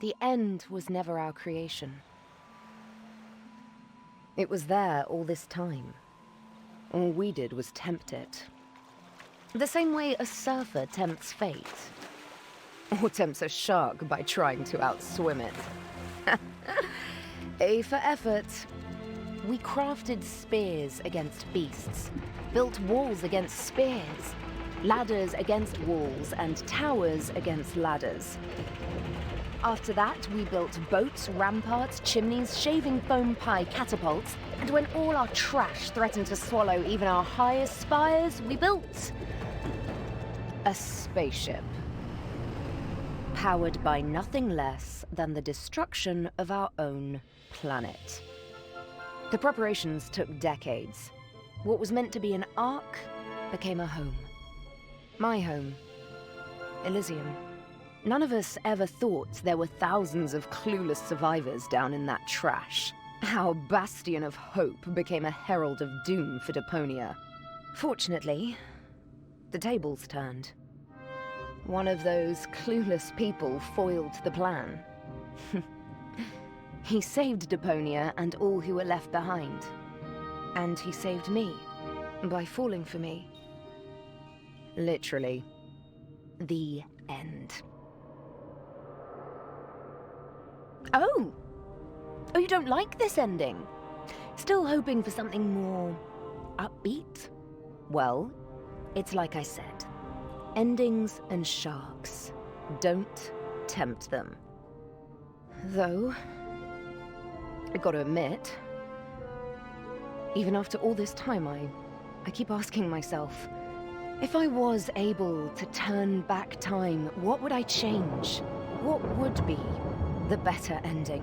The end was never our creation. It was there all this time. All we did was tempt it. The same way a surfer tempts fate. Or tempts a shark by trying to outswim it. A for effort. We crafted spears against beasts, built walls against spears, ladders against walls, and towers against ladders. After that, we built boats, ramparts, chimneys, shaving foam pie catapults, and when all our trash threatened to swallow even our highest spires, we built a spaceship. Powered by nothing less than the destruction of our own planet. The preparations took decades. What was meant to be an ark became a home. My home. Elysium. None of us ever thought there were thousands of clueless survivors down in that trash. Our bastion of hope became a herald of doom for Deponia. Fortunately, the tables turned. One of those clueless people foiled the plan. He saved Deponia and all who were left behind. And he saved me by falling for me. Literally, the end. Oh! Oh, you don't like this ending? Still hoping for something more upbeat? Well, it's like I said. Endings and sharks. Don't tempt them. Though, I gotta admit, even after all this time, I keep asking myself, if I was able to turn back time, what would I change? What would be the better ending?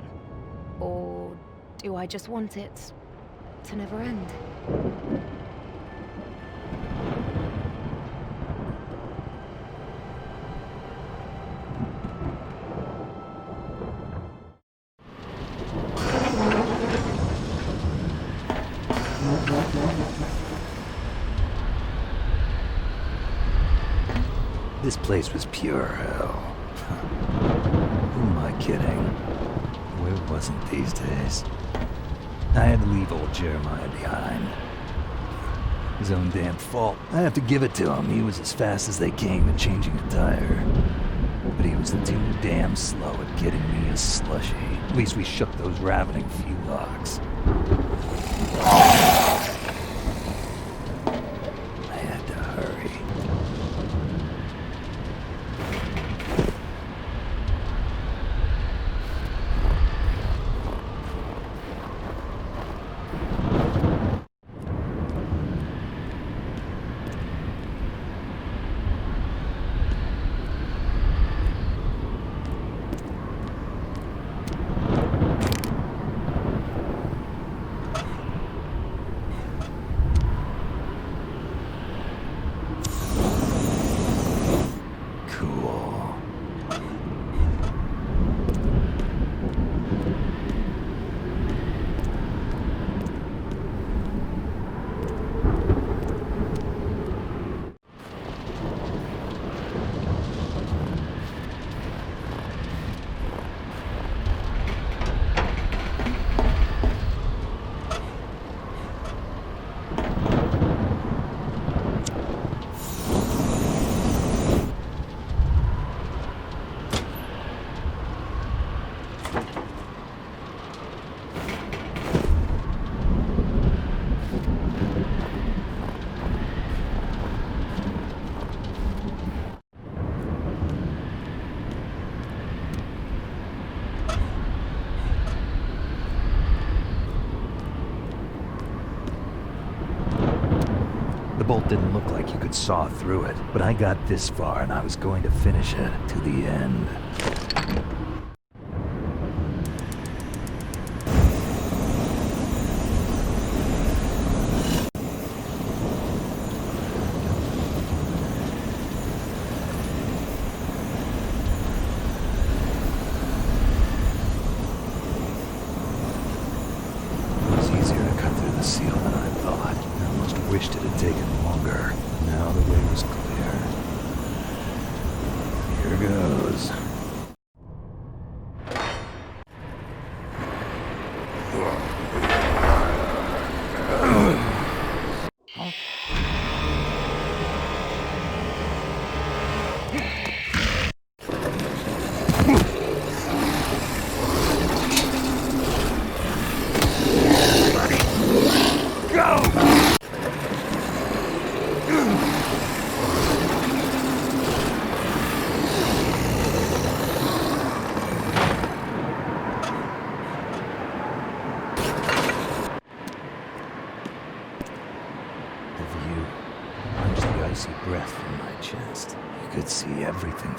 Or do I just want it to never end? This place was pure hell. Who am I kidding? Where wasn't these days? I had to leave old Jeremiah behind. His own damn fault. I have to give it to him. He was as fast as they came at changing a tire. But he was too damn slow at getting me a slushie. At least we shook those ravening fewlocks. I had to hurry. The bolt didn't look like you could saw through it, but I got this far and I was going to finish it to the end. It was easier to cut through the seal than I thought. I almost wished it had taken longer. Now the way was clear. Here goes.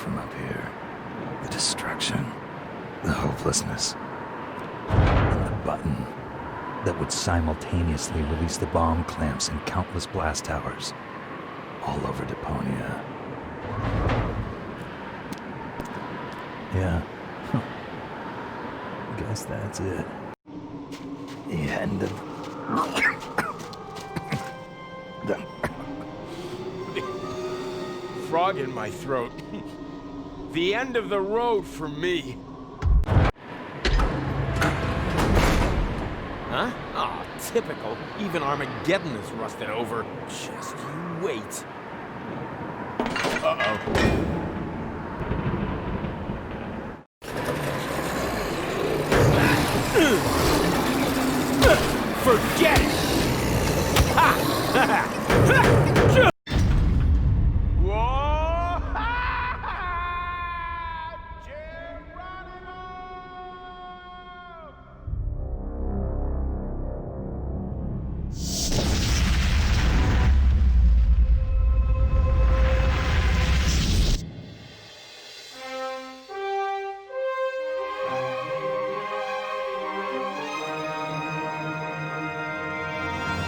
from up here. The destruction, the hopelessness, and the button that would simultaneously release the bomb clamps in countless blast towers all over Deponia. Yeah. Guess that's it. The end of... Frog in my throat. The end of the road for me. Huh? Oh, typical. Even Armageddon is rusted over. Just you wait. Uh-oh. Forget it! Ha!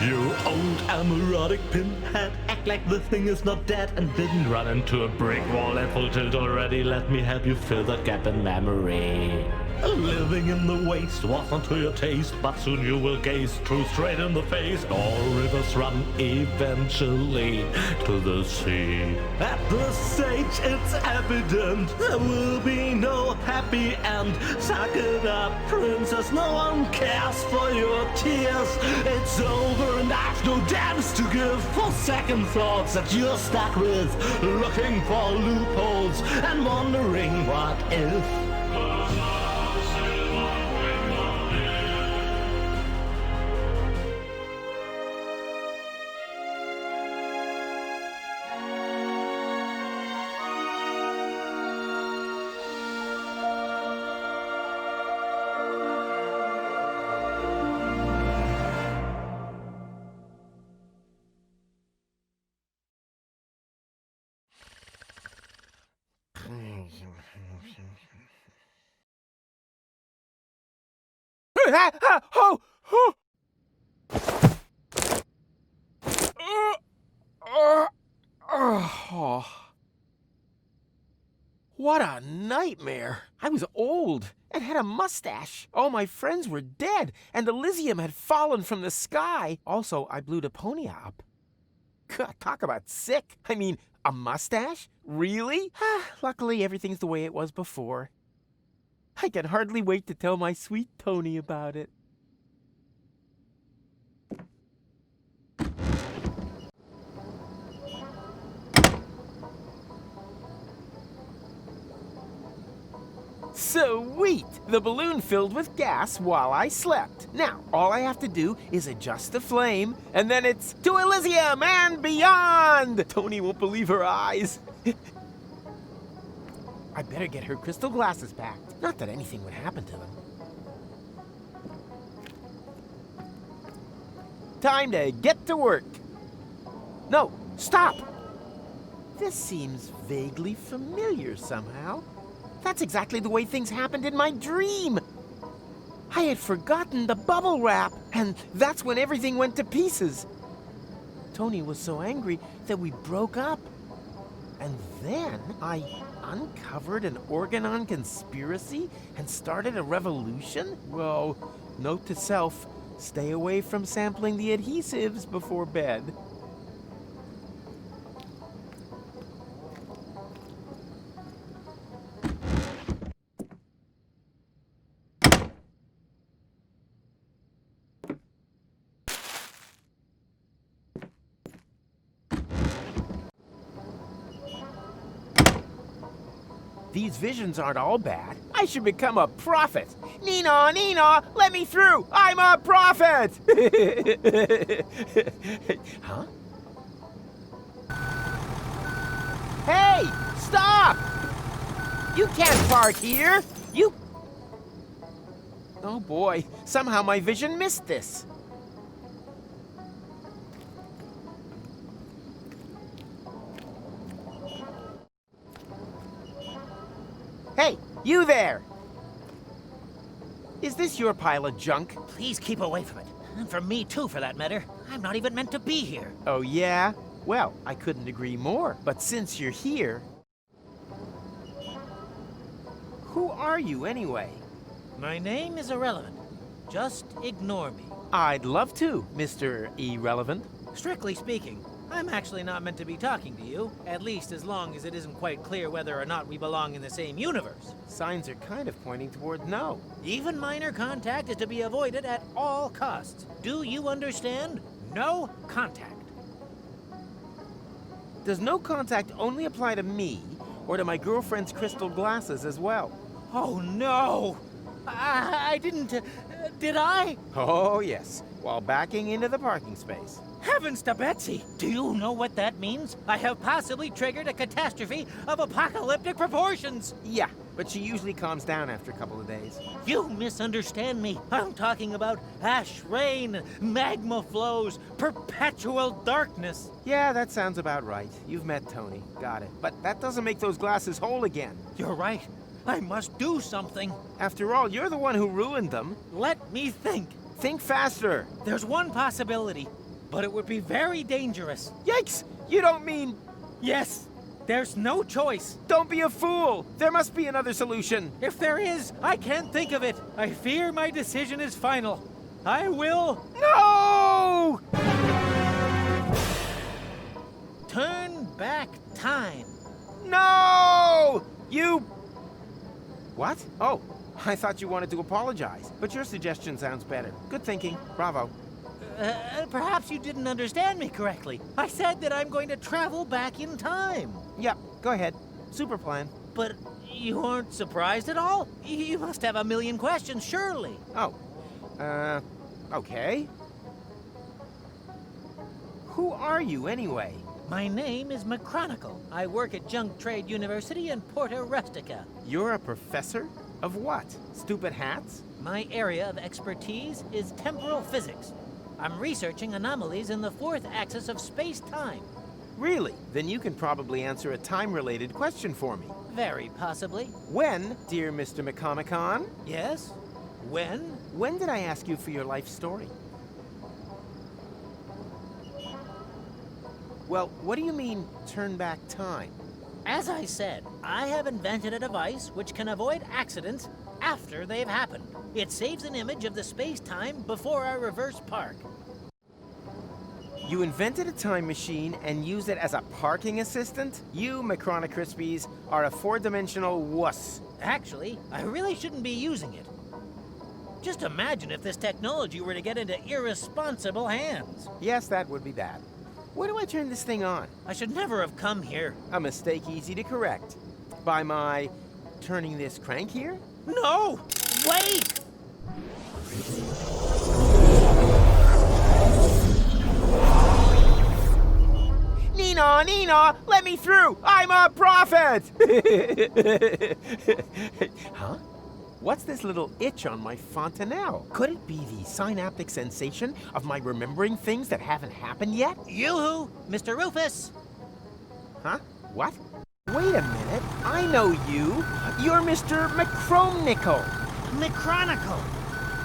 You old amorotic pinhead, act like the thing is not dead and didn't run into a brick wall at full tilt already. Let me help you fill that gap in memory. Living in the waste wasn't to your taste, but soon you will gaze truth straight in the face. All rivers run eventually to the sea. At this stage it's evident there will be no happy end. Suck it up, princess, no one cares for your tears. It's over and I've no damns to give for second thoughts that you're stuck with, looking for loopholes and wondering what if. What a nightmare. I was old and had a mustache. All my friends were dead, and Elysium had fallen from the sky. Also, I blew Deponia up. God, talk about sick. I mean, a mustache? Really? Luckily, everything's the way it was before. I can hardly wait to tell my sweet Tony about it. Sweet! The balloon filled with gas while I slept. Now, all I have to do is adjust the flame, and then it's to Elysium and beyond! Tony won't believe her eyes. I better get her crystal glasses back. Not that anything would happen to them. Time to get to work. No, stop! This seems vaguely familiar somehow. That's exactly the way things happened in my dream. I had forgotten the bubble wrap, and that's when everything went to pieces. Tony was so angry that we broke up. And then I uncovered an Organon conspiracy and started a revolution? Well, note to self, stay away from sampling the adhesives before bed. These visions aren't all bad. I should become a prophet. Nina, Nina, let me through. I'm a prophet. Huh? Hey, stop! You can't park here. You... Oh boy, somehow my vision missed this. You there! Is this your pile of junk? Please keep away from it. And from me too, for that matter. I'm not even meant to be here. Oh, yeah? Well, I couldn't agree more. But since you're here... Who are you, anyway? My name is irrelevant. Just ignore me. I'd love to, Mr. Irrelevant. Strictly speaking, I'm actually not meant to be talking to you, at least as long as it isn't quite clear whether or not we belong in the same universe. Signs are kind of pointing toward no. Even minor contact is to be avoided at all costs. Do you understand? No contact. Does no contact only apply to me, or to my girlfriend's crystal glasses as well? Oh no! I didn't... did I? Oh, yes, while backing into the parking space. Heavens to Betsy! Do you know what that means? I have possibly triggered a catastrophe of apocalyptic proportions! Yeah, but she usually calms down after a couple of days. You misunderstand me. I'm talking about ash rain, magma flows, perpetual darkness. Yeah, that sounds about right. You've met Tony. Got it. But that doesn't make those glasses whole again. You're right. I must do something. After all, you're the one who ruined them. Let me think. Think faster. There's one possibility, but it would be very dangerous. Yikes! You don't mean... Yes, there's no choice. Don't be a fool! There must be another solution. If there is, I can't think of it. I fear my decision is final. I will... No! turn back time. No! You... What? Oh, I thought you wanted to apologize. But your suggestion sounds better. Good thinking. Bravo. Perhaps you didn't understand me correctly. I said that I'm going to travel back in time. Yep, go ahead. Super plan. But you aren't surprised at all? You must have a million questions, surely. Oh. Okay. Who are you, anyway? My name is McChronicle. I work at Junk Trade University in Porta Rustica. You're a professor? Of what? Stupid hats? My area of expertise is temporal physics. I'm researching anomalies in the fourth axis of space-time. Really? Then you can probably answer a time-related question for me. Very possibly. When, dear Mr. McComicon? Yes? When? When did I ask you for your life story? Well, what do you mean, turn back time? As I said, I have invented a device which can avoid accidents after they've happened. It saves an image of the space-time before I reverse park. You invented a time machine and used it as a parking assistant? You, Macrona Crispies, are a four-dimensional wuss. Actually, I really shouldn't be using it. Just imagine if this technology were to get into irresponsible hands. Yes, that would be bad. Where do I turn this thing on? I should never have come here. A mistake easy to correct. By my turning this crank here? No! Wait! Nina, let me through! I'm a prophet! Huh? What's this little itch on my fontanelle? Could it be the synaptic sensation of my remembering things that haven't happened yet? Yoo-hoo! Mr. Rufus! Huh? What? Wait a minute. I know you. You're Mr. McChronicle. McChronicle!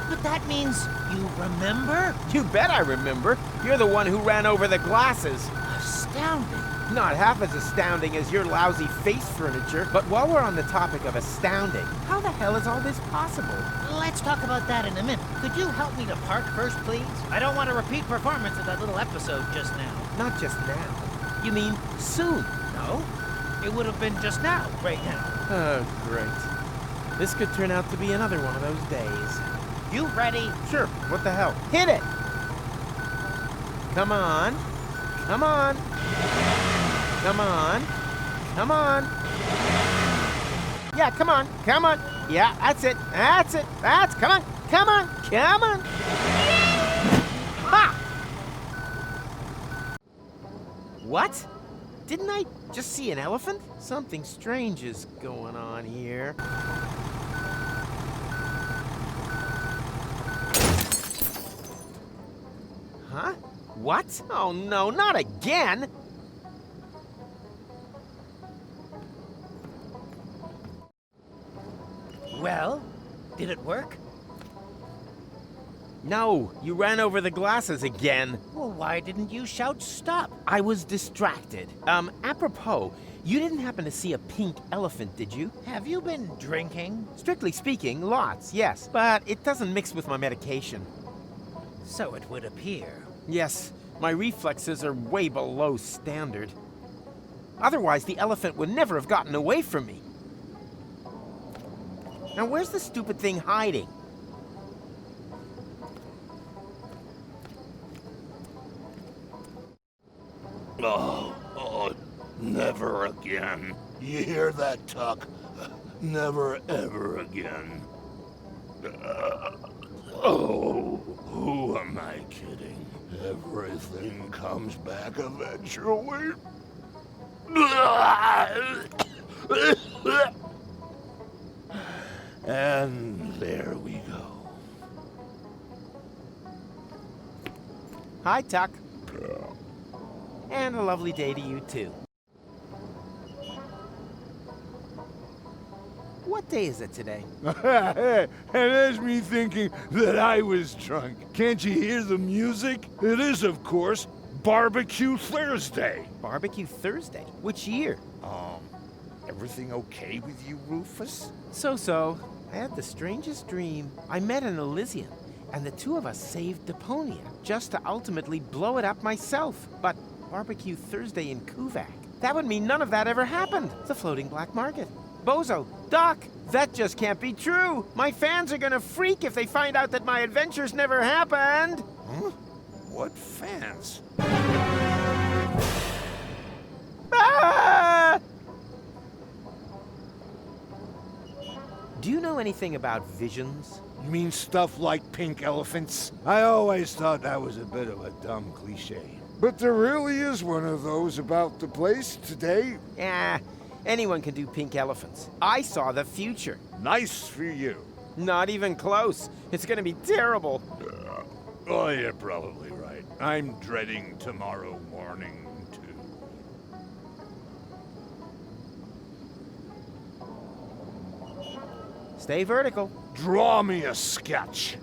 But that means you remember? You bet I remember. You're the one who ran over the glasses. Astounding. Not half as astounding as your lousy face furniture. But while we're on the topic of astounding, how the hell is all this possible? Let's talk about that in a minute. Could you help me to park first, please? I don't want a repeat performance of that little episode just now. Not just now. You mean soon? No, it would have been just now, right now. Oh, great. This could turn out to be another one of those days. You ready? Sure, what the hell? Hit it! Come on. Come on. Come on. Come on. Yeah, come on. Come on. Yeah, that's it. That's it. Come on. Come on. Come on. Ha! What? Didn't I just see an elephant? Something strange is going on here. Huh? What? Oh no, not again! Well, did it work? No, you ran over the glasses again. Well, why didn't you shout stop? I was distracted. Apropos, you didn't happen to see a pink elephant, did you? Have you been drinking? Strictly speaking, lots, yes. But it doesn't mix with my medication. So it would appear. Yes, my reflexes are way below standard. Otherwise, the elephant would never have gotten away from me. Now, where's the stupid thing hiding? Oh, never again. You hear that, Tuck? Never, ever again. Who am I kidding? Everything comes back eventually. And there we go. Hi, Tuck. And a lovely day to you, too. What day is it today? And there's me thinking that I was drunk. Can't you hear the music? It is, of course, Barbecue Thursday. Barbecue Thursday? Which year? Everything okay with you, Rufus? So. I had the strangest dream. I met in Elysium, and the two of us saved Deponia, just to ultimately blow it up myself. But Barbecue Thursday in Kuvak, that would mean none of that ever happened. It's a floating black market. Bozo, Doc, that just can't be true. My fans are gonna freak if they find out that my adventures never happened. Huh? What fans? Ah! Do you know anything about visions? You mean stuff like pink elephants? I always thought that was a bit of a dumb cliche. But there really is one of those about the place today. Yeah, anyone can do pink elephants. I saw the future. Nice for you. Not even close. It's gonna be terrible. Oh, you're probably right. I'm dreading tomorrow morning, too. Stay vertical. Draw me a sketch.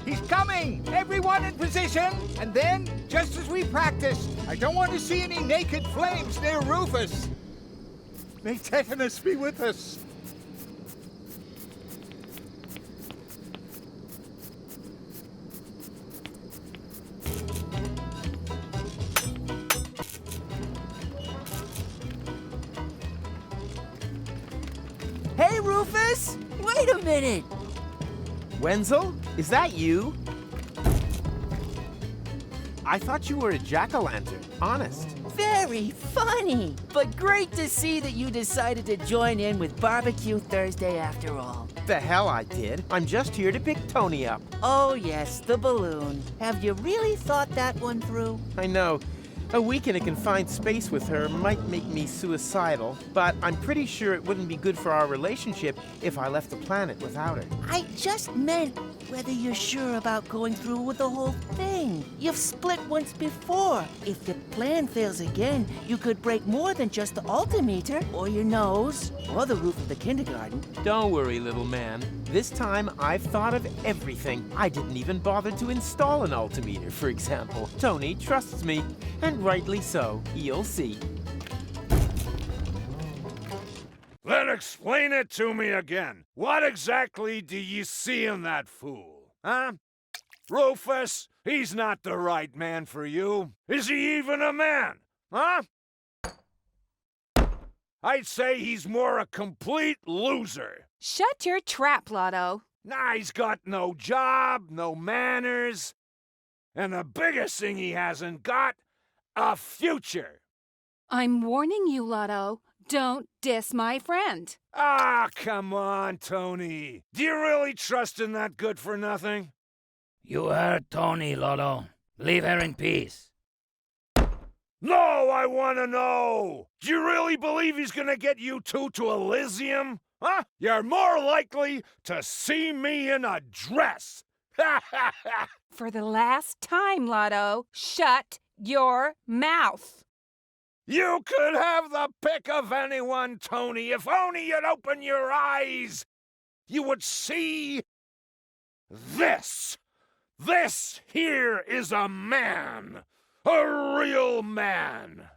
He's coming! Everyone in position! And then, just as we practiced, I don't want to see any naked flames near Rufus. May tetanus be with us. Hey, Rufus! Wait a minute! Wenzel, is that you? I thought you were a jack-o'-lantern, honest. Very funny! But great to see that you decided to join in with Barbecue Thursday after all. The hell I did. I'm just here to pick Tony up. Oh yes, the balloon. Have you really thought that one through? I know. A week in a confined space with her might make me suicidal, but I'm pretty sure it wouldn't be good for our relationship if I left the planet without her. I just meant whether you're sure about going through with the whole thing. You've split once before. If your plan fails again, you could break more than just the altimeter, or your nose, or the roof of the kindergarten. Don't worry, little man. This time, I've thought of everything. I didn't even bother to install an altimeter, for example. Tony trusts me, and rightly so. You'll see. Then explain it to me again. What exactly do you see in that fool? Huh? Rufus, he's not the right man for you. Is he even a man? Huh? I'd say he's more a complete loser. Shut your trap, Lotto. Nah, he's got no job, no manners. And the biggest thing he hasn't got, a future. I'm warning you, Lotto. Don't diss my friend. Ah, come on, Tony. Do you really trust in that good-for-nothing? You heard Tony, Lotto. Leave her in peace. No, I want to know. Do you really believe he's going to get you two to Elysium? Huh? You're more likely to see me in a dress. For the last time, Lotto, shut your mouth. You could have the pick of anyone, Tony. If only you'd open your eyes, you would see this. This here is a man. A real man.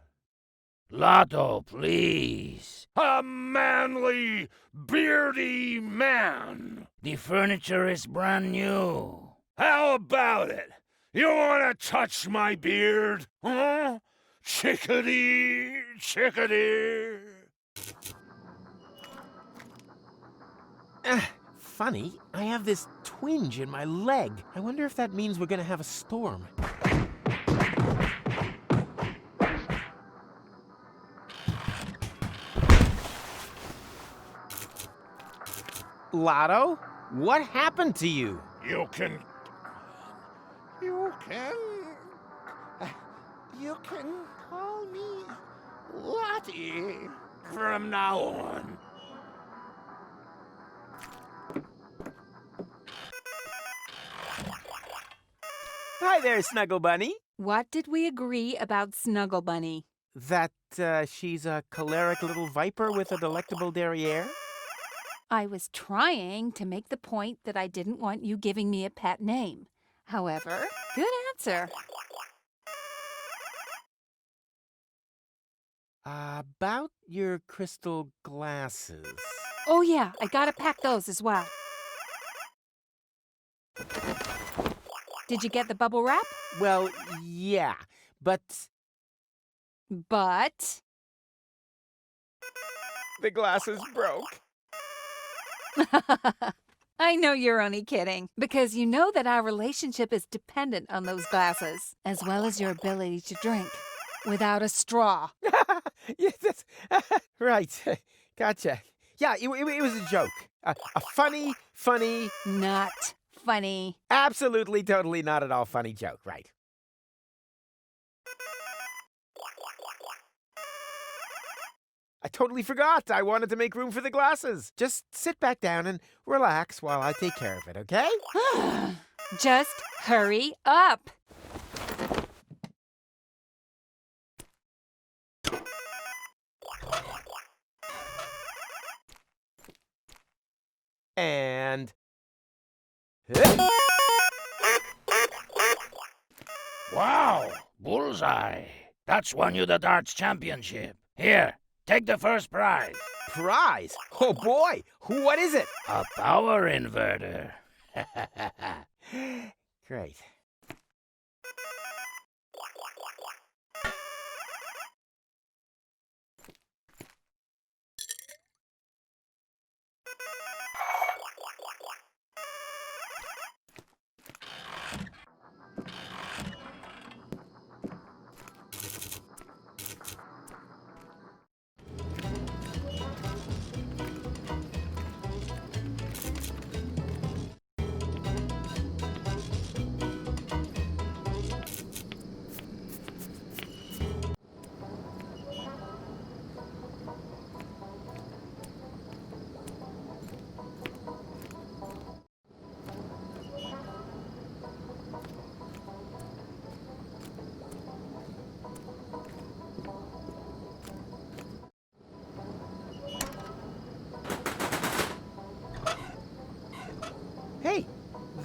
Lotto, please. A manly, beardy man. The furniture is brand new. How about it? You want to touch my beard? Huh? Chickadee, chickadee. Funny, I have this twinge in my leg. I wonder if that means we're gonna have a storm. Lotto, what happened to you? You can call me Lottie from now on. Hi there, Snuggle Bunny. What did we agree about Snuggle Bunny? That she's a choleric little viper with a delectable derriere? I was trying to make the point that I didn't want you giving me a pet name. However, good answer. About your crystal glasses. Oh yeah, I gotta pack those as well. Did you get the bubble wrap? Well, yeah, but But... the glasses broke. I know you're only kidding, because you know that our relationship is dependent on those glasses, as well as your ability to drink without a straw. Yeah, that's right. Gotcha. Yeah, it was a joke. A funny, Not funny. absolutely, totally not at all funny joke, right? I totally forgot. I wanted to make room for the glasses. Just sit back down and relax while I take care of it, okay? Just hurry up. And... Wow, bullseye. That's won you the darts championship. Here, take the first prize. prize? Oh boy, what is it? A power inverter. Great. Hey,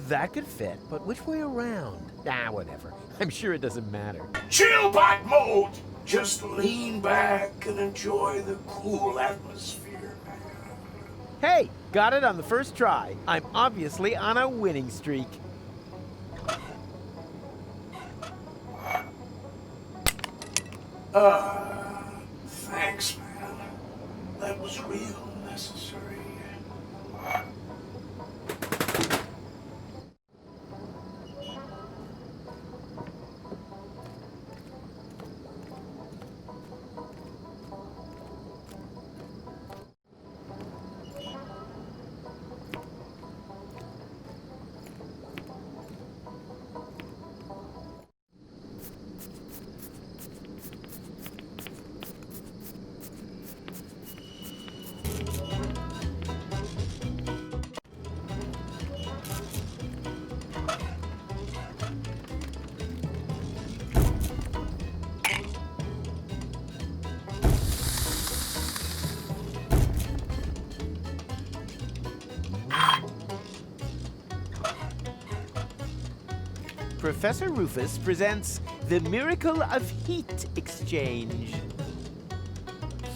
that could fit, but which way around? Ah, whatever. I'm sure it doesn't matter. Chill back mode! Just lean back and enjoy the cool atmosphere, man. Hey, got it on the first try. I'm obviously on a winning streak. Thanks, man. That was real necessary. Professor Rufus presents the miracle of heat exchange.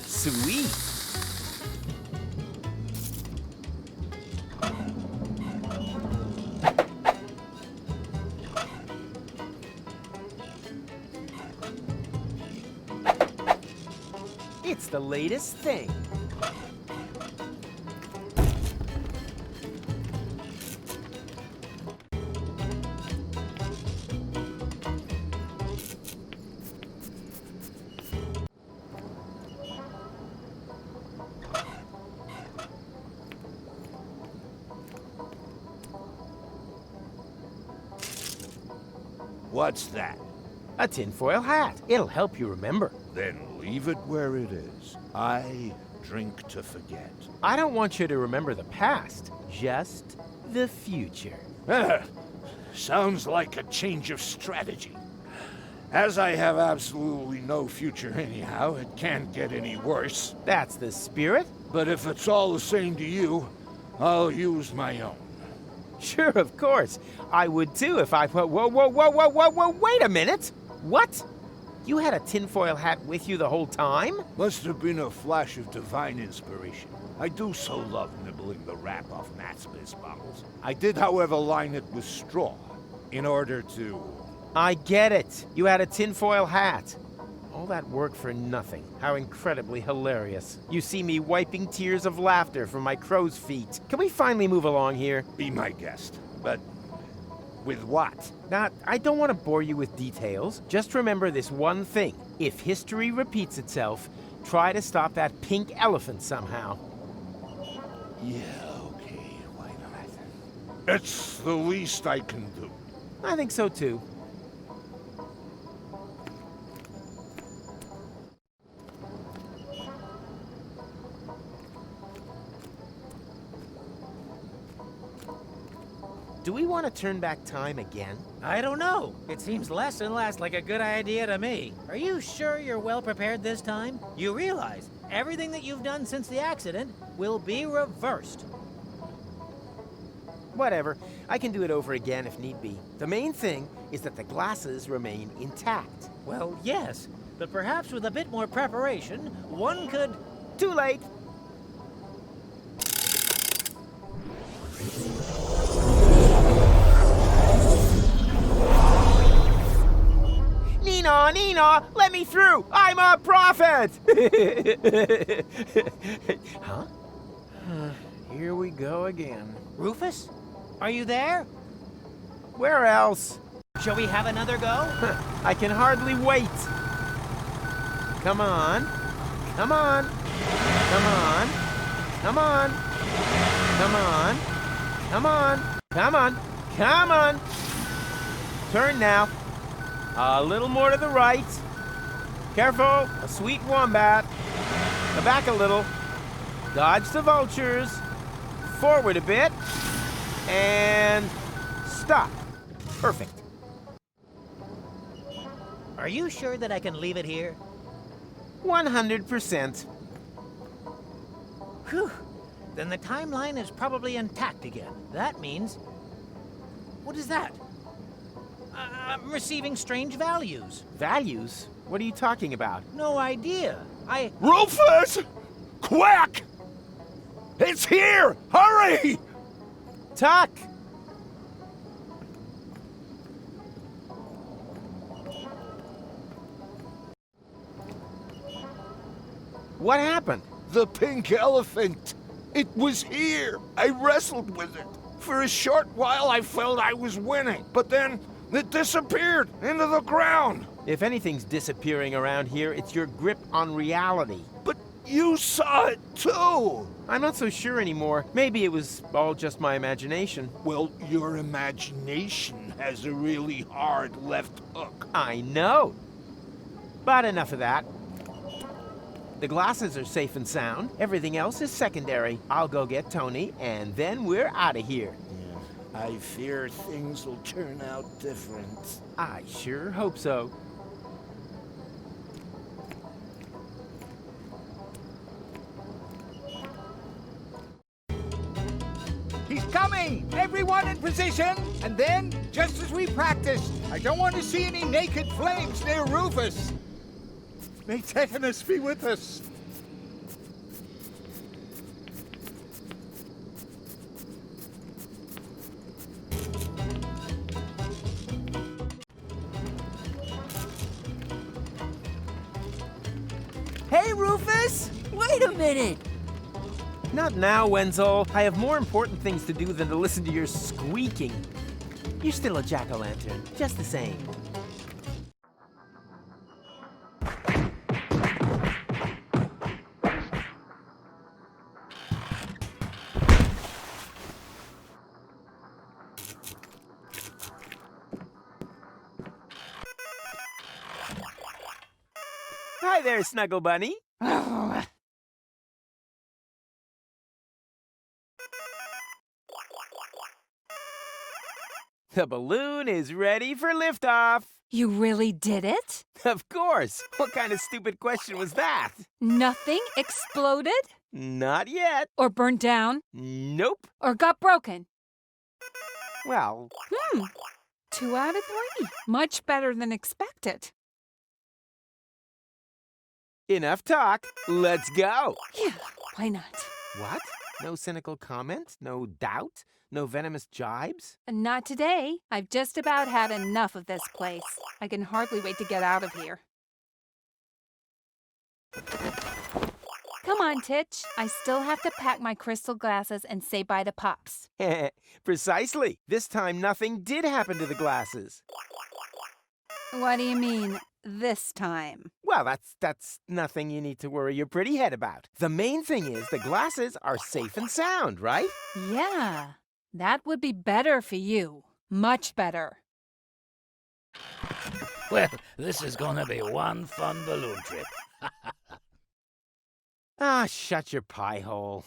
Sweet. It's the latest thing. What's that? A tinfoil hat. It'll help you remember. Then leave it where it is. I drink to forget. I don't want you to remember the past, just the future. Sounds like a change of strategy. As I have absolutely no future anyhow, it can't get any worse. That's the spirit. But if it's all the same to you, I'll use my own. Sure, of course. I would too if I... Whoa, wait a minute! What? You had a tinfoil hat with you the whole time? Must have been a flash of divine inspiration. I do so love nibbling the wrap off Matt's piss bottles. I did, however, line it with straw, in order to... I get it. You had a tinfoil hat. All that work for nothing. How incredibly hilarious. You see me wiping tears of laughter from my crow's feet. Can we finally move along here? Be my guest. But with what? Now, I don't want to bore you with details. Just remember this one thing. If history repeats itself, try to stop that pink elephant somehow. Yeah, okay, why not? It's the least I can do. I think so too. Do we want to turn back time again? I don't know. It seems less and less like a good idea to me. Are you sure you're well prepared this time? You realize everything that you've done since the accident will be reversed. Whatever. I can do it over again if need be. The main thing is that the glasses remain intact. Well, yes, but perhaps with a bit more preparation, one could... Too late! Nina, let me through! I'm a prophet! Huh? Here we go again. Rufus? Are you there? Where else? Shall we have another go? I can hardly wait. Come on. Come on. Come on. Come on. Come on. Come on. Come on. Come on. Turn now. A little more to the right. Careful. A sweet wombat. Go back a little. Dodge the vultures. Forward a bit. And stop. Perfect. Are you sure that I can leave it here? 100%. Whew. Then the timeline is probably intact again. That means... What is that? I'm receiving strange values. Values? What are you talking about? No idea. Rufus! Quick! It's here! Hurry! Tuck! What happened? The pink elephant. It was here. I wrestled with it. For a short while, I felt I was winning, but then it disappeared into the ground. If anything's disappearing around here, it's your grip on reality. But you saw it too. I'm not so sure anymore. Maybe it was all just my imagination. Well, your imagination has a really hard left hook. I know. But enough of that. The glasses are safe and sound. Everything else is secondary. I'll go get Tony, and then we're out of here. Yeah, I fear things will turn out different. I sure hope so. He's coming! me! Everyone in position! And then, just as we practiced, I don't want to see any naked flames near Rufus! May tetanus be with us! Hey, Rufus! Wait a minute! Not now, Wenzel. I have more important things to do than to listen to your squeaking. You're still a jack-o'-lantern, just the same. Hi there, Snuggle Bunny. The balloon is ready for liftoff. You really did it? Of course. What kind of stupid question was that? Nothing exploded? Not yet. Or burned down? Nope. Or got broken? Well, 2 out of 3. Much better than expected. enough talk. Let's go. Yeah, why not? What? No cynical comment? No doubt? No venomous jibes? Not today. I've just about had enough of this place. I can hardly wait to get out of here. Come on, Titch. I still have to pack my crystal glasses and say bye to Pops. Precisely. This time nothing did happen to the glasses. What do you mean, this time? Well, that's nothing you need to worry your pretty head about. The main thing is the glasses are safe and sound, right? Yeah, that would be better for you. Much better. Well, this is gonna be one fun balloon trip. Ah, shut your pie hole.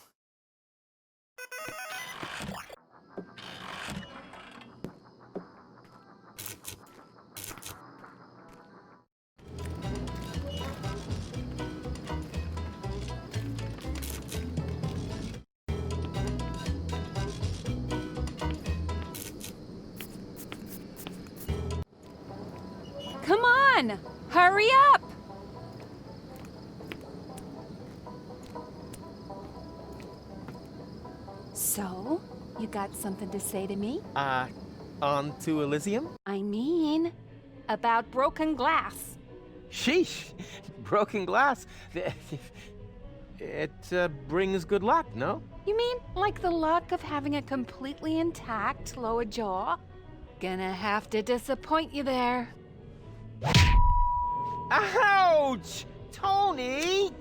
Come on! Hurry up! So, you got something to say to me? On to Elysium? I mean, about broken glass. Sheesh, broken glass. It brings good luck, no? You mean like the luck of having a completely intact lower jaw? Gonna have to disappoint you there. Ouch! Tony!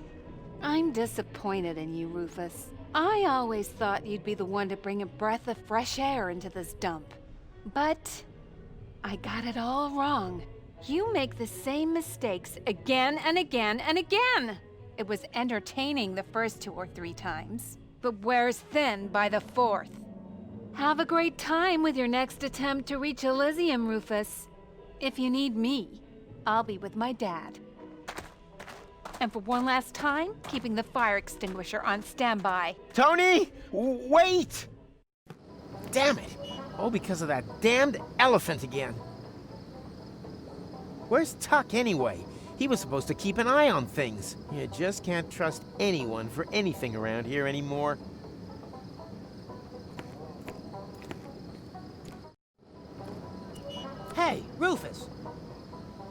I'm disappointed in you, Rufus. I always thought you'd be the one to bring a breath of fresh air into this dump. But I got it all wrong. You make the same mistakes again and again and again. It was entertaining the first 2 or 3 times, but wears thin by the 4th. Have a great time with your next attempt to reach Elysium, Rufus. If you need me, I'll be with my dad. And for one last time, keeping the fire extinguisher on standby. Tony! Wait! Damn it! All because of that damned elephant again. Where's Tuck anyway? He was supposed to keep an eye on things. You just can't trust anyone for anything around here anymore. Hey, Rufus.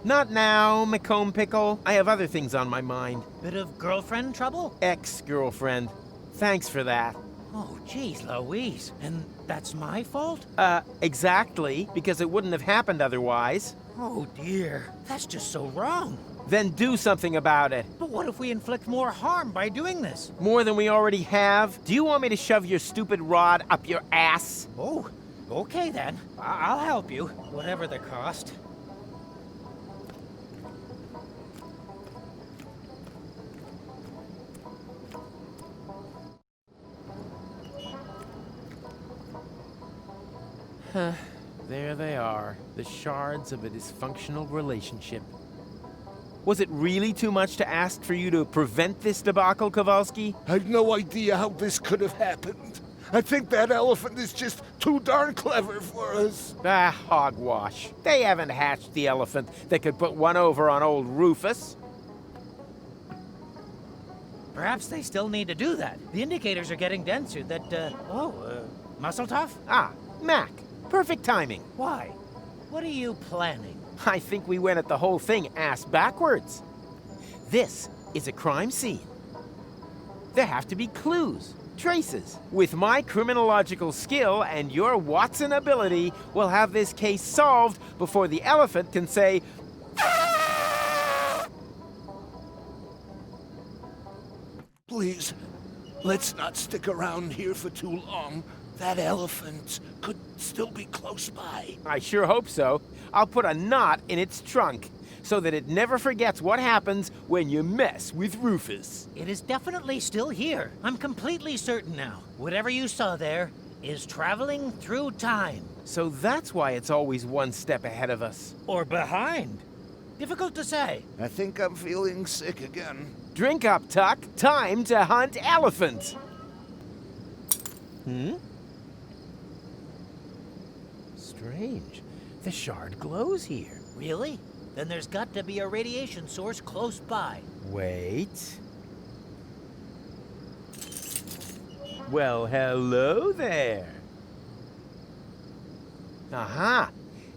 Not now, McComb Pickle. I have other things on my mind. Bit of girlfriend trouble? Ex-girlfriend. Thanks for that. Oh, geez, Louise. And that's my fault? Exactly, because it wouldn't have happened otherwise. Oh, dear. That's just so wrong. Then do something about it. But what if we inflict more harm by doing this? More than we already have? Do you want me to shove your stupid rod up your ass? Oh, okay then. I'll help you, whatever the cost. There they are, the shards of a dysfunctional relationship. Was it really too much to ask for you to prevent this debacle, Kowalski? I've no idea how this could have happened. I think that elephant is just too darn clever for us. Ah, hogwash. They haven't hatched the elephant that could put one over on old Rufus. Perhaps they still need to do that. The indicators are getting denser muscle tough? Ah, Mac. Perfect timing. Why? What are you planning? I think we went at the whole thing ass backwards. This is a crime scene. There have to be clues, traces. With my criminological skill and your Watson ability, we'll have this case solved before the elephant can say, Please, let's not stick around here for too long. That elephant could still be close by. I sure hope so. I'll put a knot in its trunk so that it never forgets what happens when you mess with Rufus. It is definitely still here. I'm completely certain now. Whatever you saw there is traveling through time. So that's why it's always one step ahead of us. Or behind. Difficult to say. I think I'm feeling sick again. Drink up, Tuck. Time to hunt elephant. Strange. The shard glows here. Really? Then there's got to be a radiation source close by. Wait. Well, hello there. Aha!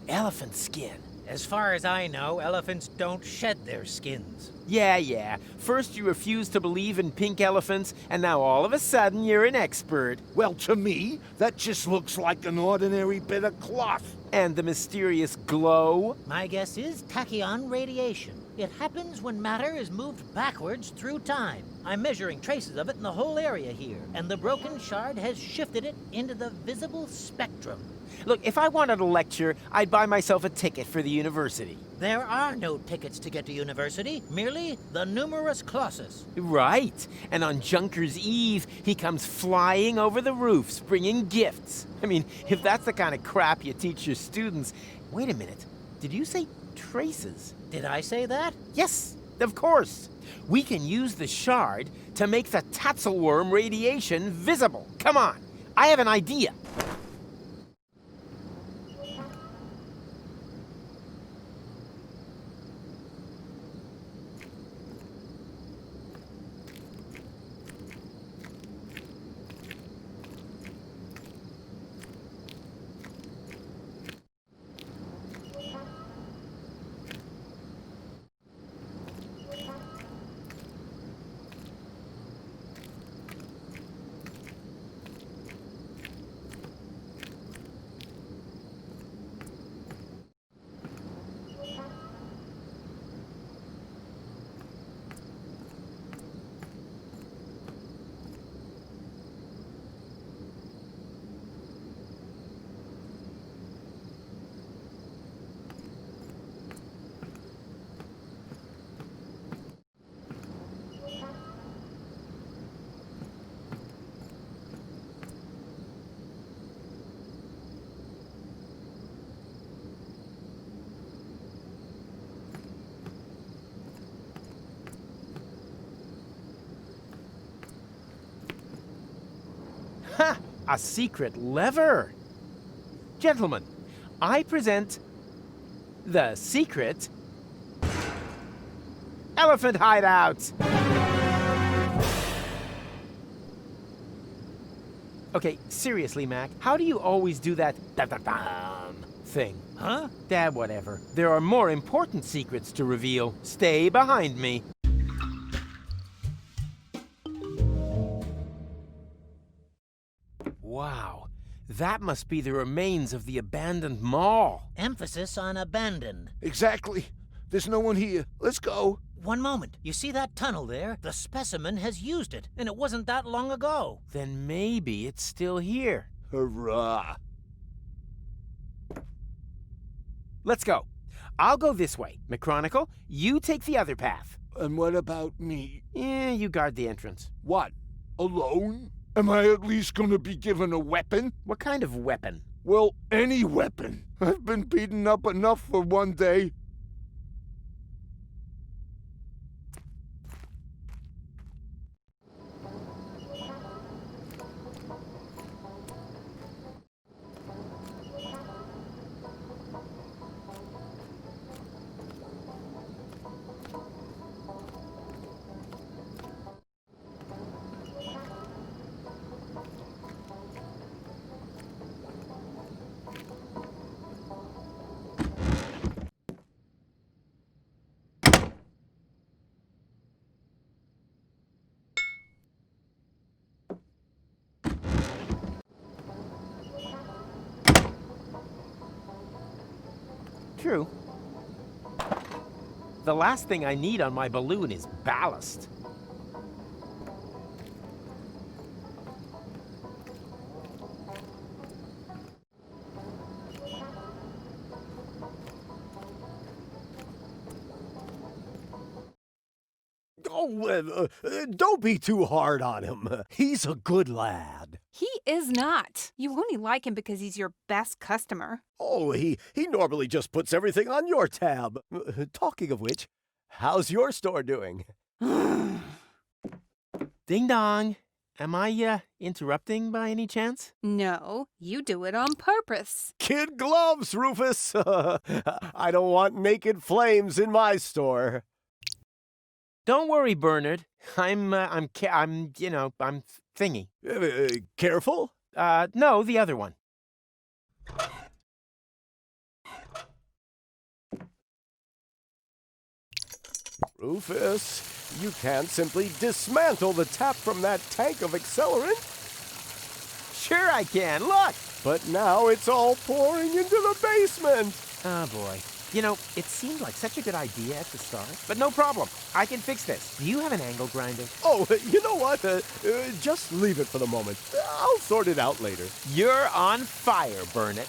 Elephant skin. As far as I know, elephants don't shed their skins. Yeah. First you refused to believe in pink elephants, and now all of a sudden you're an expert. Well, to me, that just looks like an ordinary bit of cloth. And the mysterious glow? My guess is tachyon radiation. It happens when matter is moved backwards through time. I'm measuring traces of it in the whole area here, and the broken shard has shifted it into the visible spectrum. Look, if I wanted a lecture, I'd buy myself a ticket for the university. There are no tickets to get to university, merely the numerous clauses. Right. And on Junker's Eve, he comes flying over the roofs, bringing gifts. I mean, if that's the kind of crap you teach your students... Wait a minute. Did you say traces? Did I say that? Yes, of course. We can use the shard to make the Tatzelworm radiation visible. Come on. I have an idea. Ha! A secret lever! Gentlemen, I present the secret elephant hideout! Okay, seriously, Mac, how do you always do that thing? Huh? Dad, whatever. There are more important secrets to reveal. Stay behind me. Wow, that must be the remains of the abandoned mall. Emphasis on abandoned. Exactly. There's no one here. Let's go. One moment. You see that tunnel there? The specimen has used it, and it wasn't that long ago. Then maybe it's still here. Hurrah. Let's go. I'll go this way. McChronicle, you take the other path. And what about me? Yeah, you guard the entrance. What? Alone? Am I at least gonna be given a weapon? What kind of weapon? Well, any weapon. I've been beaten up enough for one day. True. The last thing I need on my balloon is ballast. Oh, don't be too hard on him. He's a good lad. He is not. You only like him because he's your best customer. Oh, he normally just puts everything on your tab. Talking of which, how's your store doing? Ding dong. Am I, interrupting by any chance? No, you do it on purpose. Kid gloves, Rufus. I don't want naked flames in my store. Don't worry, Bernard. I'm thingy. Careful? No, the other one. Rufus, you can't simply dismantle the tap from that tank of accelerant. Sure I can, look! But now it's all pouring into the basement. Oh, boy. You know, it seemed like such a good idea at the start. But no problem. I can fix this. Do you have an angle grinder? Oh, you know what? Just leave it for the moment. I'll sort it out later. You're on fire, Bernard.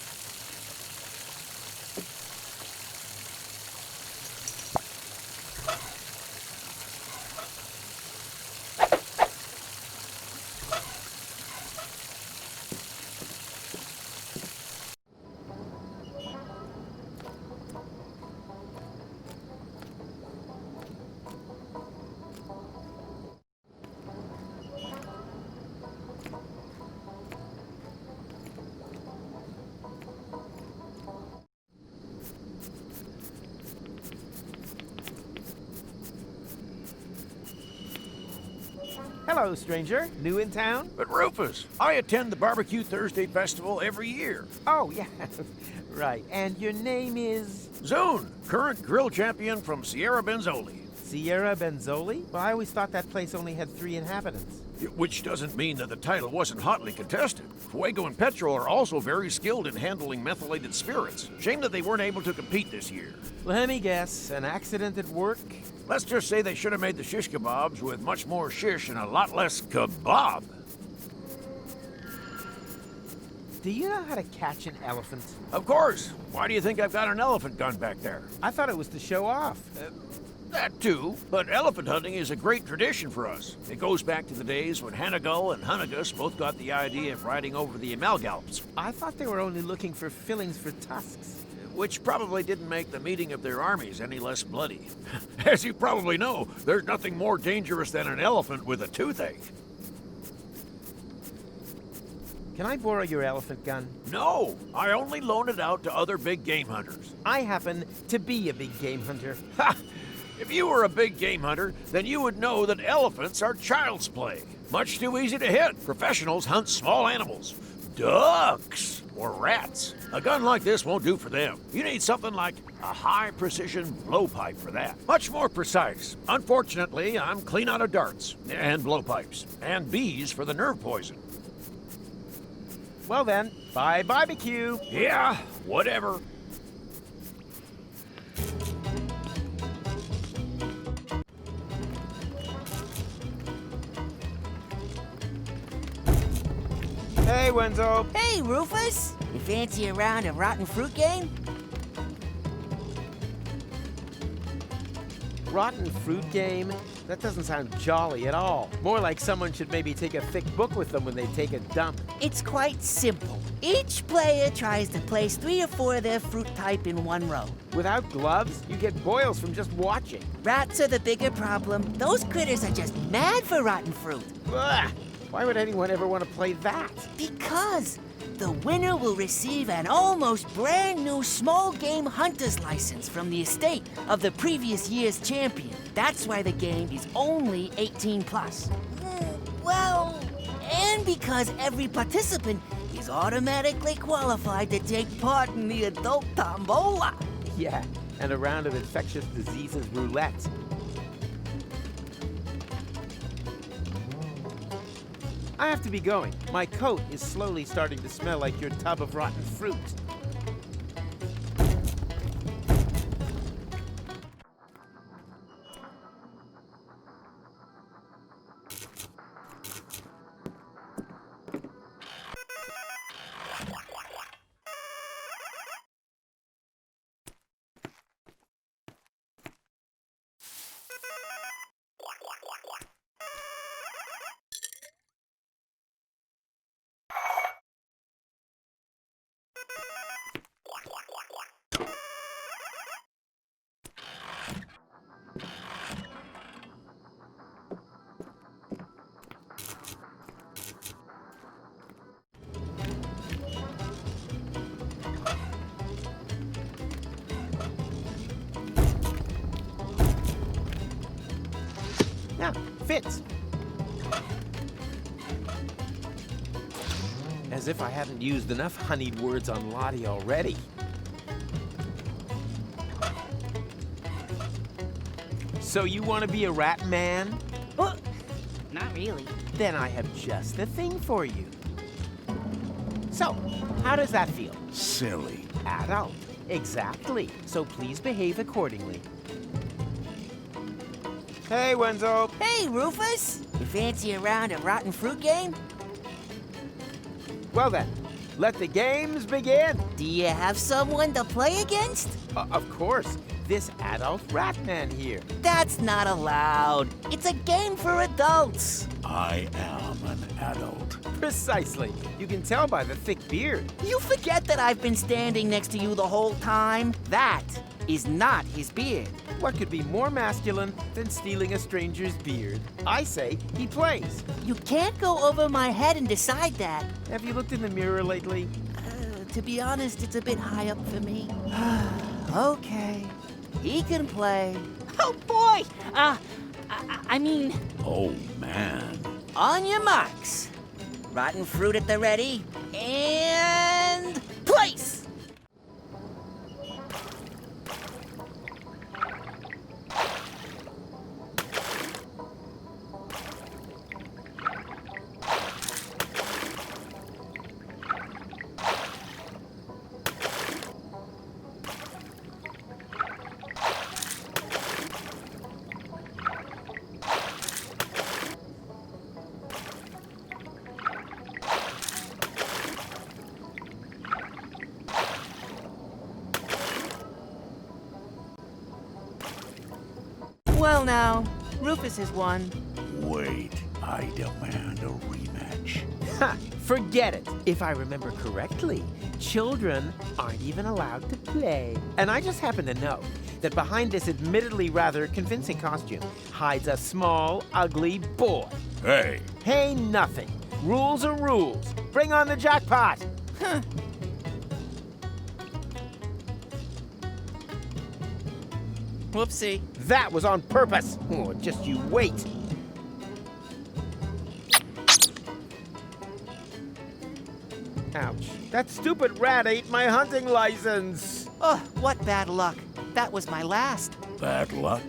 Hello, stranger. New in town? But Rufus, I attend the Barbecue Thursday Festival every year. Oh, yeah. Right. And your name is? Zune, current grill champion from Sierra Benzoli. Sierra Benzoli? Well, I always thought that place only had 3 inhabitants. Which doesn't mean that the title wasn't hotly contested. Fuego and Petrol are also very skilled in handling methylated spirits. Shame that they weren't able to compete this year. Let me guess, an accident at work? Let's just say they should have made the shish kebabs with much more shish and a lot less kebab. Do you know how to catch an elephant? Of course. Why do you think I've got an elephant gun back there? I thought it was to show off. That too, but elephant hunting is a great tradition for us. It goes back to the days when Hanagal and Hunnigus both got the idea of riding over the Amalgalps. I thought they were only looking for fillings for tusks. Which probably didn't make the meeting of their armies any less bloody. As you probably know, there's nothing more dangerous than an elephant with a toothache. Can I borrow your elephant gun? No, I only loan it out to other big game hunters. I happen to be a big game hunter. Ha! If you were a big game hunter, then you would know that elephants are child's play. Much too easy to hit. Professionals hunt small animals. Ducks or rats. A gun like this won't do for them. You need something like a high-precision blowpipe for that. Much more precise. Unfortunately, I'm clean out of darts and blowpipes and bees for the nerve poison. Well then, bye barbecue. Yeah, whatever. Hey, Wenzel. Hey, Rufus! You fancy a round of rotten fruit game? Rotten fruit game? That doesn't sound jolly at all. More like someone should maybe take a thick book with them when they take a dump. It's quite simple. Each player tries to place 3 or 4 of their fruit type in one row. Without gloves, you get boils from just watching. Rats are the bigger problem. Those critters are just mad for rotten fruit. Ugh. Why would anyone ever want to play that? Because the winner will receive an almost brand new small game hunter's license from the estate of the previous year's champion. That's why the game is only 18 plus. Well, and because every participant is automatically qualified to take part in the adult tombola. Yeah, and a round of infectious diseases roulette. I have to be going. My coat is slowly starting to smell like your tub of rotten fruit. Yeah, fits. As if I hadn't used enough honeyed words on Lottie already. So you want to be a rat man? Not really. Then I have just the thing for you. So, how does that feel? Silly. Adult. Exactly. So please behave accordingly. Hey, Wenzel. Hey, Rufus! You fancy a round of rotten fruit game? Well then, let the games begin. Do you have someone to play against? Of course, this adult rat man here. That's not allowed. It's a game for adults. I am an adult. Precisely. You can tell by the thick beard. You forget that I've been standing next to you the whole time? That is not his beard. What could be more masculine than stealing a stranger's beard? I say he plays. You can't go over my head and decide that. Have you looked in the mirror lately? To be honest, it's a bit high up for me. Okay, he can play. Oh boy! I mean... Oh, man. On your marks. Rotten fruit at the ready. And... place! Well now, Rufus has won. Wait, I demand a rematch. Ha! Forget it. If I remember correctly, children aren't even allowed to play. And I just happen to know that behind this admittedly rather convincing costume hides a small, ugly boy. Hey! Hey, nothing. Rules are rules. Bring on the jackpot. Huh. Whoopsie. That was on purpose. Oh, just you wait. Ouch. That stupid rat ate my hunting license. Oh, what bad luck. That was my last. Bad luck?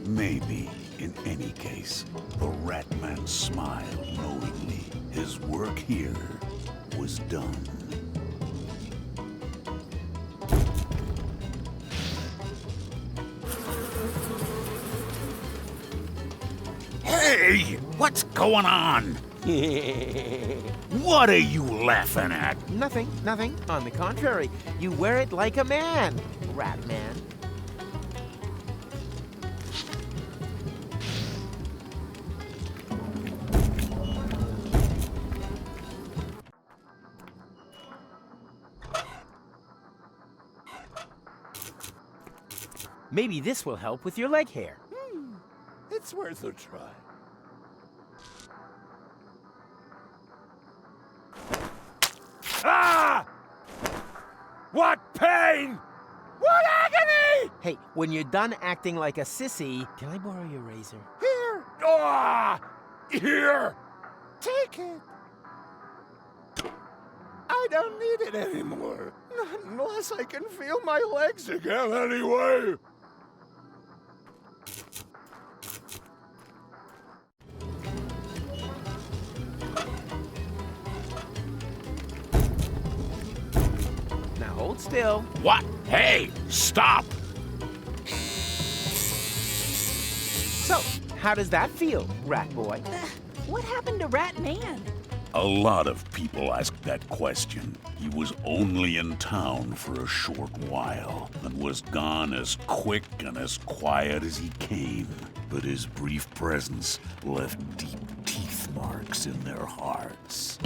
Maybe. In any case, the rat man smiled knowingly. His work here was done. Hey! What's going on? What are you laughing at? Nothing, nothing. On the contrary, you wear it like a man, rat man. Maybe this will help with your leg hair. It's worth a try. Ah! What pain! What agony! Hey, when you're done acting like a sissy, can I borrow your razor? Here! Ah! Here! Take it! I don't need it anymore. Not unless I can feel my legs again anyway. Now hold still. What? Hey, stop! So, how does that feel, rat boy? What happened to Rat Man? A lot of people ask that question. He was only in town for a short while, and was gone as quick and as quiet as he came. But his brief presence left deep teeth marks in their hearts.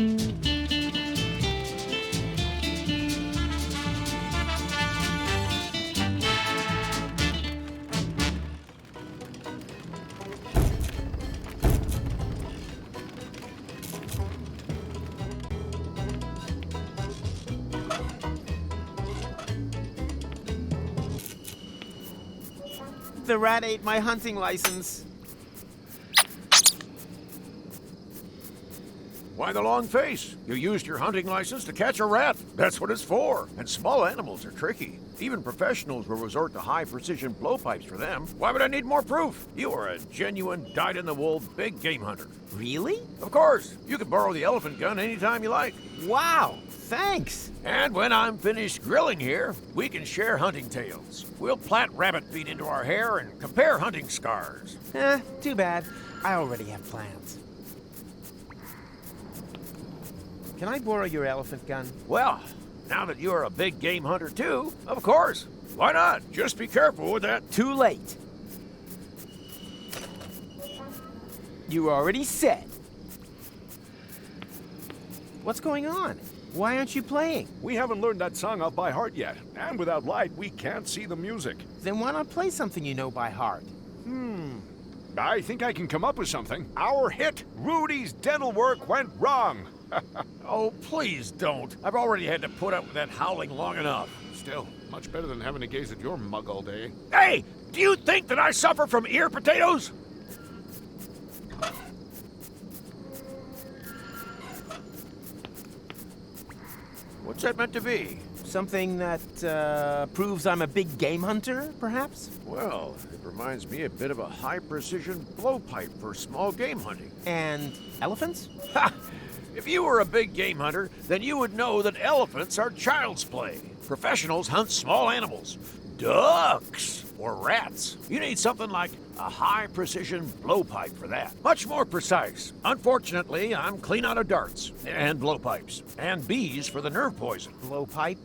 The rat ate my hunting license. Why the long face? You used your hunting license to catch a rat. That's what it's for. And small animals are tricky. Even professionals will resort to high-precision blowpipes for them. Why would I need more proof? You are a genuine, dyed-in-the-wool big game hunter. Really? Of course. You can borrow the elephant gun anytime you like. Wow, thanks. And when I'm finished grilling here, we can share hunting tales. We'll plant rabbit feet into our hair and compare hunting scars. Too bad. I already have plans. Can I borrow your elephant gun? Well, now that you're a big game hunter too, of course. Why not? Just be careful with that. Too late. You already said. What's going on? Why aren't you playing? We haven't learned that song off by heart yet, and without light, we can't see the music. Then why not play something you know by heart? I think I can come up with something. Our hit, Rudy's dental work, went wrong. Oh, please don't. I've already had to put up with that howling long enough. Still, much better than having to gaze at your mug all day. Hey, do you think that I suffer from ear potatoes? What's that meant to be? Something that proves I'm a big game hunter, perhaps? Well, it reminds me a bit of a high-precision blowpipe for small game hunting. And elephants? Ha! If you were a big game hunter, then you would know that elephants are child's play. Professionals hunt small animals, ducks, or rats. You need something like a high-precision blowpipe for that. Much more precise. Unfortunately, I'm clean out of darts and blowpipes and bees for the nerve poison. Blowpipe,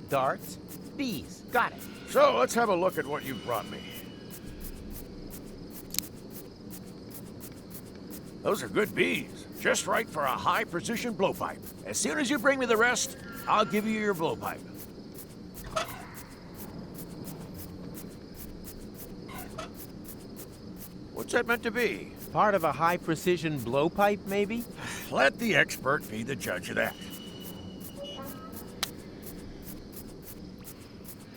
darts, bees. Got it. So let's have a look at what you've brought me. Those are good bees. Just right for a high-precision blowpipe. As soon as you bring me the rest, I'll give you your blowpipe. What's that meant to be? Part of a high-precision blowpipe, maybe? Let the expert be the judge of that.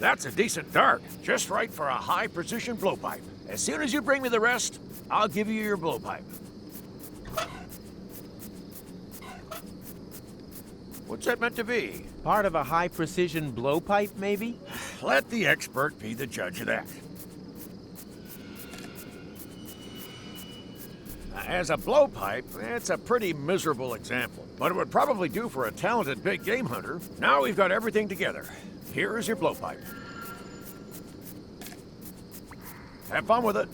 That's a decent dart. Just right for a high-precision blowpipe. As soon as you bring me the rest, I'll give you your blowpipe. What's that meant to be? Part of a high-precision blowpipe, maybe? Let the expert be the judge of that. As a blowpipe, it's a pretty miserable example, but it would probably do for a talented big game hunter. Now we've got everything together. Here is your blowpipe. Have fun with it.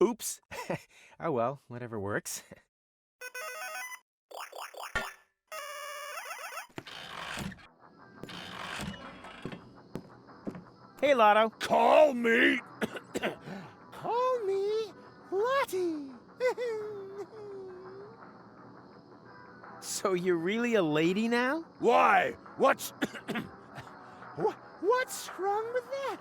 Oops. Oh well, whatever works. Hey, Lotto. Call me! Call me Lottie. So you're really a lady now? Why? What's... What's wrong with that?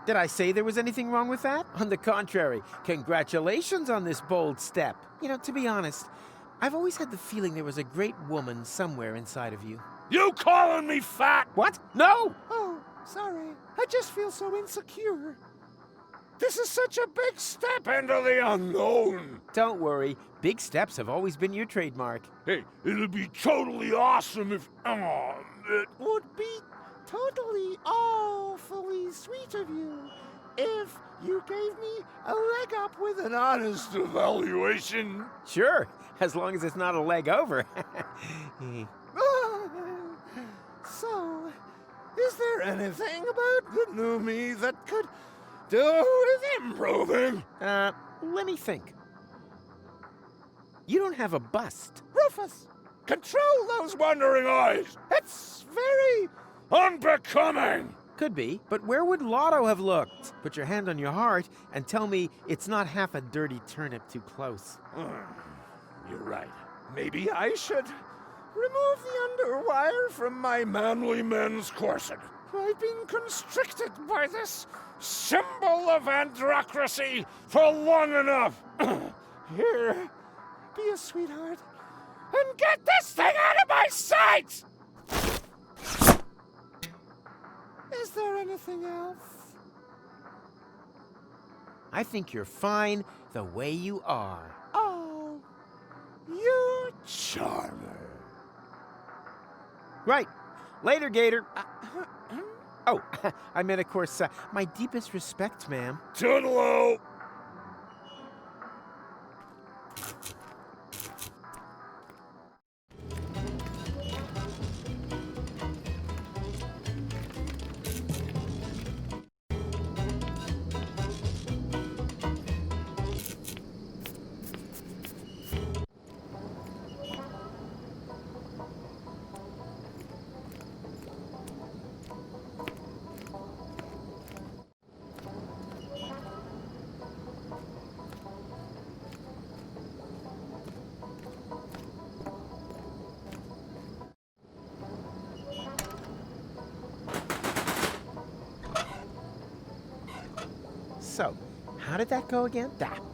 Did I say there was anything wrong with that? On the contrary, congratulations on this bold step. You know, to be honest, I've always had the feeling there was a great woman somewhere inside of you. You calling me fat? What? No! Oh, sorry. I just feel so insecure. This is such a big step into the unknown. Don't worry, big steps have always been your trademark. Hey, it'll be totally awesome if... it Would be totally awfully sweet of you if you gave me a leg up with an honest evaluation. Sure, as long as it's not a leg over. So, is there anything about the new me that could do with improving? Let me think. You don't have a bust. Rufus, control those wandering eyes. It's very unbecoming. Could be, but where would Lotto have looked? Put your hand on your heart and tell me it's not half a dirty turnip too close. You're right. Maybe I should remove the underwire from my manly men's corset. I've been constricted by this symbol of androcracy for long enough. Here, be a sweetheart and get this thing out of my sight! Is there anything else? I think you're fine the way you are. Oh, you charmer. Right. Later, Gator. Oh, I meant, of course, my deepest respect, ma'am. Toodaloo! So, how did that go again?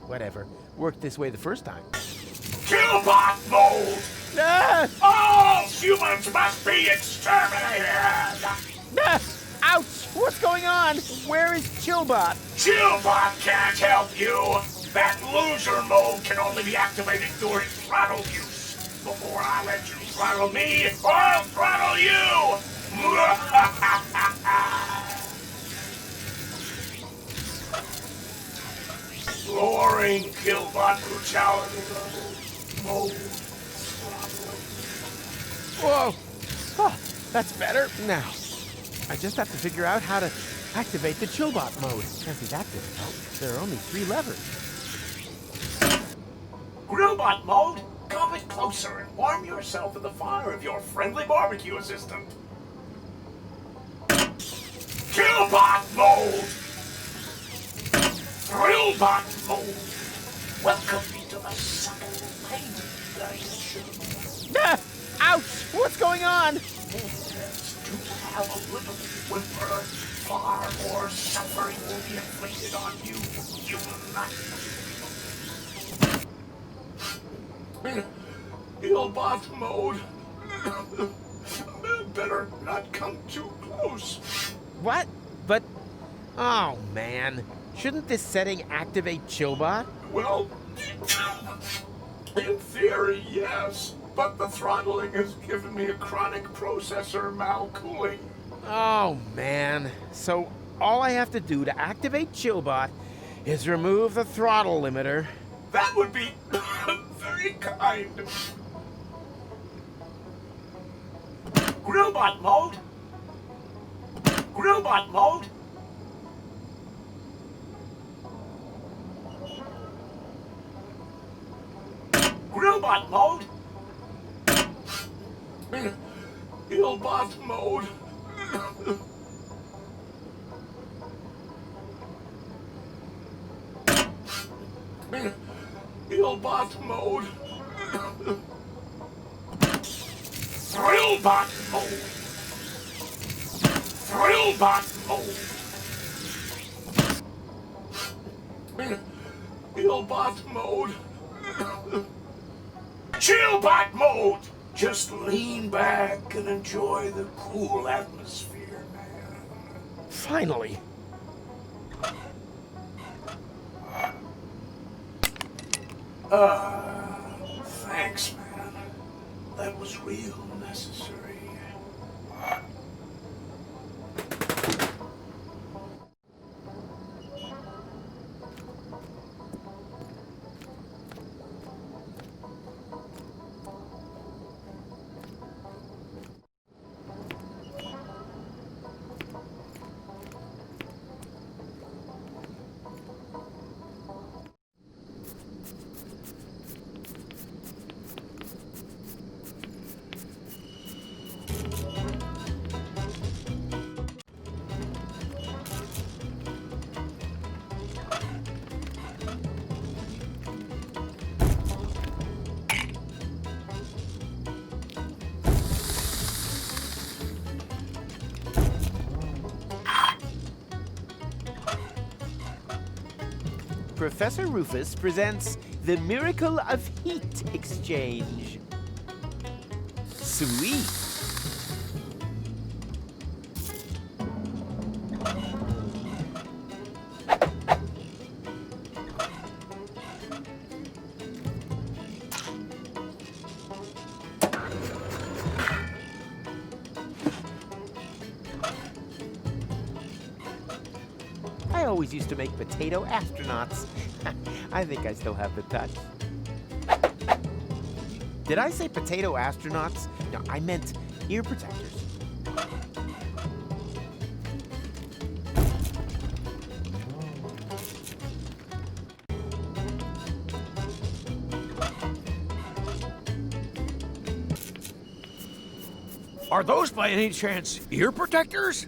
Whatever. Worked this way the first time. Killbot mode! Ah! All humans must be exterminated! Ouch! What's going on? Where is Chillbot? Chillbot can't help you! That loser mode can only be activated during throttle use. Before I let you throttle me, I'll throttle you! Lowering Killbot brutality level. Whoa! Oh, that's better. Now, I just have to figure out how to activate the Chillbot mode. Can't be that difficult. There are only 3 levers. Grillbot mode? Come in closer and warm yourself in the fire of your friendly barbecue assistant. Killbot mode! Thrillbot mode! Welcome to the second pain dimension. Ouch! What's going on? It's to have a little whimper. Far more suffering will be inflicted on you, human. Killbot mode. Better not come too close. What? But, oh man. Shouldn't this setting activate Chillbot? Well, in theory, yes. But the throttling has given me a chronic processor malcooling. Oh man. So all I have to do to activate Chillbot is remove the throttle limiter. That would be very kind. Grillbot mode? Grillbot mode? Grillbot mode? Killbot mode? Killbot mode? Thrillbot mode? Thrillbot mode? Killbot mode? Chillbot mode! Just lean back and enjoy the cool atmosphere, man. Finally. Thanks, man. That was real necessary. Professor Rufus presents the miracle of heat exchange. Sweet. I always used to make potato astronauts. I think I still have the touch. Did I say potato astronauts? No, I meant ear protectors. Are those by any chance ear protectors?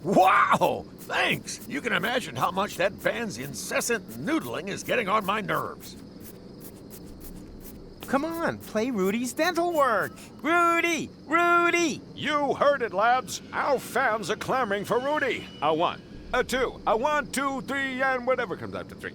Wow! Thanks! You can imagine how much that band's incessant noodling is getting on my nerves. Come on, play Rudy's dental work. Rudy! Rudy! You heard it, lads. Our fans are clamoring for Rudy. A 1, a 2, a 1, 2, 3, and whatever comes after 3.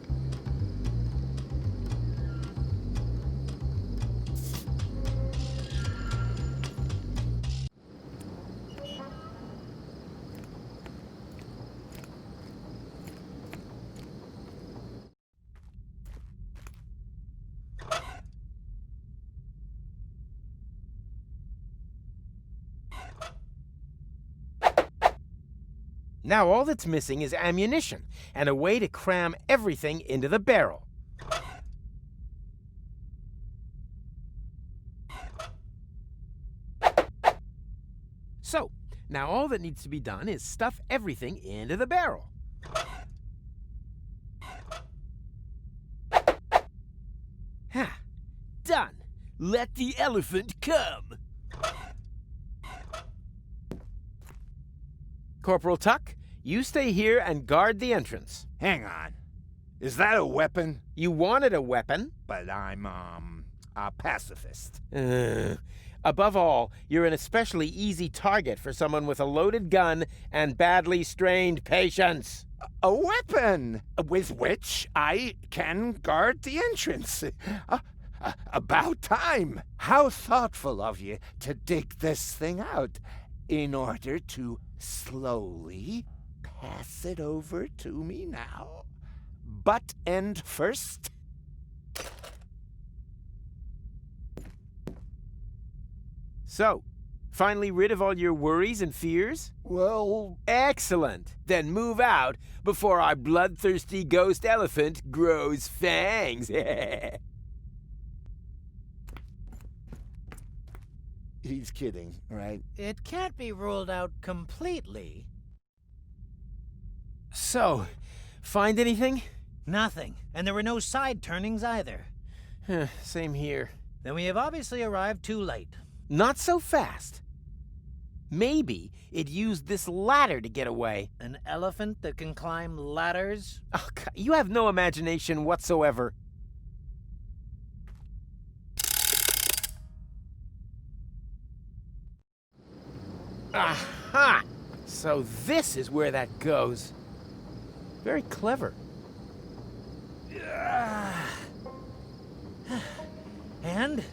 Now all that's missing is ammunition and a way to cram everything into the barrel. So, now all that needs to be done is stuff everything into the barrel. Ha! Done! Let the elephant come! Corporal Tuck, you stay here and guard the entrance. Hang on. Is that a weapon? You wanted a weapon? But I'm, a pacifist. Above all, you're an especially easy target for someone with a loaded gun and badly strained patience. A weapon with which I can guard the entrance. About time. How thoughtful of you to dig this thing out in order to slowly pass it over to me now. Butt end first. So, finally rid of all your worries and fears? Well... Excellent! Then move out before our bloodthirsty ghost elephant grows fangs. He's kidding, right? It can't be ruled out completely. So, find anything? Nothing. And there were no side turnings either. Same here. Then we have obviously arrived too late. Not so fast. Maybe it used this ladder to get away. An elephant that can climb ladders? Oh, God, you have no imagination whatsoever. Aha! So this is where that goes. Very clever. And?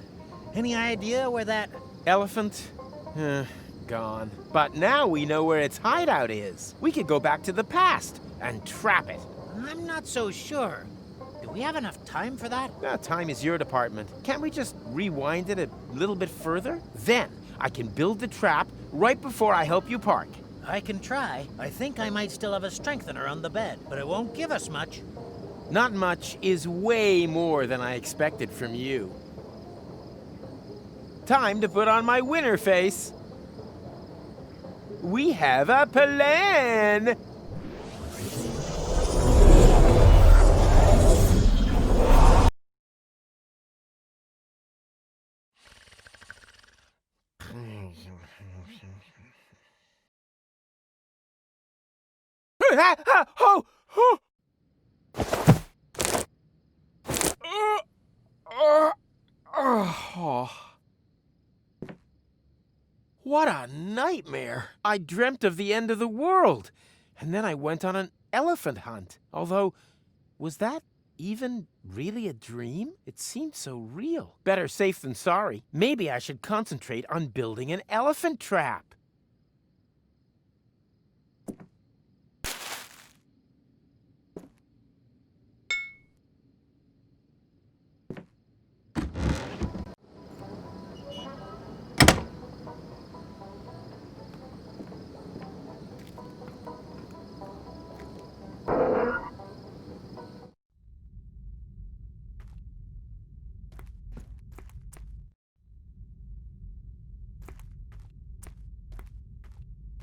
Any idea where that... Elephant? gone. But now we know where its hideout is. We could go back to the past and trap it. I'm not so sure. Do we have enough time for that? Time is your department. Can't we just rewind it a little bit further? Then I can build the trap right before I help you park. I can try. I think I might still have a strengthener on the bed, but it won't give us much. Not much is way more than I expected from you. Time to put on my winner face. We have a plan! What a nightmare! I dreamt of the end of the world, and then I went on an elephant hunt. Although, was that even really a dream? It seemed so real. Better safe than sorry. Maybe I should concentrate on building an elephant trap.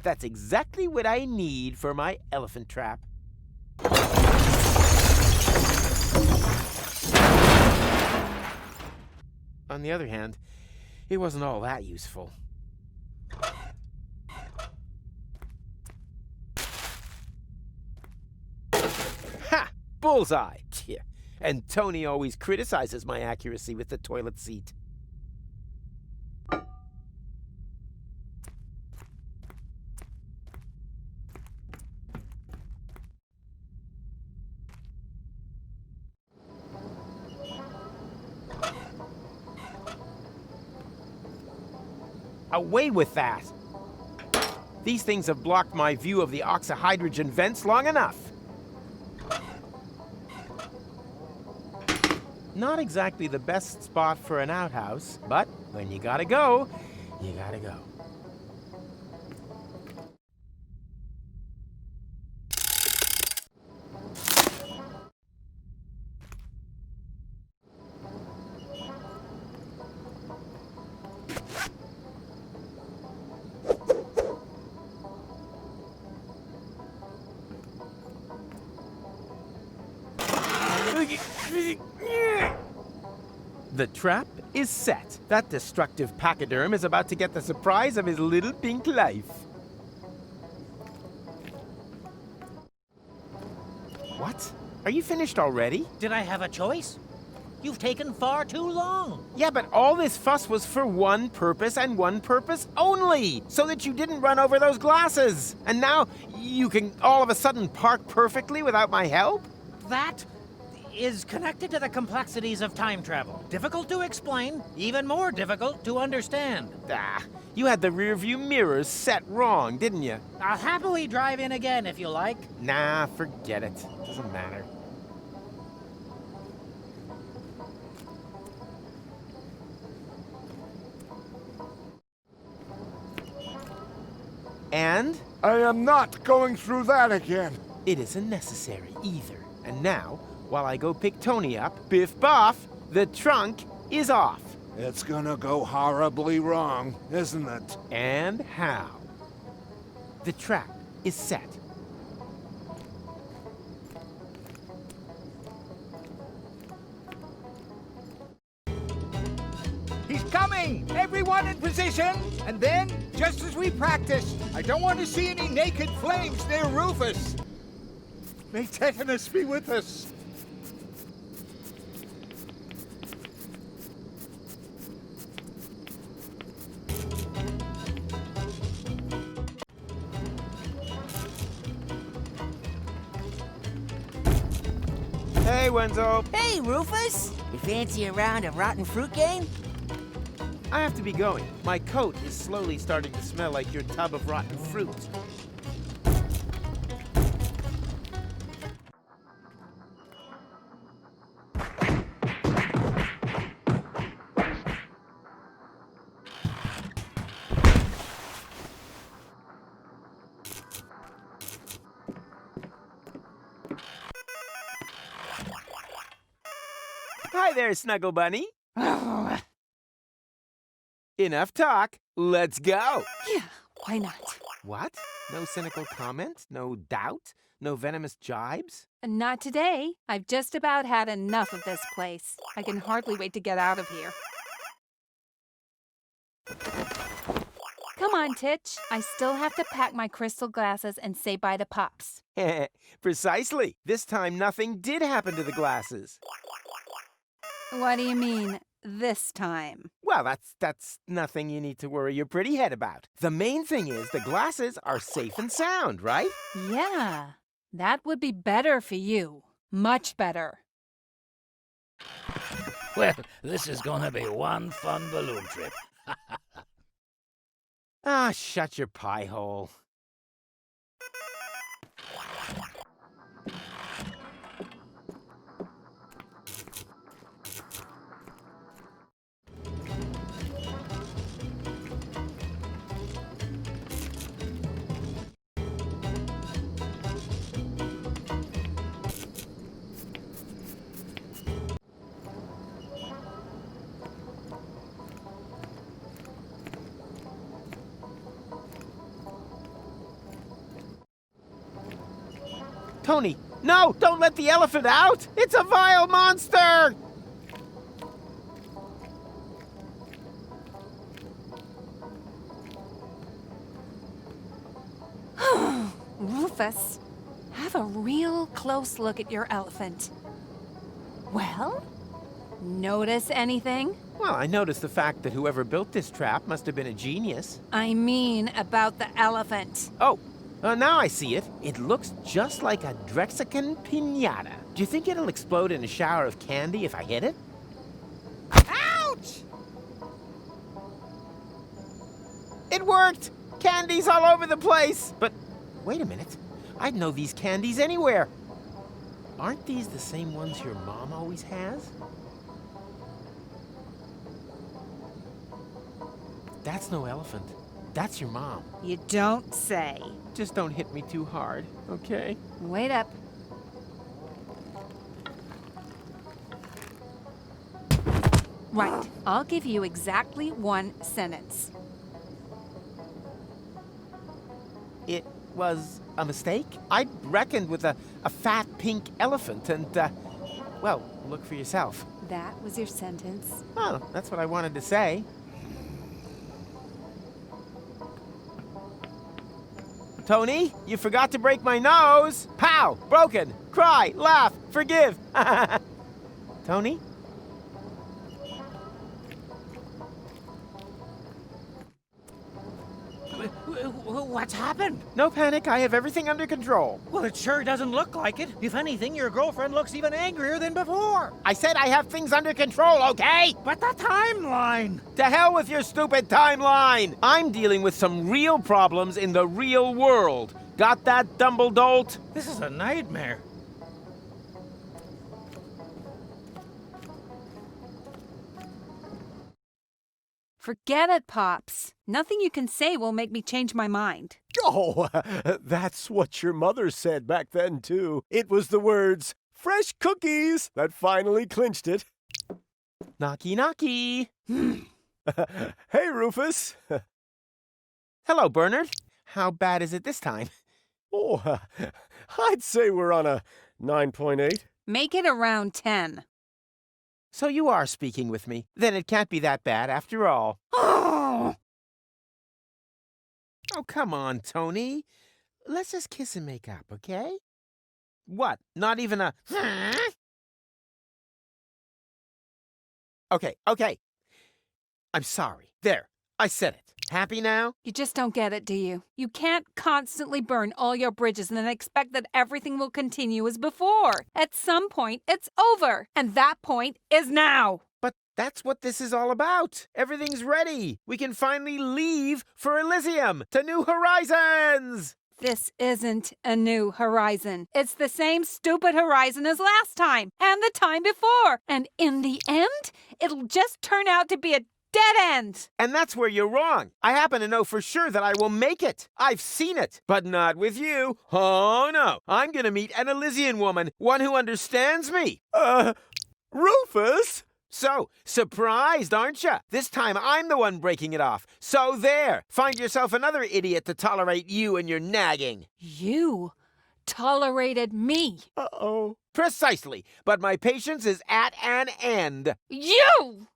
That's exactly what I need for my elephant trap. On the other hand, it wasn't all that useful. Ha! Bullseye! And Tony always criticizes my accuracy with the toilet seat. Away with that! These things have blocked my view of the oxyhydrogen vents long enough. Not exactly the best spot for an outhouse, but when you gotta go, you gotta go. The trap is set. That destructive pachyderm is about to get the surprise of his little pink life. What? Are you finished already? Did I have a choice? You've taken far too long. Yeah, but all this fuss was for one purpose and one purpose only, so that you didn't run over those glasses. And now you can all of a sudden park perfectly without my help? That is connected to the complexities of time travel. Difficult to explain, even more difficult to understand. You had the rearview mirrors set wrong, didn't you? I'll happily drive in again if you like. Nah, forget it. Doesn't matter. And? I am not going through that again. It isn't necessary either. And now, while I go pick Tony up, biff boff, the trunk is off. It's gonna go horribly wrong, isn't it? And how? The trap is set. He's coming! Everyone in position! And then, just as we practiced, I don't want to see any naked flames near Rufus. May tetanus be with us. Hey, Wenzel. Hey, Rufus! You fancy a round of rotten fruit game? I have to be going. My coat is slowly starting to smell like your tub of rotten fruit. Hi there, Snuggle Bunny. Enough talk. Let's go. Yeah, why not? What? No cynical comment? No doubt? No venomous jibes? Not today. I've just about had enough of this place. I can hardly wait to get out of here. Come on, Titch. I still have to pack my crystal glasses and say bye to Pops. Precisely. This time nothing did happen to the glasses. What do you mean, this time? Well, that's nothing you need to worry your pretty head about. The main thing is the glasses are safe and sound, right? Yeah, that would be better for you. Much better. Well, this is gonna be one fun balloon trip. Ah, shut your pie hole. Tony, no! Don't let the elephant out! It's a vile monster! Rufus, have a real close look at your elephant. Well, notice anything? Well, I noticed the fact that whoever built this trap must have been a genius. I mean about the elephant. Oh, now I see it. It looks just like a Drexican piñata. Do you think it'll explode in a shower of candy if I hit it? Ouch! It worked! Candies all over the place! But wait a minute. I'd know these candies anywhere. Aren't these the same ones your mom always has? That's no elephant. That's your mom. You don't say. Just don't hit me too hard, okay? Wait up. Right. I'll give you exactly one sentence. It was a mistake? I'd reckoned with a fat pink elephant and, well, look for yourself. That was your sentence? Well, that's what I wanted to say. Tony, you forgot to break my nose. Pow! Broken. Cry, laugh, forgive. Tony? What's happened? No panic, I have everything under control. Well, it sure doesn't look like it. If anything, your girlfriend looks even angrier than before. I said I have things under control, okay? But the timeline! To hell with your stupid timeline! I'm dealing with some real problems in the real world. Got that, Dumbledolt? This is a nightmare. Forget it, Pops. Nothing you can say will make me change my mind. Oh, that's what your mother said back then, too. It was the words, fresh cookies, that finally clinched it. Knocky, knocky. Hey, Rufus. Hello, Bernard. How bad is it this time? Oh, I'd say we're on a 9.8. Make it around 10. So you are speaking with me. Then it can't be that bad after all. Oh! Oh, come on, Tony. Let's just kiss and make up, okay? What? Not even a... Okay. I'm sorry. There. I said it. Happy now? You just don't get it, do you? You can't constantly burn all your bridges and then expect that everything will continue as before. At some point, it's over. And that point is now. That's what this is all about. Everything's ready. We can finally leave for Elysium to new horizons. This isn't a new horizon. It's the same stupid horizon as last time and the time before. And in the end, it'll just turn out to be a dead end. And that's where you're wrong. I happen to know for sure that I will make it. I've seen it, but not with you. Oh, no. I'm gonna meet an Elysian woman, one who understands me. Rufus? So, surprised, aren't you? This time I'm the one breaking it off. So there. Find yourself another idiot to tolerate you and your nagging. You tolerated me. Uh-oh. Precisely. But my patience is at an end. You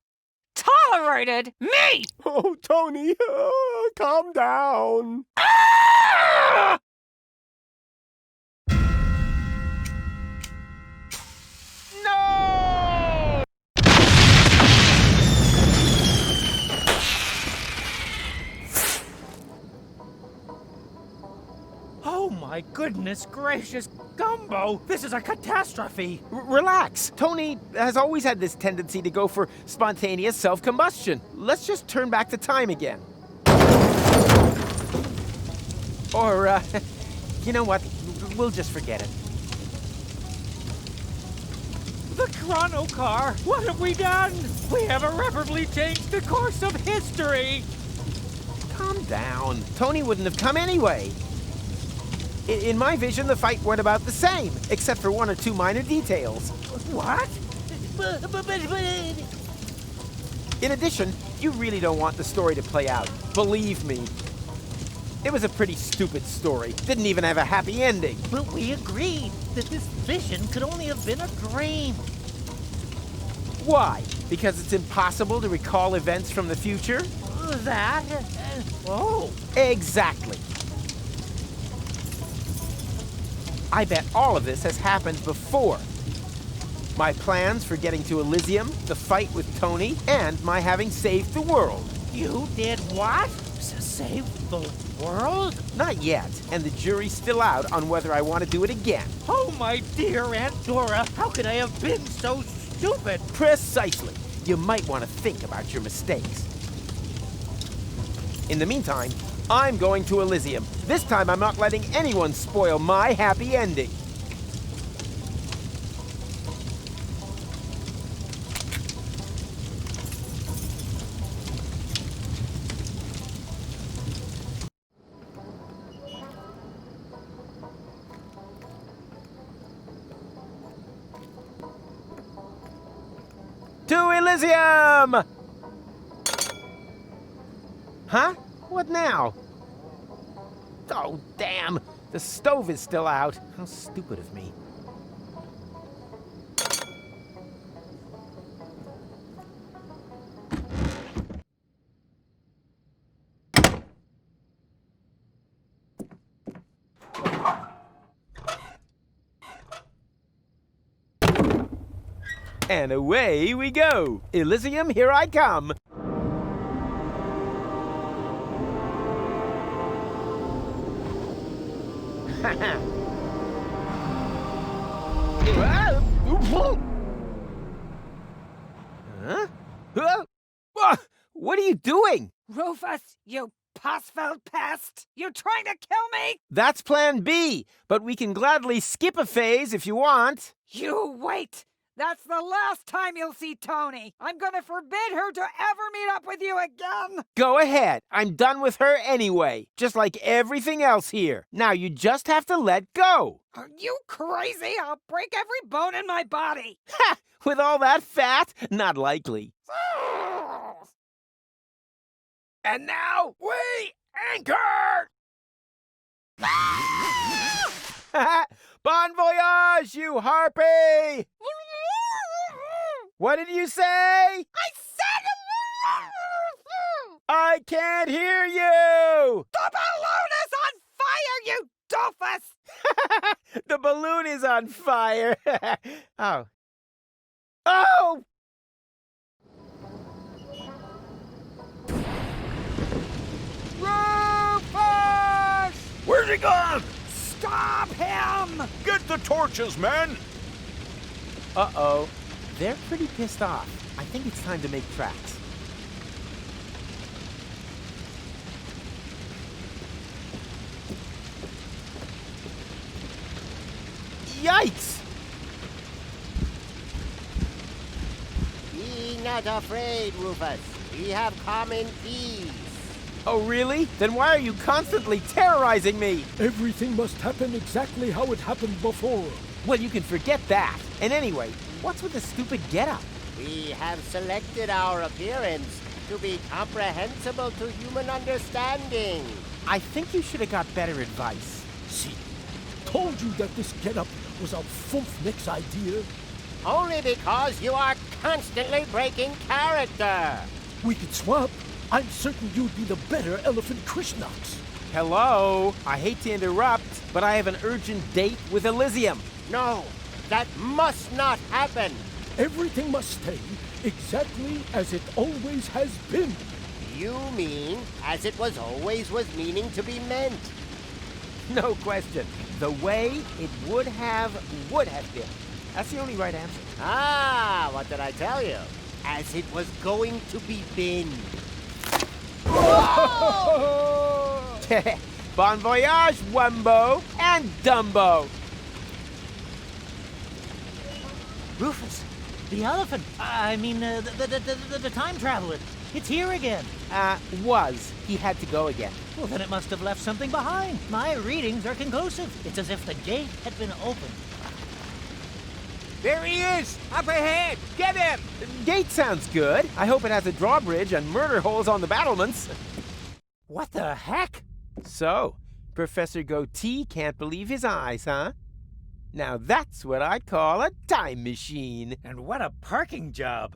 tolerated me! Oh, Tony, calm down. No! Oh my goodness gracious, Gumbo! This is a catastrophe! Relax. Tony has always had this tendency to go for spontaneous self-combustion. Let's just turn back the time again. Or, you know what? We'll just forget it. The chrono car! What have we done? We have irreparably changed the course of history! Calm down. Tony wouldn't have come anyway. In my vision, the fight went about the same, except for one or two minor details. What? In addition, you really don't want the story to play out. Believe me. It was a pretty stupid story. Didn't even have a happy ending. But we agreed that this vision could only have been a dream. Why? Because it's impossible to recall events from the future? That? Oh. Exactly. I bet all of this has happened before. My plans for getting to Elysium, the fight with Tony, and my having saved the world. You did what? Save the world? Not yet, and the jury's still out on whether I want to do it again. Oh, my dear Aunt Dora, how could I have been so stupid? Precisely. You might want to think about your mistakes. In the meantime, I'm going to Elysium. This time I'm not letting anyone spoil my happy ending. To Elysium! Huh? What now? Oh, damn! The stove is still out. How stupid of me. And away we go! Elysium, here I come! Huh? What are you doing? Rufus, you pus-filled pest! You trying to kill me? That's plan B, but we can gladly skip a phase if you want. You wait! That's the last time you'll see Tony. I'm gonna forbid her to ever meet up with you again. Go ahead. I'm done with her anyway, just like everything else here. Now you just have to let go. Are you crazy? I'll break every bone in my body. Ha! With all that fat? Not likely. And now we anchor! Bon voyage, you harpy! What did you say? I said I can't hear you! the balloon is on fire, you doofus! The balloon is on fire. Oh. Oh! Rufus! Where's he gone? Stop him! Get the torches, men! Uh-oh. They're pretty pissed off. I think it's time to make tracks. Yikes! Be not afraid, Rufus. We have common peace. Oh, really? Then why are you constantly terrorizing me? Everything must happen exactly how it happened before. Well, you can forget that. And anyway, what's with the stupid getup? We have selected our appearance to be comprehensible to human understanding. I think you should have got better advice. See, told you that this getup was a Fulfnick's idea. Only because you are constantly breaking character. We could swap. I'm certain you'd be the better Elephant Krishnox. Hello? I hate to interrupt, but I have an urgent date with Elysium. No, that must not happen. Everything must stay exactly as it always has been. You mean as it was meaning to be meant. No question. The way it would have been. That's the only right answer. Ah, what did I tell you? As it was going to be been. Bon voyage, Wumbo and Dumbo. Rufus, the elephant. The time traveler. It's here again. He had to go again. Well, then it must have left something behind. My readings are conclusive. It's as if the gate had been opened. There he is! Up ahead! Get him! Gate sounds good. I hope it has a drawbridge and murder holes on the battlements. What the heck? So, Professor Goatee can't believe his eyes, huh? Now that's what I call a time machine. And what a parking job.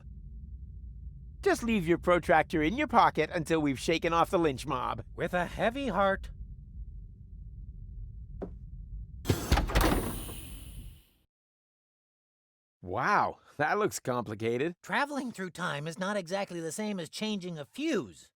Just leave your protractor in your pocket until we've shaken off the lynch mob. With a heavy heart. Wow, that looks complicated. Traveling through time is not exactly the same as changing a fuse.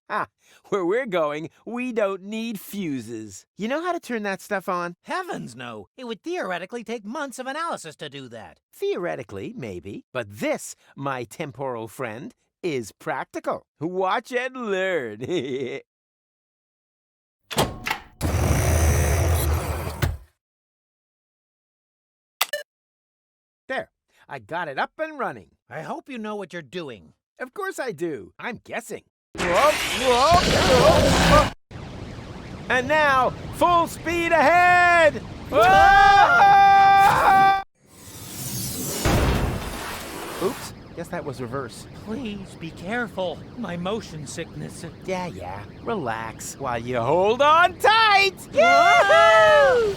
Where we're going, we don't need fuses. You know how to turn that stuff on? Heavens no! It would theoretically take months of analysis to do that. Theoretically, maybe. But this, my temporal friend, is practical. Watch and learn. There. I got it up and running. I hope you know what you're doing. Of course I do. I'm guessing. Whoop, whoop, whoop, whoop. And now, full speed ahead! Whoa! Oops, guess that was reverse. Please be careful. My motion sickness. Yeah. Relax while you hold on tight! Yahoo!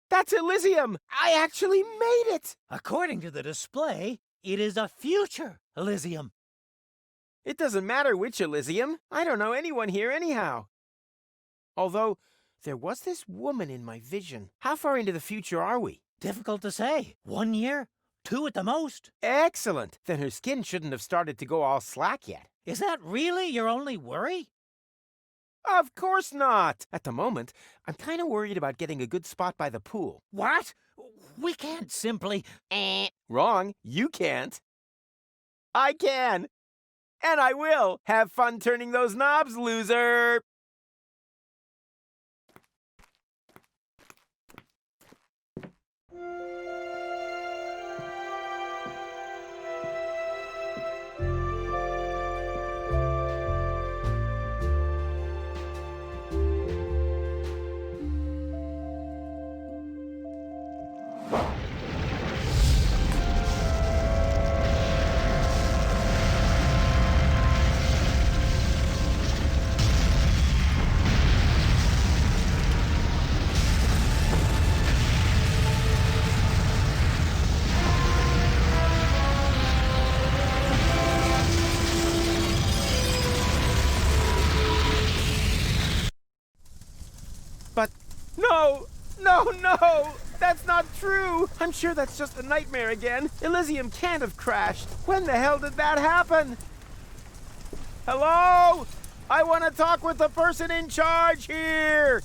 That's Elysium! I actually made it! According to the display, it is a future Elysium. It doesn't matter which Elysium. I don't know anyone here anyhow. Although, there was this woman in my vision. How far into the future are we? Difficult to say. 1 year? 2 at the most. Excellent! Then her skin shouldn't have started to go all slack yet. Is that really your only worry? Of course not! At the moment, I'm kind of worried about getting a good spot by the pool. What? We can't simply... Wrong. You can't. I can. And I will. Have fun turning those knobs, loser! But no! That's not true! I'm sure that's just a nightmare again. Elysium can't have crashed. When the hell did that happen? Hello? I want to talk with the person in charge here!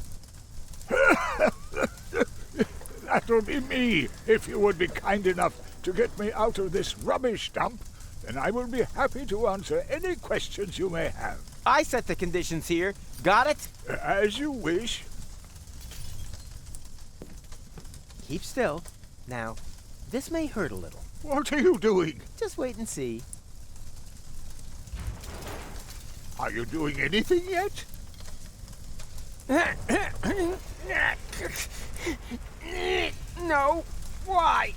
That'll be me. If you would be kind enough to get me out of this rubbish dump, then I will be happy to answer any questions you may have. I set the conditions here. Got it? As you wish. Keep still. Now, this may hurt a little. What are you doing? Just wait and see. Are you doing anything yet? No. Why?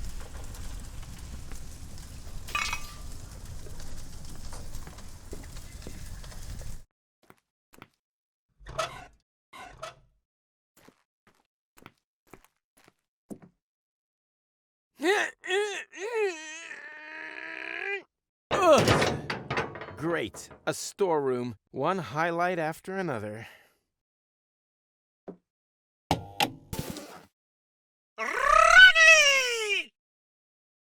Ugh. Great. A storeroom. One highlight after another. Ronnie!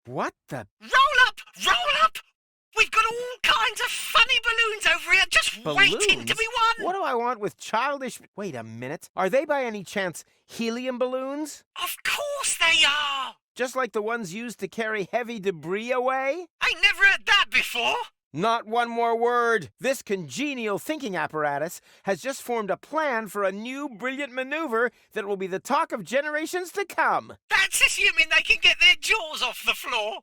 What the? Roll up! Roll up! We've got all kinds of funny balloons over here just waiting to be won! What do I want with childish... Wait a minute. Are they by any chance helium balloons? Of course they are! Just like the ones used to carry heavy debris away? I never heard that before! Not one more word. This congenial thinking apparatus has just formed a plan for a new brilliant maneuver that will be the talk of generations to come. That's assuming they can get their jaws off the floor.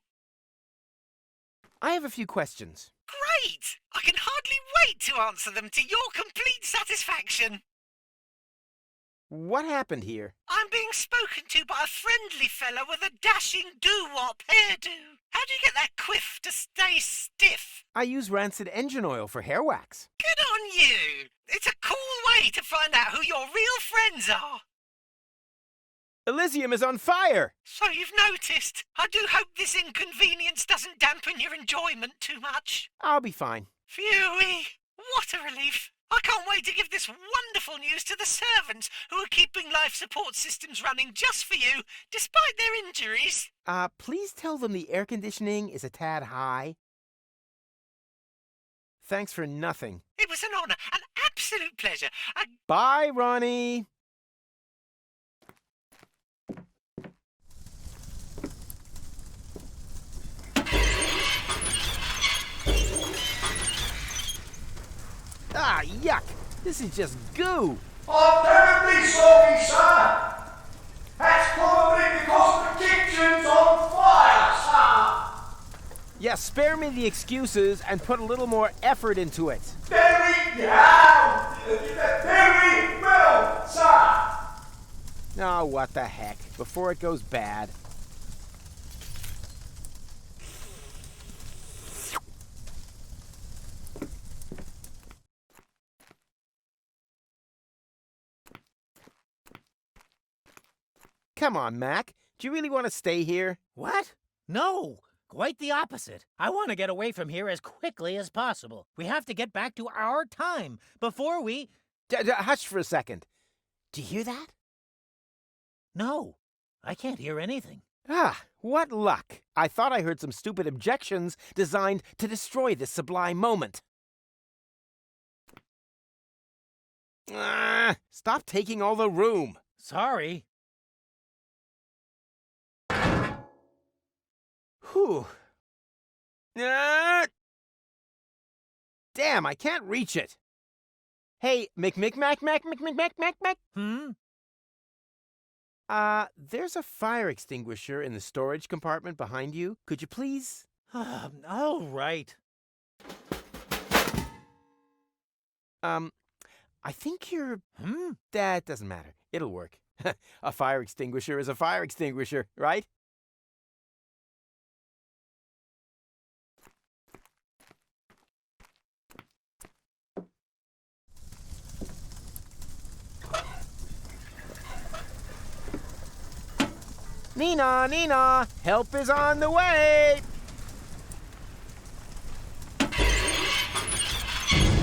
I have a few questions. Great! I can hardly wait to answer them to your complete satisfaction. What happened here? I'm being spoken to by a friendly fellow with a dashing doo-wop hairdo. How do you get that quiff to stay stiff? I use rancid engine oil for hair wax. Good on you! It's a cool way to find out who your real friends are. Elysium is on fire! So you've noticed. I do hope this inconvenience doesn't dampen your enjoyment too much. I'll be fine. Phew-wee! What a relief. I can't wait to give this wonderful news to the servants who are keeping life support systems running just for you, despite their injuries. Please tell them the air conditioning is a tad high. Thanks for nothing. It was an honor, an absolute pleasure. Bye, Ronnie. Ah, yuck! This is just goo! I'm terribly sorry, sir! That's probably because the kitchen's on fire, sir! Yeah, spare me the excuses and put a little more effort into it. Very well, sir! Oh, what the heck. Before it goes bad. Come on, Mac. Do you really want to stay here? What? No! Quite the opposite. I want to get away from here as quickly as possible. We have to get back to our time before we... Hush for a second. Do you hear that? No, I can't hear anything. Ah, what luck. I thought I heard some stupid objections designed to destroy this sublime moment. Stop taking all the room. Sorry. Whew. Damn, I can't reach it. Hey, Mac. There's a fire extinguisher in the storage compartment behind you. Could you please? All right. I think you're... That doesn't matter. It'll work. A fire extinguisher is a fire extinguisher, right? Nina, help is on the way!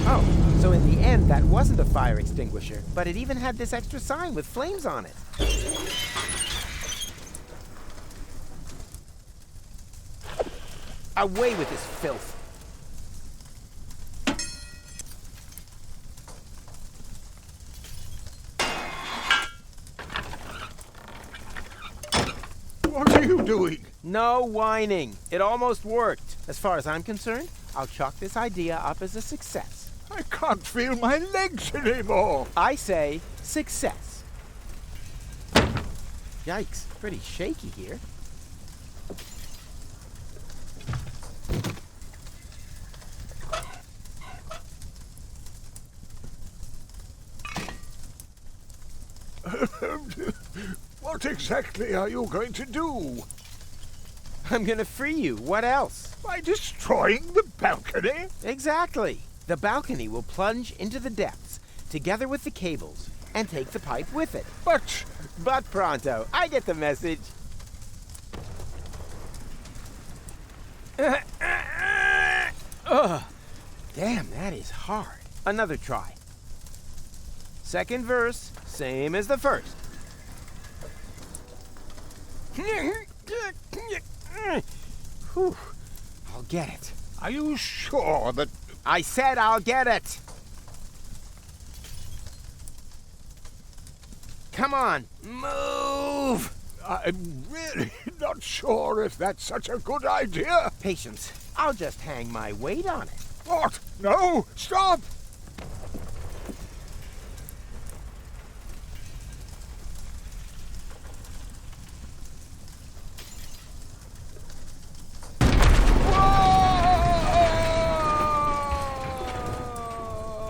Oh, so in the end, that wasn't a fire extinguisher, but it even had this extra sign with flames on it. Away with this filth. you doing? No whining. It almost worked. As far as I'm concerned, I'll chalk this idea up as a success. I can't feel my legs anymore. I say success. Yikes, pretty shaky here. What exactly are you going to do? I'm gonna free you. What else? By destroying the balcony? Exactly. The balcony will plunge into the depths, together with the cables, and take the pipe with it. But pronto. I get the message. Ugh. Damn, that is hard. Another try. Second verse, same as the first. Whew. I'll get it. Are you sure that... I said I'll get it. Come on, move! I'm really not sure if that's such a good idea. Patience. I'll just hang my weight on it. What? No! Stop!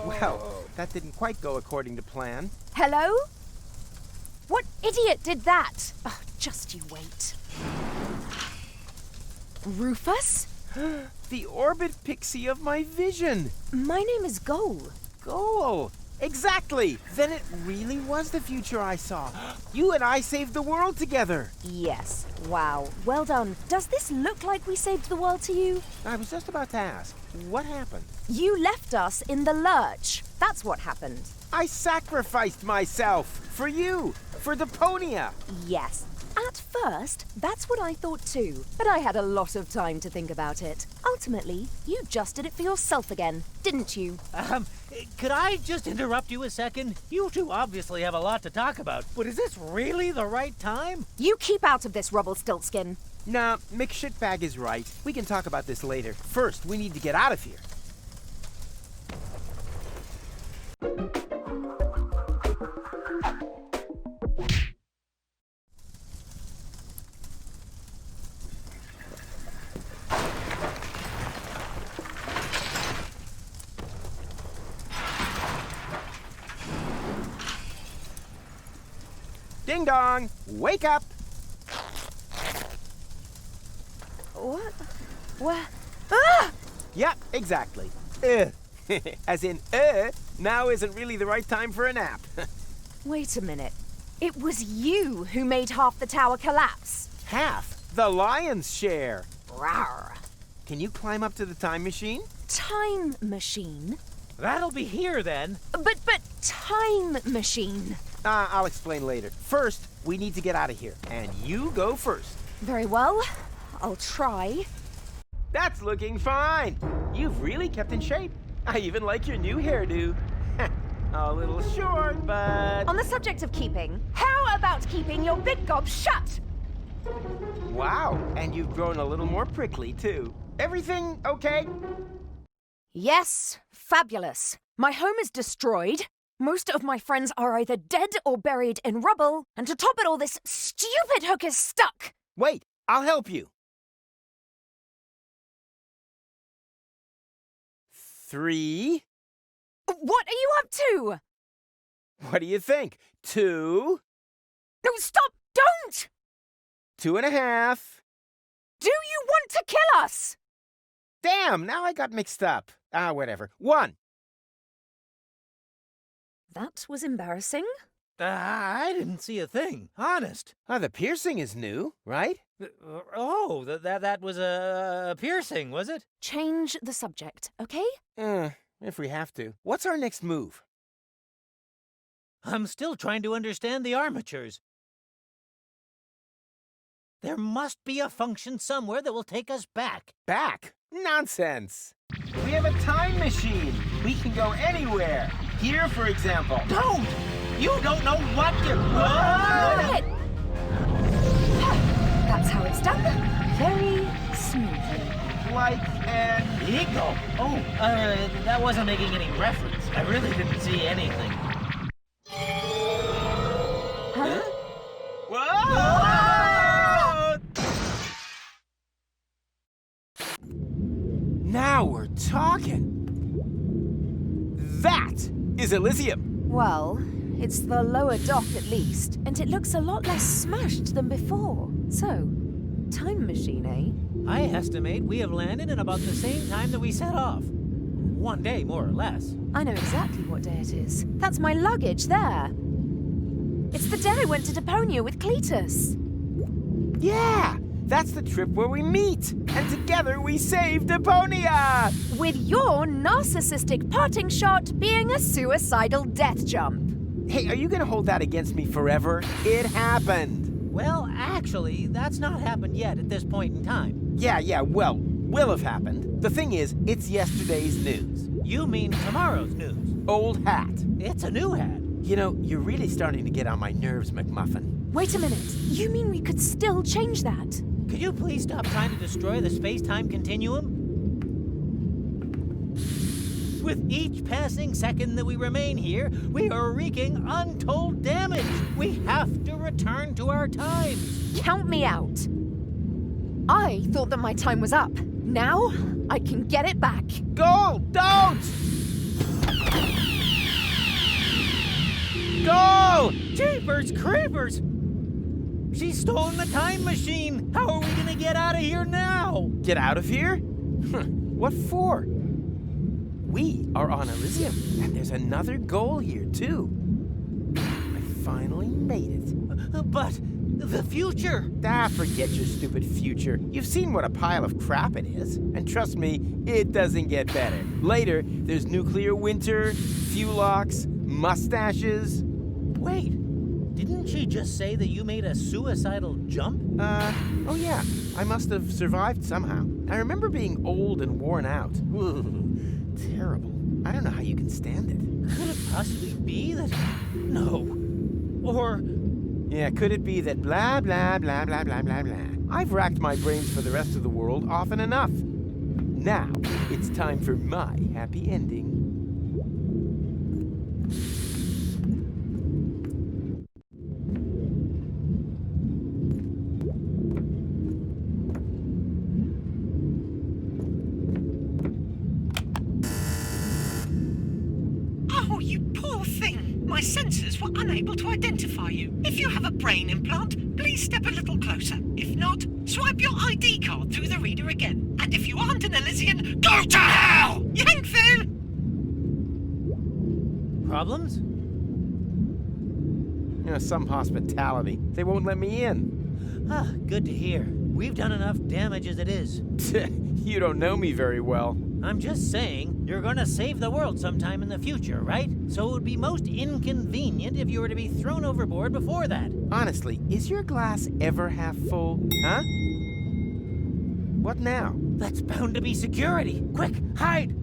Well, that didn't quite go according to plan. Hello? What idiot did that? Oh, just you wait. Rufus? The orbit pixie of my vision. My name is Goal. Goal. Exactly. Then it really was the future I saw. You and I saved the world together. Yes. Wow. Well done. Does this look like we saved the world to you? I was just about to ask. What happened? You left us in the lurch. That's what happened. I sacrificed myself for you, for Deponia. Yes. At first, that's what I thought too. But I had a lot of time to think about it. Ultimately, you just did it for yourself again, didn't you? Could I just interrupt you a second? You two obviously have a lot to talk about, but is this really the right time? You keep out of this, Rubblestiltskin. Nah, McShitbag is right. We can talk about this later. First, we need to get out of here. Ding dong! Wake up! What? What? Ah! Yep, exactly. As in, now isn't really the right time for a nap. Wait a minute. It was you who made half the tower collapse. Half? The lion's share. Rawr. Can you climb up to the time machine? Time machine? That'll be here then. But time machine. I'll explain later. First, we need to get out of here. And you go first. Very well. I'll try. That's looking fine. You've really kept in shape. I even like your new hairdo. A little short, but... On the subject of keeping, how about keeping your big gob shut? Wow, and you've grown a little more prickly, too. Everything okay? Yes, fabulous. My home is destroyed. Most of my friends are either dead or buried in rubble, and to top it all, this stupid hook is stuck. Wait, I'll help you. 3. What are you up to? What do you think? 2. No, stop! Don't! 2.5. Do you want to kill us? Damn, now I got mixed up. Whatever. 1. That was embarrassing. I didn't see a thing, honest. The piercing is new, right? That was a piercing, was it? Change the subject, okay? If we have to. What's our next move? I'm still trying to understand the armatures. There must be a function somewhere that will take us back. Back? Nonsense. We have a time machine. We can go anywhere. Here, for example. Don't! You don't know what you... That's how it's done. Very smoothly. Like an eagle. Oh, that wasn't making any reference. I really didn't see anything. Huh? Whoa! Now we're talking. That is Elysium. Well, it's the lower dock at least, and it looks a lot less smashed than before. So, time machine, eh? I estimate we have landed in about the same time that we set off. 1 day, more or less. I know exactly what day it is. That's my luggage there. It's the day I went to Deponia with Cletus. Yeah, that's the trip where we meet. And together we save Deponia! With your narcissistic parting shot being a suicidal death jump. Hey, are you gonna hold that against me forever? It happened. Well, actually, that's not happened yet at this point in time. Yeah, well, will have happened. The thing is, it's yesterday's news. You mean tomorrow's news? Old hat. It's a new hat. You know, you're really starting to get on my nerves, McMuffin. Wait a minute. You mean we could still change that? Could you please stop trying to destroy the space-time continuum? With each passing second that we remain here, we are wreaking untold damage. We have to return to our times. Count me out. I thought that my time was up. Now, I can get it back. Go! Don't! Go! Jeepers creepers! She's stolen the time machine! How are we gonna get out of here now? Get out of here? What for? We are on Elysium, and there's another goal here, too. I finally made it. But the future! Forget your stupid future. You've seen what a pile of crap it is. And trust me, it doesn't get better. Later, there's nuclear winter, fewlocks, mustaches. Wait, didn't she just say that you made a suicidal jump? Oh yeah, I must have survived somehow. I remember being old and worn out. Terrible. I don't know how you can stand it. Could it possibly be that... No. Or... Yeah, could it be that blah, blah, blah, blah, blah, blah, blah. I've racked my brains for the rest of the world often enough. Now, it's time for my happy ending. Oh, you poor thing. My sensors were unable to identify you. If you have a brain implant, please step a little closer. If not, swipe your ID card through the reader again. And if you aren't an Elysian, go to hell! Yankville! Problems? You know, some hospitality. They won't let me in. Ah, good to hear. We've done enough damage as it is. You don't know me very well. I'm just saying, you're gonna save the world sometime in the future, right? So it would be most inconvenient if you were to be thrown overboard before that. Honestly, is your glass ever half full? Huh? What now? That's bound to be security. Quick, hide!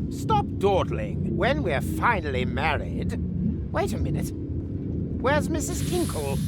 Stop dawdling. When we're finally married... Wait a minute. Where's Mrs. Kinkle?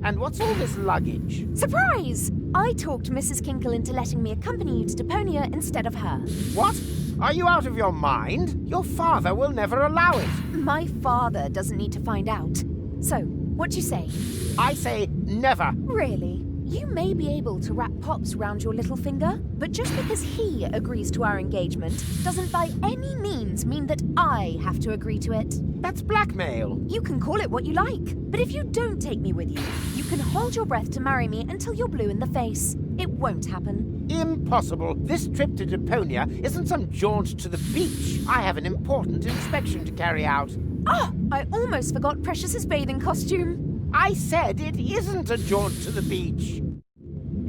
And what's all this luggage? Surprise! I talked Mrs. Kinkle into letting me accompany you to Deponia instead of her. What? Are you out of your mind? Your father will never allow it. My father doesn't need to find out. So, what do you say? I say never. Really? You may be able to wrap Pops round your little finger, but just because he agrees to our engagement doesn't by any means mean that I have to agree to it. That's blackmail. You can call it what you like, but if you don't take me with you, you can hold your breath to marry me until you're blue in the face. It won't happen. Impossible. This trip to Deponia isn't some jaunt to the beach. I have an important inspection to carry out. Ah! I almost forgot Precious's bathing costume. I said it isn't a jaunt to the beach.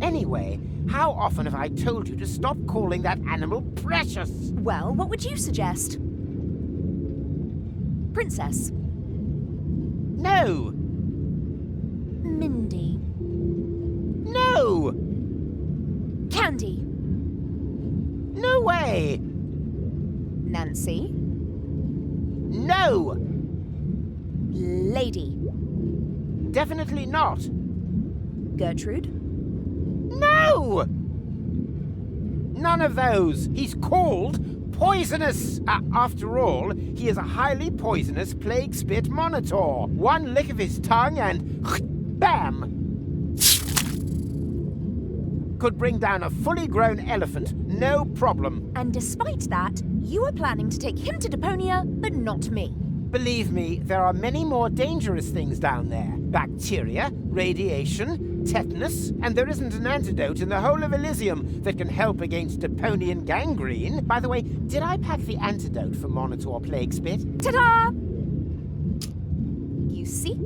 Anyway, how often have I told you to stop calling that animal Precious? Well, what would you suggest? Princess. No. Mindy. No. Candy. away! Nancy? No! Lady? Definitely not. Gertrude? No! None of those. He's called poisonous. After all, he is a highly poisonous plague spit monitor. One lick of his tongue and bam! Could bring down a fully grown elephant, no problem. And despite that, you are planning to take him to Deponia, but not me. Believe me, there are many more dangerous things down there. Bacteria, radiation, tetanus, and there isn't an antidote in the whole of Elysium that can help against Deponian gangrene. By the way, did I pack the antidote for Monitor Plague Spit? Ta-da! You see,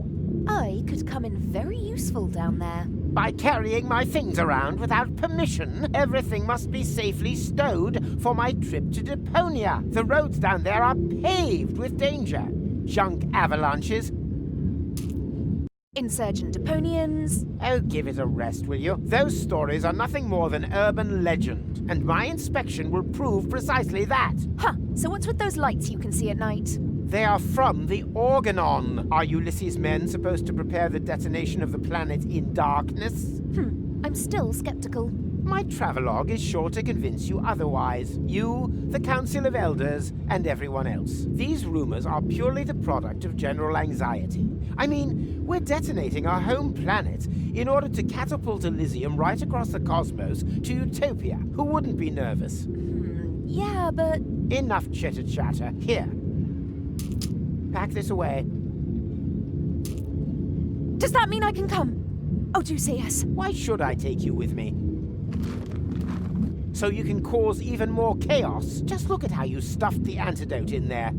I could come in very useful down there. By carrying my things around without permission, everything must be safely stowed for my trip to Deponia. The roads down there are paved with danger. Junk avalanches. Insurgent Deponians. Oh, give it a rest, will you? Those stories are nothing more than urban legend, and my inspection will prove precisely that. Huh, so what's with those lights you can see at night? They are from the Organon. Are Ulysses' men supposed to prepare the detonation of the planet in darkness? I'm still skeptical. My travelogue is sure to convince you otherwise. You, the Council of Elders, and everyone else. These rumors are purely the product of general anxiety. I mean, we're detonating our home planet in order to catapult Elysium right across the cosmos to Utopia. Who wouldn't be nervous? Yeah, but... Enough chitter-chatter. Here. Pack this away. Does that mean I can come? Oh, do say yes. Why should I take you with me? So you can cause even more chaos? Just look at how you stuffed the antidote in there.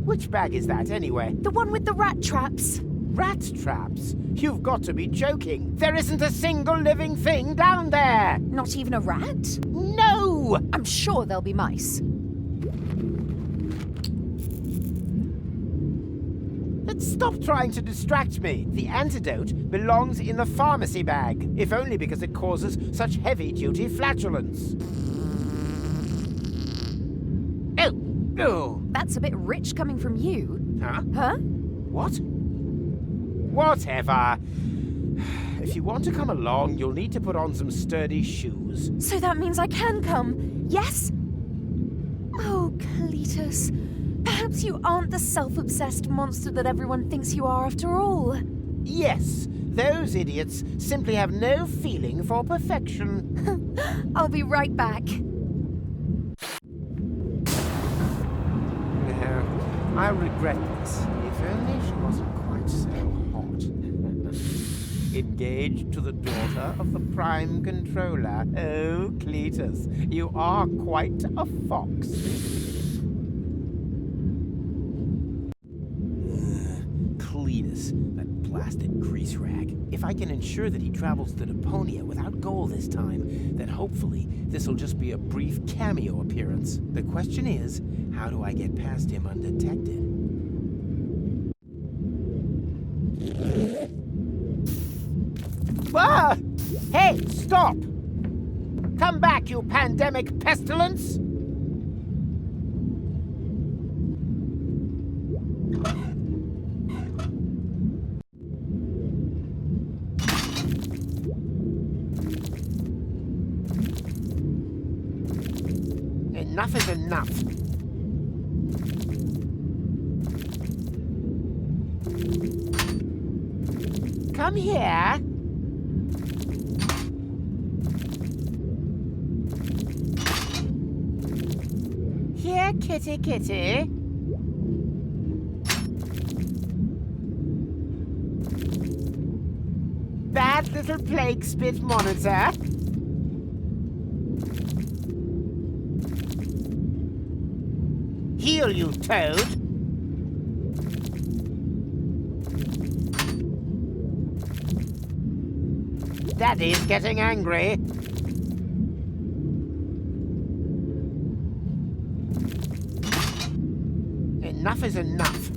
Which bag is that, anyway? The one with the rat traps. Rat traps? You've got to be joking. There isn't a single living thing down there. Not even a rat? No! I'm sure there'll be mice. Stop trying to distract me. The antidote belongs in the pharmacy bag, if only because it causes such heavy-duty flatulence. Oh! That's a bit rich coming from you. Huh? Huh? What? Whatever. If you want to come along, you'll need to put on some sturdy shoes. So that means I can come, yes? Oh, Cletus. Perhaps you aren't the self-obsessed monster that everyone thinks you are after all. Yes, those idiots simply have no feeling for perfection. I'll be right back. No, I regret this. If only she wasn't quite so hot. Engaged to the daughter of the Prime Controller. Oh, Cletus, you are quite a fox. Cletus, that blasted grease rag. If I can ensure that he travels to Deponia without goal this time, then hopefully this'll just be a brief cameo appearance. The question is, how do I get past him undetected? Ah! Hey, stop! Come back, you pandemic pestilence! Enough is enough. Come here. Here, kitty kitty. Bad little plague spit monitor. Heal, you toad! Daddy's getting angry. Enough is enough.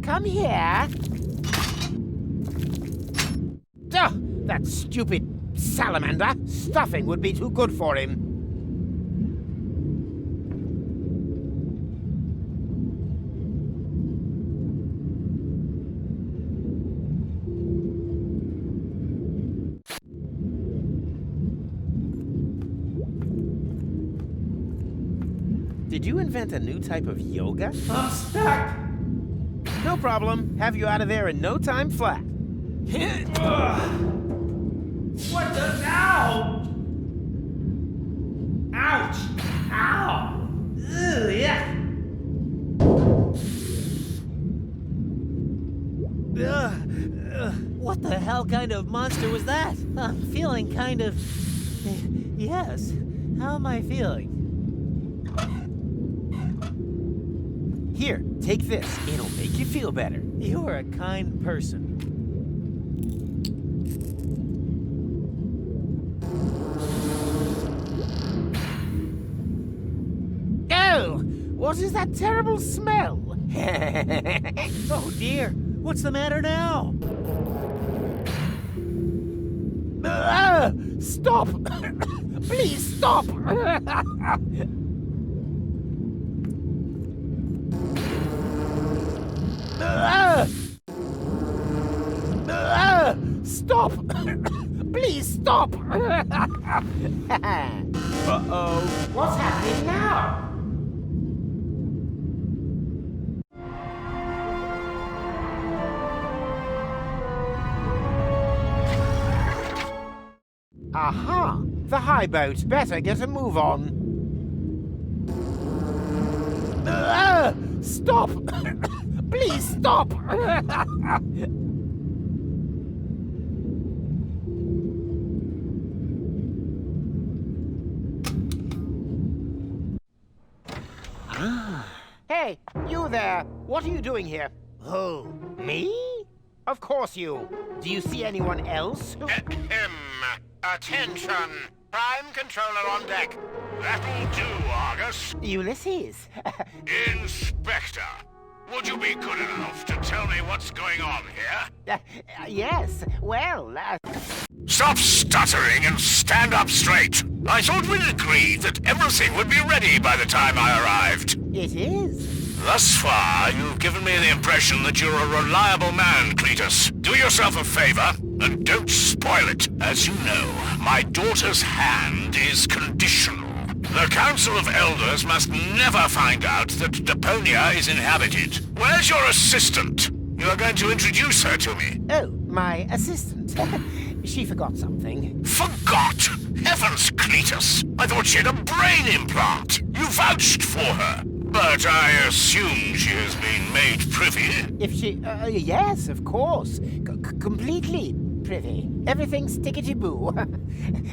Come here. That stupid salamander. Stuffing would be too good for him. Did you invent a new type of yoga? I'm stuck! No problem. Have you out of there in no time flat. What the? Ow! Ouch! Ow! Ugh, yeah! What the hell kind of monster was that? I'm feeling kind of... Yes. How am I feeling? Here, take this. It'll make you feel better. You are a kind person. Oh! What is that terrible smell? Oh dear! What's the matter now? Stop! Please stop! Stop! Please stop! Uh-oh. What's happening now? Aha! The high boat. Better get a move on. Stop! Please stop! Hey, you there! What are you doing here? Who? Me? Of course you. Do you see anyone else? Attention! Prime Controller on deck. That'll do, Argus. Ulysses. Inspector, would you be good enough to tell me what's going on here? Yes, well, Stop stuttering and stand up straight. I thought we'd agreed that everything would be ready by the time I arrived. It is. Thus far, you've given me the impression that you're a reliable man, Cletus. Do yourself a favor, and don't spoil it. As you know, my daughter's hand is conditional. The Council of Elders must never find out that Deponia is inhabited. Where's your assistant? You are going to introduce her to me. Oh, my assistant. She forgot something. Forgot? Heavens, Cletus! I thought she had a brain implant. You vouched for her. But I assume she has been made privy. If she... yes, of course. Completely privy. Everything's tickety-boo.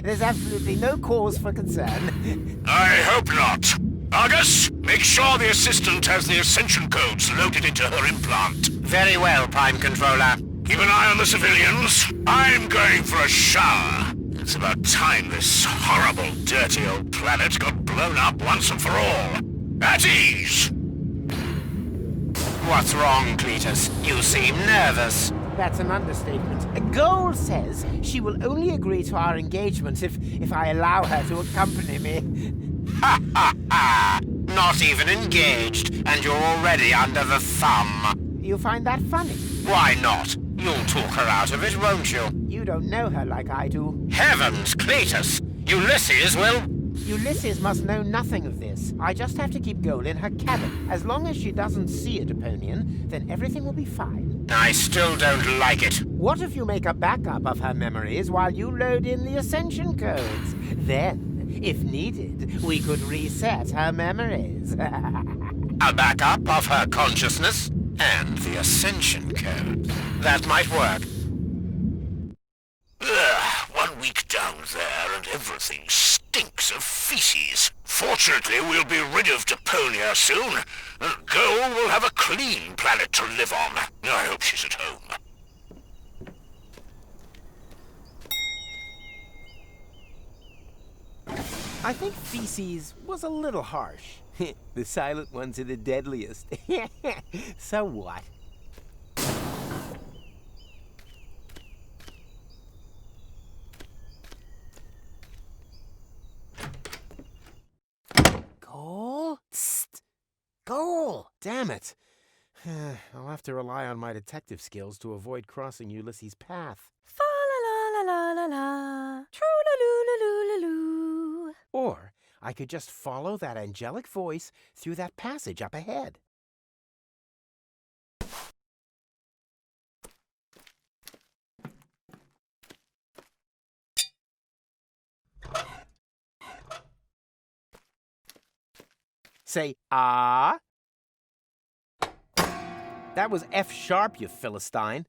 There's absolutely no cause for concern. I hope not. Argus, make sure the assistant has the ascension codes loaded into her implant. Very well, Prime Controller. Keep an eye on the civilians. I'm going for a shower. It's about time this horrible, dirty old planet got blown up once and for all. At ease! What's wrong, Cletus? You seem nervous. That's an understatement. Gold says she will only agree to our engagement if I allow her to accompany me. Ha ha ha! Not even engaged, and you're already under the thumb. You find that funny? Why not? You'll talk her out of it, won't you? You don't know her like I do. Heavens, Cletus! Ulysses will... Ulysses must know nothing of this. I just have to keep Gold in her cabin. As long as she doesn't see a Deponian, then everything will be fine. I still don't like it. What if you make a backup of her memories while you load in the ascension codes? Then, if needed, we could reset her memories. A backup of her consciousness and the ascension codes. That might work. Ugh, 1 week down there and everything stinks of feces. Fortunately, we'll be rid of Deponia soon, and Goal will have a clean planet to live on. I hope she's at home. I think feces was a little harsh. The silent ones are the deadliest. So what? damn it. I'll have to rely on my detective skills to avoid crossing Ulysses' path. Fa la la la la la, true la loo la loo la loo. Or I could just follow that angelic voice through that passage up ahead. Say, ah. That was F sharp, you Philistine.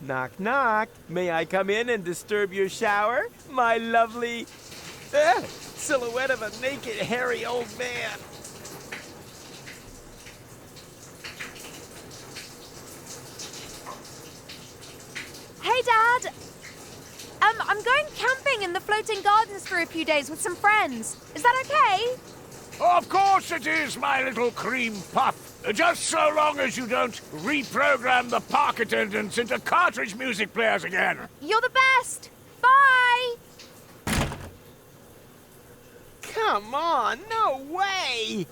Knock, knock. May I come in and disturb your shower? My lovely silhouette of a naked, hairy old man. Hey, Dad! I'm going camping in the floating gardens for a few days with some friends. Is that okay? Of course it is, my little cream puff. Just so long as you don't reprogram the park attendants into cartridge music players again. You're the best! Bye! Come on, no way!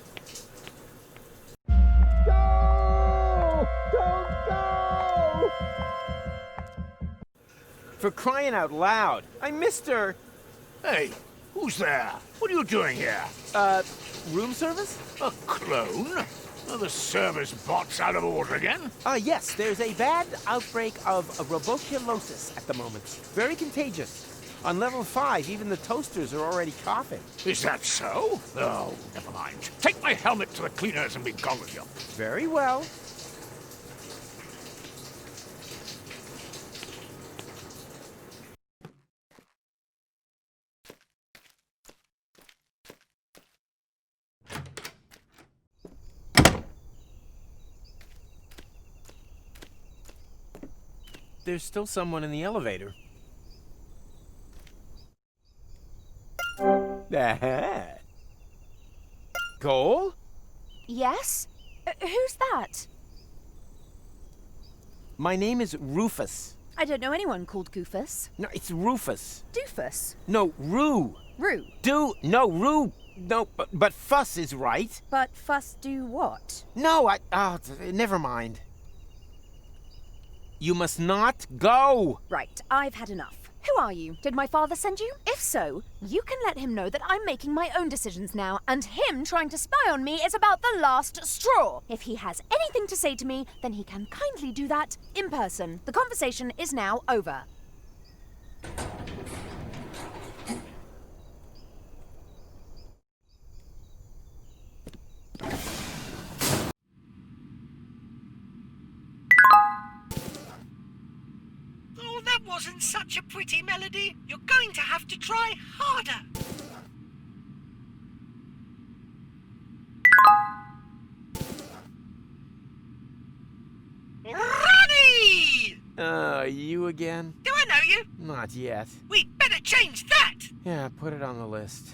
Go! Don't go! For crying out loud, I missed her. Hey, who's there? What are you doing here? Room service? A clone? Are the service bots out of order again? Yes, there's a bad outbreak of roboculosis at the moment. Very contagious. On level 5, even the toasters are already coughing. Is that so? Oh, never mind. Take my helmet to the cleaners and be gone with you. Very well. There's still someone in the elevator. Goal? Yes? Who's that? My name is Rufus. I don't know anyone called Goofus. No, it's Rufus. Doofus. No, Rue. Rue. Rue. No, but Fuss is right. But Fuss do what? No, never mind. You must not go. Right, I've had enough. Who are you? Did my father send you? If so, you can let him know that I'm making my own decisions now, and him trying to spy on me is about the last straw. If he has anything to say to me, then he can kindly do that in person. The conversation is now over. That wasn't such a pretty melody. You're going to have to try harder. Ronnie! You again? Do I know you? Not yet. We'd better change that. Yeah, put it on the list.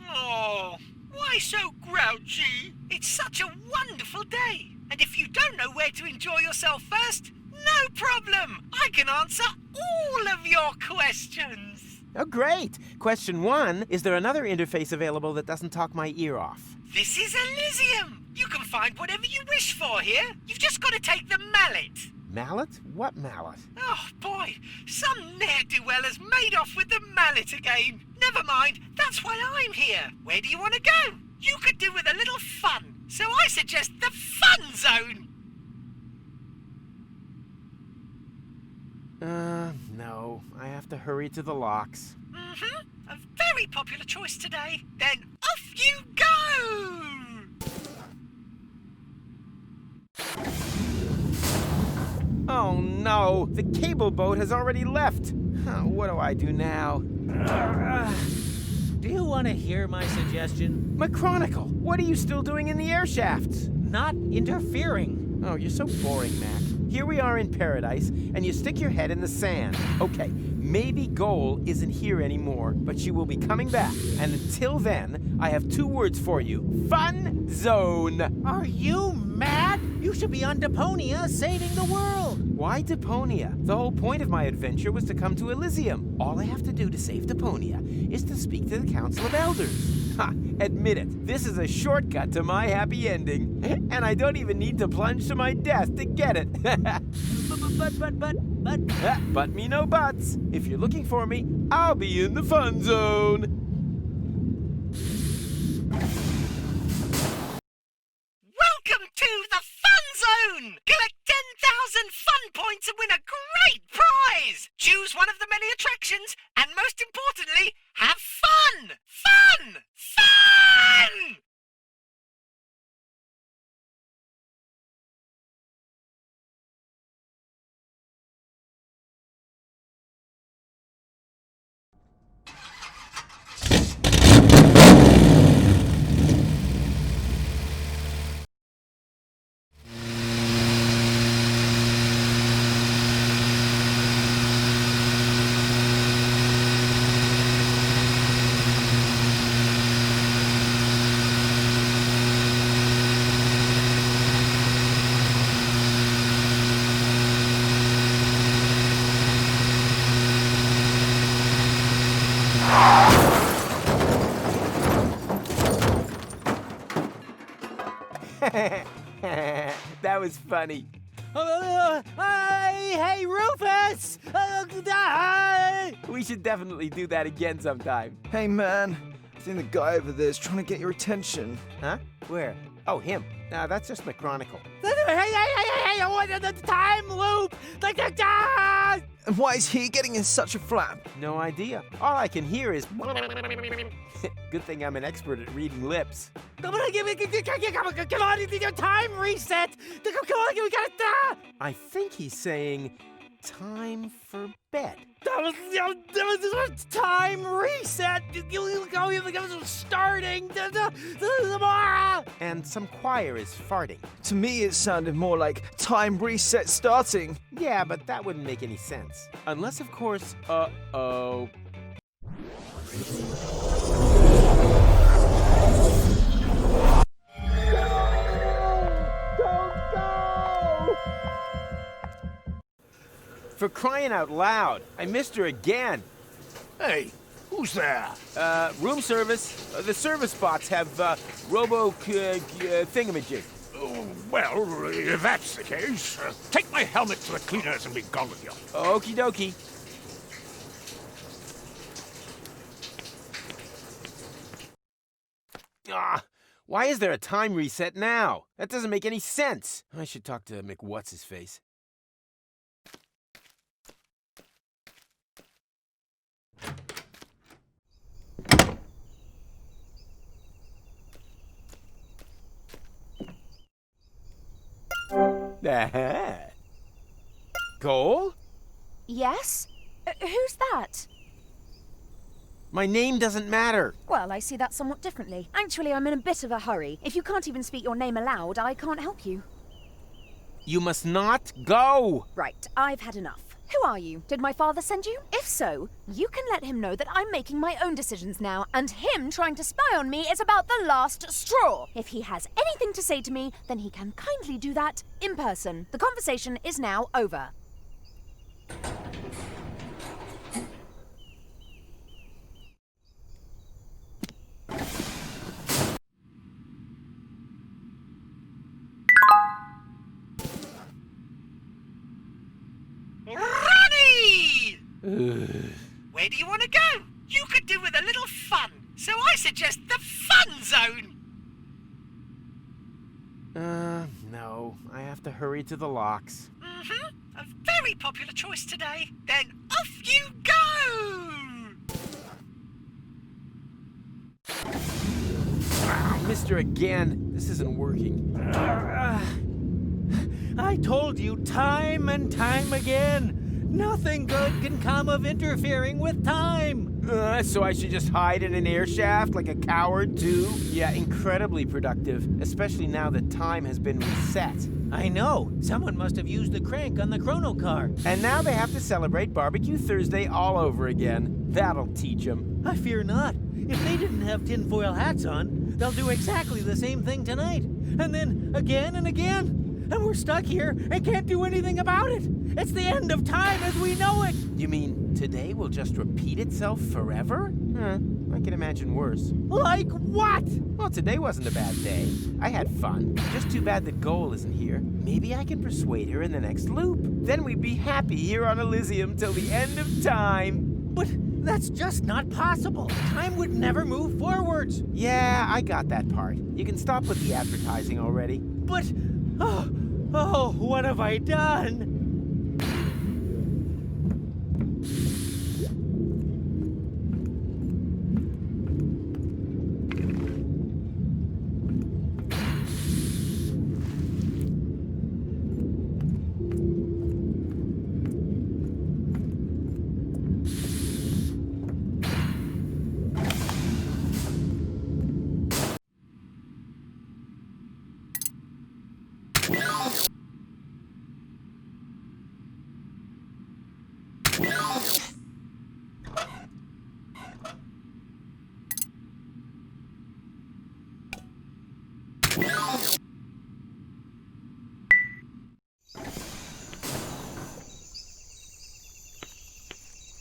Oh, why so grouchy? It's such a wonderful day. And if you don't know where to enjoy yourself first, no problem! I can answer all of your questions! Oh, great! Question 1, is there another interface available that doesn't talk my ear off? This is Elysium! You can find whatever you wish for here. You've just got to take the mallet. Mallet? What mallet? Oh, boy. Some ne'er-do-well has made off with the mallet again. Never mind. That's why I'm here. Where do you want to go? You could do with a little fun. So I suggest the fun zone. No. I have to hurry to the locks. A very popular choice today. Then off you go! Oh no! The cable boat has already left! What do I do now? Do you want to hear my suggestion? McChronicle, what are you still doing in the air shafts? Not interfering. Oh, you're so boring, Mac. Here we are in paradise, and you stick your head in the sand. Okay, maybe Goal isn't here anymore, but she will be coming back. And until then, I have 2 words for you. Fun Zone! Are you mad? You You should be on Deponia saving the world. Why Deponia? The whole point of my adventure was to come to Elysium. All I have to do to save Deponia is to speak to the Council of Elders. Ha! Admit it, this is a shortcut to my happy ending. And I don't even need to plunge to my death to get it. But me no buts. If you're looking for me, I'll be in the fun zone. Welcome to the Fun Zone! Collect 10,000 fun points and win a great prize! Choose one of the many attractions, and most importantly, have fun! Fun! Fun! That was funny. Hey, Rufus! We should definitely do that again sometime. Hey, man. I think the guy over there is trying to get your attention. Huh? Where? Oh, him. No, that's just McChronicle. Hey, I want the time loop! And why is he getting in such a flap? No idea. All I can hear is... Good thing I'm an expert at reading lips. Come on, time reset! Come on, we gotta... I think he's saying, time for bed. Time reset! Starting! And some choir is farting. To me, it sounded more like time reset starting. Yeah, but that wouldn't make any sense. Unless, of course, uh-oh. For crying out loud, I missed her again. Hey, who's there? Room service. The service bots have, thingamajig. Oh, well, if that's the case, take my helmet to the cleaners and be gone with you. Okie dokie. Ah, why is there a time reset now? That doesn't make any sense. I should talk to McWhat's-his-face. Cole? Yes? Who's that? My name doesn't matter. Well, I see that somewhat differently. Actually, I'm in a bit of a hurry. If you can't even speak your name aloud, I can't help you. You must not go. Right, I've had enough. Who are you? Did my father send you? If so, you can let him know that I'm making my own decisions now, and him trying to spy on me is about the last straw. If he has anything to say to me, then he can kindly do that in person. The conversation is now over. Ronnie! Where do you want to go? You could do with a little fun, so I suggest the Fun Zone. No. I have to hurry to the locks. A very popular choice today. Then off you go! Mister again. This isn't working. I told you time and time again. Nothing good can come of interfering with time. So I should just hide in an air shaft like a coward, too? Yeah, incredibly productive, especially now that time has been reset. I know. Someone must have used the crank on the chrono car. And now they have to celebrate Barbecue Thursday all over again. That'll teach them. I fear not. If they didn't have tinfoil hats on, they'll do exactly the same thing tonight. And then again and again. and we're stuck here and can't do anything about it. It's the end of time as we know it. You mean today will just repeat itself forever? I can imagine worse. Like what? Well, today wasn't a bad day. I had fun. Just too bad that Goal isn't here. Maybe I can persuade her in the next loop. Then we'd be happy here on Elysium till the end of time. But that's just not possible. Time would never move forwards. Yeah, I got that part. You can stop with the advertising already. But, oh, what have I done?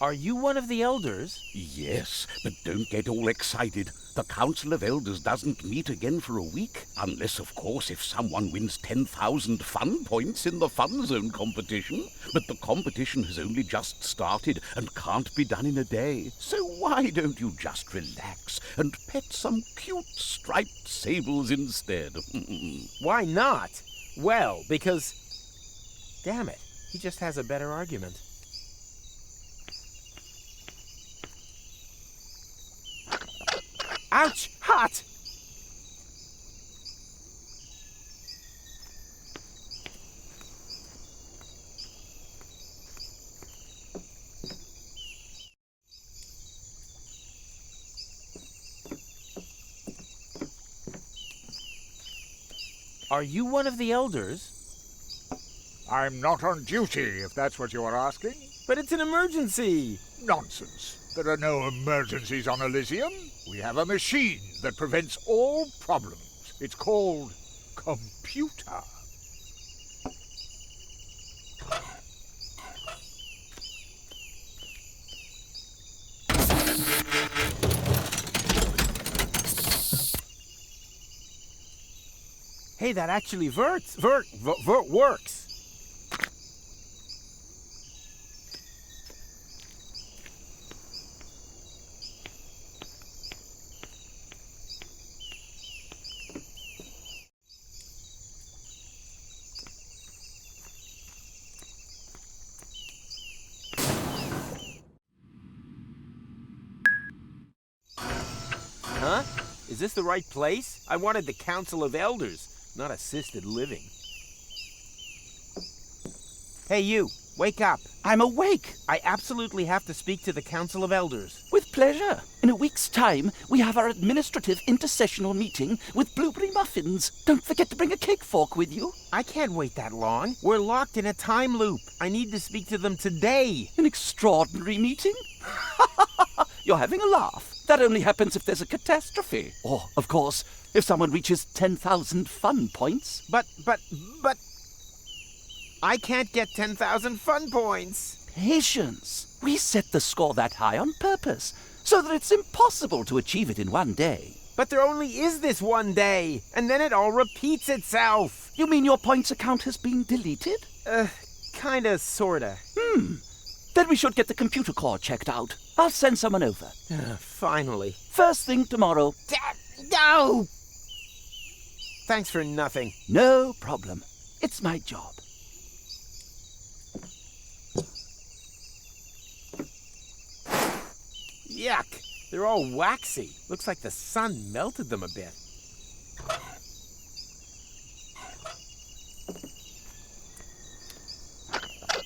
Are you one of the elders? Yes, but don't get all excited. The Council of Elders doesn't meet again for a week. Unless, of course, if someone wins 10,000 fun points in the Fun Zone competition. But the competition has only just started and can't be done in a day. So why don't you just relax and pet some cute striped sables instead? Why not? Well, because... Damn it, he just has a better argument. Ouch! Hot! Are you one of the elders? I'm not on duty, if that's what you are asking. But it's an emergency! Nonsense. There are no emergencies on Elysium. We have a machine that prevents all problems. It's called computer. Hey, that actually works. Huh? Is this the right place? I wanted the Council of Elders, not assisted living. Hey, you. Wake up. I'm awake. I absolutely have to speak to the Council of Elders. With pleasure. In a week's time, we have our administrative intersessional meeting with blueberry muffins. Don't forget to bring a cake fork with you. I can't wait that long. We're locked in a time loop. I need to speak to them today. An extraordinary meeting? You're having a laugh. That only happens if there's a catastrophe. Or, of course, if someone reaches 10,000 fun points. But... I can't get 10,000 fun points. Patience. We set the score that high on purpose, so that it's impossible to achieve it in one day. But there only is this one day, and then it all repeats itself. You mean your points account has been deleted? Kinda, sorta. Then we should get the computer core checked out. I'll send someone over. Finally. First thing tomorrow. No! Thanks for nothing. No problem. It's my job. Yuck! They're all waxy. Looks like the sun melted them a bit.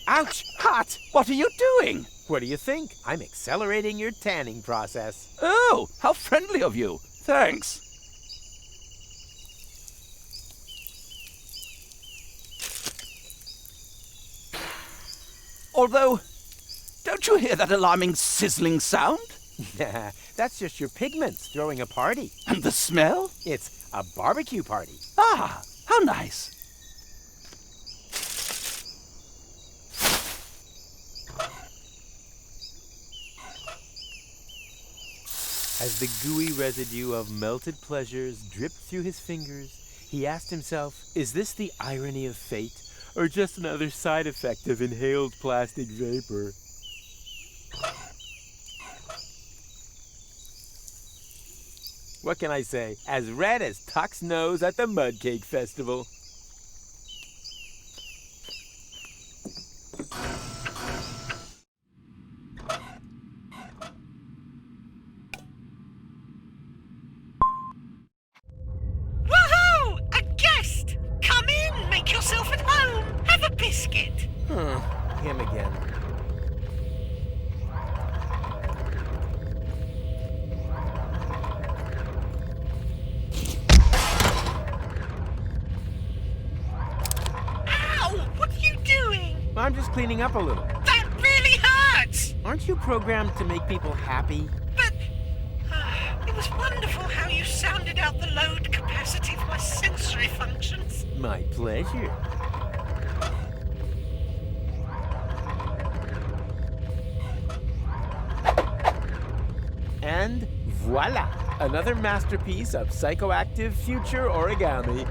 Ouch! Hot! What are you doing? What do you think? I'm accelerating your tanning process. Oh, how friendly of you. Thanks. Although, don't you hear that alarming sizzling sound? That's just your pigments throwing a party. And the smell? It's a barbecue party. Ah, how nice. As the gooey residue of melted pleasures dripped through his fingers, he asked himself, is this the irony of fate, or just another side effect of inhaled plastic vapor? What can I say? As red as Tuck's nose at the Mudcake Festival. Woohoo! A guest! Come in, make yourself at home. Have a biscuit. Him again. Ow! What are you doing? I'm just cleaning up a little. That really hurts! Aren't you programmed to make people happy? But it was wonderful how you sounded out the load capacity of my sensory functions. My pleasure. And voila! Another masterpiece of psychoactive future origami.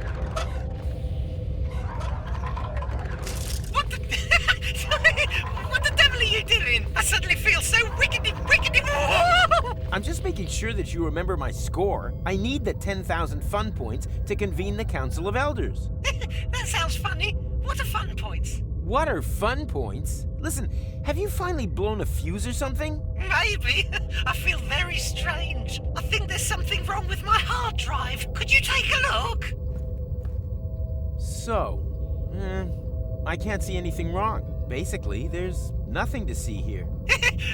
What the devil are you doing? I suddenly feel so wickedy. I'm just making sure that you remember my score. I need the 10,000 fun points to convene the Council of Elders. That sounds funny. What are fun points? What are fun points? Listen, have you finally blown a fuse or something? Maybe. I feel very strange. I think there's something wrong with my hard drive. Could you take a look? So, I can't see anything wrong. Basically, there's nothing to see here.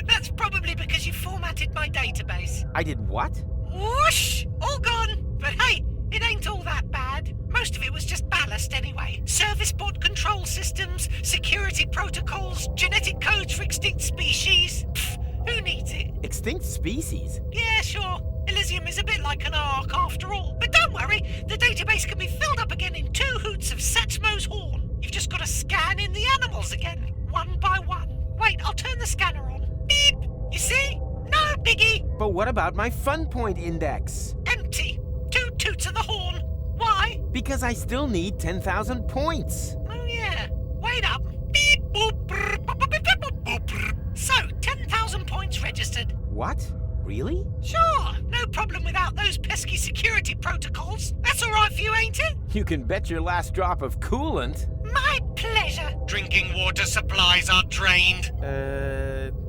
That's probably because you formatted my database. I did what? Whoosh! All gone. But hey, it ain't all that bad. Most of it was just ballast anyway. Service board control systems, security protocols, genetic codes for extinct species. Pfft, who needs it? Extinct species? Yeah, sure. Elysium is a bit like an ark after all. But don't worry, the database can be filled up again in 2 hoots of Satchmo's horn. You've just got to scan in the animals again, one by one. Wait, I'll turn the scanner on. Beep! You see? No biggie. But what about my fun point index? Empty. 2 toots of the horn. Why? Because I still need 10,000 points. Oh yeah. Wait up. Beep boop brr, boop, boop, boop, boop, boop, brr. So, 10,000 points registered. What? Really? Sure. No problem without those pesky security protocols. That's all right for you, ain't it? You can bet your last drop of coolant. My pleasure. Drinking water supplies are drained.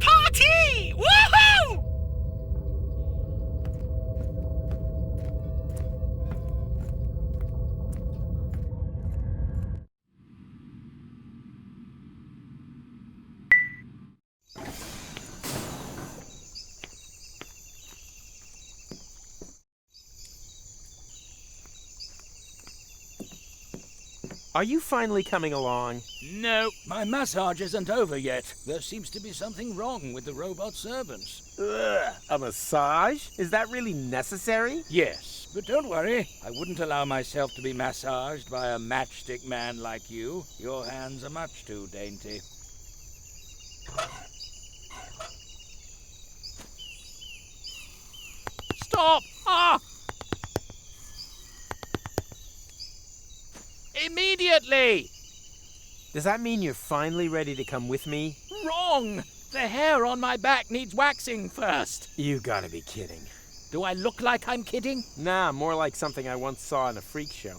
Party! Woohoo! Are you finally coming along? No, my massage isn't over yet. There seems to be something wrong with the robot servants. Ugh, a massage? Is that really necessary? Yes, but don't worry. I wouldn't allow myself to be massaged by a matchstick man like you. Your hands are much too dainty. Stop! Ah! Immediately! Does that mean you're finally ready to come with me? Wrong! The hair on my back needs waxing first. You gotta be kidding. Do I look like I'm kidding? Nah, more like something I once saw in a freak show.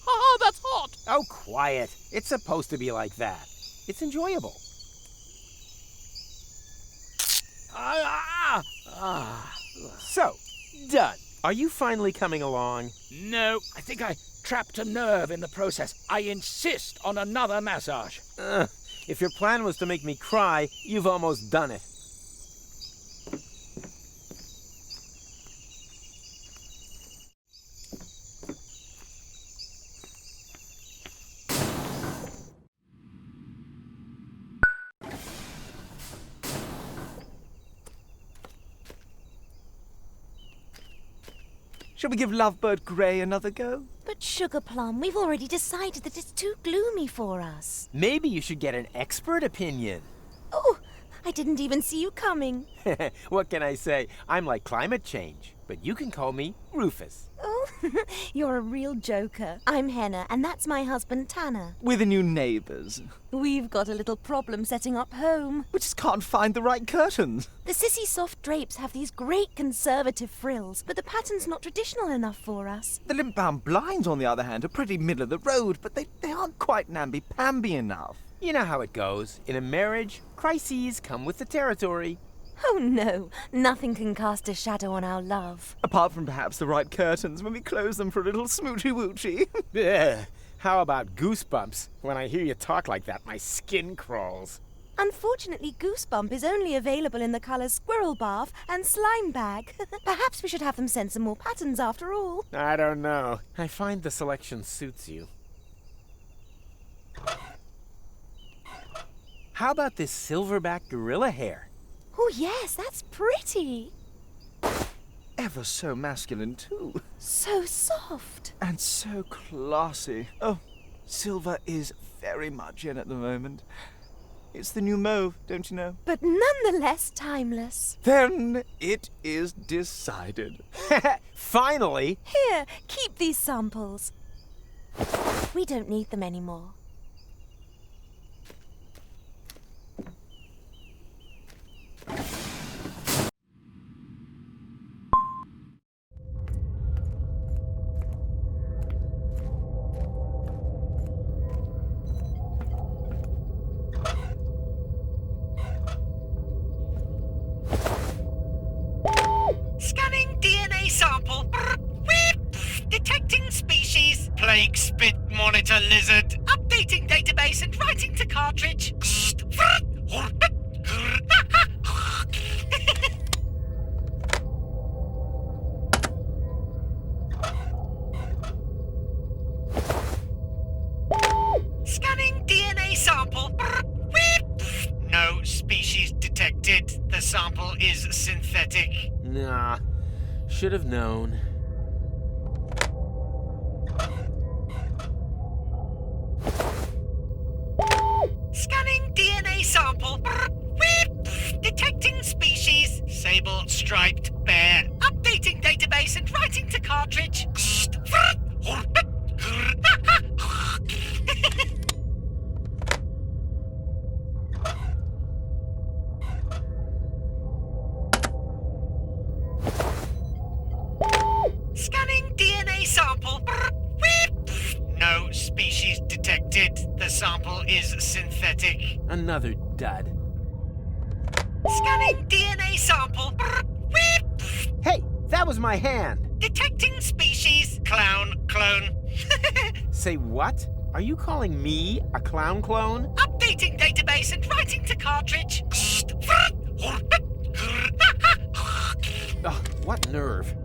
Ah, that's hot! Oh, quiet. It's supposed to be like that. It's enjoyable. So, done. Are you finally coming along? No, I think I trapped a nerve in the process. I insist on another massage. If your plan was to make me cry, you've almost done it. Shall we give Lovebird Grey another go? But Sugar Plum, we've already decided that it's too gloomy for us. Maybe you should get an expert opinion. Oh, I didn't even see you coming. What can I say? I'm like climate change, but you can call me Rufus. Oh, you're a real joker. I'm Henna, and that's my husband Tanner. We're the new neighbours. We've got a little problem setting up home. We just can't find the right curtains. The sissy soft drapes have these great conservative frills, but the pattern's not traditional enough for us. The limp-bound blinds, on the other hand, are pretty middle of the road, but they aren't quite namby-pamby enough. You know how it goes. In a marriage, crises come with the territory. Oh no, nothing can cast a shadow on our love. Apart from perhaps the right curtains when we close them for a little smoochy-woochy. Ugh. How about goosebumps? When I hear you talk like that, my skin crawls. Unfortunately, Goosebump is only available in the colours Squirrel Bath and Slime Bag. Perhaps we should have them send some more patterns after all. I don't know. I find the selection suits you. How about this silverback gorilla hair? Oh yes, that's pretty. Ever so masculine, too. So soft. And so classy. Oh, silver is very much in at the moment. It's the new mauve, don't you know? But nonetheless timeless. Then it is decided. Finally! Here, keep these samples. We don't need them anymore. Scanning DNA sample. Detecting species. Plague spit monitor lizard. Updating database and writing to cartridge. Scanning DNA sample. No species detected. The sample is synthetic. Nah, should have known. Scanning DNA sample. Detecting species. Sable striped bear. Updating database and writing to cartridge. Scanning DNA sample. No species detected. The sample is synthetic. Another dud. Scanning DNA sample. Hey, that was my hand. Detecting species. Clown clone. Say what? Are you calling me a clown clone? Updating database and writing to cartridge. Ugh, what nerve.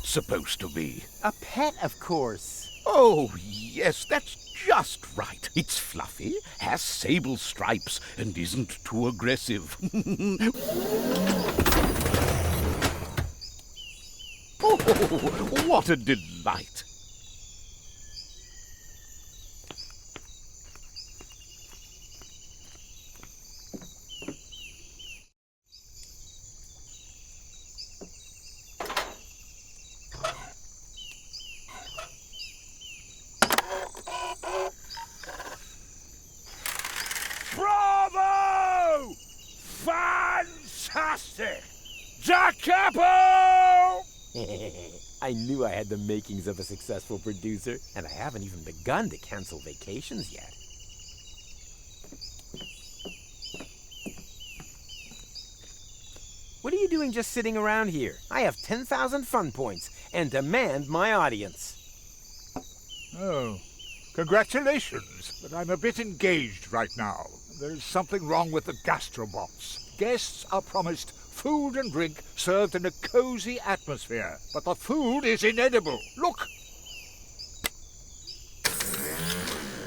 Supposed to be? A pet, of course. Oh, yes, that's just right. It's fluffy, has sable stripes, and isn't too aggressive. What a delight! Bravo! Fantastic! Da Capo! I knew I had the makings of a successful producer, and I haven't even begun to cancel vacations yet. What are you doing just sitting around here? I have 10,000 fun points and demand my audience. Oh, congratulations, but I'm a bit engaged right now. There's something wrong with the gastrobots. Guests are promised food and drink served in a cozy atmosphere, but the food is inedible. Look!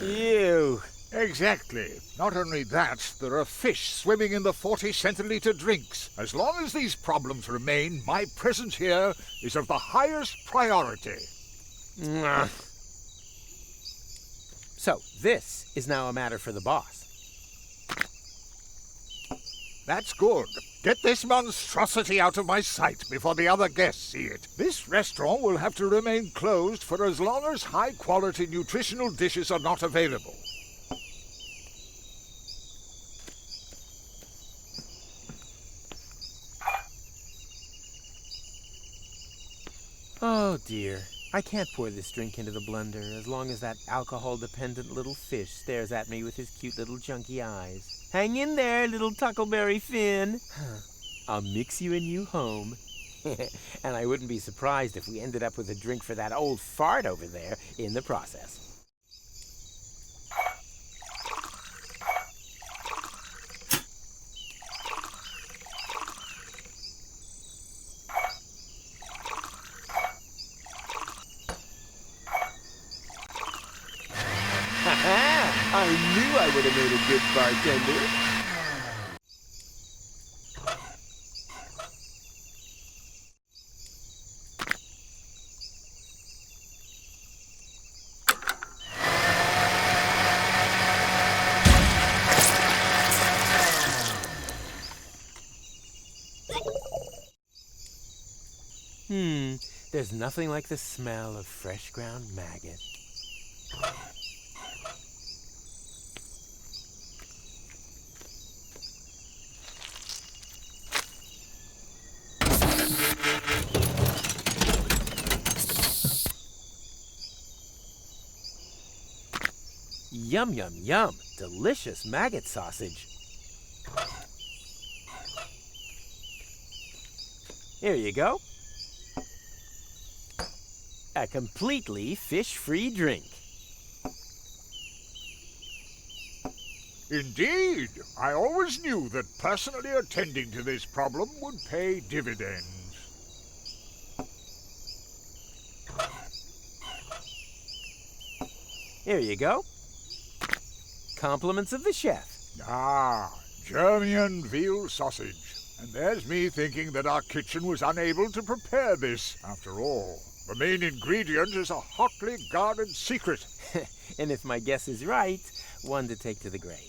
Ew. Exactly. Not only that, there are fish swimming in the 40-centiliter drinks. As long as these problems remain, my presence here is of the highest priority. So, this is now a matter for the boss. That's good. Get this monstrosity out of my sight before the other guests see it. This restaurant will have to remain closed for as long as high-quality nutritional dishes are not available. Oh dear. I can't pour this drink into the blender as long as that alcohol-dependent little fish stares at me with his cute little chunky eyes. Hang in there, little Tuckleberry Finn. I'll mix you and you home. And I wouldn't be surprised if we ended up with a drink for that old fart over there in the process. I knew I would have made a good bartender. There's nothing like the smell of fresh ground maggot. Yum, yum, yum. Delicious maggot sausage. Here you go. A completely fish-free drink. Indeed. I always knew that personally attending to this problem would pay dividends. Here you go. Compliments of the chef. Ah, German veal sausage. And there's me thinking that our kitchen was unable to prepare this, after all. The main ingredient is a hotly guarded secret. And if my guess is right, one to take to the grave.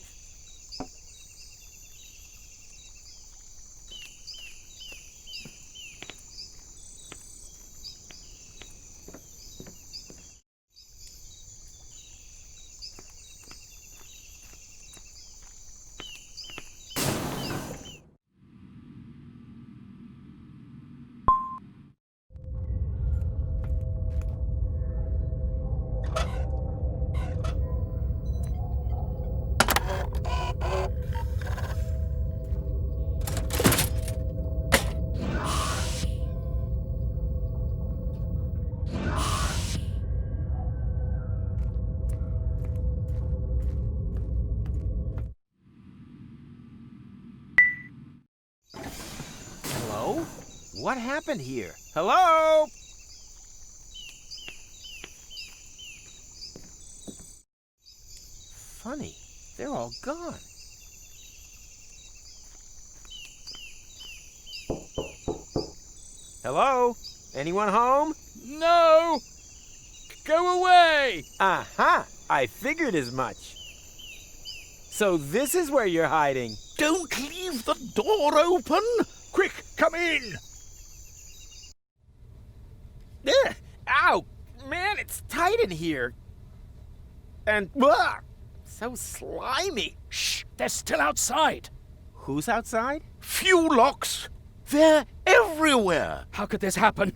Hello? What happened here? Hello? Funny, they're all gone. Hello? Anyone home? No! Go away! Aha! I figured as much. So this is where you're hiding. Don't leave the door open! Quick, come in! Ugh! Ow! Man, it's tight in here. And so slimy. Shh! They're still outside! Who's outside? Fewlocks! They're everywhere! How could this happen?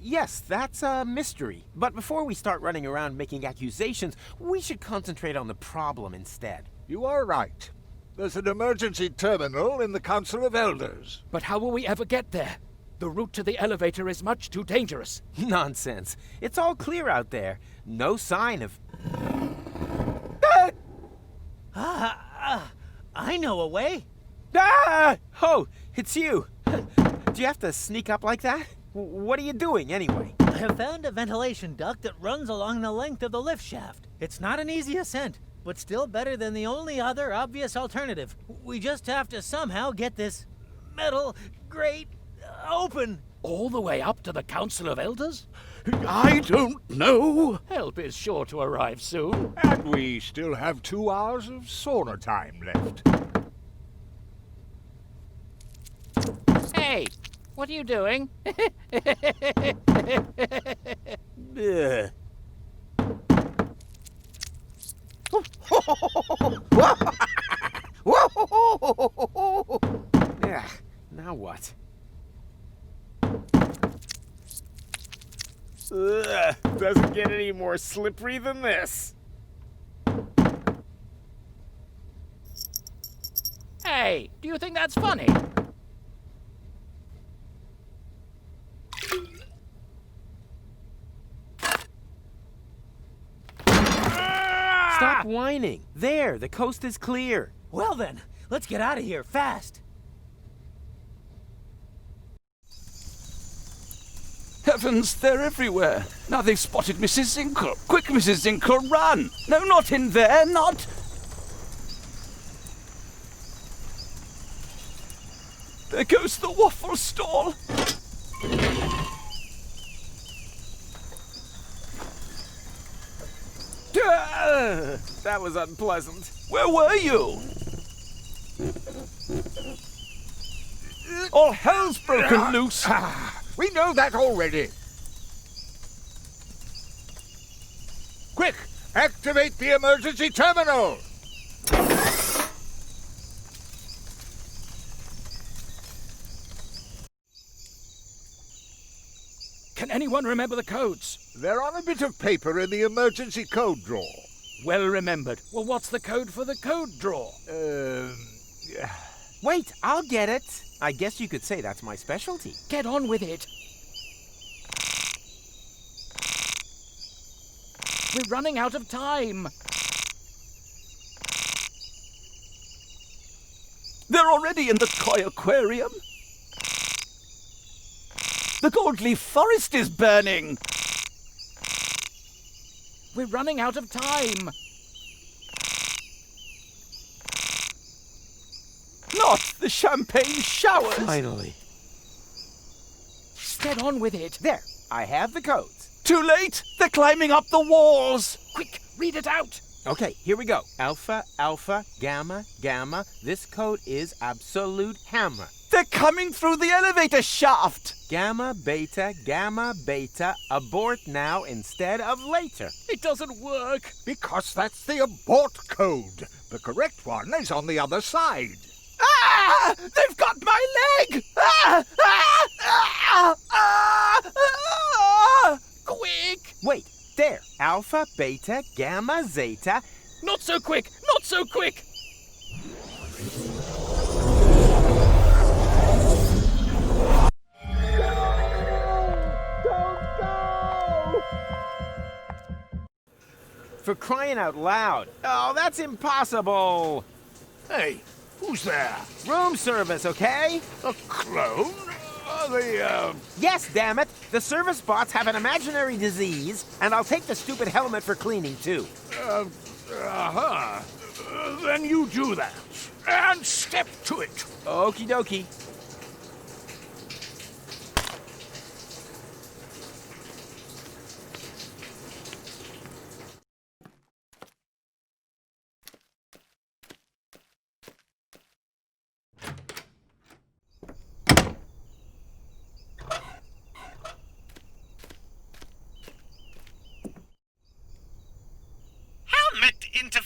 Yes, that's a mystery. But before we start running around making accusations, we should concentrate on the problem instead. You are right. There's an emergency terminal in the Council of Elders. But how will we ever get there? The route to the elevator is much too dangerous. Nonsense. It's all clear out there. No sign of... I know a way. Ah! Oh, it's you. Do you have to sneak up like that? What are you doing, anyway? I have found a ventilation duct that runs along the length of the lift shaft. It's not an easy ascent, but still better than the only other obvious alternative. We just have to somehow get this metal grate open. All the way up to the Council of Elders? I don't know. Help is sure to arrive soon. And we still have 2 hours of sauna time left. Hey, what are you doing? Ugh. Yeah, now what? Ugh, doesn't get any more slippery than this. Hey, do you think that's funny? Stop whining. There, the coast is clear. Well then, let's get out of here fast. Heavens, they're everywhere. Now they've spotted Mrs. Zinkle. Quick, Mrs. Zinkle, run! No, not in there, not... There goes the waffle stall. That was unpleasant. Where were you? All hell's broken loose. We know that already. Quick, activate the emergency terminal. Can anyone remember the codes? They're on a bit of paper in the emergency code drawer. Well remembered. Well, what's the code for the code drawer? Wait, I'll get it. I guess you could say that's my specialty. Get on with it. We're running out of time. They're already in the koi aquarium. The gold leaf forest is burning. We're running out of time. Not the champagne showers. Finally. Get on with it. There, I have the codes. Too late. They're climbing up the walls. Quick, read it out. Okay, here we go. Alpha, alpha, gamma, gamma. This code is absolute hammer. They're coming through the elevator shaft. Gamma, beta, abort now instead of later. It doesn't work. Because that's the abort code. The correct one is on the other side. Ah! They've got my leg! Ah! Ah! Ah! Ah! Ah! Quick! Wait, there. Alpha, beta, gamma, zeta. Not so quick! Not so quick! For crying out loud. Oh, that's impossible. Hey, who's there? Room service, okay? A clone? Yes, damn it. The service bots have an imaginary disease, and I'll take the stupid helmet for cleaning, too. Then you do that. And step to it. Okie dokie.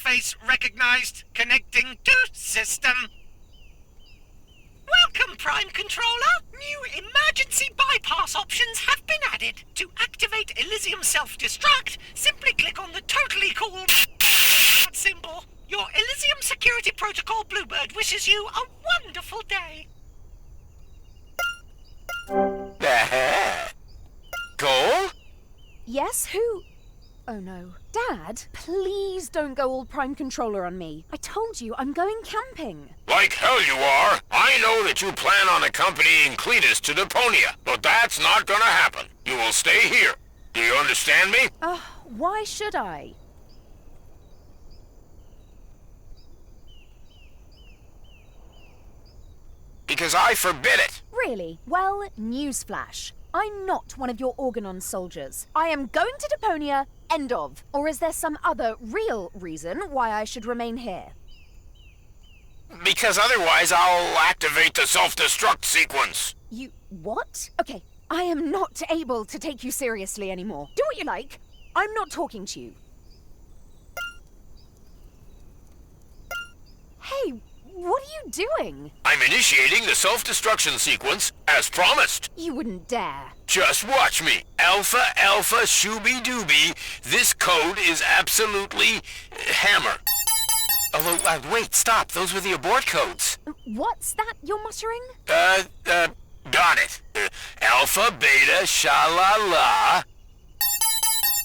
interface recognized. Connecting to system. Welcome, Prime Controller. New emergency bypass options have been added. To activate Elysium self-destruct, simply click on the totally cool symbol. Your Elysium Security Protocol Bluebird wishes you a wonderful day. Goal? Yes, who? Oh no. Dad, please don't go all Prime Controller on me. I told you I'm going camping. Like hell you are. I know that you plan on accompanying Cletus to Deponia, but that's not gonna happen. You will stay here. Do you understand me? Why should I? Because I forbid it. Really? Well, newsflash. I'm not one of your Organon soldiers. I am going to Deponia, end of. Or is there some other real reason why I should remain here? Because otherwise I'll activate the self-destruct sequence. You... what? Okay, I am not able to take you seriously anymore. Do what you like. I'm not talking to you. Hey, what are you doing? I'm initiating the self-destruction sequence as promised. You wouldn't dare. Just watch me. Alpha, alpha, shooby dooby. This code is absolutely hammer. Although, wait, stop. Those were the abort codes. What's that you're muttering? Got it. Alpha, beta, sha-la-la.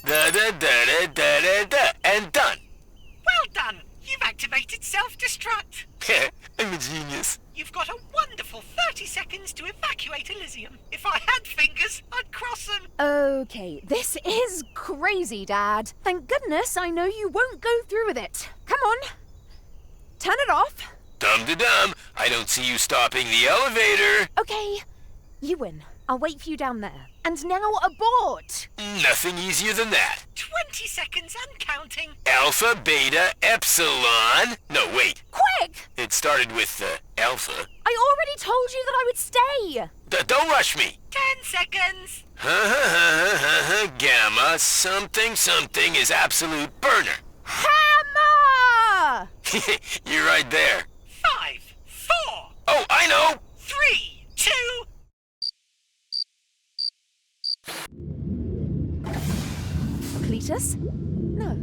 Da-da-da-da-da-da-da. And done. Well done. You've activated self-destruct. I'm a genius. You've got a wonderful 30 seconds to evacuate Elysium. If I had fingers, I'd cross them. Okay, this is crazy, Dad. Thank goodness I know you won't go through with it. Come on. Turn it off. Dum-de-dum. I don't see you stopping the elevator. Okay, you win. I'll wait for you down there. And now abort! Nothing easier than that. 20 seconds and counting. Alpha, beta, epsilon. No, wait. Quick! It started with, alpha. I already told you that I would stay! Don't rush me. 10 seconds. Gamma, something, something is absolute burner. Hammer! You're right there. 5, 4. Oh, I know. 3, 2. Cletus? No.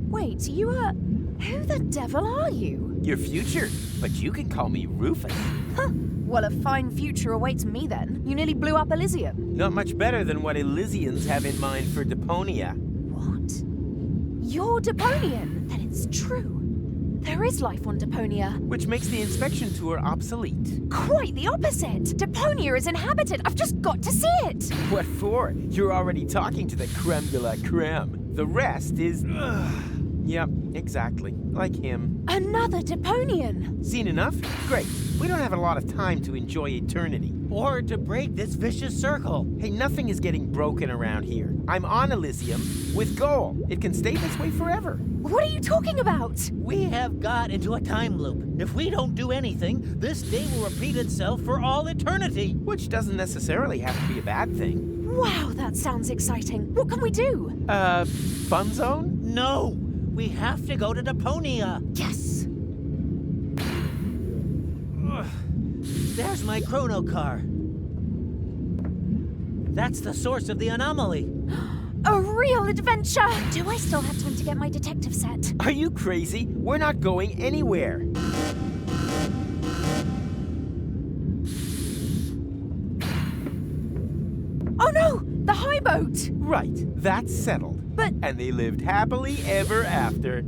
Wait, you are... Who the devil are you? Your future, but you can call me Rufus. Huh. Well, a fine future awaits me then. You nearly blew up Elysium. Not much better than what Elysians have in mind for Deponia. What? You're Deponian? Then it's true. There is life on Deponia. Which makes the inspection tour obsolete. Quite the opposite. Deponia is inhabited. I've just got to see it. What for? You're already talking to the creme de la creme. The rest is... Yep, exactly. Like him. Another Deponian. Seen enough? Great. We don't have a lot of time to enjoy eternity. Or to break this vicious circle. Hey, nothing is getting broken around here. I'm on Elysium with goal. It can stay this way forever. What are you talking about? We have got into a time loop. If we don't do anything, this day will repeat itself for all eternity. Which doesn't necessarily have to be a bad thing. Wow, that sounds exciting. What can we do? Fun zone? No! We have to go to Deponia. Yes! There's my chrono car. That's the source of the anomaly. A real adventure! Do I still have time to get my detective set? Are you crazy? We're not going anywhere. Oh no! The high boat! Right, that's settled. But... And they lived happily ever after.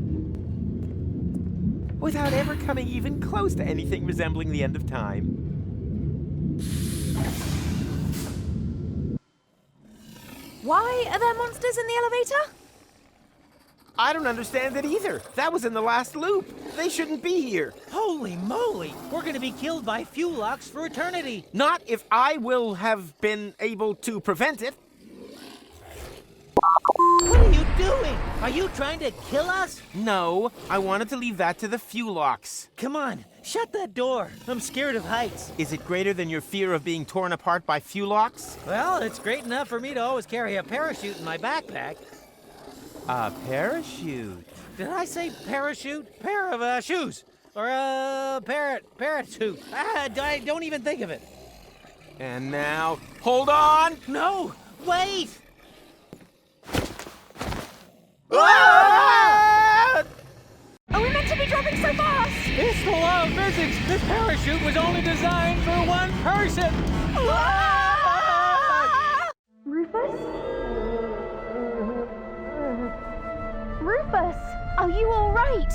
Without ever coming even close to anything resembling the end of time. Why are there monsters in the elevator? I don't understand it either. That was in the last loop. They shouldn't be here. Holy moly! We're gonna be killed by fewlocks for eternity. Not if I will have been able to prevent it. What are you doing? Are you trying to kill us? No, I wanted to leave that to the fewlocks. Come on, shut that door. I'm scared of heights. Is it greater than your fear of being torn apart by fewlocks? Well, it's great enough for me to always carry a parachute in my backpack. A parachute. Did I say parachute? Pair of shoes. Or parrot suit. I don't even think of it. And now, hold on! No! Wait! Ah! Are we meant to be dropping so fast? It's the law of physics. This parachute was only designed for one person. Rufus? Rufus, are you all right?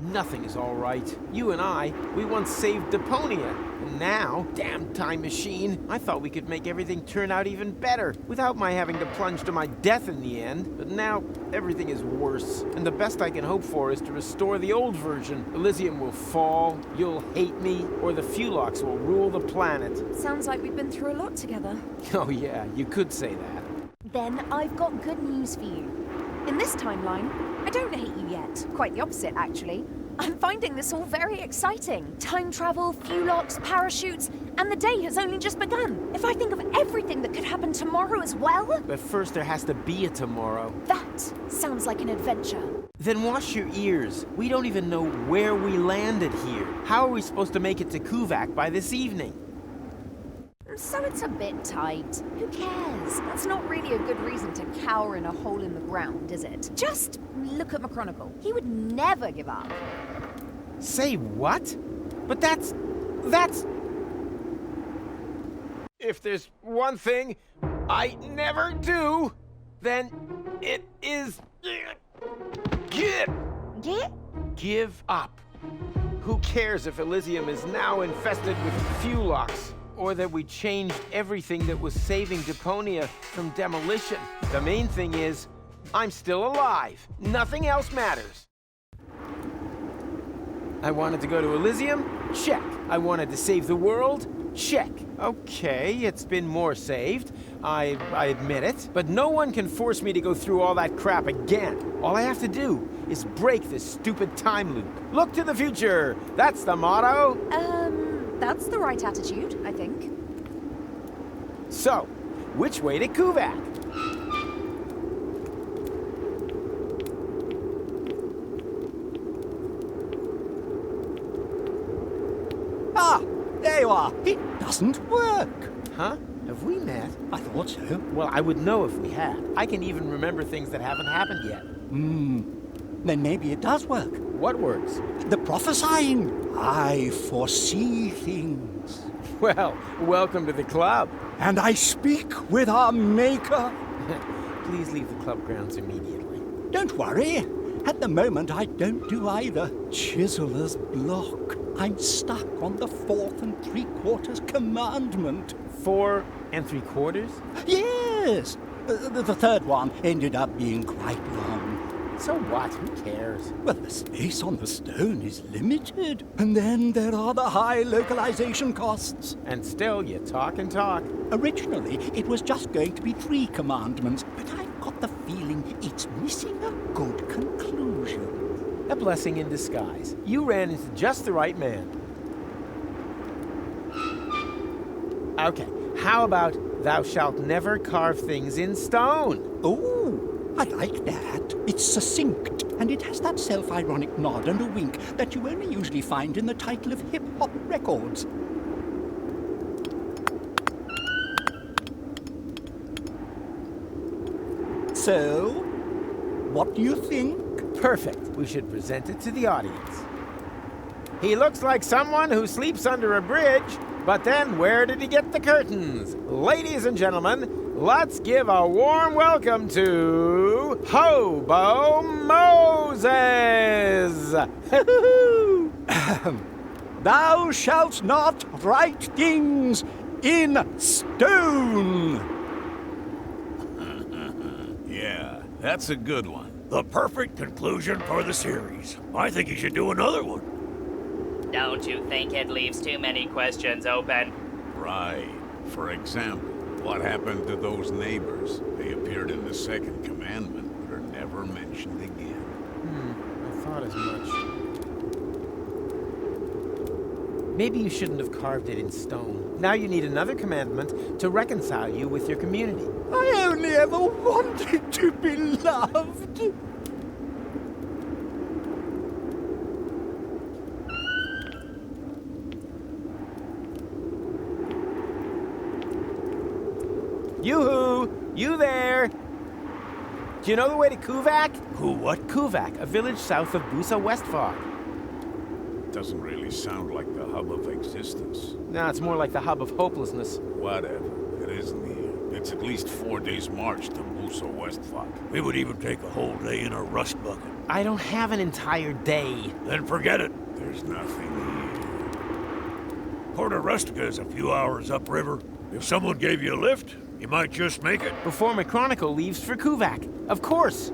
Nothing is all right. You and I, we once saved Deponia. And now, damn time machine, I thought we could make everything turn out even better without my having to plunge to my death in the end. But now, everything is worse. And the best I can hope for is to restore the old version. Elysium will fall, you'll hate me, or the fewlocks will rule the planet. Sounds like we've been through a lot together. Oh yeah, you could say that. Then I've got good news for you. In this timeline, I don't hate you yet. Quite the opposite, actually. I'm finding this all very exciting. Time travel, fewlocks, parachutes, and the day has only just begun. If I think of everything that could happen tomorrow as well... But first there has to be a tomorrow. That sounds like an adventure. Then wash your ears. We don't even know where we landed here. How are we supposed to make it to Kuvak by this evening? So it's a bit tight. Who cares? That's not really a good reason to cower in a hole in the ground, is it? Just look at McChronicle. He would never give up. Say what? But that's... If there's one thing I never do, then it is... Give up. Who cares if Elysium is now infested with fewlocks? Or that we changed everything that was saving Deponia from demolition. The main thing is, I'm still alive. Nothing else matters. I wanted to go to Elysium? Check. I wanted to save the world? Check. Okay, it's been more saved. I admit it. But no one can force me to go through all that crap again. All I have to do is break this stupid time loop. Look to the future. That's the motto. That's the right attitude, I think. So, which way to Kuvak? Ah, there you are. It doesn't work. Huh? Have we met? I thought so. Well, I would know if we had. I can even remember things that haven't happened yet. Then maybe it does work. What works? The prophesying. I foresee things. Well, welcome to the club. And I speak with our maker. Please leave the club grounds immediately. Don't worry. At the moment, I don't do either. Chiseler's block. I'm stuck on the 4 3/4 commandment. 4 3/4? Yes. The third one ended up being quite long. So what? Who cares? Well, the space on the stone is limited. And then there are the high localization costs. And still, you talk and talk. Originally, it was just going to be 3 commandments, but I've got the feeling it's missing a good conclusion. A blessing in disguise. You ran into just the right man. Okay, how about thou shalt never carve things in stone? Oh, I like that. It's succinct, and it has that self-ironic nod and a wink that you only usually find in the title of hip-hop records. So, what do you think? Perfect. We should present it to the audience. He looks like someone who sleeps under a bridge, but then where did he get the curtains? Ladies and gentlemen, let's give a warm welcome to Hobo Moses! Thou shalt not write things in stone! Yeah, that's a good one. The perfect conclusion for the series. I think you should do another one. Don't you think it leaves too many questions open? Right. For example, what happened to those neighbors? They appeared in the second commandment, but are never mentioned again. I thought as much. Maybe you shouldn't have carved it in stone. Now you need another commandment to reconcile you with your community. I only ever wanted to be loved. Yoo-hoo! You there! Do you know the way to Kuvak? Who what? Kuvak, a village south of Busa Westfog. Doesn't really sound like the hub of existence. No, it's more like the hub of hopelessness. Whatever. It isn't here. It's at least 4 days' march to Busa Westfog. We would even take a whole day in a rust bucket. I don't have an entire day. Then forget it. There's nothing here. Porta Rustica is a few hours upriver. If someone gave you a lift, you might just make it. Before my chronicle leaves for Kuvak. Of course.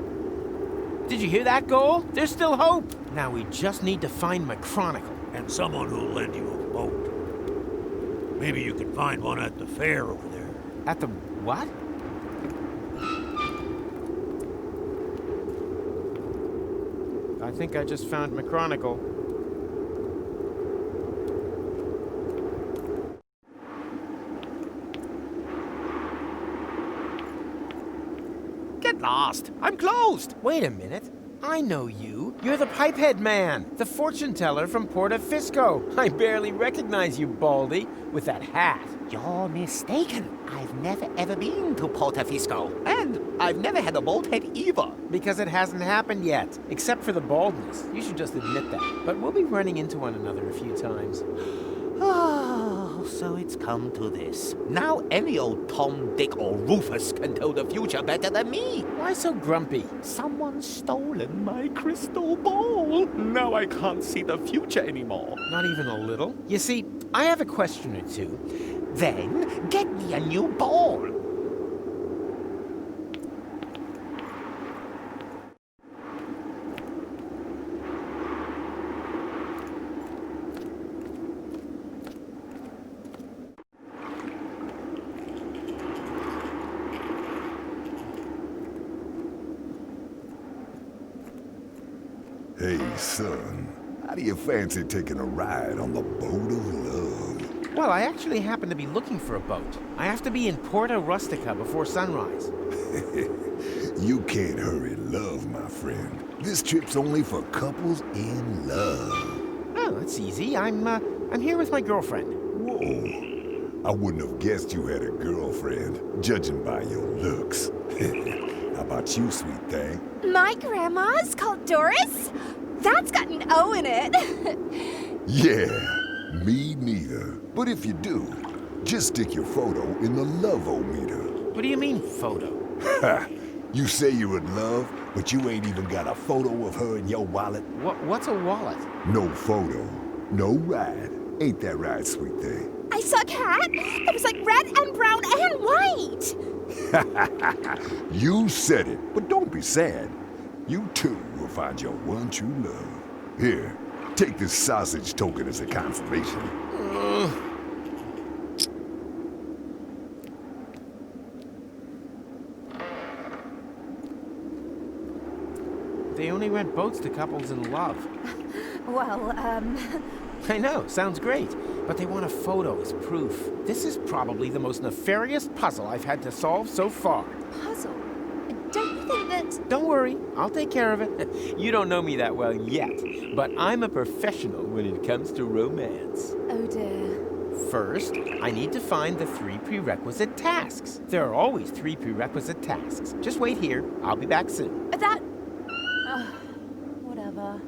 Did you hear that, Goal? There's still hope. Now we just need to find my chronicle. And someone who'll lend you a boat. Maybe you could find one at the fair over there. At the what? I think I just found my chronicle. Get lost. I'm closed. Wait a minute. I know you. You're the Pipehead Man, the fortune teller from Porta Fisco. I barely recognize you, Baldy, with that hat. You're mistaken. I've never ever been to Porta Fisco. And I've never had a bald head either. Because it hasn't happened yet, except for the baldness. You should just admit that. But we'll be running into one another a few times. Oh, so it's come to this. Now any old Tom, Dick, or Rufus can tell the future better than me. Why so grumpy? Someone's stolen my crystal ball. Now I can't see the future anymore. Not even a little? You see, I have a question or two. Then get me a new ball. Hey, son, how do you fancy taking a ride on the boat of love? Well, I actually happen to be looking for a boat. I have to be in Porta Rustica before sunrise. You can't hurry love, my friend. This trip's only for couples in love. Oh, that's easy. I'm here with my girlfriend. Whoa. I wouldn't have guessed you had a girlfriend, judging by your looks. How about you, sweet thing? My grandma's called Doris? That's got an O in it. Yeah, me neither. But if you do, just stick your photo in the love-o-meter. What do you mean, photo? Ha! You say you're in love, but you ain't even got a photo of her in your wallet? What's a wallet? No photo, no ride. Ain't that right, sweet thing? I saw a cat. It was like red and brown and white. You said it, but don't be sad. You too will find your one true love. Here, take this sausage token as a confirmation. They only rent boats to couples in love. Well, I know, sounds great. But they want a photo as proof. This is probably the most nefarious puzzle I've had to solve so far. Puzzle? Don't you think that... Don't worry, I'll take care of it. You don't know me that well yet, but I'm a professional when it comes to romance. Oh dear. First, I need to find the 3 prerequisite tasks. There are always 3 prerequisite tasks. Just wait here. I'll be back soon. That... whatever.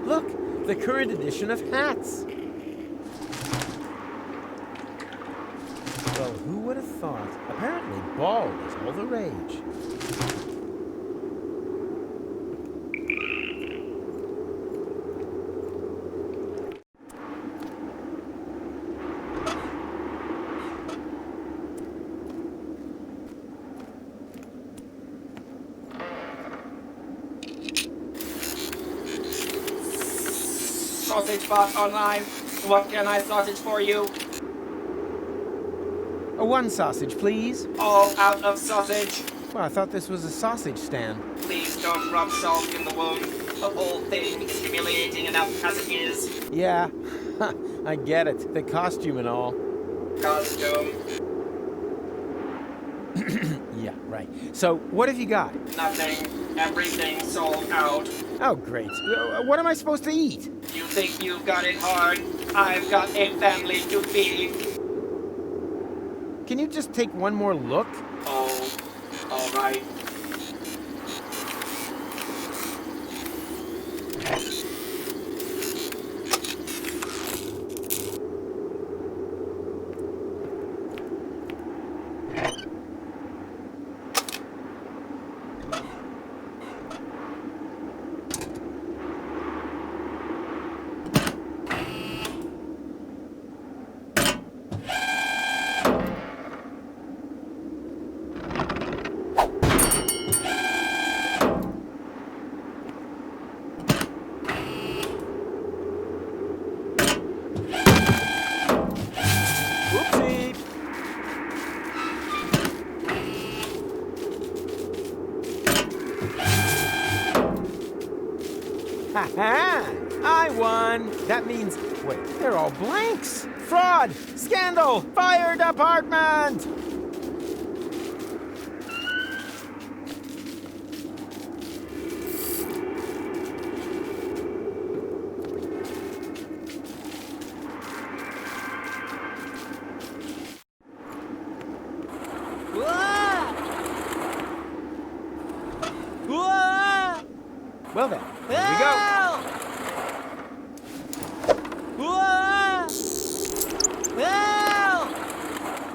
Look, the current edition of hats. Well, who would have thought? Apparently, bald is all the rage. Sausage bot online. What can I sausage for you? A 1 sausage, please. All out of sausage. Well, I thought this was a sausage stand. Please don't rub salt in the wound. The whole thing is humiliating enough as it is. Yeah, I get it. The costume and all. Costume. Yeah, right. So, what have you got? Nothing. Everything sold out. Oh, great. What am I supposed to eat? You think you've got it hard? I've got a family to feed. Can you just take one more look? Oh, all right. Ha-ha! I won! That means, wait, they're all blanks! Fraud! Scandal! Fire department! Well then, here we go.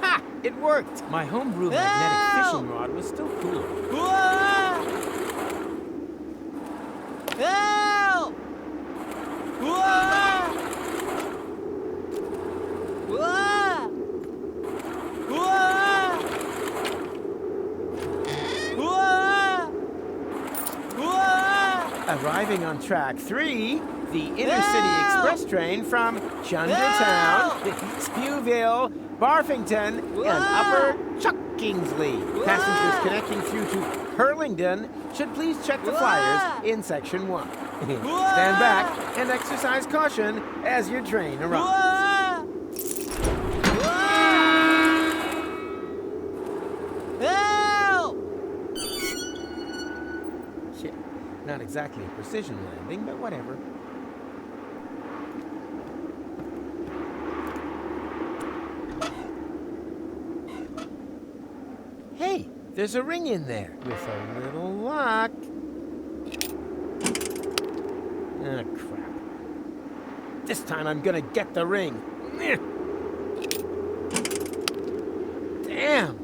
Ha! It worked! My homebrew magnetic fishing rod was still cool. Arriving on track 3, the Intercity Express train from Chundertown, Spewville, Barfington, and Upper Chuck-Kingsley. Passengers connecting through to Hurlingdon should please check the flyers in Section 1. Stand back and exercise caution as your train arrives. Shit, not exactly a precision landing, but whatever. Hey, there's a ring in there. With a little luck. Ah, crap. This time I'm gonna get the ring. Damn.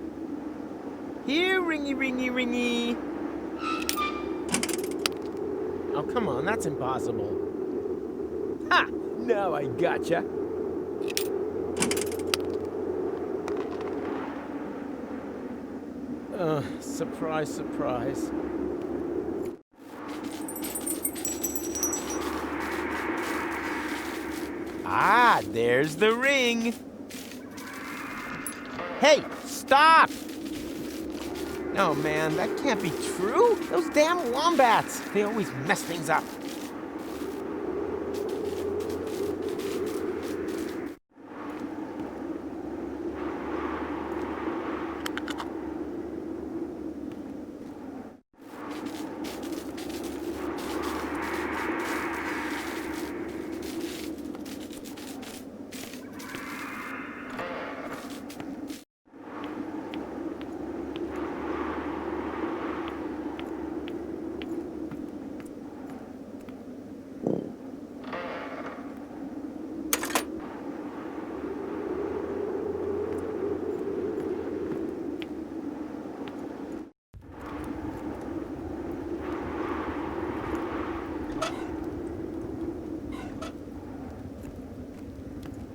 Here, ringy, ringy, ringy. Oh, come on, that's impossible. Ha! Now I gotcha. Surprise, surprise. Ah, there's the ring. Hey, stop! Oh man, that can't be true. Those damn wombats, they always mess things up.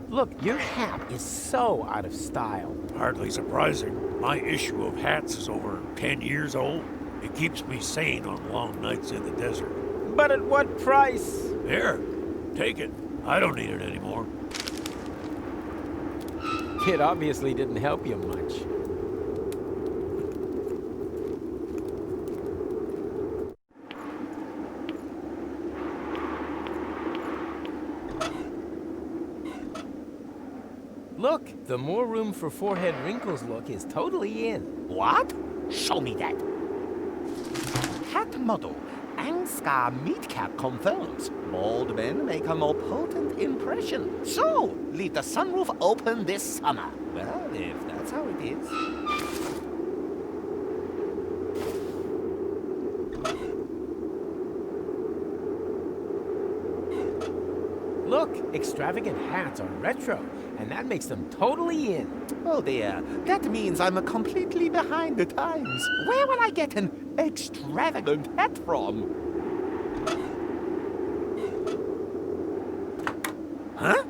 Look, your hat is so out of style. Hardly surprising. My issue of hats is over 10 years old. It keeps me sane on long nights in the desert. But at what price? Here, take it. I don't need it anymore. It obviously didn't help you much. the more room for forehead wrinkles look is totally in. What? Show me that. Hat model. Angskar Meatcap confirms. Bald men make a more potent impression. So, leave the sunroof open this summer. Well, if that's how it is. Look, extravagant hats are retro, and that makes them totally in. Oh dear, that means I'm completely behind the times. Where will I get an extravagant hat from? Huh?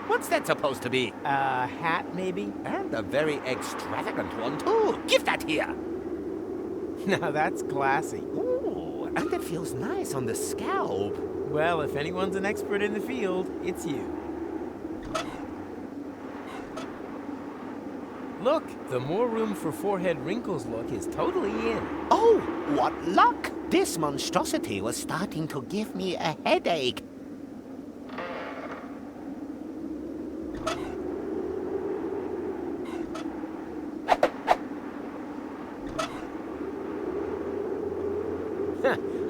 What's that supposed to be? A hat, maybe? And a very extravagant one, too. Give that here. Now that's classy. Ooh, and it feels nice on the scalp. Well, if anyone's an expert in the field, it's you. Look, the more room for forehead wrinkles look is totally in. Oh, what luck! This monstrosity was starting to give me a headache.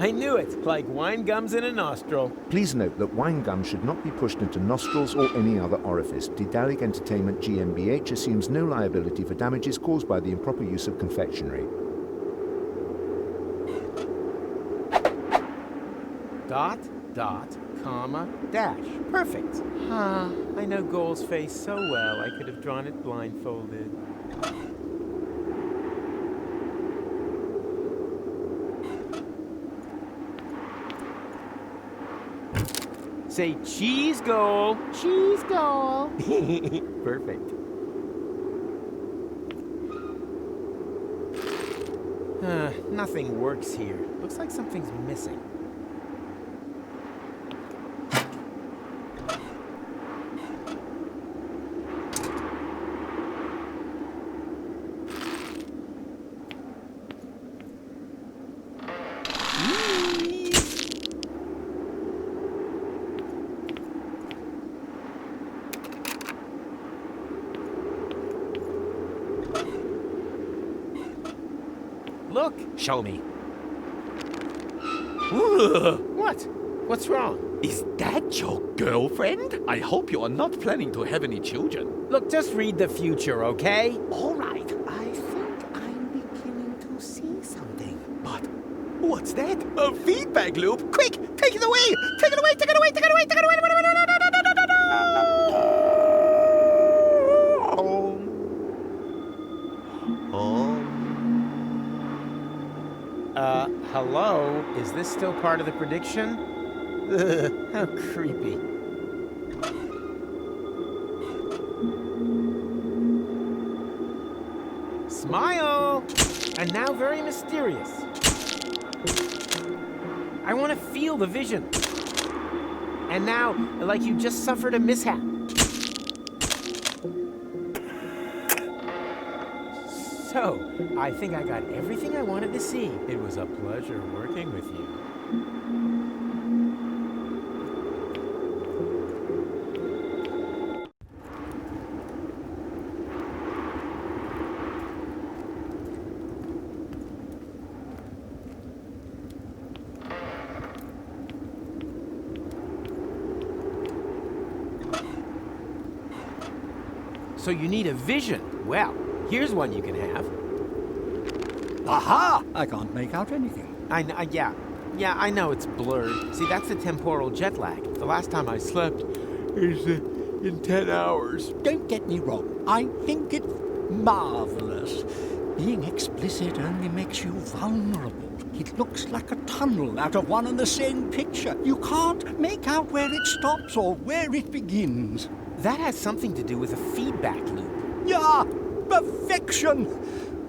I knew it, like wine gums in a nostril. Please note that wine gum should not be pushed into nostrils or any other orifice. Daedalic Entertainment GmbH assumes no liability for damages caused by the improper use of confectionery. Dot, dot, comma, dash. Perfect. I know Goal's face so well, I could have drawn it blindfolded. Say cheese, Goal. Cheese, Goal. Perfect. Nothing works here. Looks like something's missing. Look! Show me. What? What's wrong? Is that your girlfriend? I hope you are not planning to have any children. Look, just read the future, okay? All right. I think I'm beginning to see something. But what's that? A feedback loop? Quick! Take it away! Take it away! Take it away! Take it away! Take it away! Hello? Is this still part of the prediction? Ugh, how creepy. Smile! And now very mysterious. I want to feel the vision. And now, like you just suffered a mishap. So, I think I got everything I wanted to see. It was a pleasure working with you. So you need a vision. Well, here's one you can have. Aha! I can't make out anything. Yeah, I know it's blurred. See, that's the temporal jet lag. The last time I slept is in 10 hours. Don't get me wrong. I think it's marvelous. Being explicit only makes you vulnerable. It looks like a tunnel out of one and the same picture. You can't make out where it stops or where it begins. That has something to do with a feedback loop. Yeah! Perfection!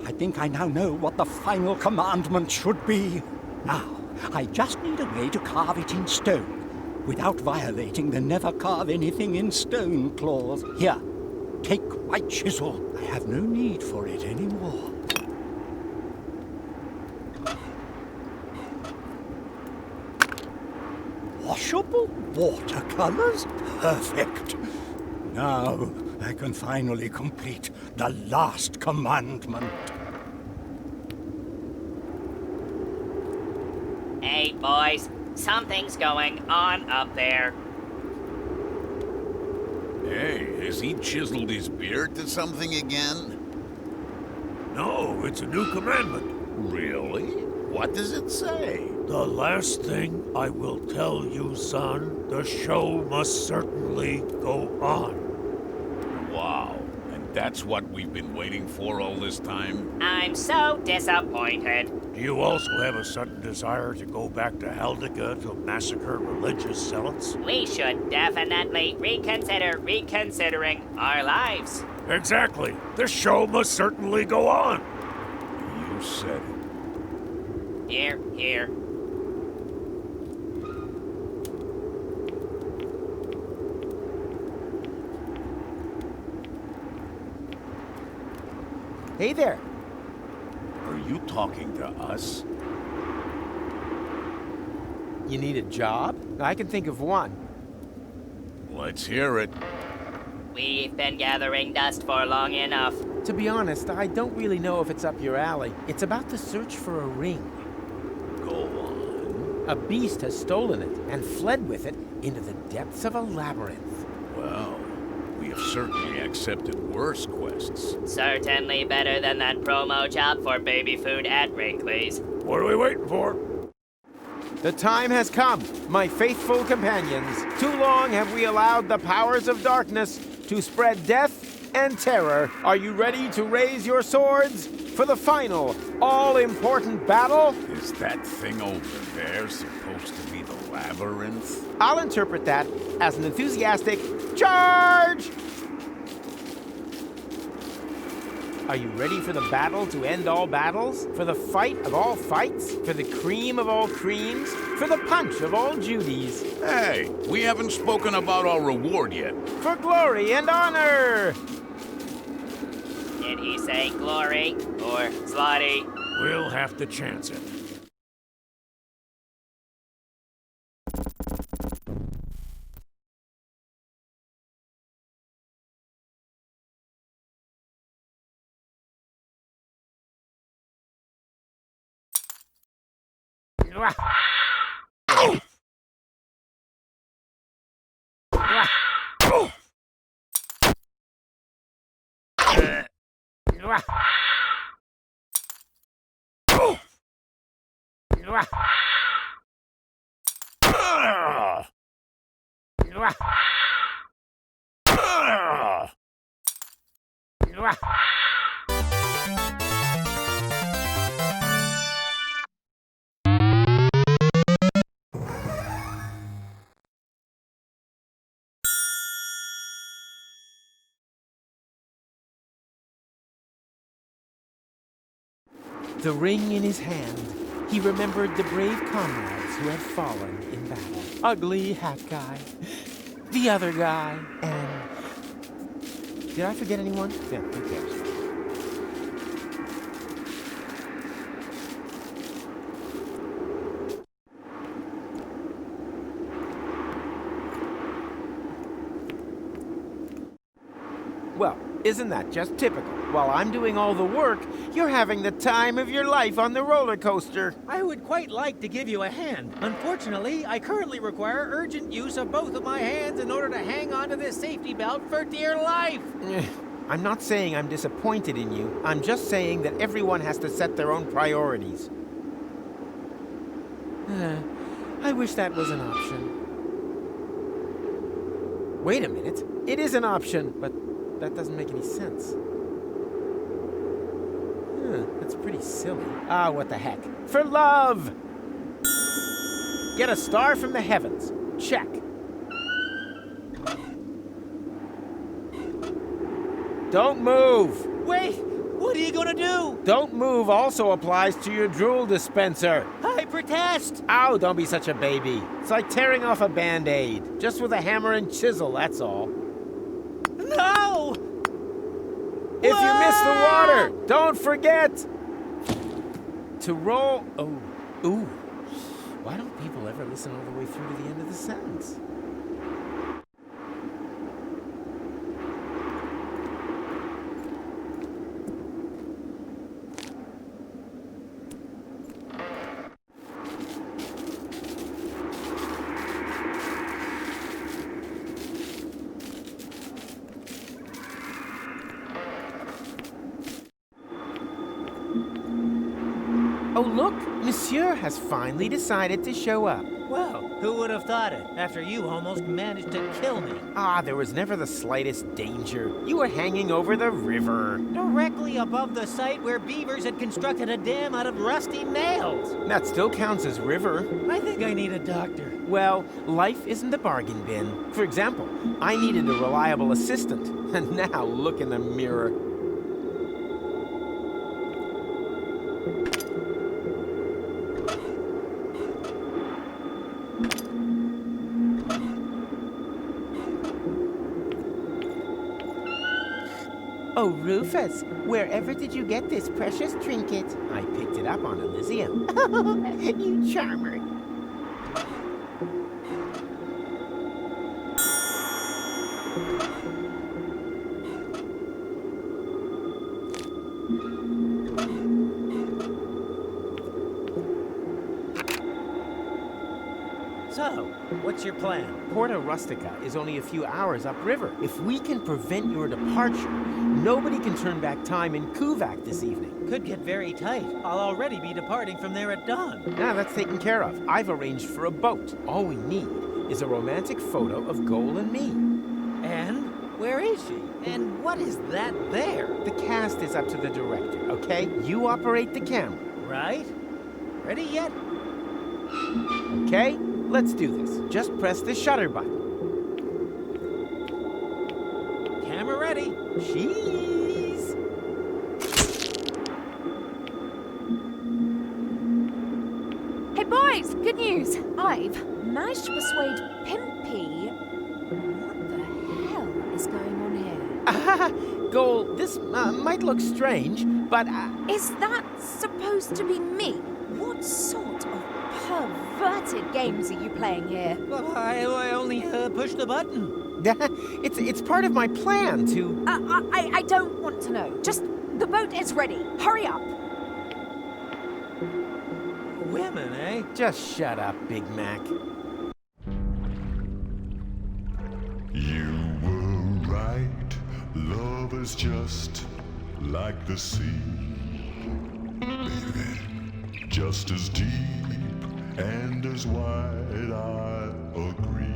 I think I now know what the final commandment should be. Now, I just need a way to carve it in stone, without violating the never carve anything in stone clause. Here, take my chisel. I have no need for it anymore. Washable watercolors? Perfect. Now, I can finally complete the last commandment. Hey, boys. Something's going on up there. Hey, has he chiseled his beard to something again? No, it's a new commandment. Really? What does it say? The last thing I will tell you, son, the show must certainly go on. Wow. And that's what we've been waiting for all this time? I'm so disappointed. Do you also have a sudden desire to go back to Haldika to massacre religious zealots? We should definitely reconsidering our lives. Exactly. The show must certainly go on. You said it. Here. Hey there. Are you talking to us? You need a job? I can think of one. Let's hear it. We've been gathering dust for long enough. To be honest, I don't really know if it's up your alley. It's about the search for a ring. Go on. A beast has stolen it and fled with it into the depths of a labyrinth. Well, we have certainly accepted worse quests. Certainly better than that promo job for baby food at Wrinkly's. What are we waiting for? The time has come, my faithful companions. Too long have we allowed the powers of darkness to spread death and terror. Are you ready to raise your swords for the final, all-important battle? Is that thing over there supposed to be the labyrinth? I'll interpret that as an enthusiastic charge! Are you ready for the battle to end all battles? For the fight of all fights? For the cream of all creams? For the punch of all Judys? Hey, we haven't spoken about our reward yet. For glory and honor! Did he say glory or slotty? We'll have to chance it. The ring in his hand, he remembered the brave comrades who had fallen in battle. Ugly Hat Guy, the other guy, and... Did I forget anyone? Yeah, who cares? Well, isn't that just typical? While I'm doing all the work, you're having the time of your life on the roller coaster. I would quite like to give you a hand. Unfortunately, I currently require urgent use of both of my hands in order to hang onto this safety belt for dear life. I'm not saying I'm disappointed in you. I'm just saying that everyone has to set their own priorities. I wish that was an option. Wait a minute. It is an option, but that doesn't make any sense. That's pretty silly. Ah, what the heck. For love! Get a star from the heavens. Check. Don't move! Wait! What are you gonna do? Don't move also applies to your drool dispenser. I protest! Ow, don't be such a baby. It's like tearing off a Band-Aid. Just with a hammer and chisel, that's all. No! If you miss the water, don't forget to roll... Oh, ooh. Why don't people ever listen all the way through to the end of the sentence? Oh, look! Monsieur has finally decided to show up. Well, who would have thought it, after you almost managed to kill me? Ah, there was never the slightest danger. You were hanging over the river. Directly above the site where beavers had constructed a dam out of rusty nails. That still counts as river. I think I need a doctor. Well, life isn't a bargain bin. For example, I needed a reliable assistant. And now look in the mirror. Oh, Rufus, wherever did you get this precious trinket? I picked it up on Elysium. You charmer. So, what's your plan? Porta Rustica is only a few hours upriver. If we can prevent your departure, nobody can turn back time in Kuvak this evening. Could get very tight. I'll already be departing from there at dawn. Now that's taken care of. I've arranged for a boat. All we need is a romantic photo of Goal and me. And where is she? And what is that there? The cast is up to the director, okay? You operate the camera. Right? Ready yet? Okay? Let's do this. Just press the shutter button. Camera ready. Cheese! Hey boys, good news. I've managed to persuade Pimpy. What the hell is going on here? Goal, this might look strange, but... Is that supposed to be me? What sort of perverted games are you playing here? Well, I only pushed the button. It's part of my plan to... I don't want to know. Just, the boat is ready. Hurry up. Women, eh? Just shut up, Big Mac. You were right. Love is just like the sea. Baby, just as deep and as wide, I agree.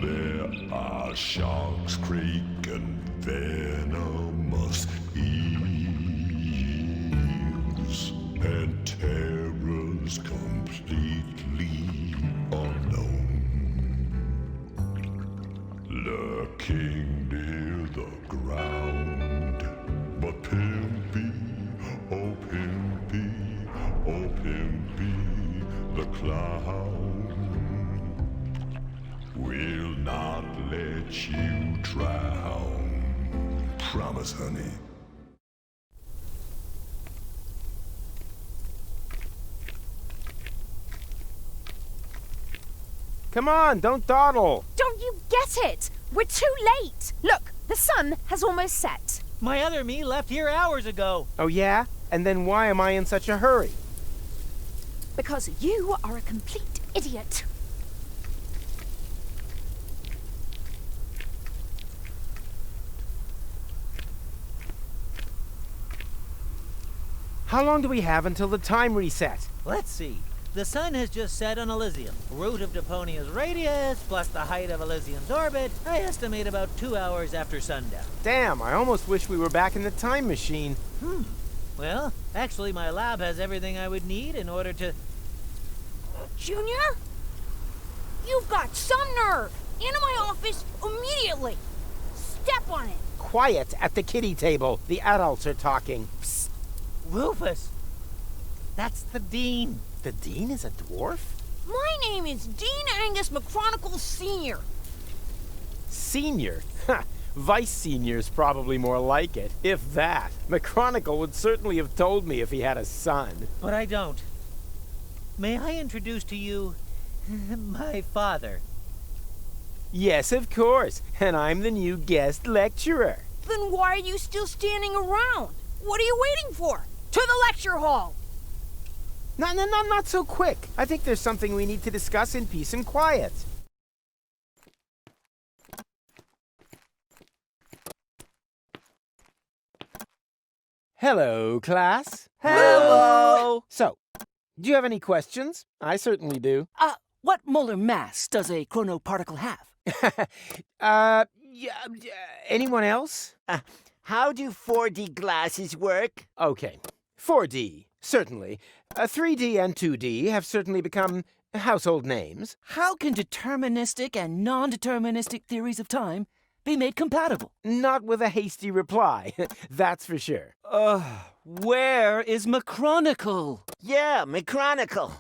There are sharks, crake, and venomous eels, and terrors completely unknown, lurking near the ground. But Pimpy, oh Pimpy, oh Pimpy, the clown will not let you drown. Promise, honey. Come on, don't dawdle. Don't you get it? We're too late. Look, the sun has almost set. My other me left here hours ago. Oh yeah? And then why am I in such a hurry? Because you are a complete idiot. How long do we have until the time reset? Let's see. The sun has just set on Elysium. Root of Deponia's radius, plus the height of Elysium's orbit, I estimate about 2 hours after sundown. Damn, I almost wish we were back in the time machine. Well, actually my lab has everything I would need in order to... Junior? You've got some nerve! Into my office immediately! Step on it! Quiet at the kiddie table. The adults are talking. Psst. Rufus! That's the Dean. The Dean is a dwarf? My name is Dean Angus McChronicle Sr. Senior? Ha! Vice Senior's probably more like it, if that. McChronicle would certainly have told me if he had a son. But I don't. May I introduce to you my father? Yes, of course. And I'm the new guest lecturer. Then why are you still standing around? What are you waiting for? To the lecture hall! Not so quick. I think there's something we need to discuss in peace and quiet. Hello, class. Hello! So, do you have any questions? I certainly do. What molar mass does a chronoparticle have? Anyone else? How do 4D glasses work? Okay. 4D, certainly. 3D and 2D have certainly become household names. How can deterministic and non-deterministic theories of time be made compatible? Not with a hasty reply, that's for sure. Where is Machronicle? Yeah, Machronicle.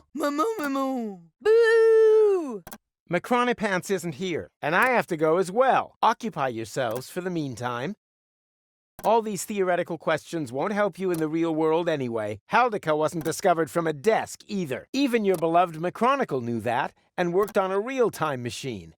Boo! Macronipants isn't here, and I have to go as well. Occupy yourselves for the meantime. All these theoretical questions won't help you in the real world anyway. Haldica wasn't discovered from a desk either. Even your beloved Machronicle knew that and worked on a real-time machine.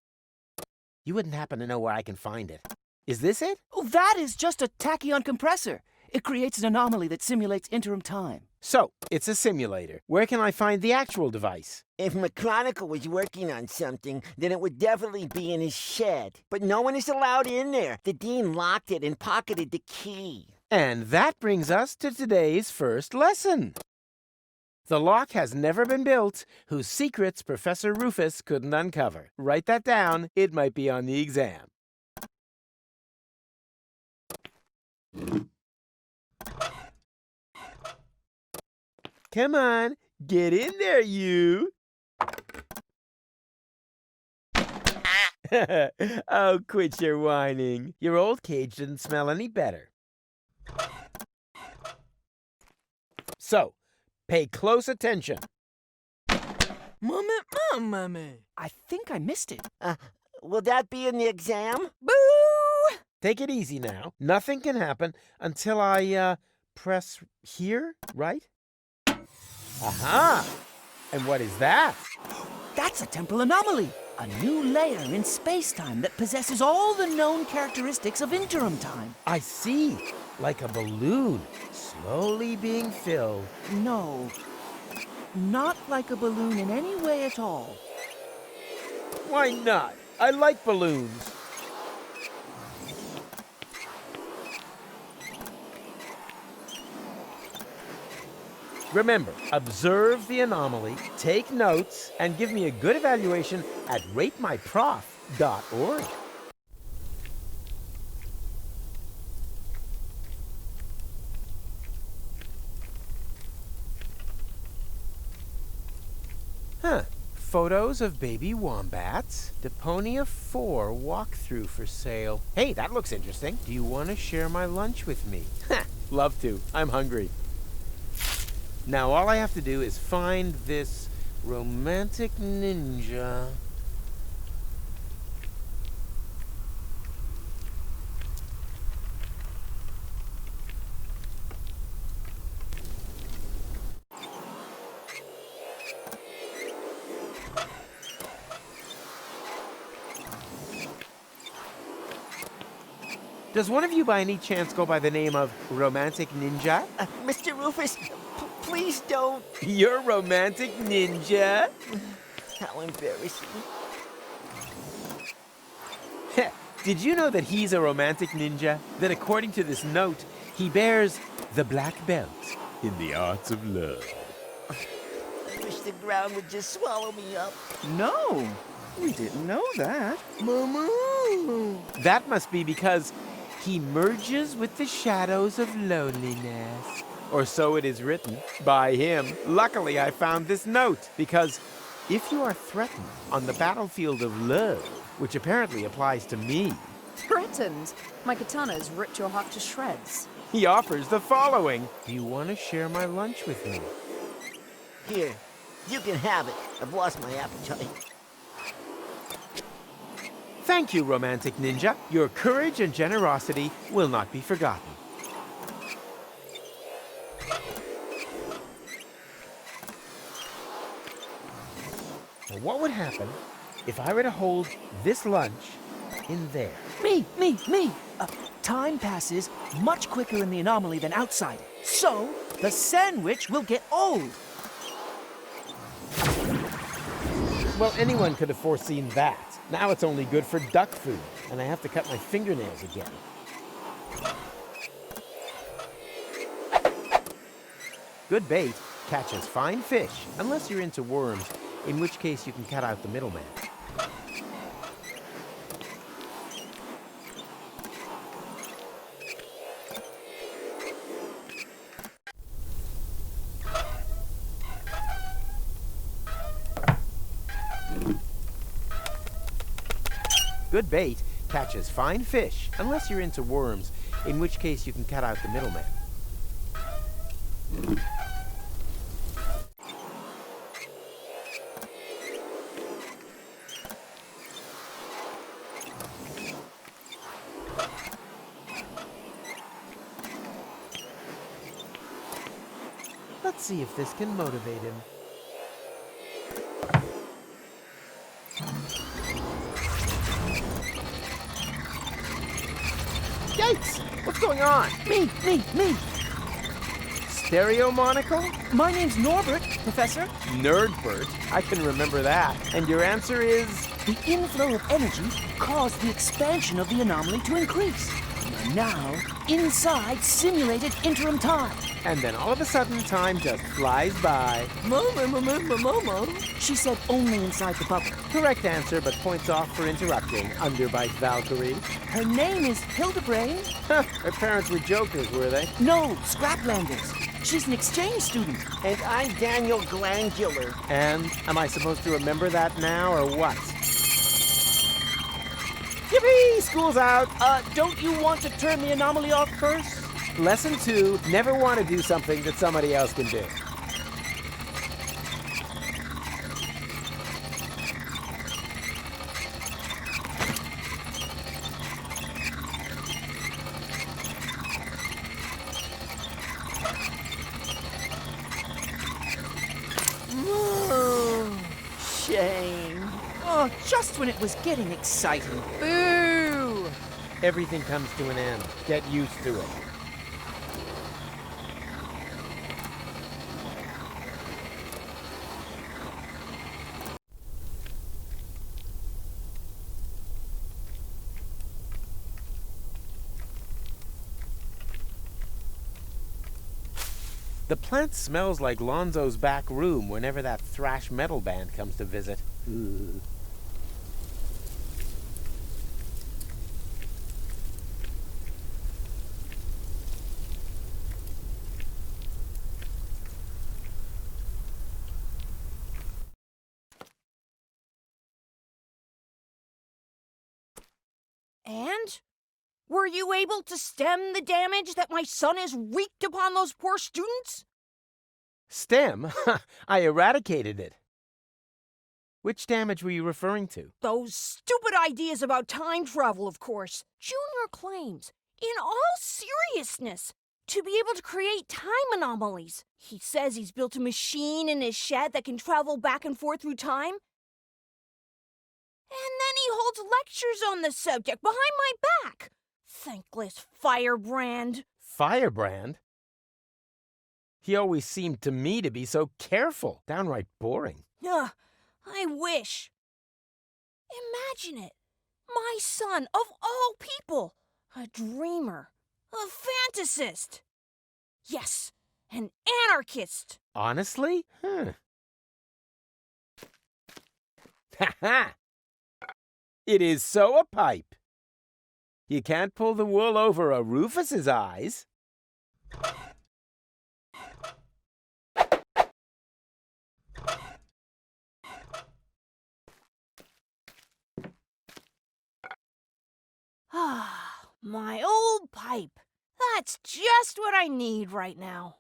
You wouldn't happen to know where I can find it. Is this it? Oh, that is just a tachyon compressor. It creates an anomaly that simulates interim time. So, it's a simulator. Where can I find the actual device? If Machronicle was working on something, then it would definitely be in his shed. But no one is allowed in there. The dean locked it and pocketed the key. And that brings us to today's first lesson. The lock has never been built whose secrets Professor Rufus couldn't uncover. Write that down. It might be on the exam. Come on, get in there, you. Oh, quit your whining. Your old cage didn't smell any better. So, pay close attention. Mommy. I think I missed it. Will that be in the exam? Boo! Take it easy now. Nothing can happen until I, press here, right? Aha! And what is that? That's a temporal anomaly. A new layer in space-time that possesses all the known characteristics of interim time. I see. Like a balloon, slowly being filled. No. Not like a balloon in any way at all. Why not? I like balloons. Remember, observe the anomaly, take notes, and give me a good evaluation at ratemyprof.org. Photos of baby wombats. Deponia 4 walkthrough for sale. Hey, that looks interesting. Do you want to share my lunch with me? Love to. I'm hungry. Now all I have to do is find this romantic ninja. Does one of you by any chance go by the name of Romantic Ninja? Mr. Rufus, please don't. You're Romantic Ninja? How embarrassing. Did you know that he's a romantic ninja? That according to this note, he bears the black belt in the arts of love. I wish the ground would just swallow me up. No, we didn't know that. Mama. That must be because he merges with the shadows of loneliness. Or so it is written by him. Luckily, I found this note, because if you are threatened on the battlefield of love, which apparently applies to me. Threatened? My katana's ripped your heart to shreds. He offers the following. Do you want to share my lunch with me? Here, you can have it. I've lost my appetite. Thank you, Romantic Ninja. Your courage and generosity will not be forgotten. Now, what would happen if I were to hold this lunch in there? Me. Time passes much quicker in the anomaly than outside. So, the sandwich will get old. Well, anyone could have foreseen that. Now it's only good for duck food, and I have to cut my fingernails again. Good bait catches fine fish, unless you're into worms, in which case you can cut out the middleman. Good bait catches fine fish, unless you're into worms, in which case you can cut out the middleman. Let's see if this can motivate him. Yikes! What's going on? Me! Stereo monocle? My name's Norbert, Professor. Nerdbert? I can remember that. And your answer is? The inflow of energy caused the expansion of the anomaly to increase. We are now inside simulated interim time. And then all of a sudden, time just flies by. Mama. She said only inside the bubble. Correct answer, but points off for interrupting. Underbite Valkyrie. Her name is Hildebrand. Her parents were jokers, were they? No, Scraplanders. She's an exchange student. And I'm Daniel Glandular. And am I supposed to remember that now, or what? Yippee! School's out! Don't you want to turn the anomaly off first? Lesson 2, never want to do something that somebody else can do. Shame. Oh, just when it was getting exciting. Boo! Everything comes to an end. Get used to it. The plant smells like Lonzo's back room whenever that thrash metal band comes to visit. And? Were you able to stem the damage that my son has wreaked upon those poor students? Stem? I eradicated it. Which damage were you referring to? Those stupid ideas about time travel, of course. Junior claims, in all seriousness, to be able to create time anomalies. He says he's built a machine in his shed that can travel back and forth through time. And then he holds lectures on the subject behind my back. Thankless firebrand. Firebrand? He always seemed to me to be so careful. Downright boring. I wish. Imagine it. My son, of all people. A dreamer. A fantasist. Yes, an anarchist. Honestly? Ha ha! It is so a pipe. You can't pull the wool over a Rufus's eyes. Ah, my old pipe. That's just what I need right now.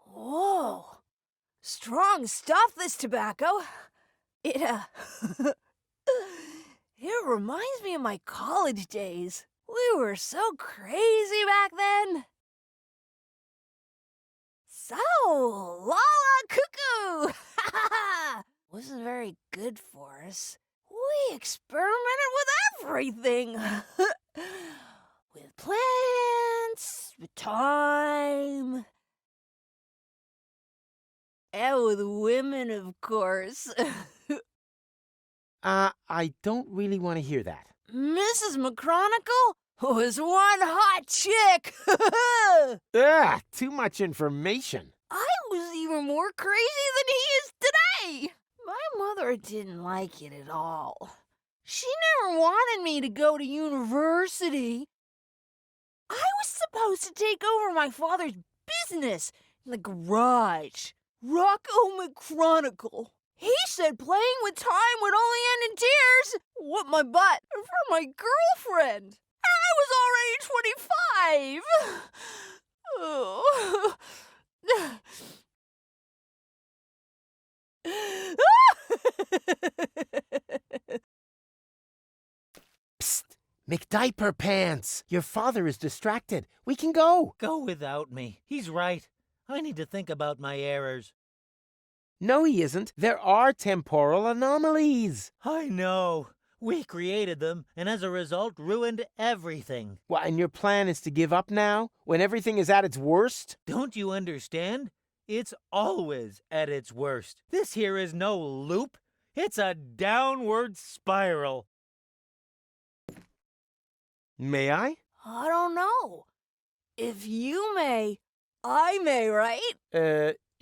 Whoa. Strong stuff, this tobacco. It reminds me of my college days. We were so crazy back then. So, Lala Cuckoo! Wasn't very good for us. We experimented with everything. With plants, with time, and with women, of course. I don't really want to hear that. Mrs. McChronicle? was one hot chick. Ugh, too much information. I was even more crazy than he is today. My mother didn't like it at all. She never wanted me to go to university. I was supposed to take over my father's business in the garage. Rocco McChronicle. He said playing with time would only end in tears. What my butt for my girlfriend. I was already 25. Oh. Psst! McDiaper Pants! Your father is distracted. We can go. Go without me. He's right. I need to think about my errors. No, he isn't. There are temporal anomalies. I know. We created them, and as a result, ruined everything. What, and your plan is to give up now, when everything is at its worst? Don't you understand? It's always at its worst. This here is no loop. It's a downward spiral. May I? I don't know. If you may, I may, right?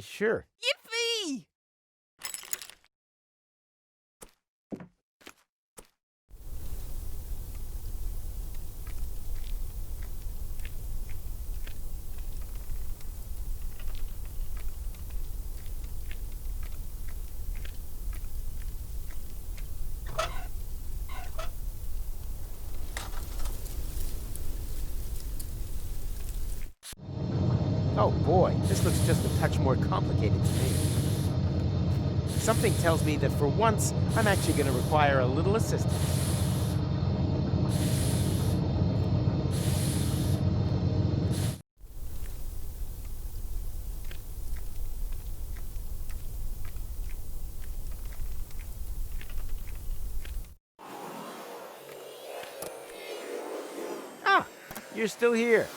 Sure. Yippee! Oh boy, this looks just a touch more complicated to me. Something tells me that for once, I'm actually going to require a little assistance. Ah, you're still here.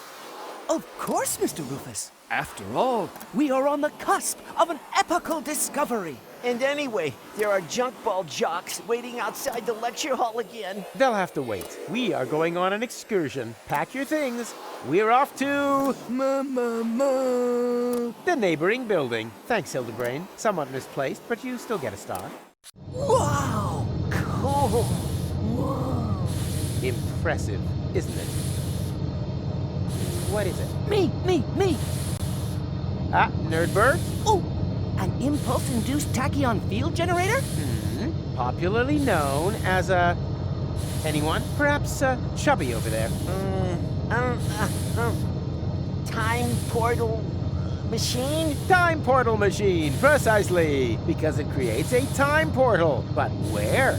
Of course, Mr. Rufus. After all, we are on the cusp of an epical discovery. And anyway, there are junk ball jocks waiting outside the lecture hall again. They'll have to wait. We are going on an excursion. Pack your things. We're off to... the neighboring building. Thanks, Hildebrain. Somewhat misplaced, but you still get a star. Wow! Cool. Whoa! Impressive, isn't it? What is it? Me! Ah, Nerdbird? Oh, an impulse-induced tachyon field generator? Popularly known as a... anyone? Perhaps Chubby over there. Time portal machine? Time portal machine, precisely. Because it creates a time portal. But where?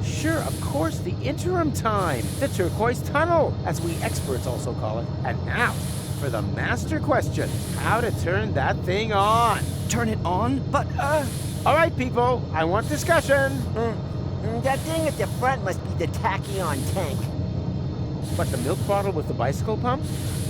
Sure, of course, the interim time. The turquoise tunnel, as we experts also call it. And now, for the master question. How to turn that thing on. Turn it on? But, All right, people, I want discussion. That thing at the front must be the tachyon tank. What, the milk bottle with the bicycle pump?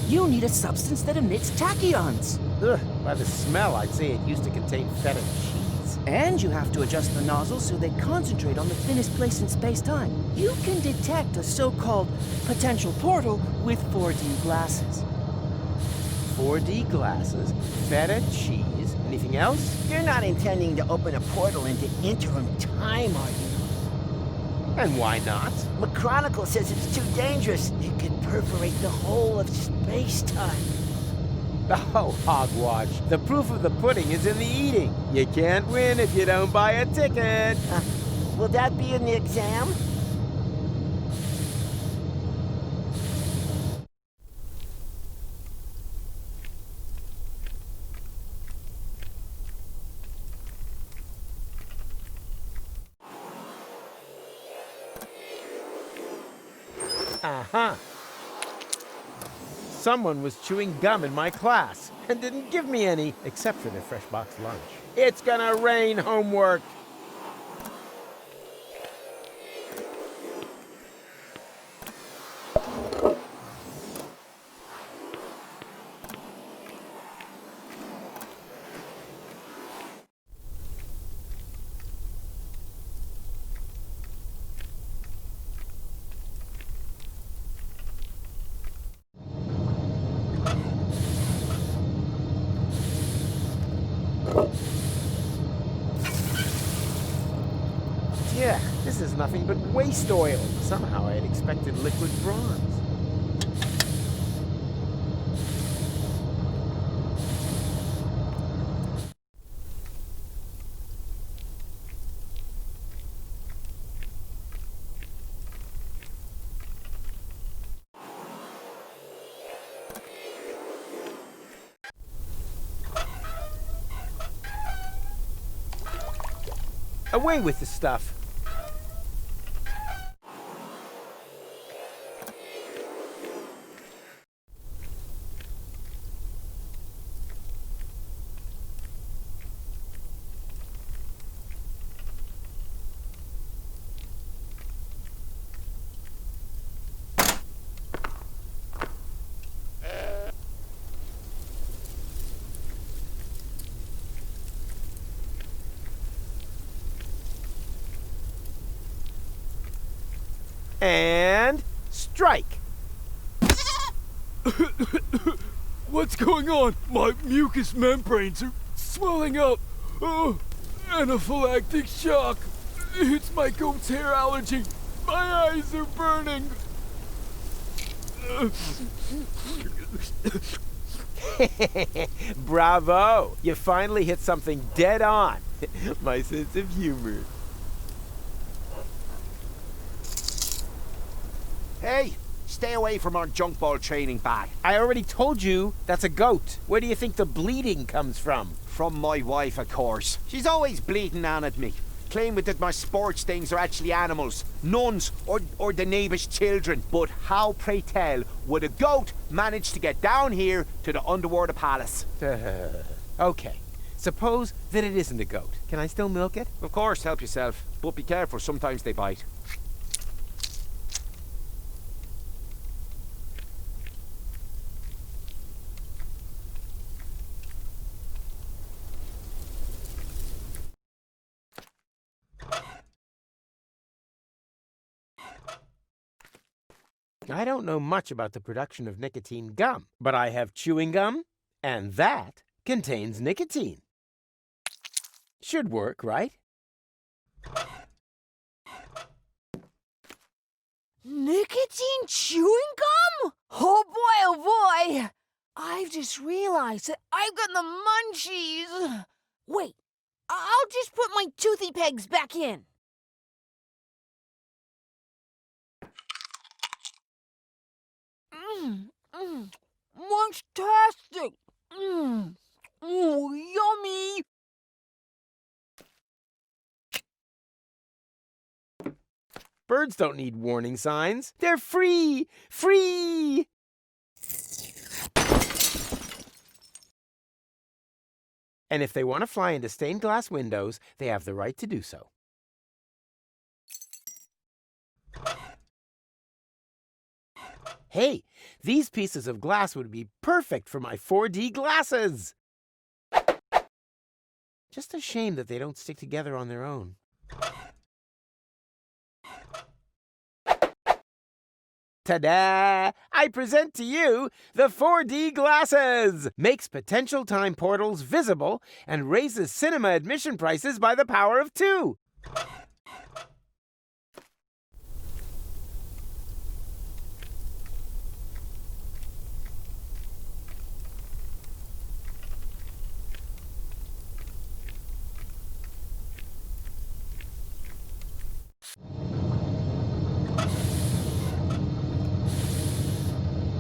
You need a substance that emits tachyons. Ugh, by the smell, I'd say it used to contain feta cheese. And you have to adjust the nozzles so they concentrate on the thinnest place in space-time. You can detect a so-called potential portal with 4D glasses. 4D glasses, feta cheese, anything else? You're not intending to open a portal into interim time, are you? And why not? McChronicle says it's too dangerous. It could perforate the whole of space-time. Oh, hogwash. The proof of the pudding is in the eating. You can't win if you don't buy a ticket. Will that be in the exam? Uh-huh. Someone was chewing gum in my class and didn't give me any, except for their fresh box lunch. It's gonna rain homework. is nothing but waste oil. Somehow I had expected liquid bronze. Away with the stuff. And strike. What's going on? My mucous membranes are swelling up. Oh, anaphylactic shock. It's my goat's hair allergy. My eyes are burning. Bravo! You finally hit something dead on. My sense of humor. Hey, stay away from our junk ball training bag. I already told you that's a goat. Where do you think the bleeding comes from? From my wife, of course. She's always bleating on at me, claiming that my sports things are actually animals, nuns, or the neighbour's children. But how, pray tell, would a goat manage to get down here to the underwater palace? Okay, suppose that it isn't a goat. Can I still milk it? Of course, help yourself. But be careful, sometimes they bite. I don't know much about the production of nicotine gum, but I have chewing gum, and that contains nicotine. Should work, right? Nicotine chewing gum? Oh boy, I've just realized that I've got the munchies. Wait, I'll just put my toothy pegs back in. Munch-tastic! Yummy! Birds don't need warning signs. They're free! Free! And if they want to fly into stained glass windows, they have the right to do so. Hey, these pieces of glass would be perfect for my 4D glasses! Just a shame that they don't stick together on their own. Ta-da! I present to you the 4D glasses! Makes potential time portals visible and raises cinema admission prices by the power of 2.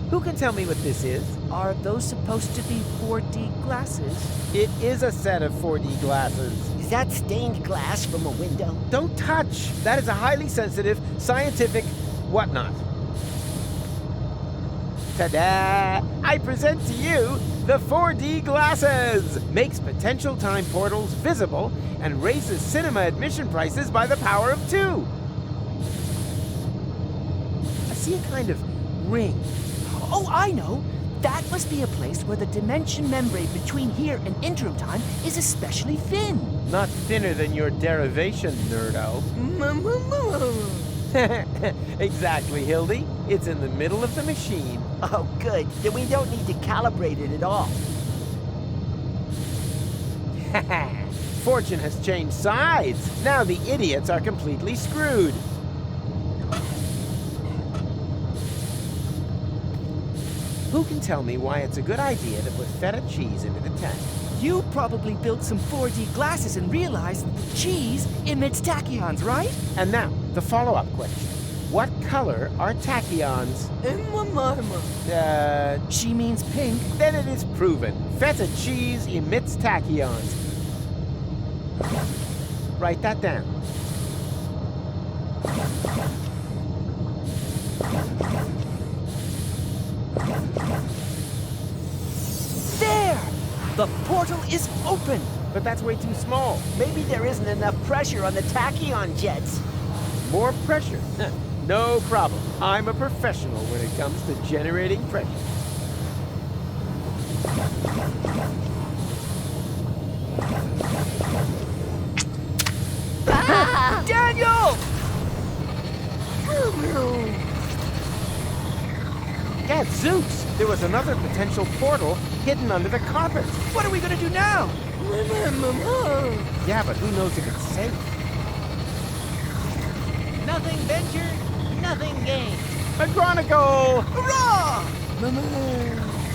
Who can tell me what this is? Are those supposed to be 4D glasses? It is a set of 4D glasses. Is that stained glass from a window? Don't touch! That is a highly sensitive, scientific whatnot. Ta-da! I present to you the 4D glasses! Makes potential time portals visible and raises cinema admission prices by the power of 2. I see a kind of ring. Oh, I know! That must be a place where the dimension membrane between here and interim time is especially thin. Not thinner than your derivation, nerdo. Exactly, Hildy. It's in the middle of the machine. Oh, good. Then we don't need to calibrate it at all. fortune has changed sides. Now the idiots are completely screwed. Who can tell me why it's a good idea to put feta cheese into the tank? You probably built some 4D glasses and realized that the cheese emits tachyons, right? And now, the follow-up question. What color are tachyons? She means pink. Then it is proven. Feta cheese emits tachyons. Write that down. There! The portal is open! But that's way too small. Maybe there isn't enough pressure on the tachyon jets. More pressure? No problem. I'm a professional when it comes to generating pressure. Ah! Daniel! Gadzooks! There was another potential portal hidden under the carpet. What are we gonna do now? Yeah, but who knows if it's safe? Nothing ventured, nothing gained. Agronago! Hurrah!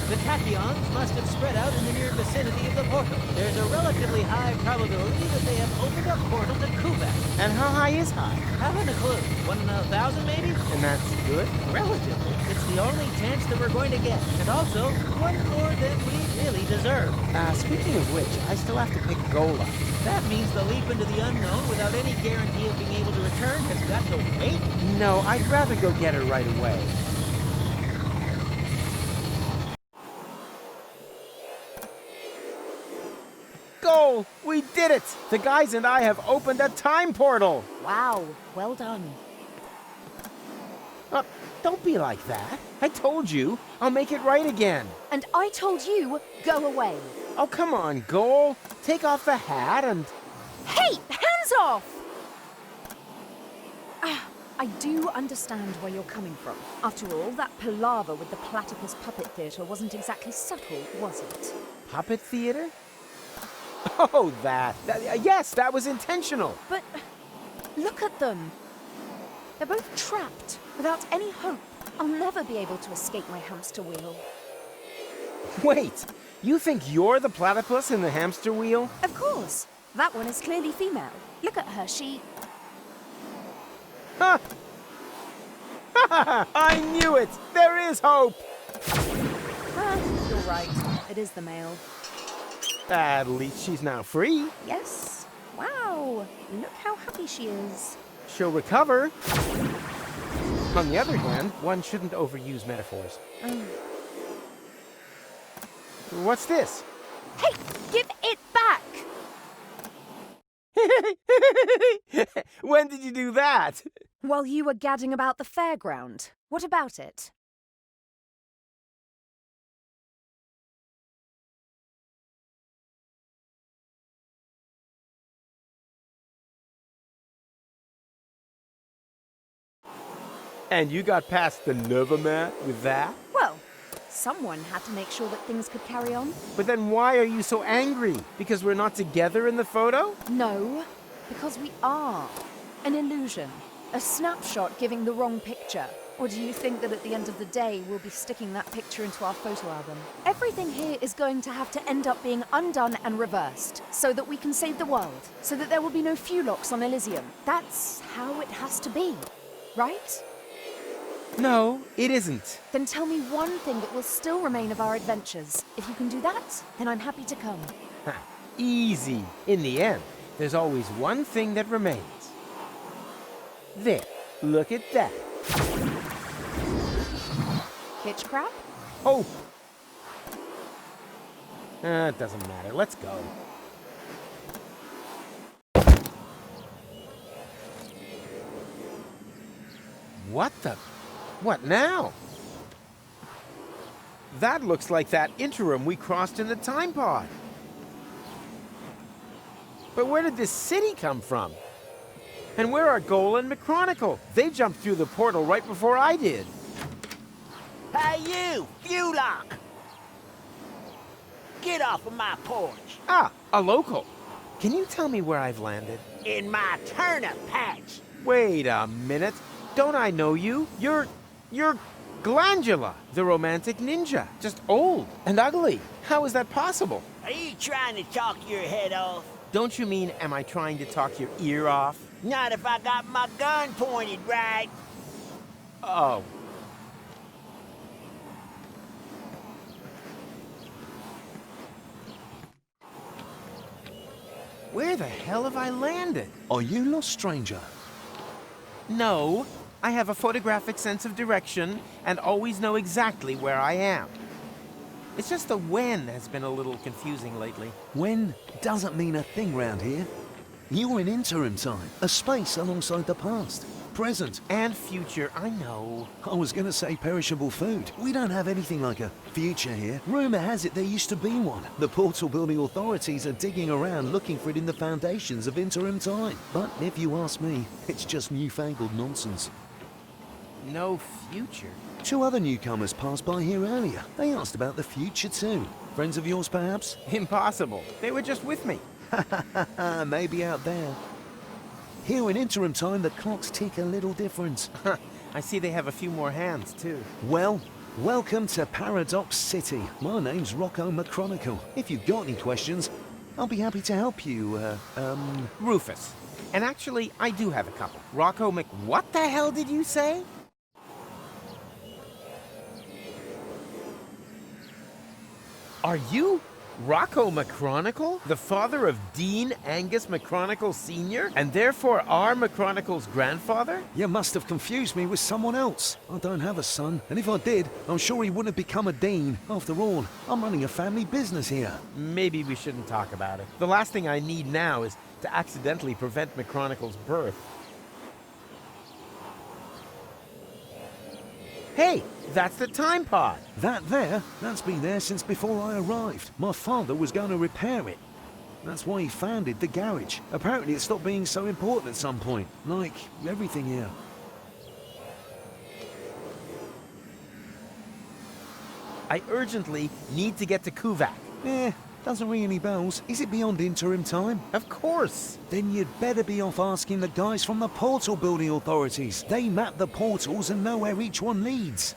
The tachyons must have spread out in the near vicinity of the portal. There's a relatively high probability that they have opened a portal to Kuvac. And how high is high? Haven't a clue. 1 in 1,000 maybe? And that's good? Relatively. It's the only chance that we're going to get. And also, one more than we really deserve. Speaking of which, I still have to pick goal up. That means the leap into the unknown without any guarantee of being able to return has got to wait. No, I'd rather go get her right away. Goal! We did it! The guys and I have opened a time portal! Wow, well done. Don't be like that. I told you. I'll make it right again. And I told you, go away. Oh, come on, Goal. Take off the hat and... Hey, hands off! I do understand where you're coming from. After all, that palaver with the platypus puppet theatre wasn't exactly subtle, was it? Puppet theater? Oh, that. Yes, that was intentional. But look at them. They're both trapped, without any hope. I'll never be able to escape my hamster wheel. Wait, you think you're the platypus in the hamster wheel? Of course. That one is clearly female. Look at her, she... Ha! I knew it! There is hope! You're right. It is the male. At least she's now free. Yes. Wow. Look how happy she is. She'll recover. On the other hand, one shouldn't overuse metaphors. What's this? Hey, give it back! When did you do that? While you were gadding about the fairground. What about it? And you got past the Novomat with that? Well, someone had to make sure that things could carry on. But then why are you so angry? Because we're not together in the photo? No, because we are. An illusion. A snapshot giving the wrong picture. Or do you think that at the end of the day, we'll be sticking that picture into our photo album? Everything here is going to have to end up being undone and reversed, so that we can save the world, so that there will be no fewlocks on Elysium. That's how it has to be, right? No, it isn't. Then tell me one thing that will still remain of our adventures. If you can do that, then I'm happy to come. Easy. In the end, there's always one thing that remains. There, look at that. Hitch crab? Hope. It doesn't matter. Let's go. What the... What now? That looks like that interim we crossed in the time pod. But where did this city come from? And where are Goal and McChronicle? They jumped through the portal right before I did. Hey, you! Fewlock! Get off of my porch! Ah, a local. Can you tell me where I've landed? In my turnip patch. Wait a minute. Don't I know you? You're Glandula, the romantic ninja. Just old and ugly. How is that possible? Are you trying to talk your head off? Don't you mean, am I trying to talk your ear off? Not if I got my gun pointed right. Oh. Where the hell have I landed? Are you lost, stranger? No, I have a photographic sense of direction and always know exactly where I am. It's just the when has been a little confusing lately. When doesn't mean a thing round here. You're in interim time, a space alongside the past, present, and future, I know. I was gonna say perishable food. We don't have anything like a future here. Rumor has it there used to be one. The portal building authorities are digging around looking for it in the foundations of interim time. But if you ask me, it's just newfangled nonsense. No future? 2 other newcomers passed by here earlier. They asked about the future too. Friends of yours, perhaps? Impossible. They were just with me. Maybe out there. Here in interim time, the clocks tick a little different. I see they have a few more hands, too. Well, welcome to Paradox City. My name's Rocco McChronicle. If you've got any questions, I'll be happy to help you, Rufus. And actually, I do have a couple. Rocco What the hell did you say? Are you Rocco McChronicle, the father of Dean Angus McChronicle Sr., and therefore our McChronicle's grandfather? You must have confused me with someone else. I don't have a son, and if I did, I'm sure he wouldn't have become a dean. After all, I'm running a family business here. Maybe we shouldn't talk about it. The last thing I need now is to accidentally prevent McChronicle's birth. Hey, that's the time pod. That there? That's been there since before I arrived. My father was going to repair it. That's why he founded the garage. Apparently it stopped being so important at some point. Like everything here. I urgently need to get to Kuvak. Doesn't ring any bells. Is it beyond interim time? Of course. Then you'd better be off asking the guys from the portal building authorities. They map the portals and know where each one leads.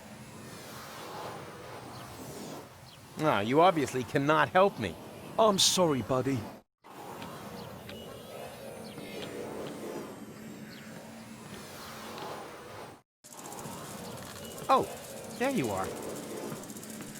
Ah, you obviously cannot help me. I'm sorry, buddy. Oh, there you are.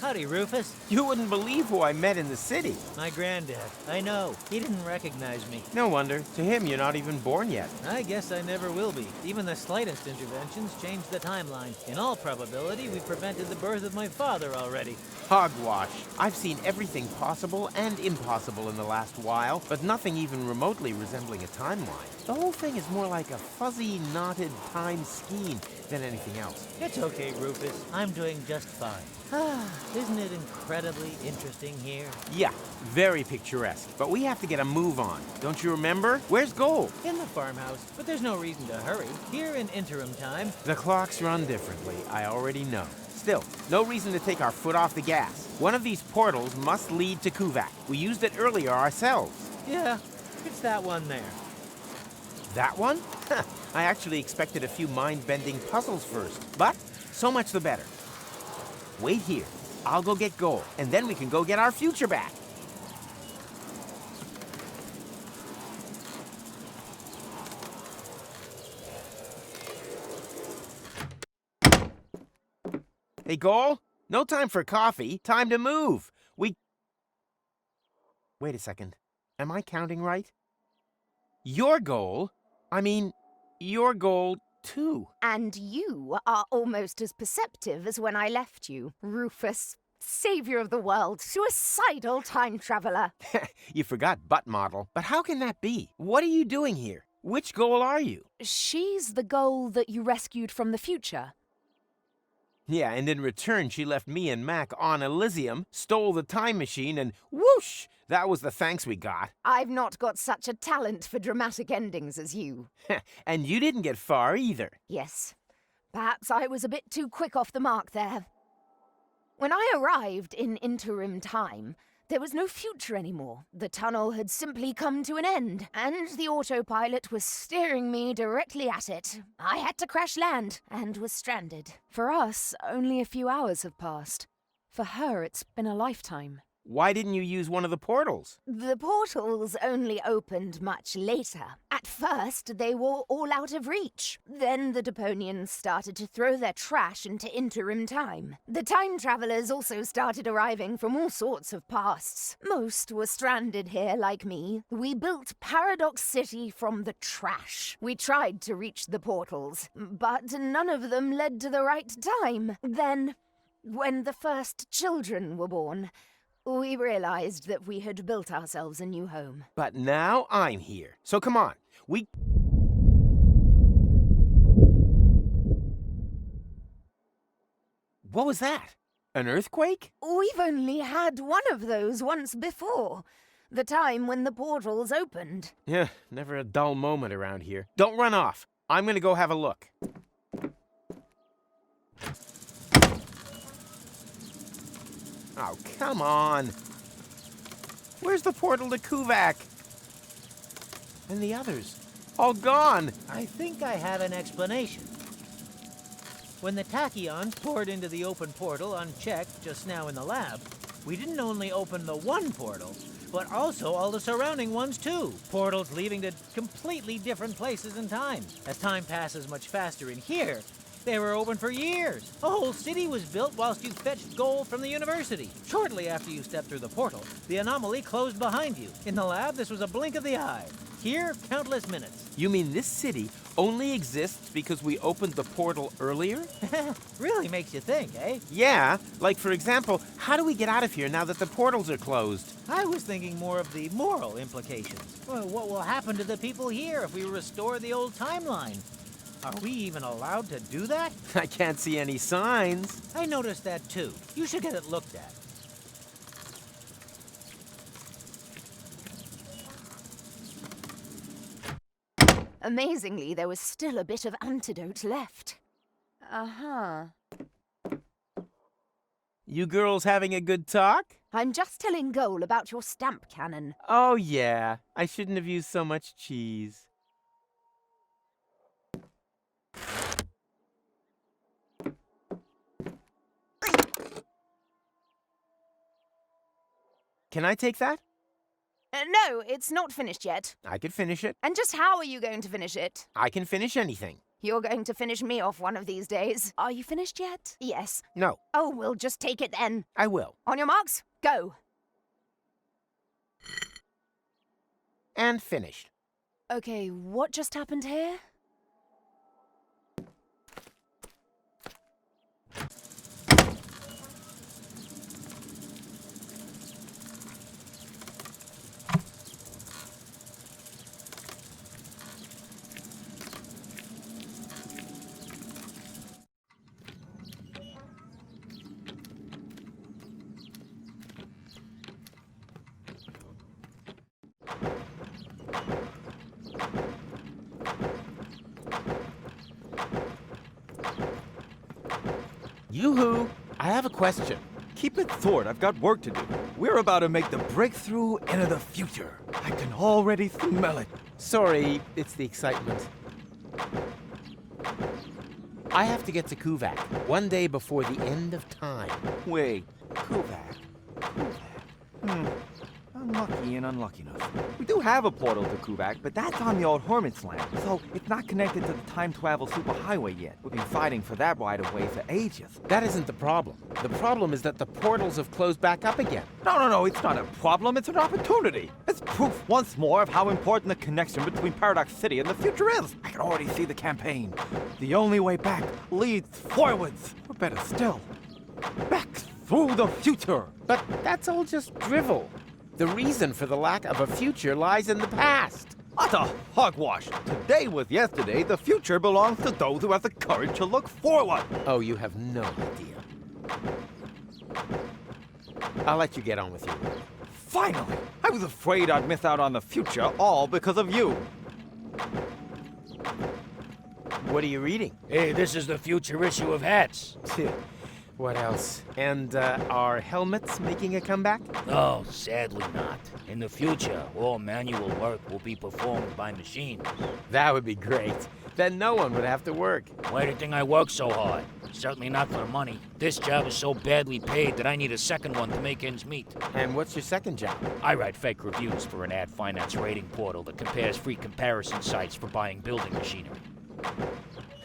Howdy, Rufus. You wouldn't believe who I met in the city. My granddad. I know. He didn't recognize me. No wonder. To him, you're not even born yet. I guess I never will be. Even the slightest interventions change the timeline. In all probability, we prevented the birth of my father already. Hogwash. I've seen everything possible and impossible in the last while, but nothing even remotely resembling a timeline. The whole thing is more like a fuzzy, knotted time scheme than anything else. It's okay, Rufus. I'm doing just fine. Isn't it incredibly interesting here? Yeah, very picturesque. But we have to get a move on. Don't you remember? Where's Gold? In the farmhouse, but there's no reason to hurry. Here in interim time... The clocks run differently, I already know. Still, no reason to take our foot off the gas. One of these portals must lead to Kuvak. We used it earlier ourselves. Yeah, it's that one there. That one? I actually expected a few mind-bending puzzles first, but so much the better. Wait here. I'll go get Gold, and then we can go get our future back. Hey, Gold? No time for coffee. Time to move. Wait a second. Am I counting right? Your goal? I mean, your goal too. And you are almost as perceptive as when I left you, Rufus. Savior of the world, suicidal time traveler. You forgot butt model. But how can that be? What are you doing here? Which goal are you? She's the goal that you rescued from the future. Yeah, and in return, she left me and Mac on Elysium, stole the time machine, and whoosh! That was the thanks we got. I've not got such a talent for dramatic endings as you. And you didn't get far either. Yes. Perhaps I was a bit too quick off the mark there. When I arrived in interim time, the There was no future anymore. The tunnel had simply come to an end, and the autopilot was steering me directly at it. I had to crash land, and was stranded. For us, only a few hours have passed. For her, it's been a lifetime. Why didn't you use one of the portals? The portals only opened much later. At first, they were all out of reach. Then the Deponians started to throw their trash into interim time. The time travelers also started arriving from all sorts of pasts. Most were stranded here like me. We built Paradox City from the trash. We tried to reach the portals, but none of them led to the right time. Then, when the first children were born, we realized that we had built ourselves a new home. But now I'm here. So come on. What was that? An earthquake? We've only had one of those once before. The time when the portals opened. Yeah, never a dull moment around here. Don't run off. I'm gonna go have a look. Oh, come on. Where's the portal to Kuvak? And the others? All gone. I think I have an explanation. When the tachyons poured into the open portal unchecked just now in the lab, we didn't only open the one portal, but also all the surrounding ones too. Portals leading to completely different places in time. As time passes much faster in here, they were open for years. A whole city was built whilst you fetched gold from the university. Shortly after you stepped through the portal, the anomaly closed behind you. In the lab, this was a blink of the eye. Here, countless minutes. You mean this city only exists because we opened the portal earlier? Really makes you think, eh? Yeah. Like, for example, how do we get out of here now that the portals are closed? I was thinking more of the moral implications. Well, what will happen to the people here if we restore the old timeline? Are we even allowed to do that? I can't see any signs. I noticed that too. You should get it looked at. Amazingly, there was still a bit of antidote left. Uh-huh. You girls having a good talk? I'm just telling Goal about your stamp cannon. Oh, yeah. I shouldn't have used so much cheese. Can I take that? No, it's not finished yet. I could finish it. And just how are you going to finish it? I can finish anything. You're going to finish me off one of these days. Are you finished yet? Yes. No. Oh, we'll just take it then. I will. On your marks, go. And finished. Okay, what just happened here? Yoo-hoo! I have a question. Keep it short, I've got work to do. We're about to make the breakthrough into the future. I can already smell it. Sorry, it's the excitement. I have to get to Kuvak one day before the end of time. Wait, Kuvak? Unlucky and unluckiness. We do have a portal to Kuvak, but that's on the old Hermit's land, so it's not connected to the time travel superhighway yet. We've been fighting for that right-of-way for ages. That isn't the problem. The problem is that the portals have closed back up again. No, it's not a problem, it's an opportunity. It's proof once more of how important the connection between Paradox City and the future is. I can already see the campaign. The only way back leads forwards, or better still, back through the future. But that's all just drivel. The reason for the lack of a future lies in the past. Utter hogwash. Today was yesterday. The future belongs to those who have the courage to look forward. Oh, you have no idea. I'll let you get on with your work. Finally! I was afraid I'd miss out on the future all because of you. What are you reading? Hey, this is the future issue of Hats. What else? And are helmets making a comeback? No, sadly not. In the future, all manual work will be performed by machines. That would be great. Then no one would have to work. Why do you think I work so hard? Certainly not for the money. This job is so badly paid that I need a second one to make ends meet. And what's your second job? I write fake reviews for an ad finance rating portal that compares free comparison sites for buying building machinery.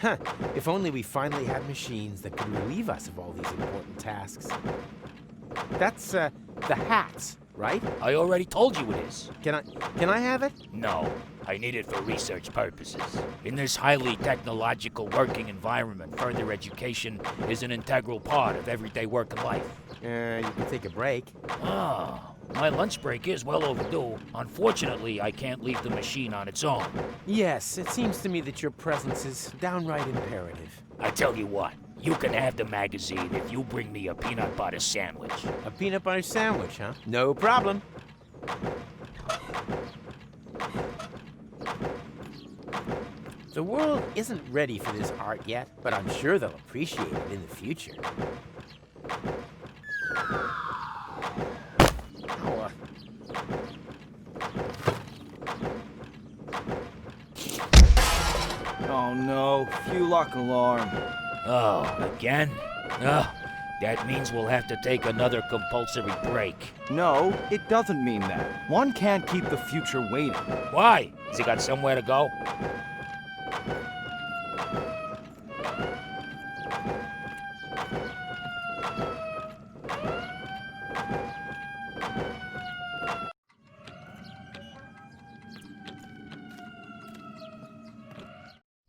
Huh. If only we finally had machines that could relieve us of all these important tasks. That's, the hats, right? I already told you it is. Can I have it? No. I need it for research purposes. In this highly technological working environment, further education is an integral part of everyday work and life. You can take a break. Ah, my lunch break is well overdue. Unfortunately, I can't leave the machine on its own. Yes, it seems to me that your presence is downright imperative. I tell you what, you can have the magazine if you bring me a peanut butter sandwich. A peanut butter sandwich, huh? No problem. The world isn't ready for this art yet, but I'm sure they'll appreciate it in the future. Oh no, fewlock alarm. Oh, again? That means we'll have to take another compulsory break. No, it doesn't mean that. One can't keep the future waiting. Why? Has he got somewhere to go?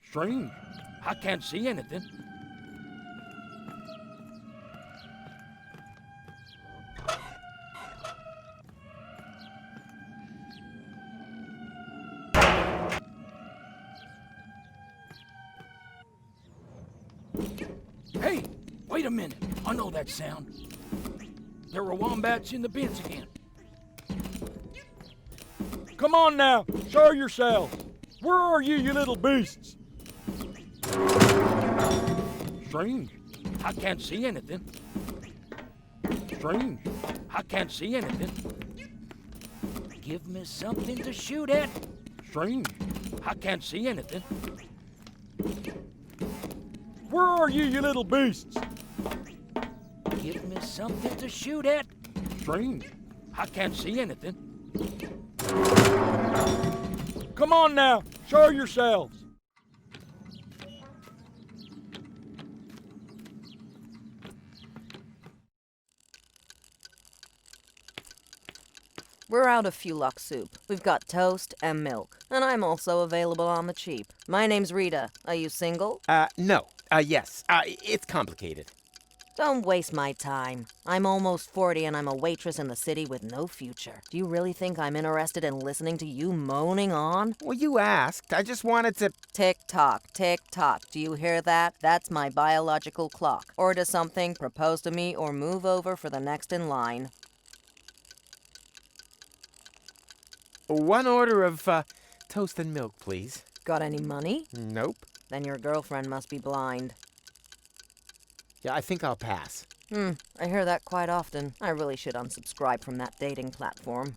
Strange. I can't see anything. Hey, wait a minute. I know that sound. There were wombats in the bins again. Come on now, show yourselves. Where are you, you little beasts? Strange. I can't see anything. Strange. I can't see anything. Give me something to shoot at. Strange. I can't see anything. Where are you, you little beasts? Give me something to shoot at. Strange. I can't see anything. Come on now, show yourselves. We're out of fewlock soup. We've got toast and milk. And I'm also available on the cheap. My name's Rita. Are you single? No. Yes. It's complicated. Don't waste my time. I'm almost 40 and I'm a waitress in the city with no future. Do you really think I'm interested in listening to you moaning on? Well, you asked. I just wanted to... Tick-tock, tick-tock. Do you hear that? That's my biological clock. Order something, propose to me, or move over for the next in line. One order of, toast and milk, please. Got any money? Nope. Then your girlfriend must be blind. Yeah, I think I'll pass. I hear that quite often. I really should unsubscribe from that dating platform.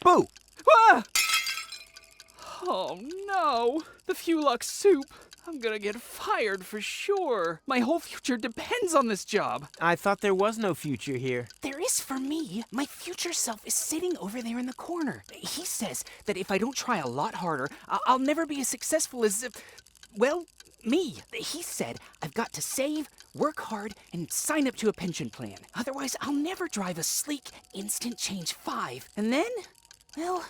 Boo! Ah! Oh no! The fewlocks soup! I'm gonna get fired for sure. My whole future depends on this job. I thought there was no future here. There is for me. My future self is sitting over there in the corner. He says that if I don't try a lot harder, I'll never be as successful as, well, me. He said I've got to save, work hard, and sign up to a pension plan. Otherwise, I'll never drive a sleek Instant Change 5. And then, well,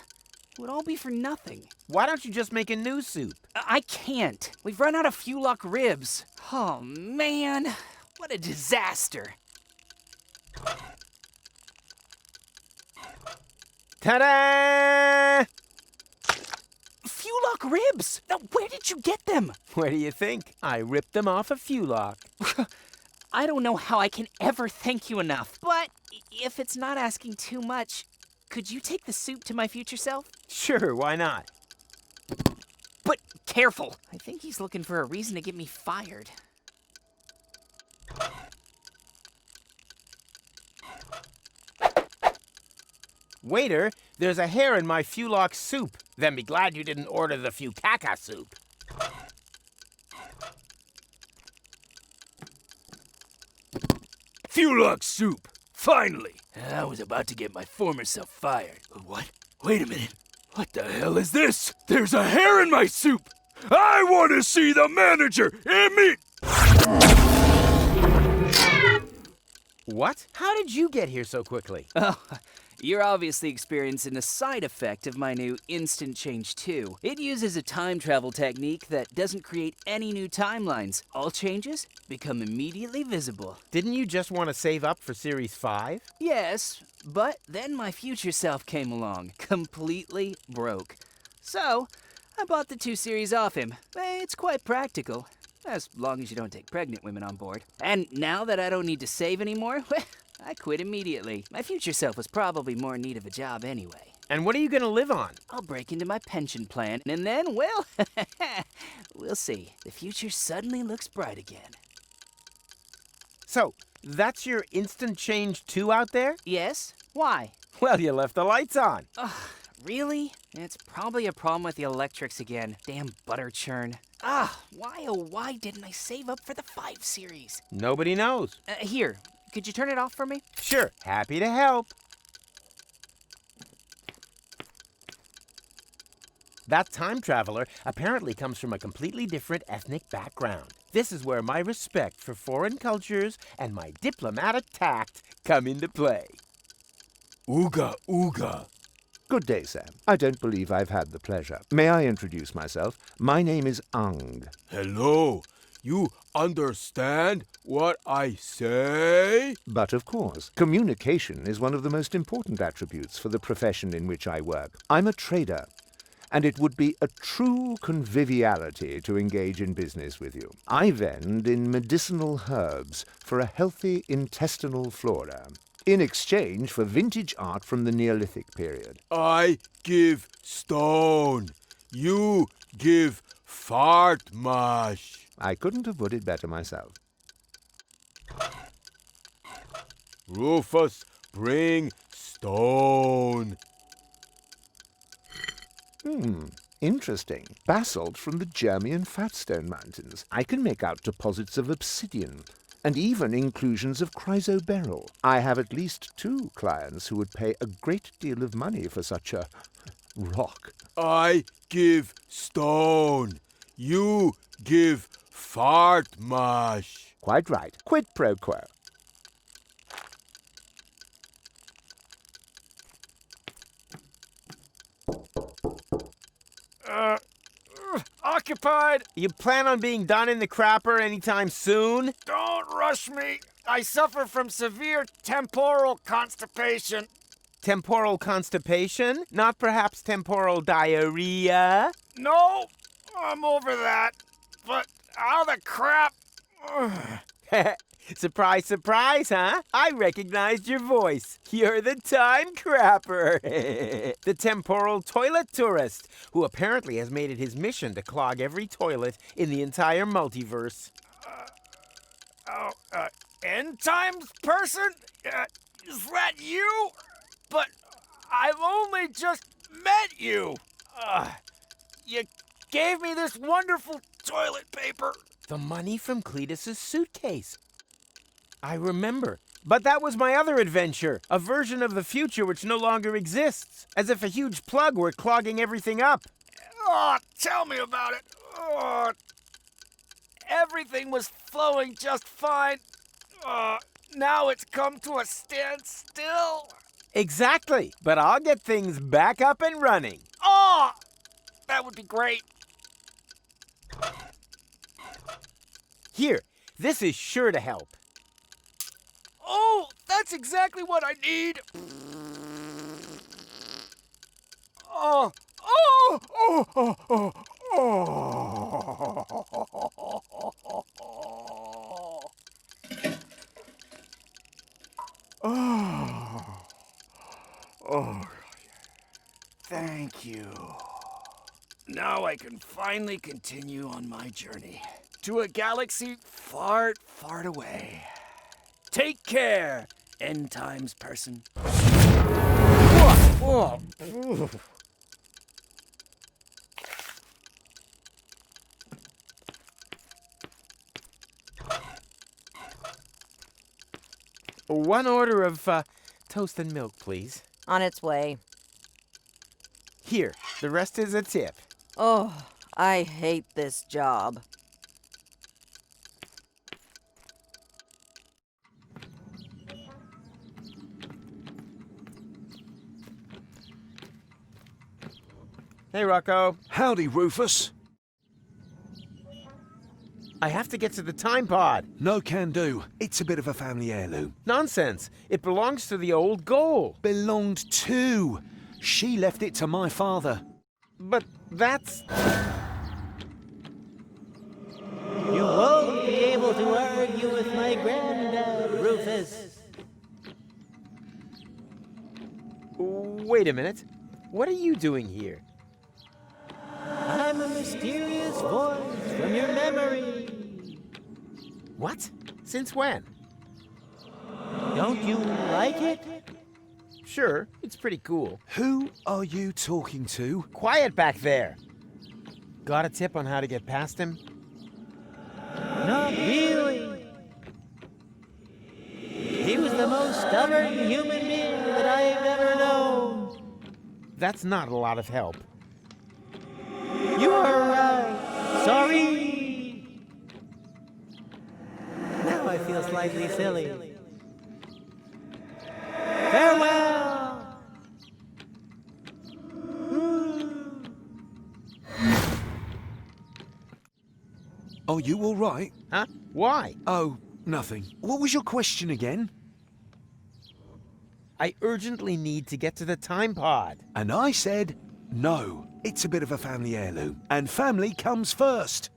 it would all be for nothing. Why don't you just make a new soup? I can't. We've run out of fewlock ribs. Oh, man. What a disaster. Ta-da! Fewlock ribs! Now, where did you get them? Where do you think? I ripped them off a fewlock. I don't know how I can ever thank you enough. But if it's not asking too much, could you take the soup to my future self? Sure, why not? But careful. I think he's looking for a reason to get me fired. Waiter, there's a hair in my fewlocks soup. Then be glad you didn't order the fewcaca soup. Fewlocks soup! Finally! I was about to get my former self fired. What? Wait a minute. What the hell is this? There's a hair in my soup! I want to see the manager! What? How did you get here so quickly? Oh, you're obviously experiencing a side effect of my new Instant Change 2. It uses a time travel technique that doesn't create any new timelines. All changes become immediately visible. Didn't you just want to save up for Series 5? Yes, but then my future self came along, completely broke. So, I bought the 2 series off him. It's quite practical, as long as you don't take pregnant women on board. And now that I don't need to save anymore, I quit immediately. My future self was probably more in need of a job anyway. And what are you gonna live on? I'll break into my pension plan, and then, well, we'll see. The future suddenly looks bright again. So, that's your Instant Change 2 out there? Yes? Why? Well, you left the lights on. Ugh, really? It's probably a problem with the electrics again. Damn butter churn. Why oh why didn't I save up for the 5 series? Nobody knows. Here, could you turn it off for me? Sure, happy to help. That time traveler apparently comes from a completely different ethnic background. This is where my respect for foreign cultures and my diplomatic tact come into play. Ooga, ooga. Good day, Sam. I don't believe I've had the pleasure. May I introduce myself? My name is Ang. Hello. You understand what I say? But of course, communication is one of the most important attributes for the profession in which I work. I'm a trader, and it would be a true conviviality to engage in business with you. I vend in medicinal herbs for a healthy intestinal flora, in exchange for vintage art from the Neolithic period. I give stone. You give fart mush. I couldn't have put it better myself. Rufus, bring stone. Interesting. Basalt from the Germian Fatstone Mountains. I can make out deposits of obsidian, and even inclusions of chrysoberyl. I have at least 2 clients who would pay a great deal of money for such a rock. I give stone. You give fart mush. Quite right. Quid pro quo. Occupied. You plan on being done in the crapper anytime soon? Don't rush me. I suffer from severe temporal constipation. Temporal constipation? Not perhaps temporal diarrhea? No, I'm over that. But how the crap? Surprise, surprise, huh? I recognized your voice. You're the time crapper. The temporal toilet tourist, who apparently has made it his mission to clog every toilet in the entire multiverse. End times person? Is that you? But I've only just met you. You gave me this wonderful toilet paper. The money from Cletus's suitcase. I remember. But that was my other adventure, a version of the future which no longer exists, as if a huge plug were clogging everything up. Oh, tell me about it. Oh, everything was flowing just fine. Now it's come to a standstill. Exactly, but I'll get things back up and running. Oh, that would be great. Here, this is sure to help. Oh, that's exactly what I need. Thank you. Now I can finally continue on my journey to a galaxy far, far away. Take care, end times person. Oh. One order of toast and milk, please. On its way. Here, the rest is a tip. Oh, I hate this job. Hey, Rocco. Howdy, Rufus. I have to get to the time pod. No can do. It's a bit of a family heirloom. Nonsense. It belongs to the old goal. Belonged to. She left it to my father. But that's... You won't be able to argue with my granddad, Rufus. Wait a minute. What are you doing here? I'm a mysterious voice from your memory. What? Since when? Don't you like it? Sure, it's pretty cool. Who are you talking to? Quiet back there. Got a tip on how to get past him? Not really. He was the most stubborn human being that I've ever known. That's not a lot of help. You are right. Sorry. Now I feel slightly silly. Farewell. Are you all right? Huh? Why? Oh, nothing. What was your question again? I urgently need to get to the time pod. And I said no. It's a bit of a family heirloom. And family comes first.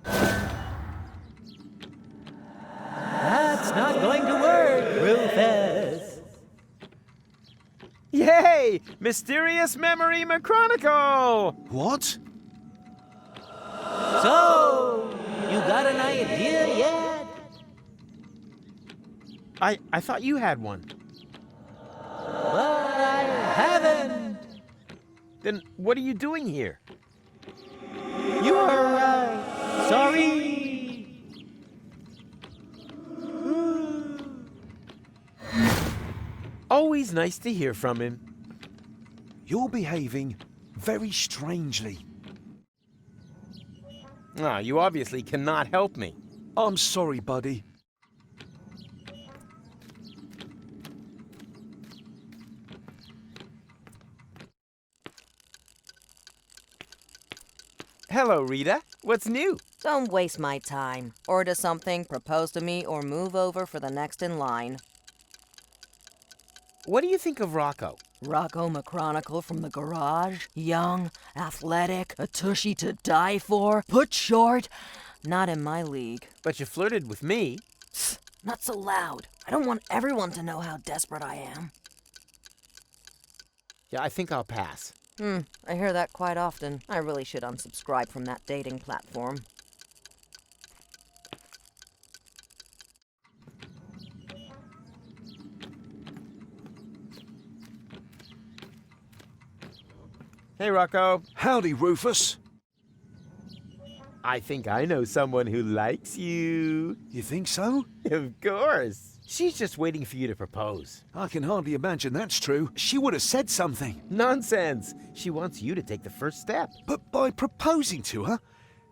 That's not going to work, Rufus. Yay! Mysterious Memory McChronicle! What? So, you got an idea yet? I thought you had one. But I haven't. Then what are you doing here? You are right. Sorry. Always nice to hear from him. You're behaving very strangely. Ah, you obviously cannot help me. I'm sorry, buddy. Hello, Rita. What's new? Don't waste my time. Order something, propose to me, or move over for the next in line. What do you think of Rocco? Rocco McChronicle from the garage. Young, athletic, a tushy to die for, put short. Not in my league. But you flirted with me. Not so loud. I don't want everyone to know how desperate I am. Yeah, I think I'll pass. I hear that quite often. I really should unsubscribe from that dating platform. Hey, Rocco. Howdy, Rufus. I think I know someone who likes you. You think so? Of course. She's just waiting for you to propose. I can hardly imagine that's true. She would have said something. Nonsense. She wants you to take the first step. But by proposing to her,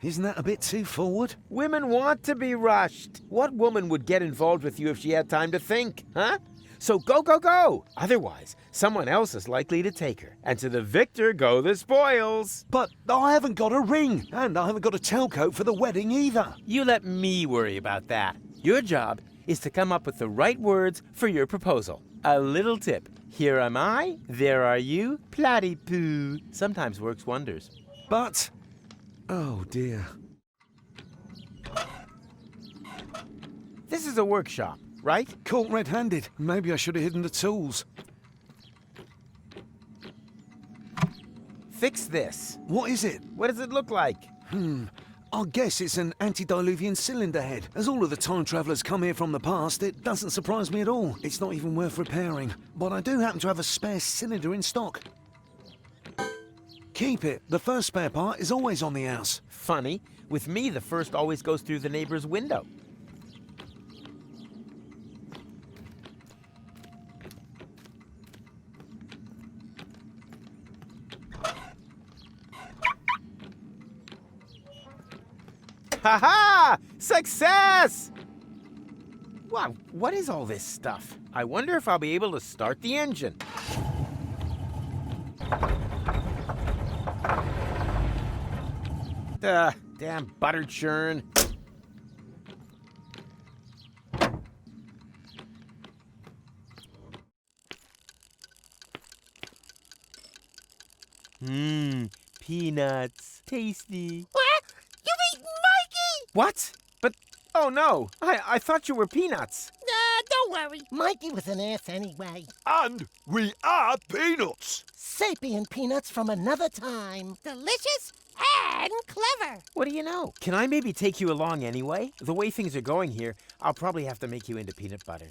isn't that a bit too forward? Women want to be rushed. What woman would get involved with you if she had time to think, huh? So go, go, go! Otherwise, someone else is likely to take her. And to the victor go the spoils. But I haven't got a ring, and I haven't got a tailcoat for the wedding either. You let me worry about that. Your job is to come up with the right words for your proposal. A little tip. Here am I, there are you, platypoo. Sometimes works wonders. But... oh dear. This is a workshop, right? Caught red-handed. Maybe I should have hidden the tools. Fix this. What is it? What does it look like? I guess it's an antediluvian cylinder head. As all of the time travelers come here from the past, it doesn't surprise me at all. It's not even worth repairing. But I do happen to have a spare cylinder in stock. Keep it. The first spare part is always on the house. Funny. With me, the first always goes through the neighbor's window. Ha-ha! Success! Wow, what is all this stuff? I wonder if I'll be able to start the engine. Damn butter churn. Peanuts. Tasty. What? You've eaten Mikey! What? But, oh no, I thought you were Peanuts. Don't worry. Mikey was an ass anyway. And we are peanuts. Sapient peanuts from another time. Delicious and clever. What do you know? Can I maybe take you along anyway? The way things are going here, I'll probably have to make you into peanut butter.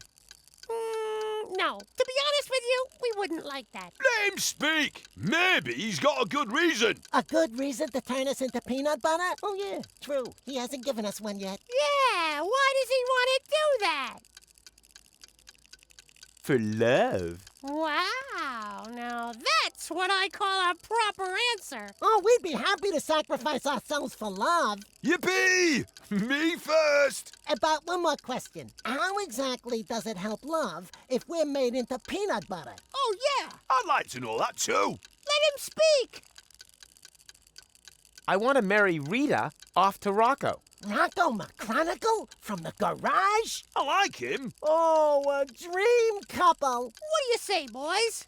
No. To be honest with you, we wouldn't like that. Let him speak. Maybe he's got a good reason. A good reason to turn us into peanut butter? Oh, yeah, true. He hasn't given us one yet. Yeah, why does he want to do that? For love. Wow, now that's what I call a proper answer. Oh, we'd be happy to sacrifice ourselves for love. Yippee! Me first! About one more question. How exactly does it help love if we're made into peanut butter? Oh, yeah. I'd like to know that too. Let him speak. I want to marry Rita off to Rocco. Rocco McChronicle from the garage? I like him. Oh, a dream couple. What do you say, boys?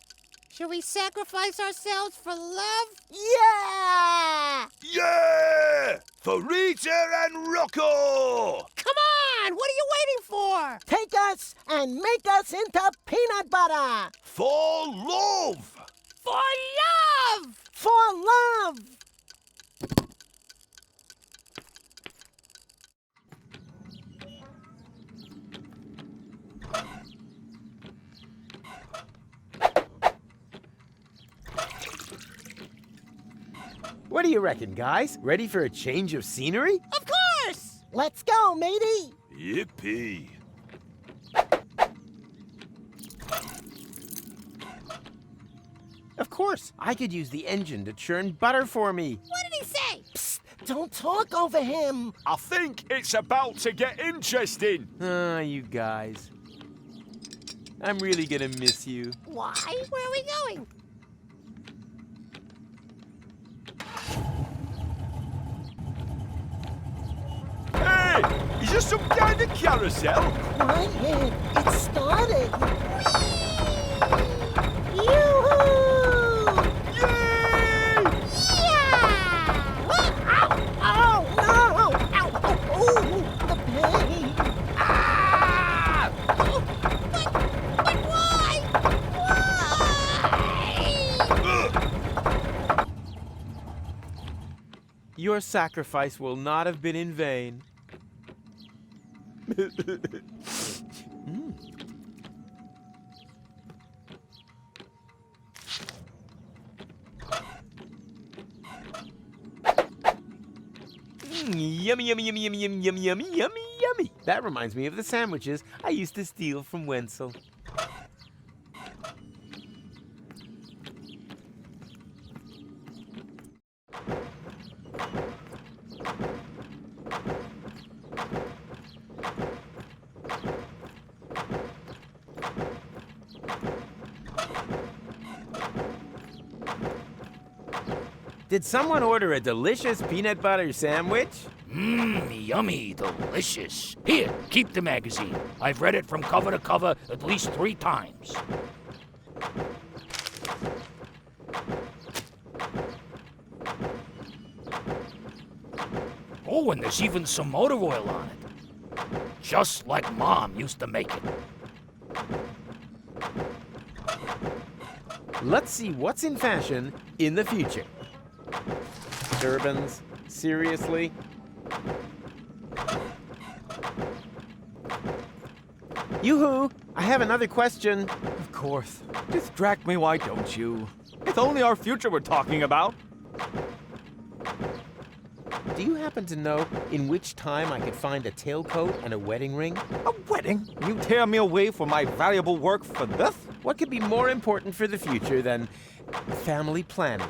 Should we sacrifice ourselves for love? Yeah! Yeah! For Rita and Rocco! Come on! What are you waiting for? Take us and make us into peanut butter! For love! For love! For love! What do you reckon, guys? Ready for a change of scenery? Of course! Let's go, matey! Yippee! Of course, I could use the engine to churn butter for me. What did he say? Psst! Don't talk over him! I think it's about to get interesting. Ah, you guys. I'm really gonna miss you. Why? Where are we going? Hey! Is there some kind of carousel? Quiet! It started! Yoo-hoo! Yay! Yeah! Ow! Oh, no! Ow! Oh, the pain! Ah! Oh, but why? Why? Your sacrifice will not have been in vain. Yummy, yummy, yummy, yummy, yummy, yummy, yummy, yummy, yummy. That reminds me of the sandwiches I used to steal from Wenzel. Did someone order a delicious peanut butter sandwich? Mmm, yummy, delicious. Here, keep the magazine. I've read it from cover to cover at least 3 times. Oh, and there's even some motor oil on it. Just like Mom used to make it. Let's see what's in fashion in the future. Turbans? Seriously? Yoo-hoo! I have another question. Of course. Distract me, why don't you? It's only our future we're talking about. Do you happen to know in which time I could find a tailcoat and a wedding ring? A wedding? You tear me away from my valuable work for this? What could be more important for the future than family planning?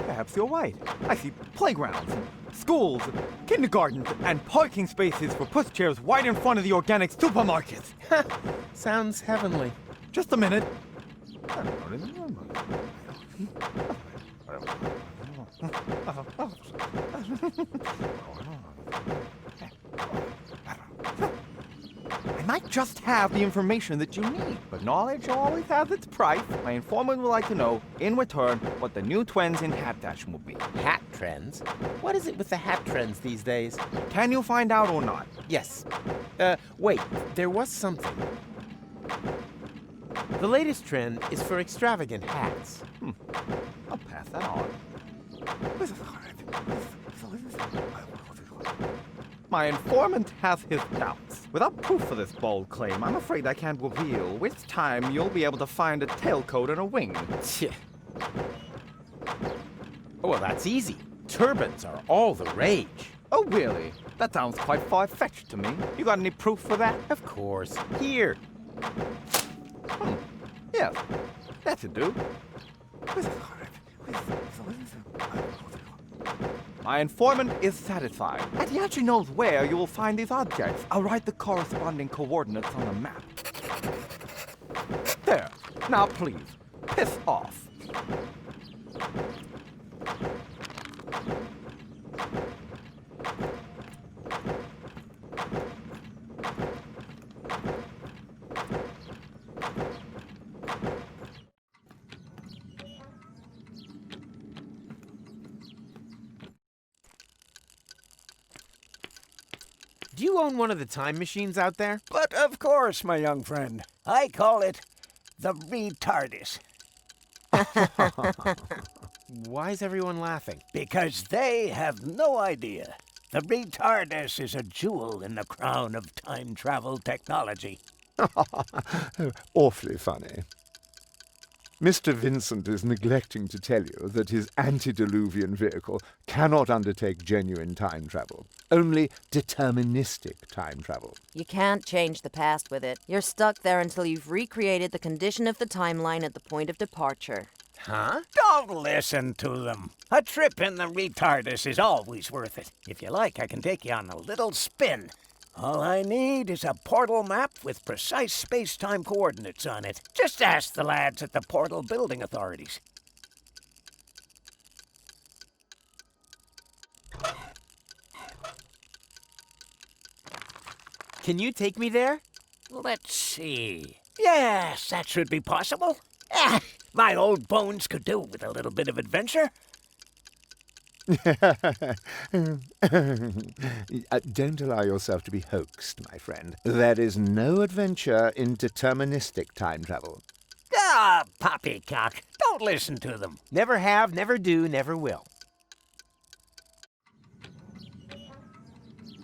Perhaps you're right. I see playgrounds, schools, kindergartens, and parking spaces for pushchairs right in front of the organic supermarket. Sounds heavenly. Just a minute. I might just have the information that you need, but knowledge always has its price. My informant would like to know, in return, what the new trends in hat fashion will be. Hat trends? What is it with the hat trends these days? Can you find out or not? Yes. Wait, there was something. The latest trend is for extravagant hats. I'll pass that on. My informant has his doubts. Without proof for this bold claim, I'm afraid I can't reveal which time you'll be able to find a tailcoat and a wing. Well, that's easy. Turbans are all the rage. Oh, really? That sounds quite far-fetched to me. You got any proof for that? Of course. Here. Yes, that should do. My informant is satisfied, and he actually knows where you will find these objects. I'll write the corresponding coordinates on the map. There. Now please, piss off. Do you own one of the time machines out there? But of course, my young friend. I call it the retardis. Why is everyone laughing? Because they have no idea. The retardis is a jewel in the crown of time travel technology. Awfully funny. Mr. Vincent is neglecting to tell you that his antediluvian vehicle cannot undertake genuine time travel, only deterministic time travel. You can't change the past with it. You're stuck there until you've recreated the condition of the timeline at the point of departure. Huh? Don't listen to them. A trip in the retardis is always worth it. If you like, I can take you on a little spin. All I need is a portal map with precise space-time coordinates on it. Just ask the lads at the portal building authorities. Can you take me there? Let's see. Yes, that should be possible. My old bones could do with a little bit of adventure. Don't allow yourself to be hoaxed, my friend. There is no adventure in deterministic time travel. Ah, poppycock. Don't listen to them. Never have, never do, never will.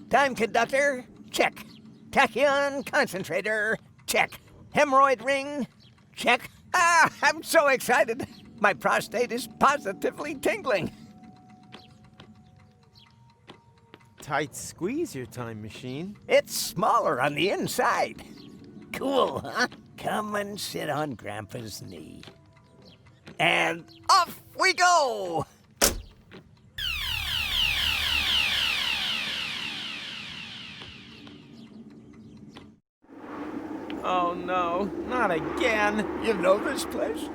Time conductor, check. Tachyon concentrator, check. Hemorrhoid ring, check. Ah, I'm so excited. My prostate is positively tingling. Tight squeeze, your time machine. It's smaller on the inside. Cool, huh? Come and sit on Grandpa's knee. And off we go! Oh no, not again. You know this place?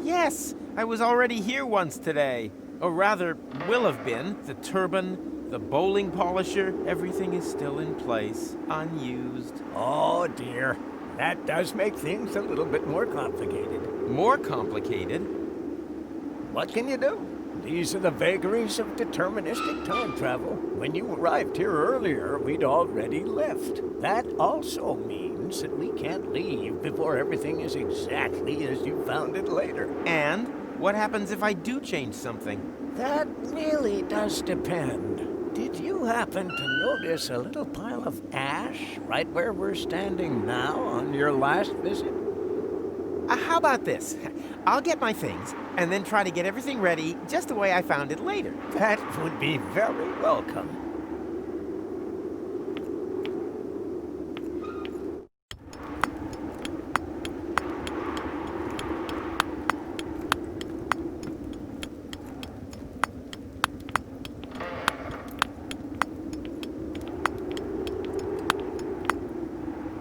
Yes, I was already here once today. Or rather, will have been. The turban, the bowling polisher, everything is still in place, unused. Oh dear, that does make things a little bit more complicated. More complicated? What can you do? These are the vagaries of deterministic time travel. When you arrived here earlier, we'd already left. That also means that we can't leave before everything is exactly as you found it later. And what happens if I do change something? That really does depend. Did you happen to notice a little pile of ash right where we're standing now on your last visit? How about this? I'll get my things, and then try to get everything ready just the way I found it later. That would be very welcome.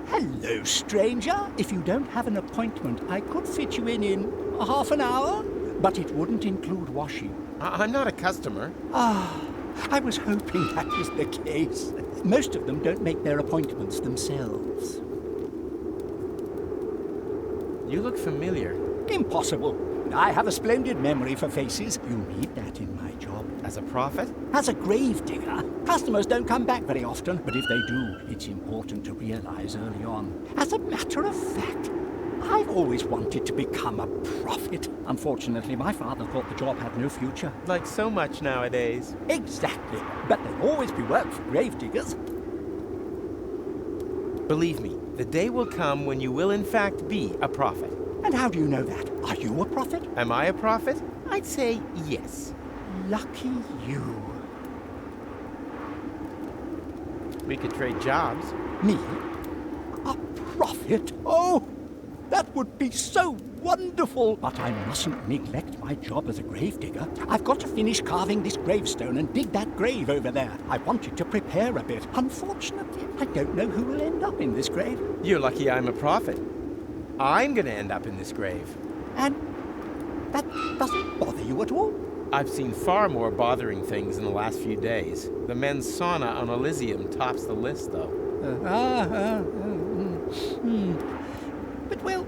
Hello, stranger. If you don't have an appointment, I could fit you in half an hour, but it wouldn't include washing. I'm not a customer. Ah, I was hoping that was the case. Most of them don't make their appointments themselves. You look familiar. Impossible. I have a splendid memory for faces. You need that in my job. As a prophet? As a grave digger. Customers don't come back very often, but if they do, it's important to realize early on. As a matter of fact, I've always wanted to become a prophet. Unfortunately, my father thought the job had no future. Like so much nowadays. Exactly. But there'll always be work for grave diggers. Believe me, the day will come when you will in fact be a prophet. And how do you know that? Are you a prophet? Am I a prophet? I'd say yes. Lucky you. We could trade jobs. Me? A prophet? Oh, that would be so wonderful. But I mustn't neglect my job as a gravedigger. I've got to finish carving this gravestone and dig that grave over there. I wanted to prepare a bit. Unfortunately, I don't know who will end up in this grave. You're lucky I'm a prophet. I'm gonna end up in this grave. And that doesn't bother you at all? I've seen far more bothering things in the last few days. The men's sauna on Elysium tops the list, though. But, well,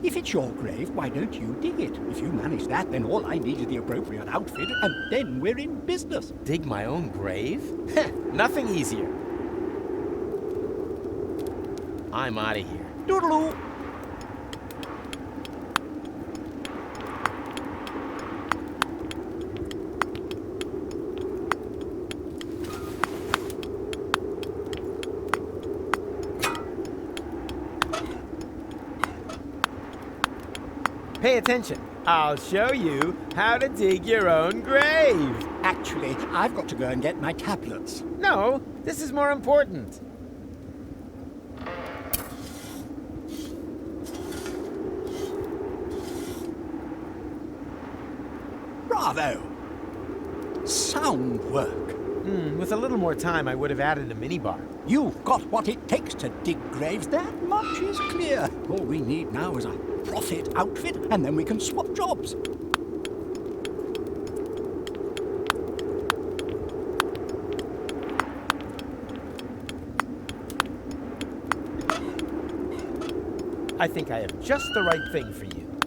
if it's your grave, why don't you dig it? If you manage that, then all I need is the appropriate outfit, and then we're in business. Dig my own grave? Nothing easier. I'm out of here. Doodaloo! Pay attention. I'll show you how to dig your own grave. Actually, I've got to go and get my tablets. No, this is more important. Bravo! Sound work. With a little more time, I would have added a minibar. You've got what it takes to dig graves. That much is clear. All we need now is a prophet outfit, and then we can swap jobs. I think I have just the right thing for you.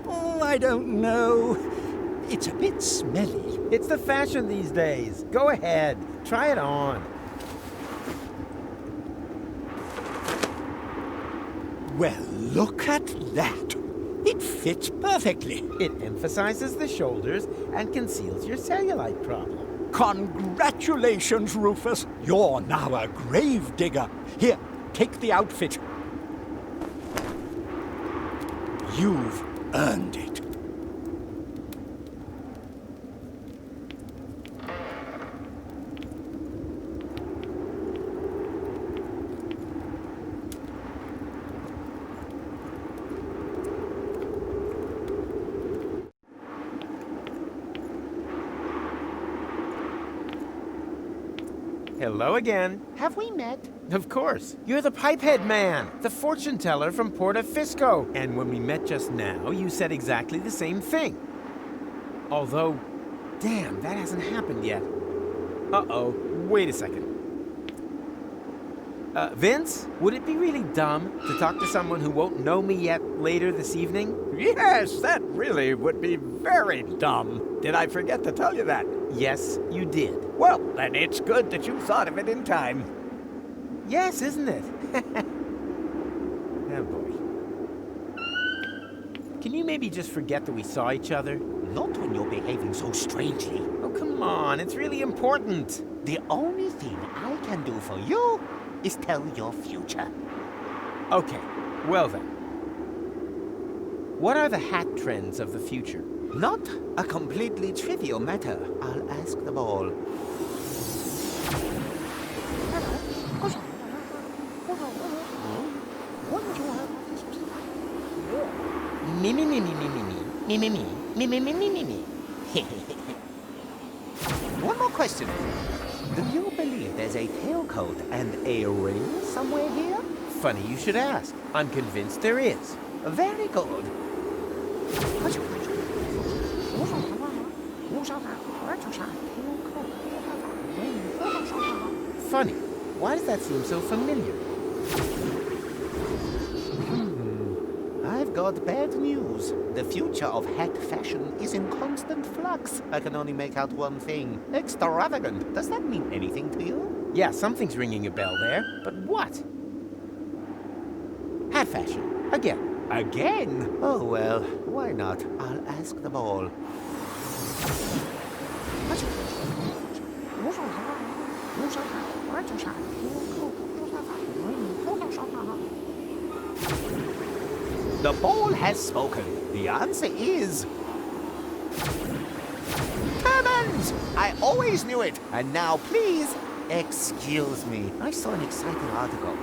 Oh, I don't know. It's a bit smelly. It's the fashion these days. Go ahead. Try it on. Well, look at that. It fits perfectly. It emphasizes the shoulders and conceals your cellulite problem. Congratulations, Rufus. You're now a grave digger. Here, take the outfit. You've earned it. Hello again. Have we met? Of course. You're the Pipehead Man, the fortune teller from Porta Fisco. And when we met just now, you said exactly the same thing. Although, damn, that hasn't happened yet. Uh-oh, wait a second. Vince, would it be really dumb to talk to someone who won't know me yet later this evening? Yes, that really would be very dumb. Did I forget to tell you that? Yes, you did. Well, then it's good that you thought of it in time. Yes, isn't it? Oh, boy. Can you maybe just forget that we saw each other? Not when you're behaving so strangely. Oh, come Come on, it's really important. The only thing I can do for you is tell your future. Okay, well then. What are the hat trends of the future? Not a completely trivial matter. I'll ask them all. Me, me, me, me, me, me, me, me, me, me, me, me, me, me, me. One more question. Do you believe there's a tailcoat and a ring somewhere here? Funny you should ask. I'm convinced there is. Very good. Funny. Why does that seem so familiar? I've got bad news. The future of hat fashion is in constant flux. I can only make out one thing. Extravagant. Does that mean anything to you? Yeah, something's ringing a bell there. But what? Hat fashion. Again. Again? Oh, well, why not? I'll ask them all. The ball has spoken. The answer is... turbans! I always knew it. And now, please, excuse me. I saw an exciting article.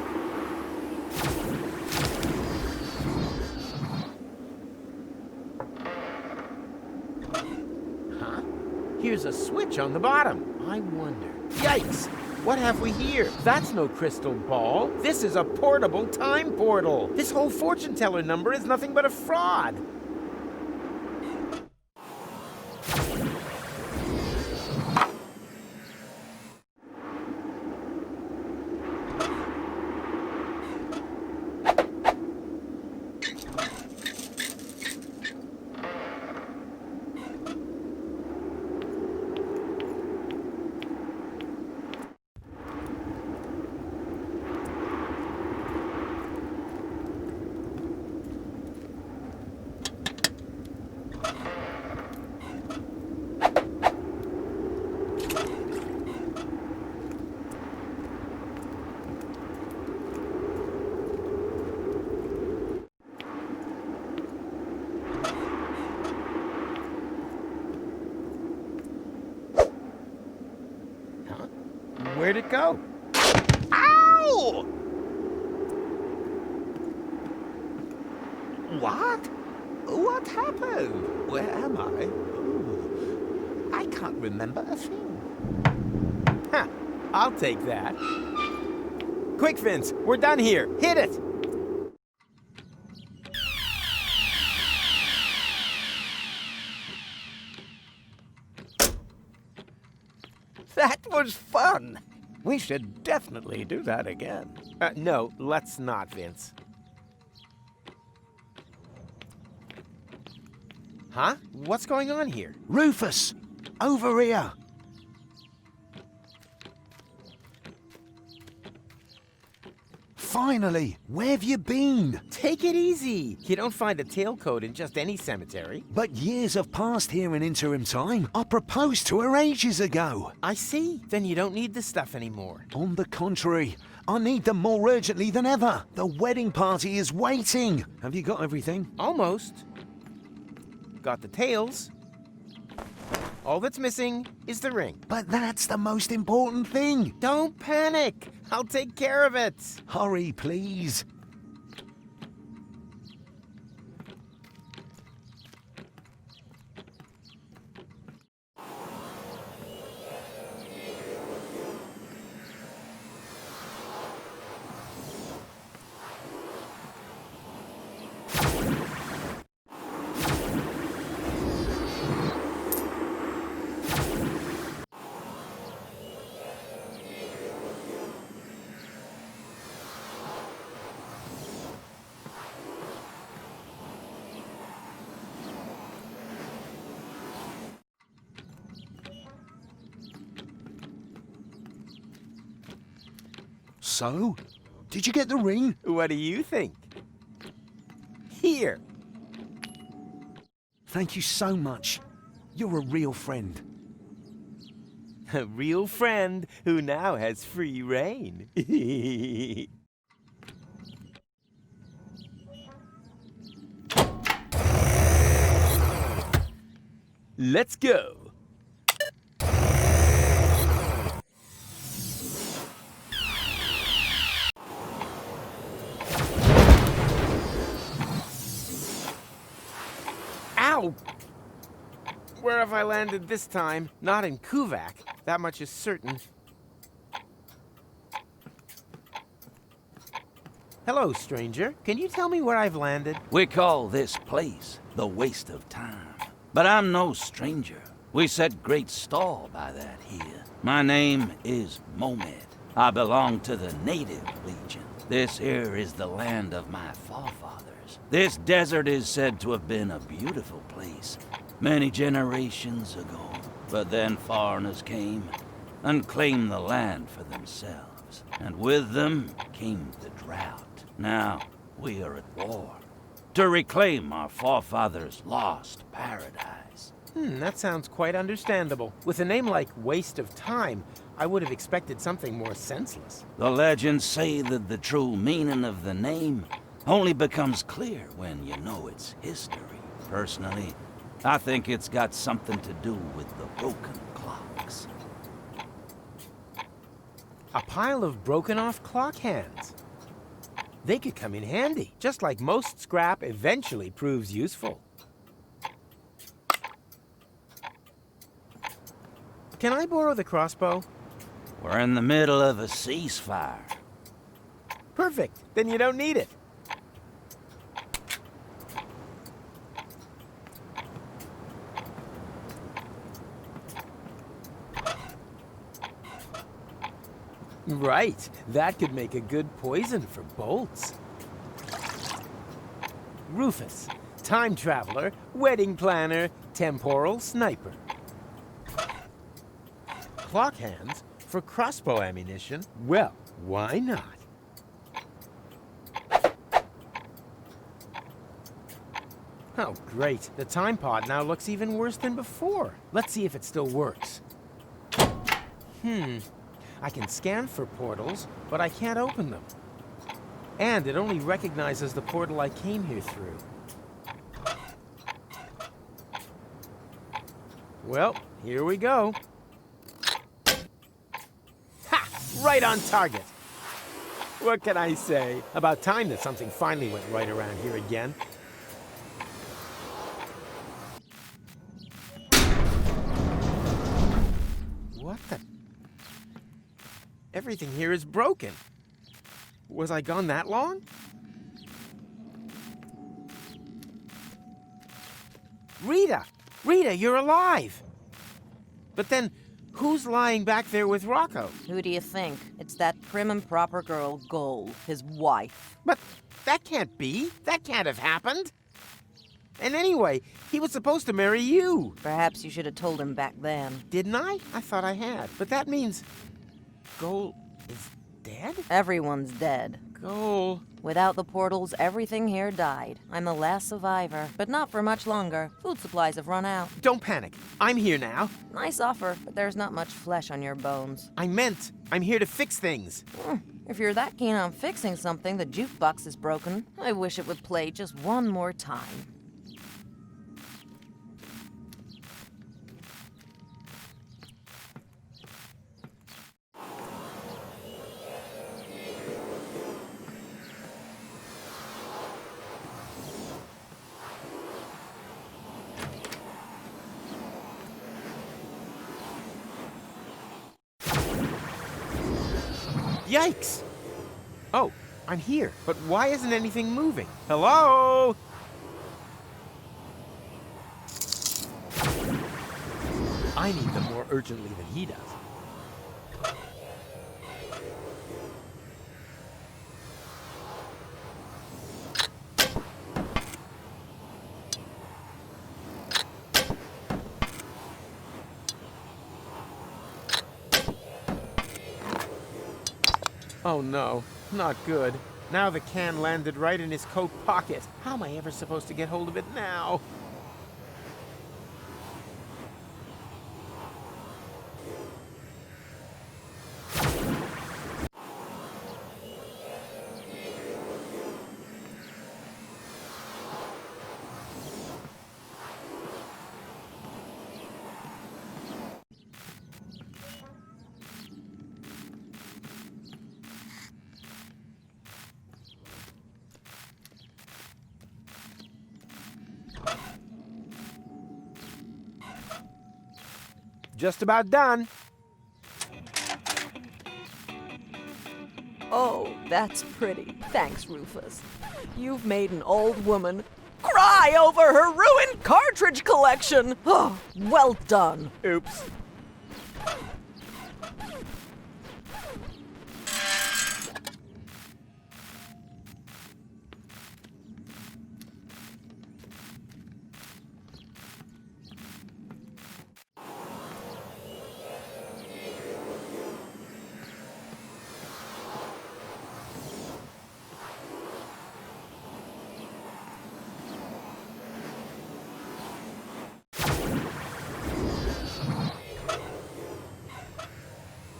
Huh? Here's a switch on the bottom. I wonder. Yikes! What have we here? That's no crystal ball. This is a portable time portal. This whole fortune teller number is nothing but a fraud. Where'd it go? Ow! What? What happened? Where am I? Ooh. I can't remember a thing. Ha! I'll take that. Quick, Vince, we're done here. Hit it! That was fun. We should definitely do that again. No, let's not, Vince. Huh? What's going on here? Rufus! Over here! Finally! Where have you been? Take it easy. You don't find a tailcoat in just any cemetery. But years have passed here in interim time. I proposed to her ages ago. I see. Then you don't need this stuff anymore. On the contrary, I need them more urgently than ever. The wedding party is waiting. Have you got everything? Almost. Got the tails. All that's missing is the ring. But that's the most important thing. Don't panic. I'll take care of it. Hurry, please. So, did you get the ring? What do you think? Here. Thank you so much. You're a real friend. A real friend who now has free reign. Let's go. Ow! Where have I landed this time? Not in Kuvak. That much is certain. Hello, stranger. Can you tell me where I've landed? We call this place the waste of time. But I'm no stranger. We set great store by that here. My name is Momed. I belong to the Native Legion. This here is the land of my forefathers. This desert is said to have been a beautiful place many generations ago. But then foreigners came and claimed the land for themselves. And with them came the drought. Now, we are at war to reclaim our forefathers' lost paradise. That sounds quite understandable. With a name like Waste of Time, I would have expected something more senseless. The legends say that the true meaning of the name only becomes clear when you know its history. Personally, I think it's got something to do with the broken clocks. A pile of broken-off clock hands. They could come in handy, just like most scrap eventually proves useful. Can I borrow the crossbow? We're in the middle of a ceasefire. Perfect. Then you don't need it. Right. That could make a good poison for bolts. Rufus, time traveler, wedding planner, temporal sniper. Clock hands for crossbow ammunition? Well, why not? Oh, great. The time pod now looks even worse than before. Let's see if it still works. I can scan for portals, but I can't open them. And it only recognizes the portal I came here through. Well, here we go. Ha! Right on target! What can I say? About time that something finally went right around here again. What the... Everything here is broken. Was I gone that long? Rita! Rita, you're alive! But then, who's lying back there with Rocco? Who do you think? It's that prim and proper girl, Gold, his wife. But that can't be. That can't have happened. And anyway, he was supposed to marry you. Perhaps you should have told him back then. Didn't I? I thought I had. But that means... Gold is dead? Everyone's dead. Gold. Without the portals, everything here died. I'm the last survivor, but not for much longer. Food supplies have run out. Don't panic. I'm here now. Nice offer, but there's not much flesh on your bones. I meant, I'm here to fix things. If you're that keen on fixing something, the jukebox is broken. I wish it would play just one more time. Yikes! Oh, I'm here, but why isn't anything moving? Hello? I need them more urgently than he does. Oh no, not good. Now the can landed right in his coat pocket. How am I ever supposed to get hold of it now? just about done. Oh, that's pretty. Thanks, Rufus. You've made an old woman cry over her ruined cartridge collection. Oh, well done. Oops.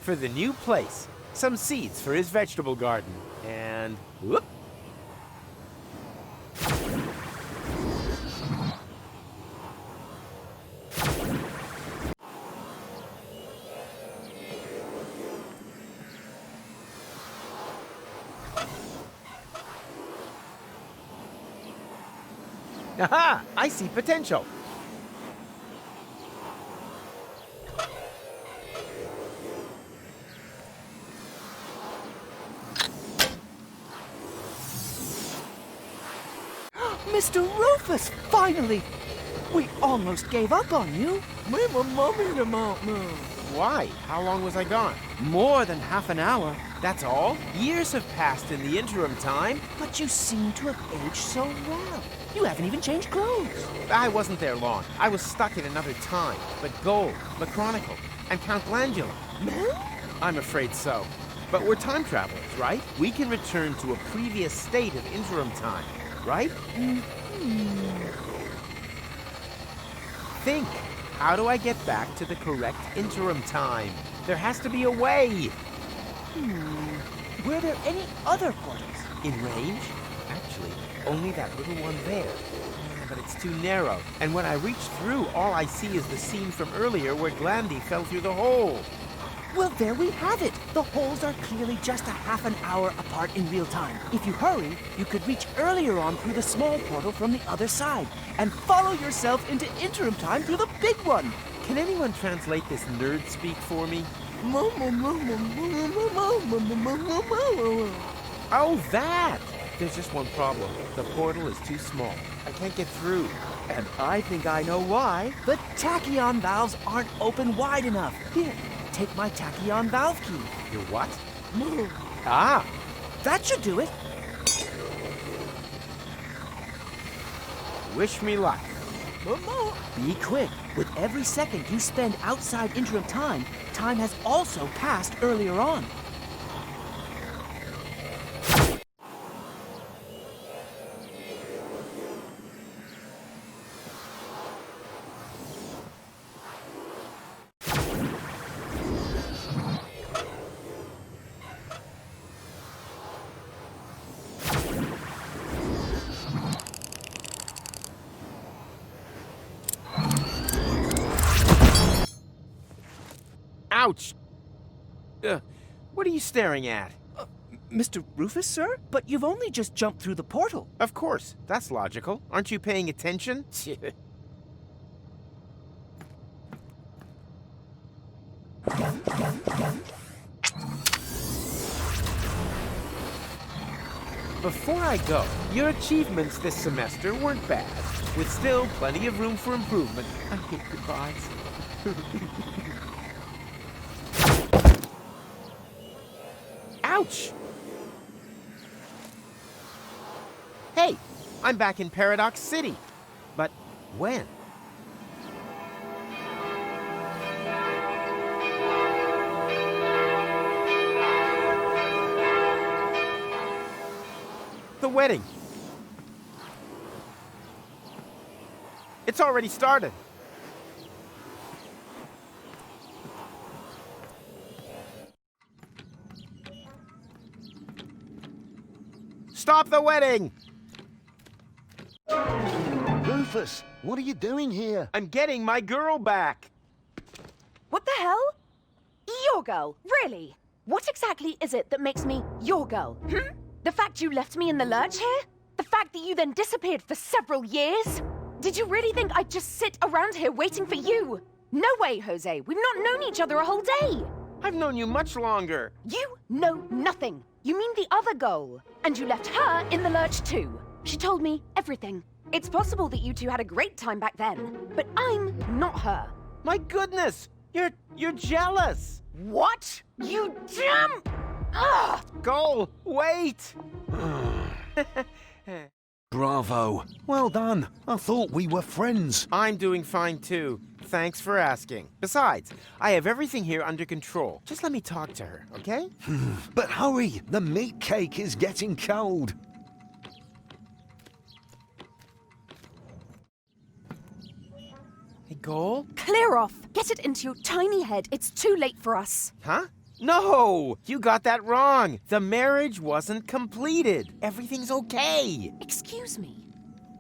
For the new place, some seeds for his vegetable garden, and whoop. Aha! I see potential. Mr. Rufus, finally! We almost gave up on you. Why? How long was I gone? More than half an hour. That's all? Years have passed in the interim time. But you seem to have aged so well. You haven't even changed clothes. I wasn't there long. I was stuck in another time. But Gold, McChronicle, and Count Glandula. I'm afraid so. But we're time travelers, right? We can return to a previous state of interim time, right? Think. How do I get back to the correct interim time? There has to be a way. Were there any other portals? In range? Actually, only that little one there. But it's too narrow. And when I reach through, all I see is the scene from earlier where Glandy fell through the hole. Well, there we have it. The holes are clearly just a half an hour apart in real time. If you hurry, you could reach earlier on through the small portal from the other side and follow yourself into interim time through the big one. Can anyone translate this nerd speak for me? Oh, that! There's just one problem. The portal is too small. I can't get through. And I think I know why. The tachyon valves aren't open wide enough. Here, take my tachyon valve key. Your what? Ah! That should do it. Wish me luck. Be quick. With every second you spend outside interim time, time has also passed earlier on. Ouch! What are you staring at? Mr. Rufus, sir? But you've only just jumped through the portal. Of course. That's logical. Aren't you paying attention? Before I go, your achievements this semester weren't bad, with still plenty of room for improvement. I hate goodbyes. Ouch! Hey, I'm back in Paradox City. But when? The wedding. It's already started. Stop the wedding! Rufus, what are you doing here? I'm getting my girl back. What the hell? Your girl? Really? What exactly is it that makes me your girl? The fact you left me in the lurch here? The fact that you then disappeared for several years? Did you really think I'd just sit around here waiting for you? No way, Jose. We've not known each other a whole day. I've known you much longer. You know nothing. You mean the other goal. And you left her in the lurch too. She told me everything. It's possible that you two had a great time back then, but I'm not her. My goodness! You're jealous! What? You damn... Ugh! Goal, wait! Bravo. Well done. I thought we were friends. I'm doing fine too. Thanks for asking. Besides, I have everything here under control. Just let me talk to her, okay? But hurry, the meat cake is getting cold. Hey, Goal? Clear off. Get it into your tiny head. It's too late for us. Huh? No! You got that wrong. The marriage wasn't completed. Everything's okay. Excuse me.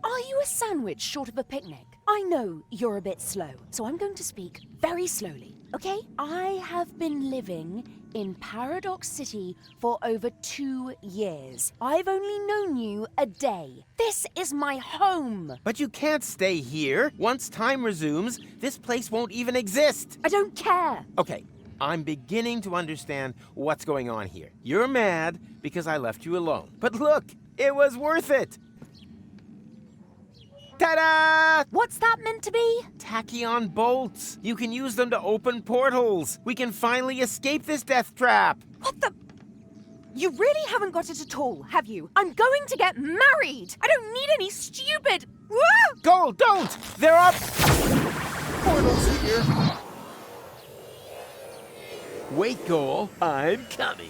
Are you a sandwich short of a picnic? I know you're a bit slow, so I'm going to speak very slowly, okay? I have been living in Paradox City for over 2 years. I've only known you a day. This is my home. But you can't stay here. Once time resumes, this place won't even exist. I don't care. Okay, I'm beginning to understand what's going on here. You're mad because I left you alone. But look, it was worth it. Ta-da! What's that meant to be? Tachyon bolts. You can use them to open portals. We can finally escape this death trap. What the... You really haven't got it at all, have you? I'm going to get married. I don't need any stupid... Woo! Goal, don't! There are... portals here. Wait, Goal. I'm coming.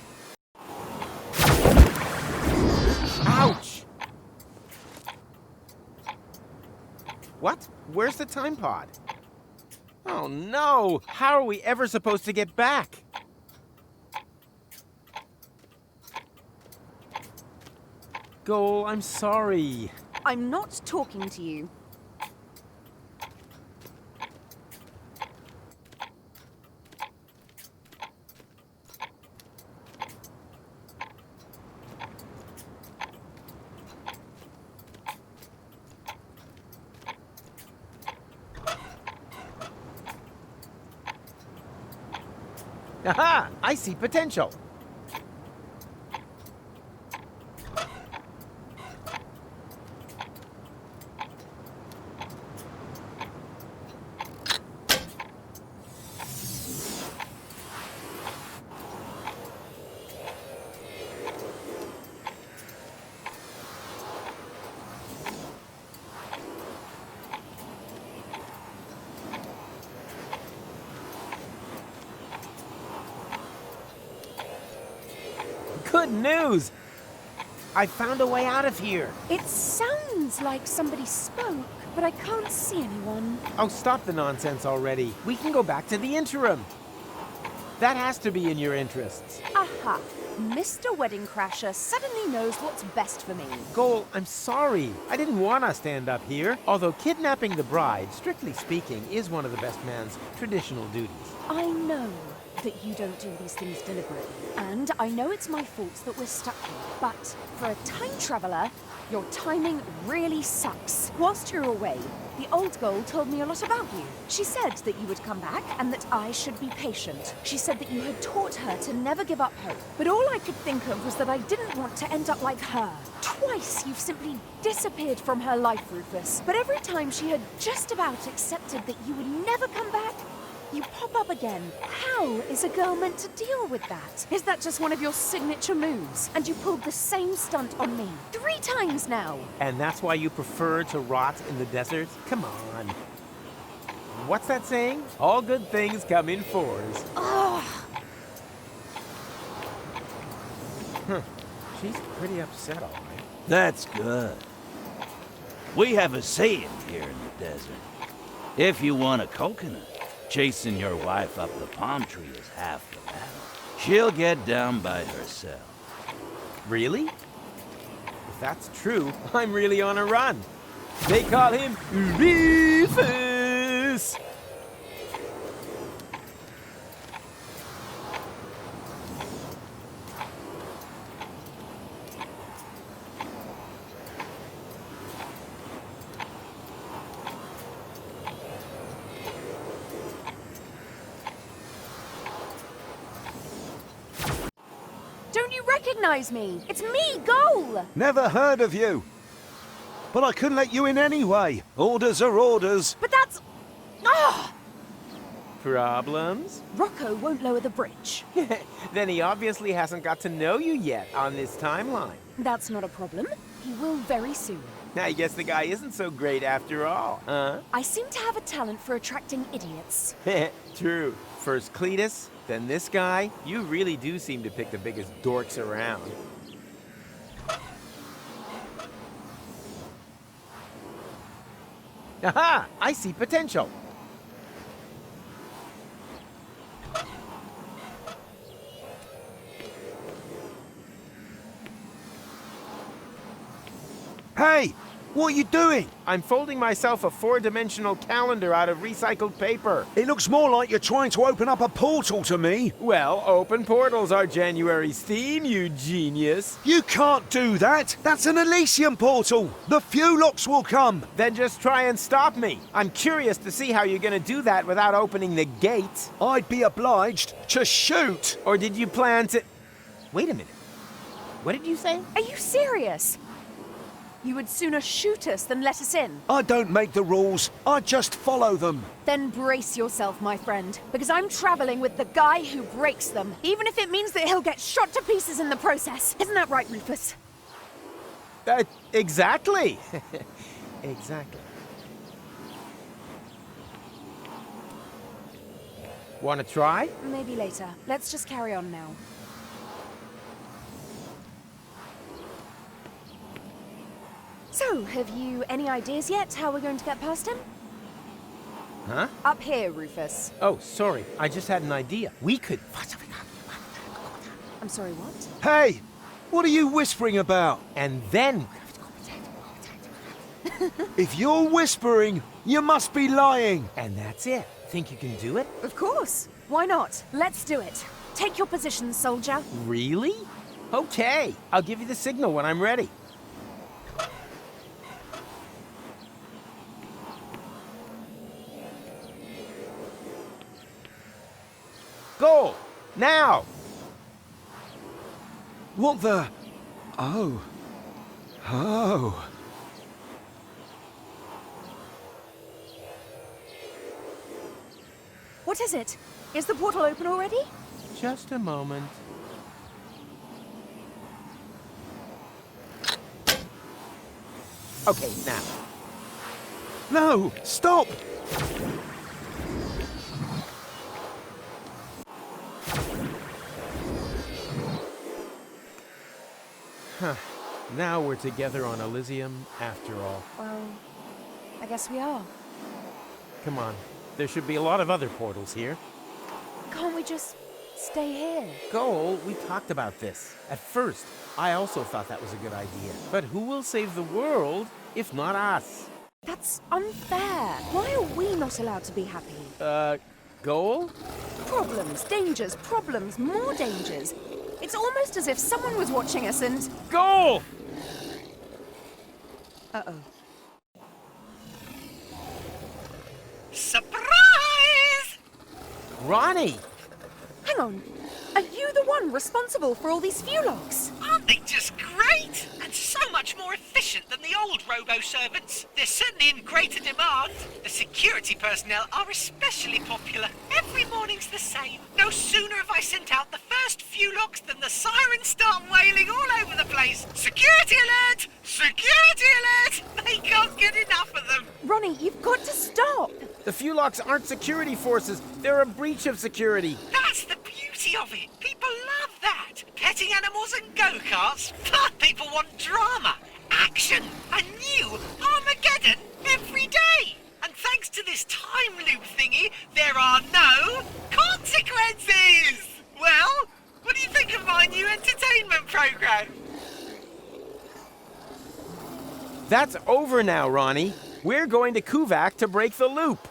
Ouch! What? Where's the time pod? Oh no! How are we ever supposed to get back? Goal, I'm sorry. I'm not talking to you. Aha! I see potential. Good news! I found a way out of here. It sounds like somebody spoke, but I can't see anyone. Oh, stop the nonsense already. We can go back to the interim. That has to be in your interests. Aha! Mr. Wedding Crasher suddenly knows what's best for me. Goal, I'm sorry. I didn't want to stand up here. Although kidnapping the bride, strictly speaking, is one of the best man's traditional duties. I know that you don't do these things deliberately. And I know it's my fault that we're stuck here. But for a time traveler, your timing really sucks. Whilst you're away, the old Goal told me a lot about you. She said that you would come back and that I should be patient. She said that you had taught her to never give up hope. But all I could think of was that I didn't want to end up like her. Twice you've simply disappeared from her life, Rufus. But every time she had just about accepted that you would never come back, you pop up again. How is a girl meant to deal with that? Is that just one of your signature moves? And you pulled the same stunt on me 3 times now. And that's why you prefer to rot in the desert? Come on. What's that saying? All good things come in 4s. Ugh. She's pretty upset, all right. That's good. We have a saying here in the desert. If you want a coconut, chasing your wife up the palm tree is half the battle. She'll get down by herself. Really? If that's true, I'm really on a run. They call him Rufus. Don't you recognize me? It's me, Goal! Never heard of you. But I couldn't let you in anyway. Orders are orders. But that's... Ah! Problems? Rocco won't lower the bridge. Then he obviously hasn't got to know you yet on this timeline. That's not a problem. He will very soon. I guess the guy isn't so great after all, huh? I seem to have a talent for attracting idiots. True. First Cletus, then this guy. You really do seem to pick the biggest dorks around. Aha! I see potential. Hey! What are you doing? I'm folding myself a 4-dimensional calendar out of recycled paper. It looks more like you're trying to open up a portal to me. Well, open portals are January's theme, you genius. You can't do that. That's an Elysium portal. The fewlocks will come. Then just try and stop me. I'm curious to see how you're gonna do that without opening the gate. I'd be obliged to shoot. Or did you plan to... Wait a minute. What did you say? Are you serious? You would sooner shoot us than let us in. I don't make the rules. I just follow them. Then brace yourself, my friend, because I'm traveling with the guy who breaks them, even if it means that he'll get shot to pieces in the process. Isn't that right, Rufus? Exactly. Exactly. Want to try? Maybe later. Let's just carry on now. So, have you any ideas yet how we're going to get past him? Huh? Up here, Rufus. Oh, sorry. I just had an idea. We could... I'm sorry, what? Hey! What are you whispering about? And then... If you're whispering, you must be lying. And that's it. Think you can do it? Of course. Why not? Let's do it. Take your position, soldier. Really? Okay. I'll give you the signal when I'm ready. Go! Now! What the... Oh. Oh. What is it? Is the portal open already? Just a moment. Okay, now. No! Stop! Huh. Now we're together on Elysium after all. Well, I guess we are. Come on. There should be a lot of other portals here. Can't we just stay here? Goal, we talked about this. At first, I also thought that was a good idea. But who will save the world if not us? That's unfair. Why are we not allowed to be happy? Goal? Problems, more dangers. It's almost as if someone was watching us and... Goal! Uh-oh. Surprise! Ronnie! Hang on. Are you the one responsible for all these fewlocks? Aren't they just great? And so much more efficient than the old robo-servants. They're certainly in greater demand. The security personnel are especially popular. Every morning's the same. No sooner have I sent out the first fewlocks than the sirens start wailing all over the place. Security alert! Security alert! They can't get enough of them. Ronnie, you've got to stop. The fewlocks aren't security forces. They're a breach of security. That's the beauty of it. People love that. Petting animals and go-karts. People want drama, action, a new Armageddon every day. And thanks to this time loop thingy, there are no consequences. Well, what do you think of my new entertainment program? That's over now, Ronnie. We're going to Kuvak to break the loop.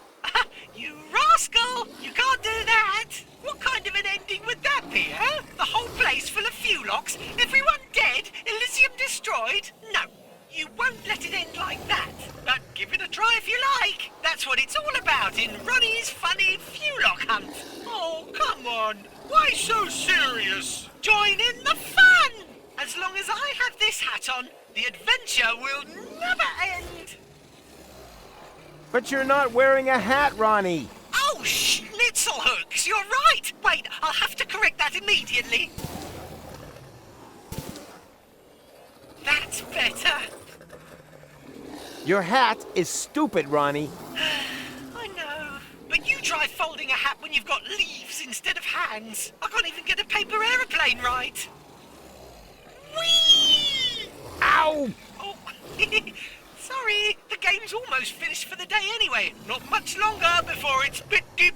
You rascal! You can't do that! What kind of an ending would that be, huh? The whole place full of fewlocks, everyone dead, Elysium destroyed? No, you won't let it end like that. But give it a try if you like. That's what it's all about in Ronnie's funny fewlock hunt. Oh, come on. Why so serious? Join in the fun! As long as I have this hat on, the adventure will never end! But you're not wearing a hat, Ronnie. Oh, schnitzelhooks, you're right! Wait, I'll have to correct that immediately. That's better. Your hat is stupid, Ronnie. I know, but you try folding a hat when you've got leaves instead of hands. I can't even get a paper aeroplane right. Whee! Ow! Oh, sorry, the game's almost finished for the day anyway. Not much longer before it's bit deep.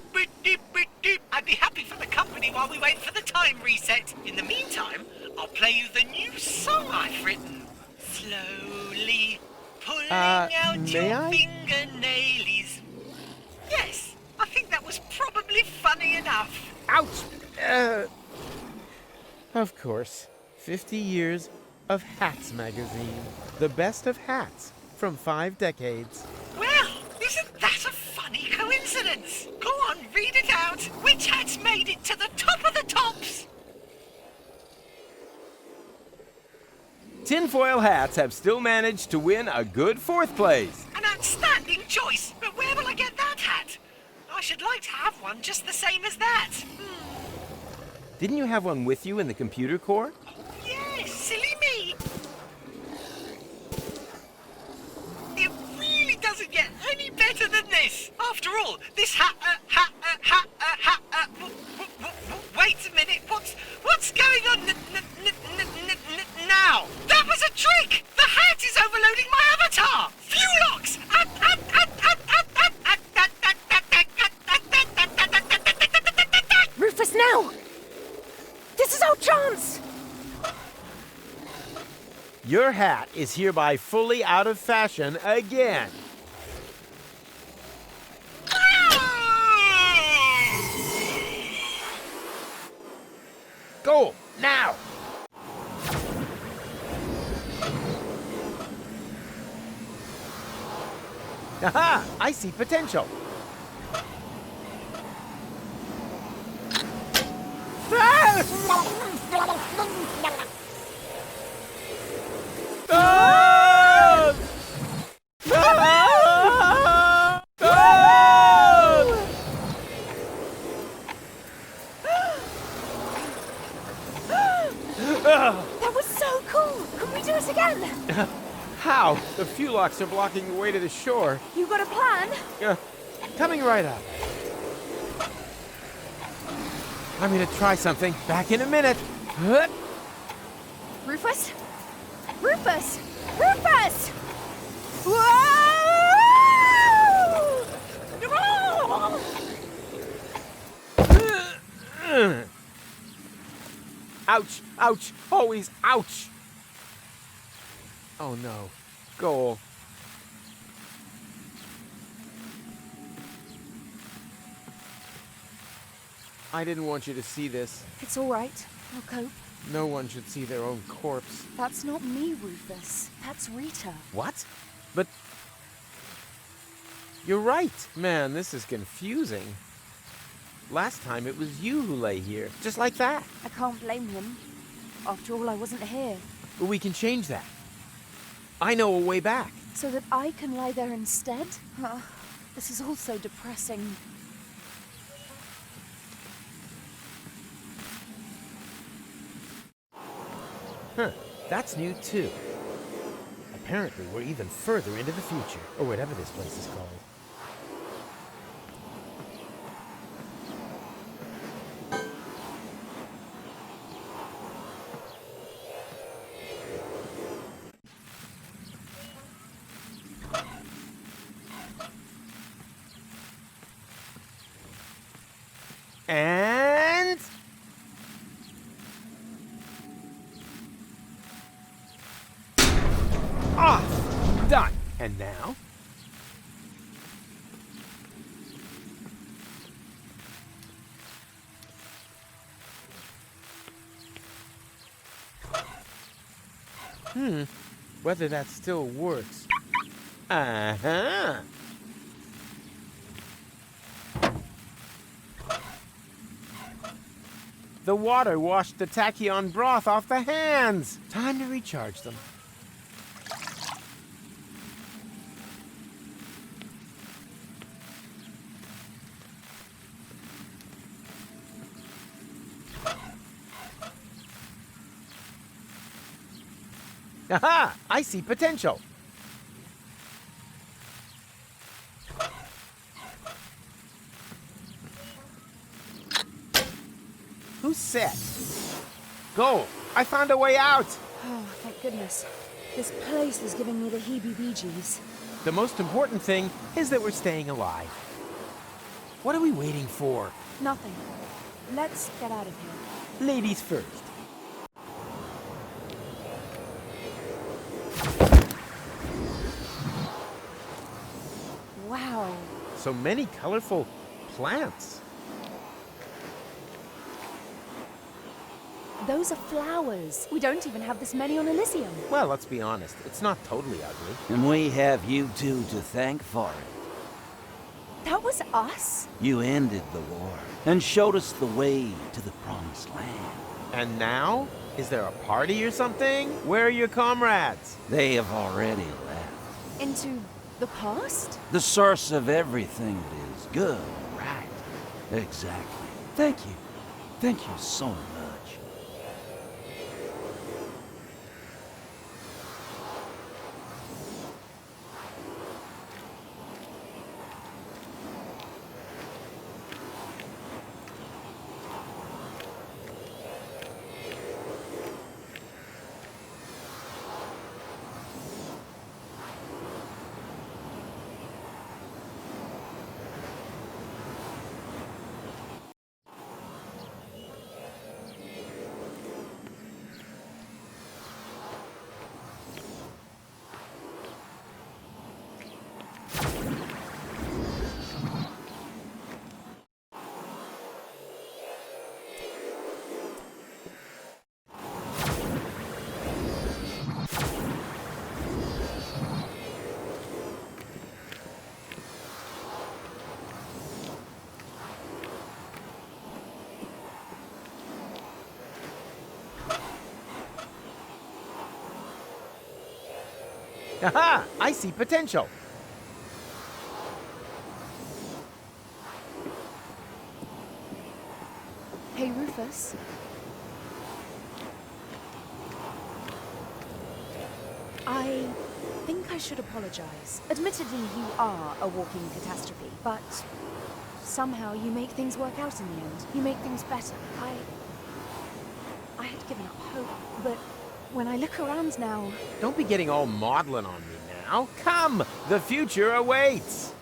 I'd be happy for the company while we wait for the time reset. In the meantime, I'll play you the new song I've written. Slowly pulling out your fingernailies. Yes, I think that was probably funny enough. Ouch! Of course. 50 years of Hats magazine. The best of hats from 5 decades. Well, isn't that a funny coincidence? Go on, read it out. Which hat's made it to the top of the tops? Tinfoil hats have still managed to win a good 4th place. An outstanding choice, but where will I get that hat? I should like to have one just the same as that. Didn't you have one with you in the computer core? Yes, silly me. It really doesn't get any better than this. After all, this wait a minute, what's going on now? That was a trick! The hat is overloading my avatar! Fewlocks! Rufus, now! This is our chance! Your hat is hereby fully out of fashion again. Go, now! Aha! I see potential. That was so cool! Can we do it again? How? The fewlocks are blocking the way to the shore. You got a plan? Coming right up. I'm gonna try something. Back in a minute. Rufus? Rufus! Rufus! Whoa! Ouch! Ouch! Always ouch! Oh no. Goal. I didn't want you to see this. It's all right. I'll cope. No one should see their own corpse. That's not me, Rufus. That's Rita. What? But... You're right. Man, this is confusing. Last time it was you who lay here, just like that. I can't blame him. After all, I wasn't here. But we can change that. I know a way back. So that I can lie there instead? This is all so depressing. Huh, that's new too. Apparently we're even further into the future, or whatever this place is called. And... off! Done! And now? Whether that still works. Uh-huh! The water washed the tachyon broth off the hands. Time to recharge them. Aha! I see potential. Who's set? Go! I found a way out! Oh, thank goodness. This place is giving me the heebie-jeebies. The most important thing is that we're staying alive. What are we waiting for? Nothing. Let's get out of here. Ladies first. Wow. So many colorful plants. Those are flowers. We don't even have this many on Elysium. Well, let's be honest. It's not totally ugly. And we have you two to thank for it. That was us? You ended the war and showed us the way to the promised land. And now? Is there a party or something? Where are your comrades? They have already left. Into the past? The source of everything that is good, right? Exactly. Thank you. Thank you so much. Aha! I see potential. Hey, Rufus. I think I should apologize. Admittedly, you are a walking catastrophe, but somehow you make things work out in the end. You make things better. I had given up hope, but when I look around now... Don't be getting all maudlin on me now. Come! The future awaits!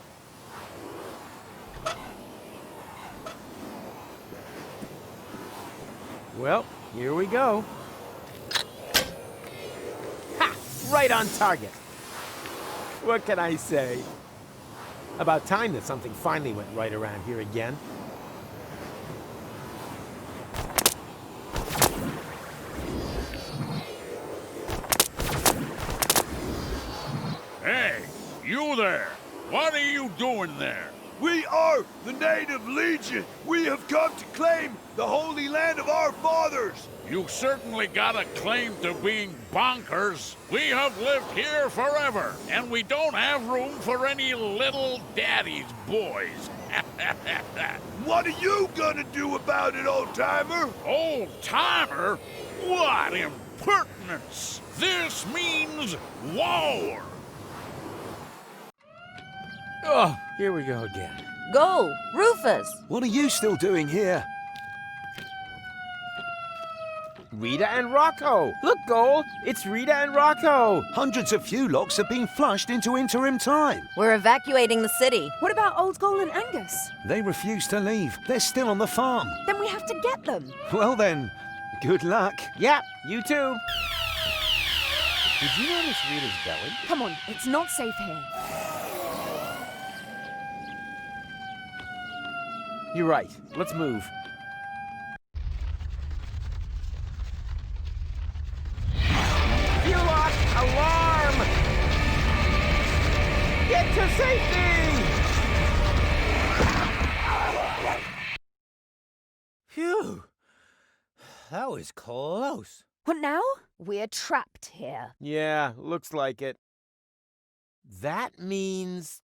Well, here we go. Ha! Right on target. What can I say? About time that something finally went right around here again. Hey, you there! What are you doing there? We are the Native Legion. We have come to claim the Holy Land of our fathers. You certainly got a claim to being bonkers. We have lived here forever, and we don't have room for any little daddy's boys. What are you gonna do about it, old-timer? Old-timer? What impertinence! This means war! Oh, here we go again. Go, Rufus! What are you still doing here? Rita and Rocco! Look, Goal! It's Rita and Rocco! Hundreds of fewlocks have been flushed into interim time. We're evacuating the city. What about Old Goal and Angus? They refuse to leave. They're still on the farm. Then we have to get them. Well then, good luck. Yeah, you too. Did you notice Rita's belly? Come on, it's not safe here. You're right. Let's move. Fewlock, alarm! Get to safety! Phew. was close. What now? We're trapped here. Yeah, looks like it. That means...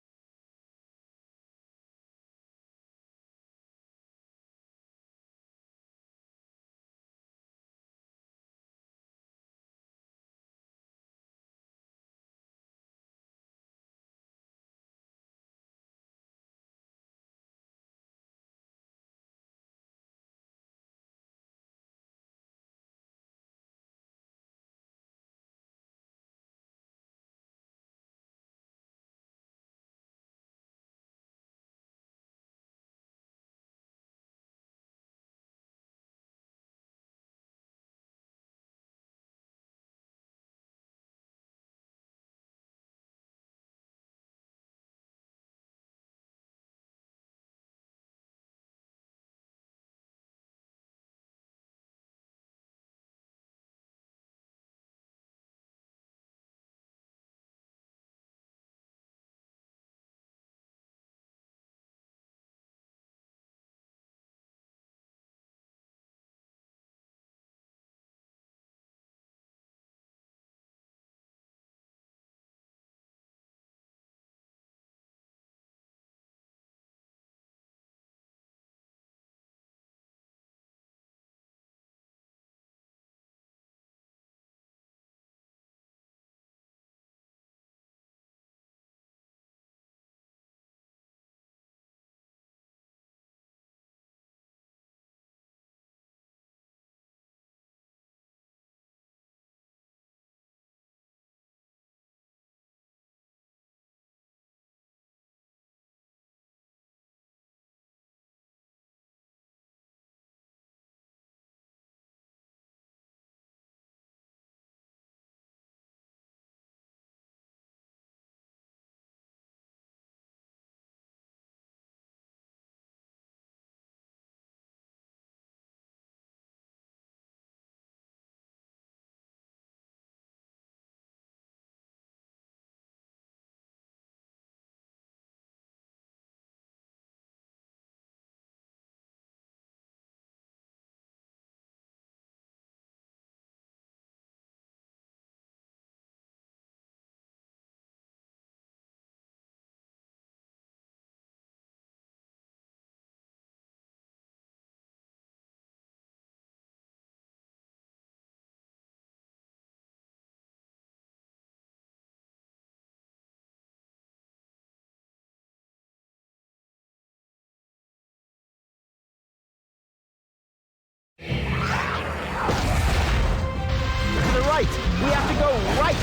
Right! We have to go right!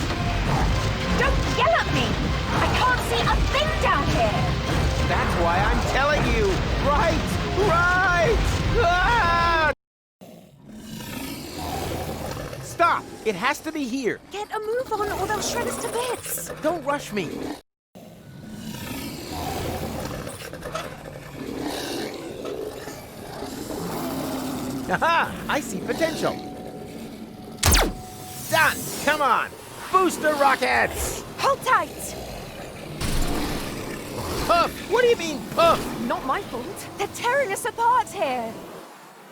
Don't yell at me! I can't see a thing down here! That's why I'm telling you! Right! Right! Ah! Stop! It has to be here! Get a move on or they'll shred us to bits! Don't rush me! Aha! I see potential! Done! Come on! Booster rockets! Hold tight! Puff! What do you mean, puff? Not my fault. They're tearing us apart here.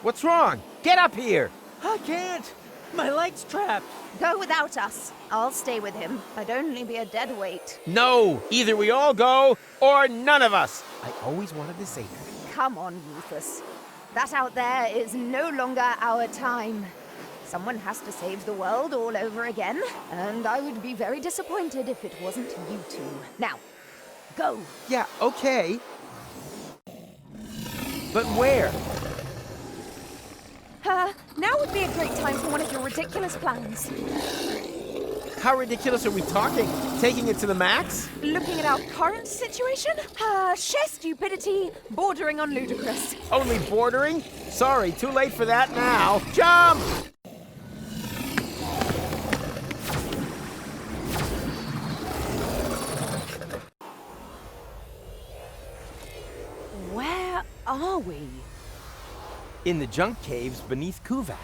What's wrong? Get up here! I can't! My leg's trapped. Go without us. I'll stay with him. I'd only be a dead weight. No! Either we all go, or none of us! I always wanted to say that. Come on, Rufus. That out there is no longer our time. Someone has to save the world all over again, and I would be very disappointed if it wasn't you two. Now, go! Yeah, okay. But where? Now would be a great time for one of your ridiculous plans. How ridiculous are we talking? Taking it to the max? Looking at our current situation? Sheer stupidity, bordering on ludicrous. Only bordering? Sorry, too late for that now. Jump! Where are we? In the junk caves beneath Kuvak.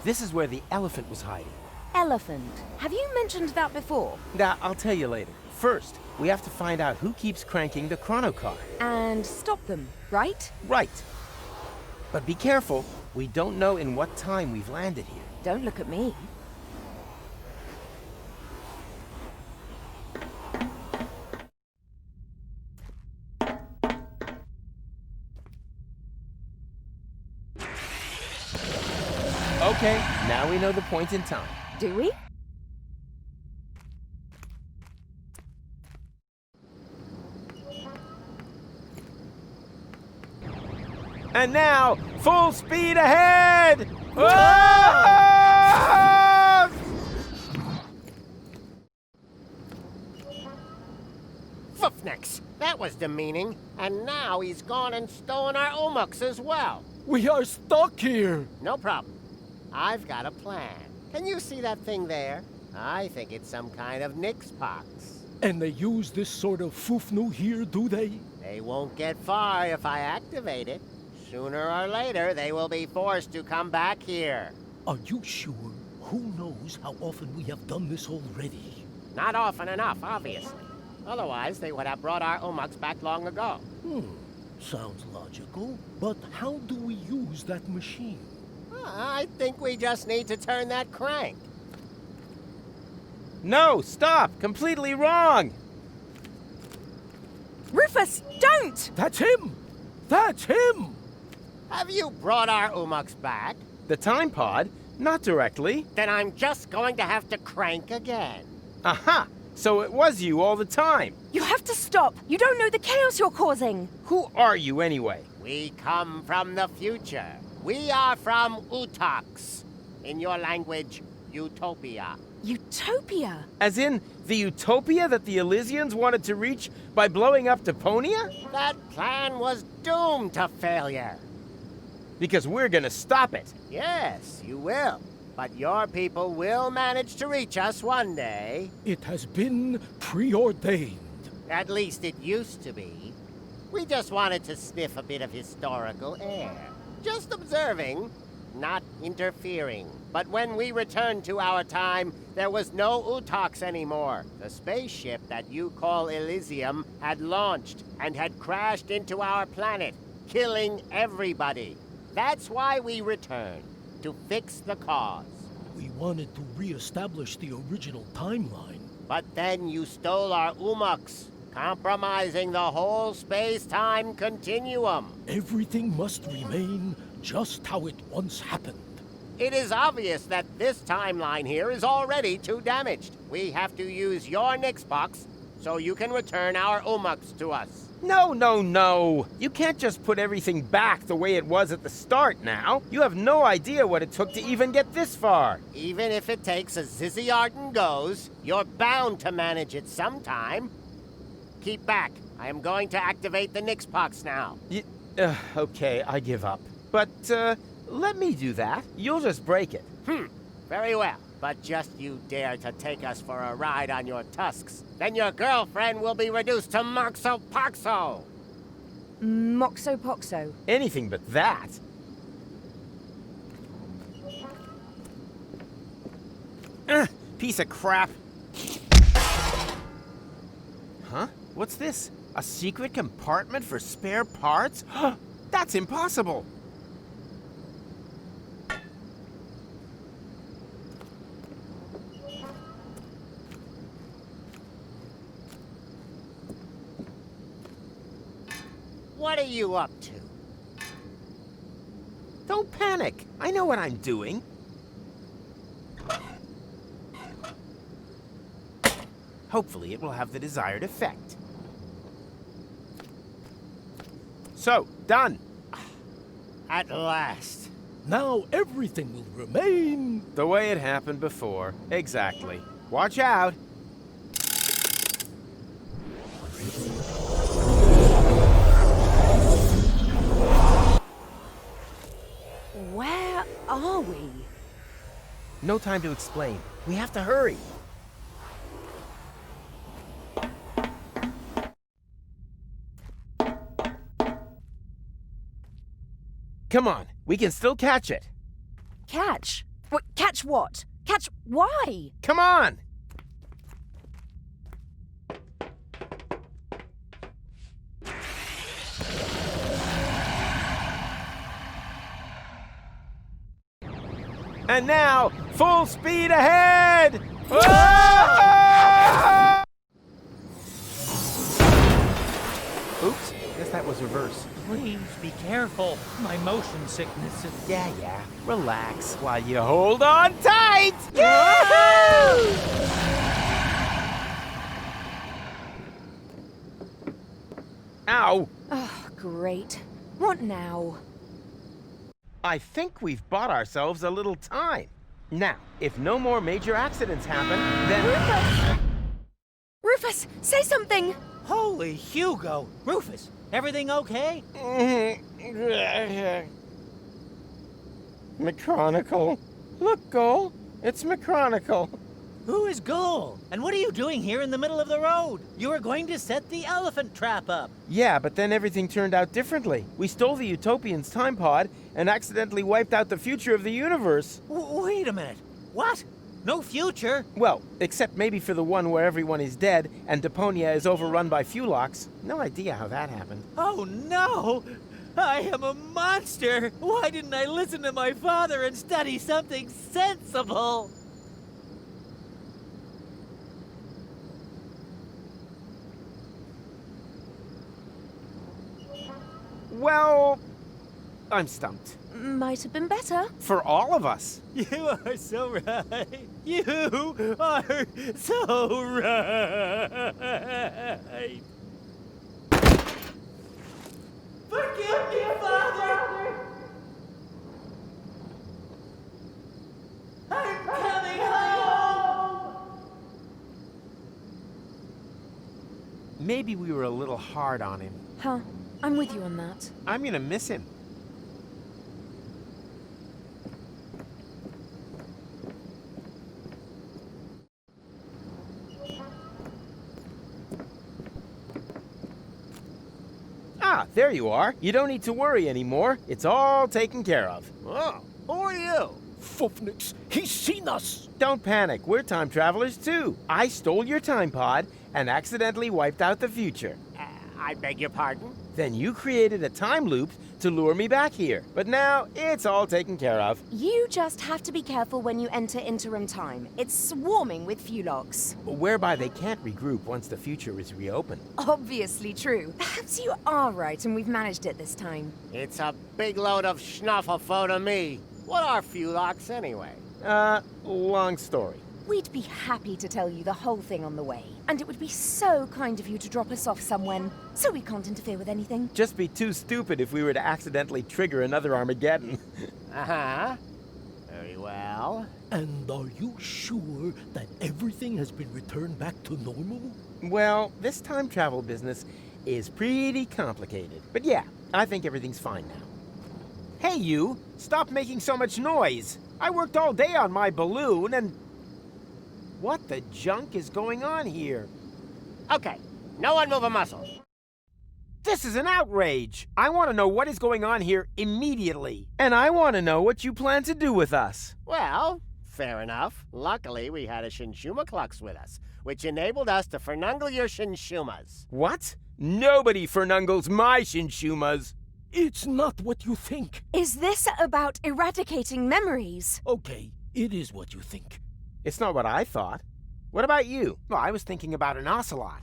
This is where the elephant was hiding. Elephant. Have you mentioned that before? Nah, I'll tell you later. First, we have to find out who keeps cranking the chrono car. And stop them, right? Right. But be careful. We don't know in what time we've landed here. Don't look at me. Okay, now we know the point in time. Do we? And now, full speed ahead! Ah! Foofnix, that was demeaning. And now he's gone and stolen our Umuks as well. We are stuck here. No problem. I've got a plan. Can you see that thing there? I think it's some kind of Nixpox. And they use this sort of foofnu here, do they? They won't get far if I activate it. Sooner or later, they will be forced to come back here. Are you sure? Who knows how often we have done this already? Not often enough, obviously. Otherwise, they would have brought our Umuks back long ago. Sounds logical. But how do we use that machine? I think we just need to turn that crank. No, stop! Completely wrong! Rufus, don't! That's him! That's him! Have you brought our Umuks back? The time pod? Not directly. Then I'm just going to have to crank again. Aha! So it was you all the time. You have to stop. You don't know the chaos you're causing. Who are you anyway? We come from the future. We are from Utox. In your language, Utopia. Utopia? As in, the utopia that the Elysians wanted to reach by blowing up Deponia? That plan was doomed to failure. Because we're gonna stop it. Yes, you will. But your people will manage to reach us one day. It has been preordained. At least it used to be. We just wanted to sniff a bit of historical air. Just observing, not interfering. But when we returned to our time, there was no Utox anymore. The spaceship that you call Elysium had launched and had crashed into our planet, killing everybody. That's why we returned, to fix the cause. We wanted to re-establish the original timeline. But then you stole our Umuks, compromising the whole space-time continuum. Everything must remain just how it once happened. It is obvious that this timeline here is already too damaged. We have to use your Nixpox so you can return our Umuks to us. No, no, no. You can't just put everything back the way it was at the start now. You have no idea what it took to even get this far. Even if it takes as Zizzy Arden goes, you're bound to manage it sometime. Keep back. I am going to activate the Nixpox now. Okay, I give up. But, let me do that. You'll just break it. Very well. But just you dare to take us for a ride on your tusks, then your girlfriend will be reduced to Moxo Poxo. Moxo Poxo. Anything but that. Piece of crap. Huh? What's this? A secret compartment for spare parts? That's impossible. What are you up to? Don't panic. I know what I'm doing. Hopefully it will have the desired effect. So, done. At last. Now everything will remain the way it happened before. Exactly. Watch out. Where are we? No time to explain. We have to hurry. Come on, we can still catch it. Catch? What, catch what? Catch why? Come on! And now, full speed ahead! Ah! Oops, guess that was reverse. Please be careful. My motion sickness is... Yeah. Relax while you hold on tight! Yahoo! Ow! Oh, great. What now? I think we've bought ourselves a little time. Now, if no more major accidents happen, then... Rufus, say something! Holy Hugo! Rufus, everything okay? McChronicle. Look, Goal. It's McChronicle. Who is Goal? And what are you doing here in the middle of the road? You were going to set the elephant trap up. Yeah, but then everything turned out differently. We stole the Utopian's time pod and accidentally wiped out the future of the universe. Wait a minute. What? No future? Well, except maybe for the one where everyone is dead and Deponia is overrun by fewlocks. No idea how that happened. Oh no! I am a monster! Why didn't I listen to my father and study something sensible? Well, I'm stumped. Might have been better. For all of us. You are so right. You are so right. Forgive me, Father! I'm coming home! Maybe we were a little hard on him. Huh. I'm with you on that. I'm gonna miss him. Ah, there you are. You don't need to worry anymore. It's all taken care of. Oh, who are you? Fufnix, he's seen us! Don't panic, we're time travelers too. I stole your time pod and accidentally wiped out the future. I beg your pardon? Then you created a time loop to lure me back here. But now, it's all taken care of. You just have to be careful when you enter interim time. It's swarming with fewlocks. Whereby they can't regroup once the future is reopened. Obviously true. Perhaps you are right and we've managed it this time. It's a big load of schnufflefo to me. What are fewlocks anyway? Long story. We'd be happy to tell you the whole thing on the way. And it would be so kind of you to drop us off somewhere, so we can't interfere with anything. Just be too stupid if we were to accidentally trigger another Armageddon. Uh-huh. Very well. And are you sure that everything has been returned back to normal? Well, this time travel business is pretty complicated. But yeah, I think everything's fine now. Hey, you! Stop making so much noise! I worked all day on my balloon and... What the junk is going on here? Okay, no one move a muscle. This is an outrage! I want to know what is going on here immediately. And I want to know what you plan to do with us. Well, fair enough. Luckily, we had a Shinshuma Klux with us, which enabled us to fernungle your Shinshumas. What? Nobody fernungles my Shinshumas. It's not what you think. Is this about eradicating memories? Okay, it is what you think. It's not what I thought. What about you? Well, I was thinking about an ocelot.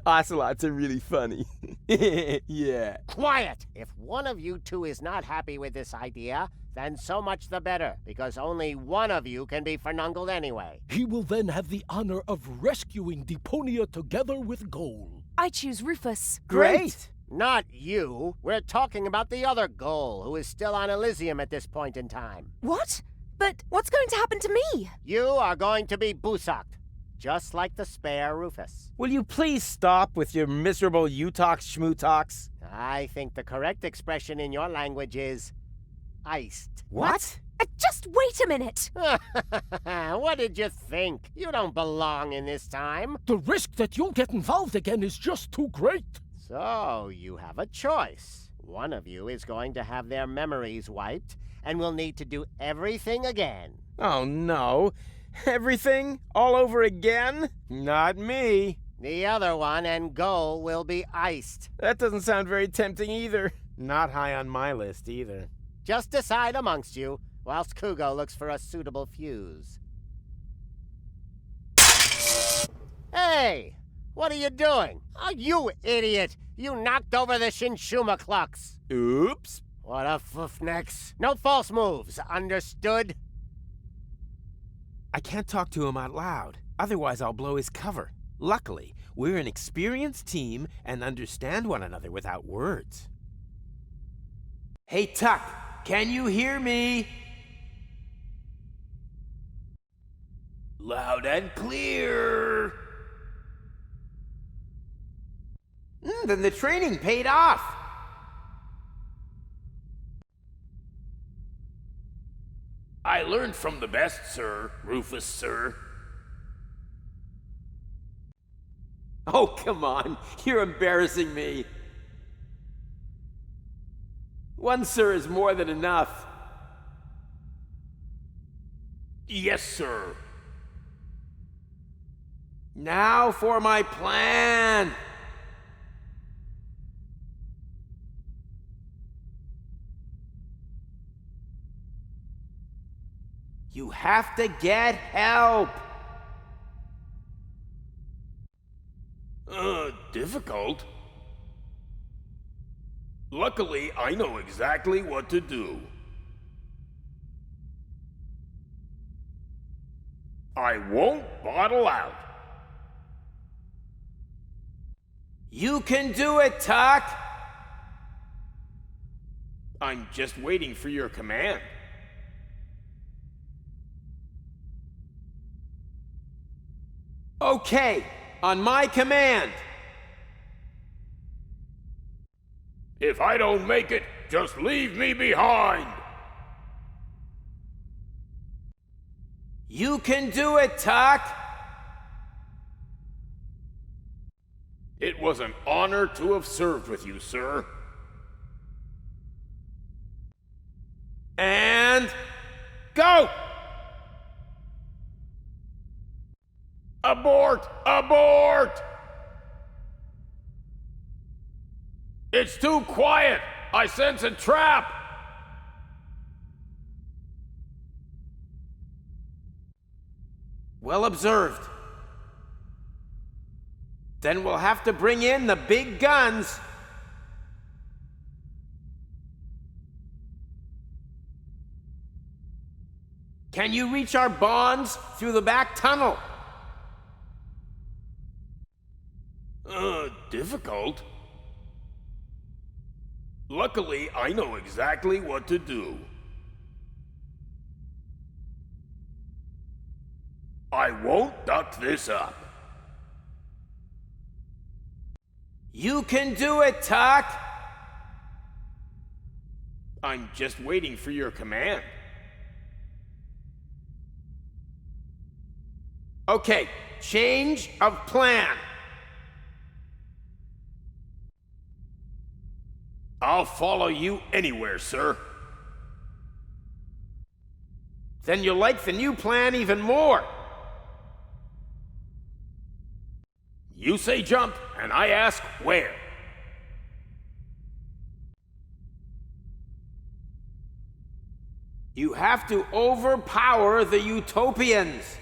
Ocelots are really funny. Yeah. Quiet! If one of you two is not happy with this idea, then so much the better, because only one of you can be fernungled anyway. He will then have the honor of rescuing Deponia together with Goal. I choose Rufus. Great! Not you. We're talking about the other Goal, who is still on Elysium at this point in time. What? But what's going to happen to me? You are going to be busaked, just like the spare Rufus. Will you please stop with your miserable you-talks schmoo-talks? I think the correct expression in your language is iced. What? Just wait a minute. What did you think? You don't belong in this time. The risk that you'll get involved again is just too great. So, you have a choice. One of you is going to have their memories wiped, and will need to do everything again. Oh no. Everything? All over again? Not me. The other one and Goal will be iced. That doesn't sound very tempting either. Not high on my list either. Just decide amongst you whilst Kugo looks for a suitable fuse. Hey! What are you doing? Oh, you idiot! You knocked over the Shinshuma clocks! Oops. What a foofnex. No false moves, understood? I can't talk to him out loud, otherwise I'll blow his cover. Luckily, we're an experienced team and understand one another without words. Hey, Tuck, can you hear me? Loud and clear. Then the training paid off. I learned from the best, sir. Rufus, sir. Oh, come on. You're embarrassing me. One sir is more than enough. Yes, sir. Now for my plan. You have to get help. Difficult? Luckily, I know exactly what to do. I won't bottle out. You can do it, Tuck. I'm just waiting for your command. Okay, on my command. If I don't make it, just leave me behind. You can do it, Tuck. It was an honor to have served with you, sir. And go! Abort! Abort! It's too quiet! I sense a trap! Well observed. Then we'll have to bring in the big guns. Can you reach our bonds through the back tunnel? Difficult? Luckily, I know exactly what to do. I won't duck this up. You can do it, Tuck. I'm just waiting for your command. Okay, change of plan. I'll follow you anywhere, sir. Then you'll like the new plan even more. You say jump, and I ask where. You have to overpower the Utopians.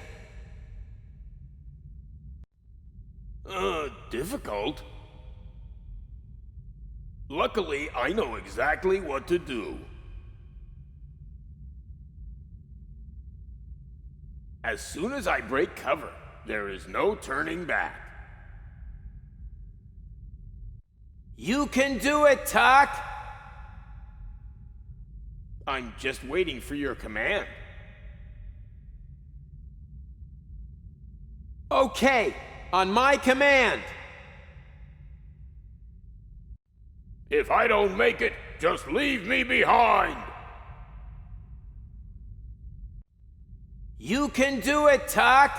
Difficult? Luckily, I know exactly what to do. As soon as I break cover, there is no turning back. You can do it, Tuck. I'm just waiting for your command. Okay, on my command. If I don't make it, just leave me behind. You can do it, Tuck.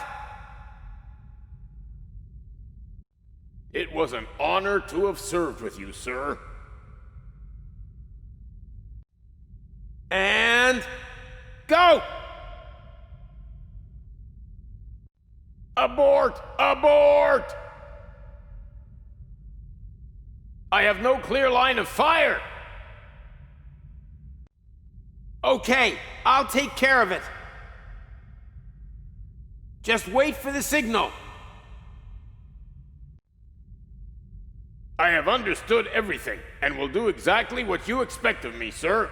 It was an honor to have served with you, sir. And go! Abort! Abort! I have no clear line of fire! Okay, I'll take care of it. Just wait for the signal. I have understood everything, and will do exactly what you expect of me, sir.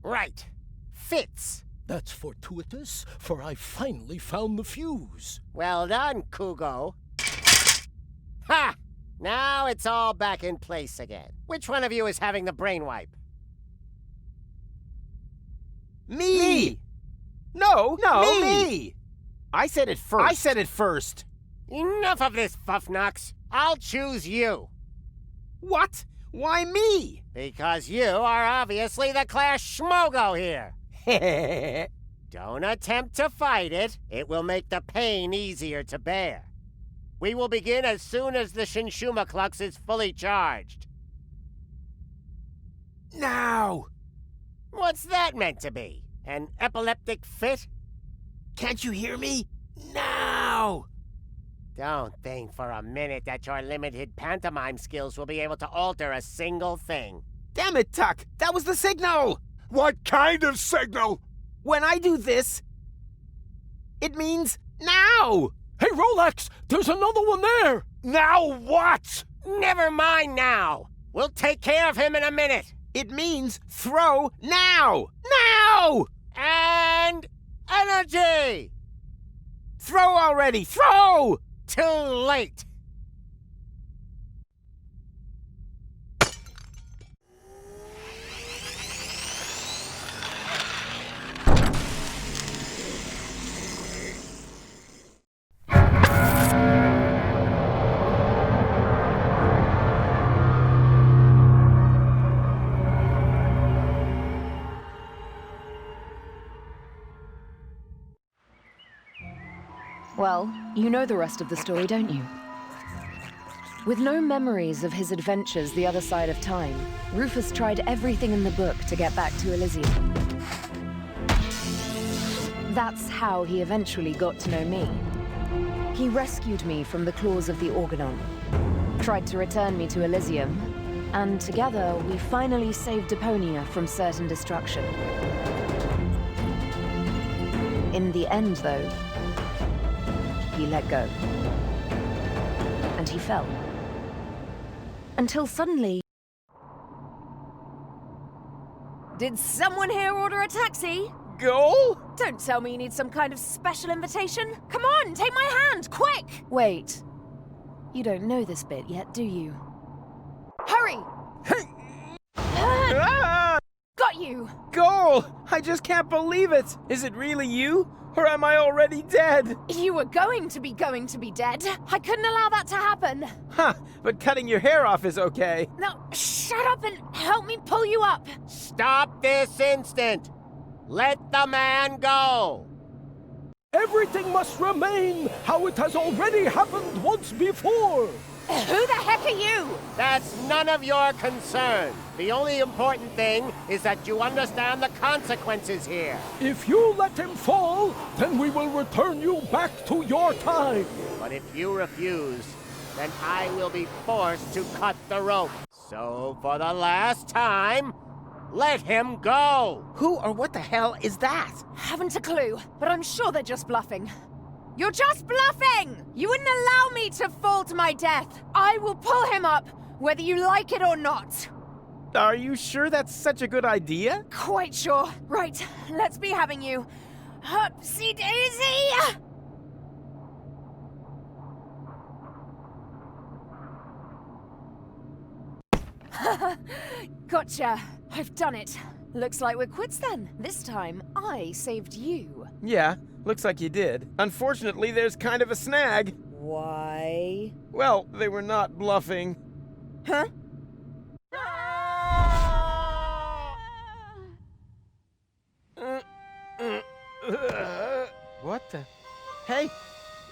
Right. Fits. That's fortuitous, for I finally found the fuse. Well done, Kugo. Ha! Now it's all back in place again. Which one of you is having the brain wipe? Me! No, me! I said it first. Enough of this, Fuffnox. I'll choose you. What? Why me? Because you are obviously the Class Schmogo here. Don't attempt to fight it. It will make the pain easier to bear. We will begin as soon as the Shinshuma Klux is fully charged. Now! What's that meant to be? An epileptic fit? Can't you hear me? Now! Don't think for a minute that your limited pantomime skills will be able to alter a single thing. Damn it, Tuck! That was the signal! What kind of signal? When I do this, it means now! Hey, Rolex! There's another one there! Now what? Never mind now! We'll take care of him in a minute! It means throw now! Now! And energy! Throw already! Throw! Too late! Well, you know the rest of the story, don't you? With no memories of his adventures the other side of time, Rufus tried everything in the book to get back to Elysium. That's how he eventually got to know me. He rescued me from the claws of the Organon, tried to return me to Elysium, and together we finally saved Deponia from certain destruction. In the end, though, he let go. And he fell. Until suddenly... Did someone here order a taxi? Go? Don't tell me you need some kind of special invitation. Come on, take my hand, quick! Wait. You don't know this bit yet, do you? Hurry! Got you! Goal! I just can't believe it! Is it really you? Or am I already dead? You were going to be dead. I couldn't allow that to happen. Huh, but cutting your hair off is okay. Now, shut up and help me pull you up. Stop this instant! Let the man go! Everything must remain how it has already happened once before. Who the heck are you? That's none of your concern. The only important thing is that you understand the consequences here. If you let him fall, then we will return you back to your time. But if you refuse, then I will be forced to cut the rope. So for the last time, let him go! Who or what the hell is that? Haven't a clue, but I'm sure they're just bluffing. You're just bluffing! You wouldn't allow me to fall to my death. I will pull him up, whether you like it or not. Are you sure that's such a good idea? Quite sure. Right, let's be having you. Hupsy daisy! Gotcha. I've done it. Looks like we're quits then. This time, I saved you. Yeah, looks like you did. Unfortunately, there's kind of a snag. Why? Well, they were not bluffing. Huh? What the? Hey,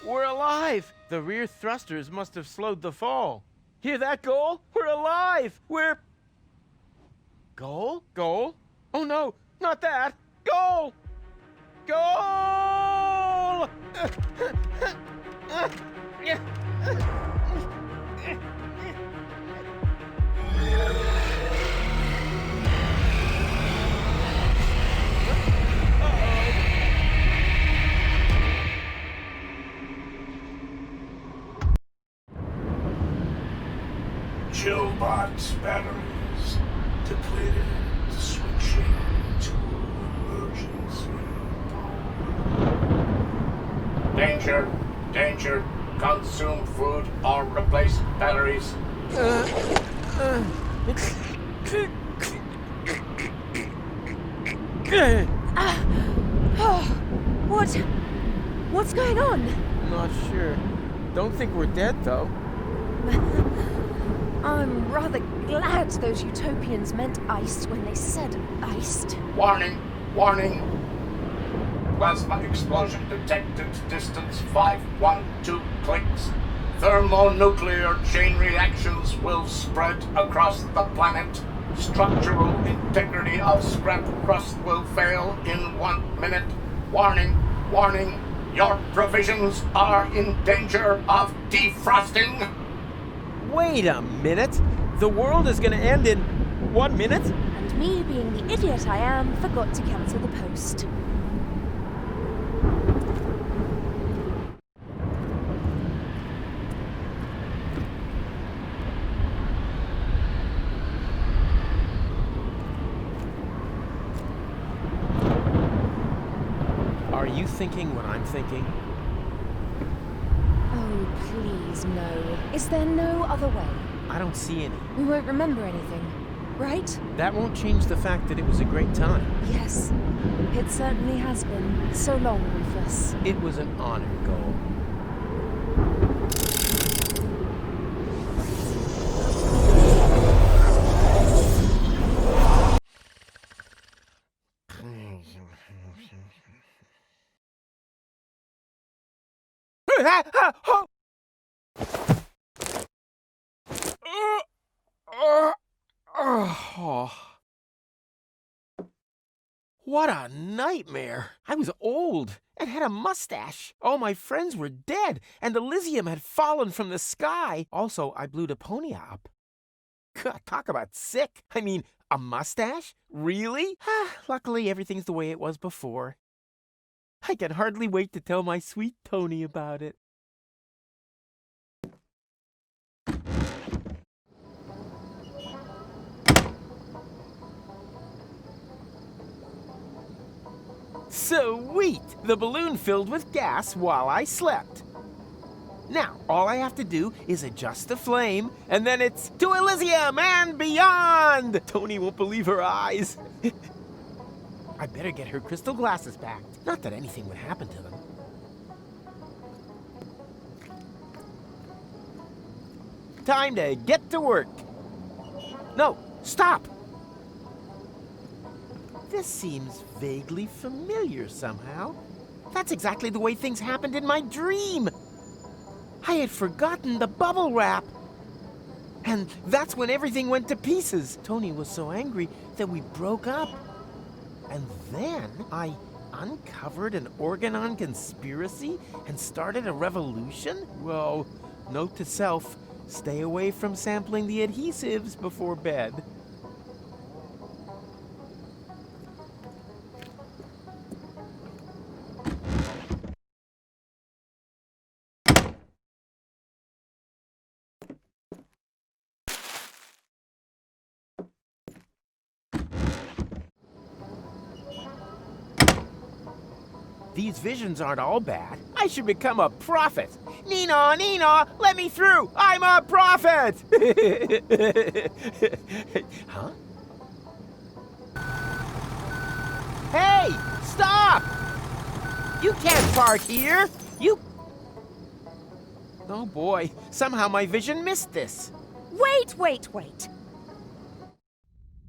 we're alive! The rear thrusters must have slowed the fall. Hear that, Goal? We're alive! We're... Goal? Goal? Oh no, not that! Goal! Goal! Danger, danger. Consume food or replace batteries. What's going on? Not sure. Don't think we're dead, though. I'm rather glad those utopians meant iced when they said iced. Warning, warning. Plasma explosion detected. Distance 512 clicks. Thermonuclear chain reactions will spread across the planet. Structural integrity of scrap crust will fail in 1 minute. Warning, warning. Your provisions are in danger of defrosting. Wait a minute. The world is going to end in 1 minute? And me, being the idiot I am, forgot to cancel the post. Are you thinking what I'm thinking? Oh, please, no. Is there no other way? I don't see any. We won't remember anything, right? That won't change the fact that it was a great time. Yes, it certainly has been. So long, Rufus. It was an honor, Goal. What a nightmare! I was old and had a mustache. All my friends were dead, and Elysium had fallen from the sky. Also, I blew Deponia up. God, talk about sick. I mean, a mustache? Really? Luckily, everything's the way it was before. I can hardly wait to tell my sweet Tony about it. Sweet! The balloon filled with gas while I slept. Now, all I have to do is adjust the flame, and then it's to Elysium and beyond! Tony won't believe her eyes. I better get her crystal glasses back. Not that anything would happen to them. Time to get to work. No, stop! This seems vaguely familiar somehow. That's exactly the way things happened in my dream. I had forgotten the bubble wrap. And that's when everything went to pieces. Tony was so angry that we broke up. And then I uncovered an Organon conspiracy and started a revolution? Well, note to self, stay away from sampling the adhesives before bed. These visions aren't all bad. I should become a prophet. Nina, Nina, let me through. I'm a prophet. Huh? Hey, stop! You can't park here. Oh boy, somehow my vision missed this. Wait.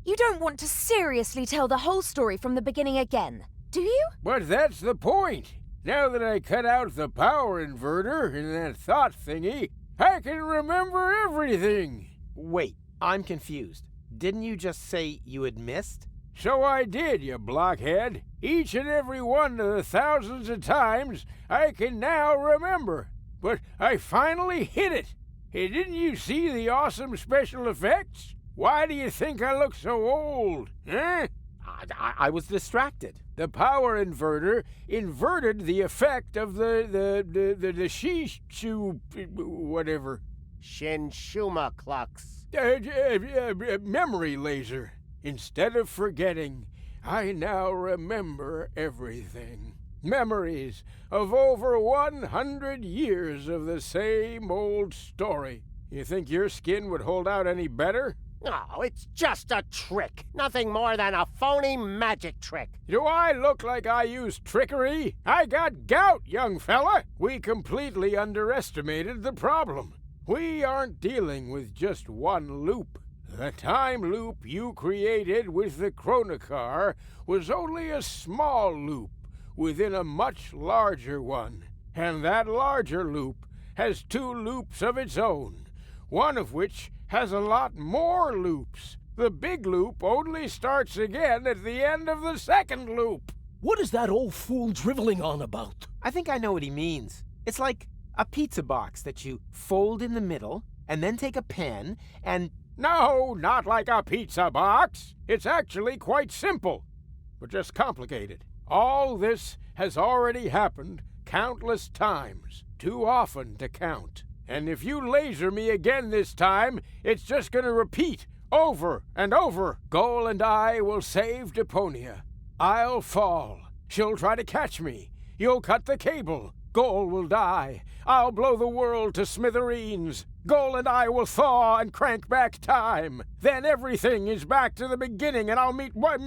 You don't want to seriously tell the whole story from the beginning again, do you? But that's the point. Now that I cut out the power inverter in that thought thingy, I can remember everything. Wait, I'm confused. Didn't you just say you had missed? So I did, you blockhead. Each and every one of the thousands of times I can now remember. But I finally hit it. Hey, didn't you see the awesome special effects? Why do you think I look so old, huh? I was distracted. The power inverter inverted the effect of the Shishu whatever. Shinshuma Klux. Memory laser. Instead of forgetting, I now remember everything. Memories of over 100 years of the same old story. You think your skin would hold out any better? Oh, it's just a trick. Nothing more than a phony magic trick. Do I look like I use trickery? I got gout, young fella. We completely underestimated the problem. We aren't dealing with just one loop. The time loop you created with the Chronocar was only a small loop within a much larger one. And that larger loop has two loops of its own, one of which has a lot more loops. The big loop only starts again at the end of the second loop. What is that old fool driveling on about? I think I know what he means. It's like a pizza box that you fold in the middle, and then take a pen and... No, not like a pizza box. It's actually quite simple, but just complicated. All this has already happened countless times, too often to count. And if you laser me again this time, it's just gonna repeat over and over. Goal and I will save Deponia. I'll fall. She'll try to catch me. You'll cut the cable. Goal will die. I'll blow the world to smithereens. Goal and I will thaw and crank back time. Then everything is back to the beginning, and I'll meet what's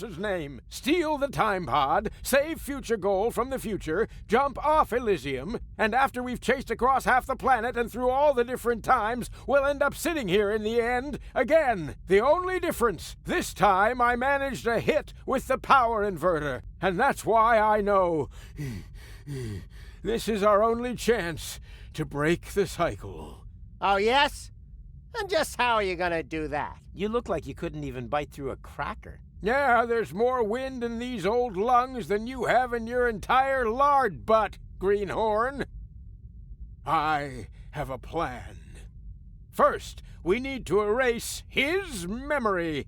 his name? Steal the time pod, save future Goal from the future, jump off Elysium, and after we've chased across half the planet and through all the different times, we'll end up sitting here in the end again. The only difference, this time I managed a hit with the power inverter, and that's why I know this is our only chance to break the cycle. Oh, yes? And just how are you gonna do that? You look like you couldn't even bite through a cracker. Yeah, there's more wind in these old lungs than you have in your entire lard butt, Greenhorn. I have a plan. First, we need to erase his memory.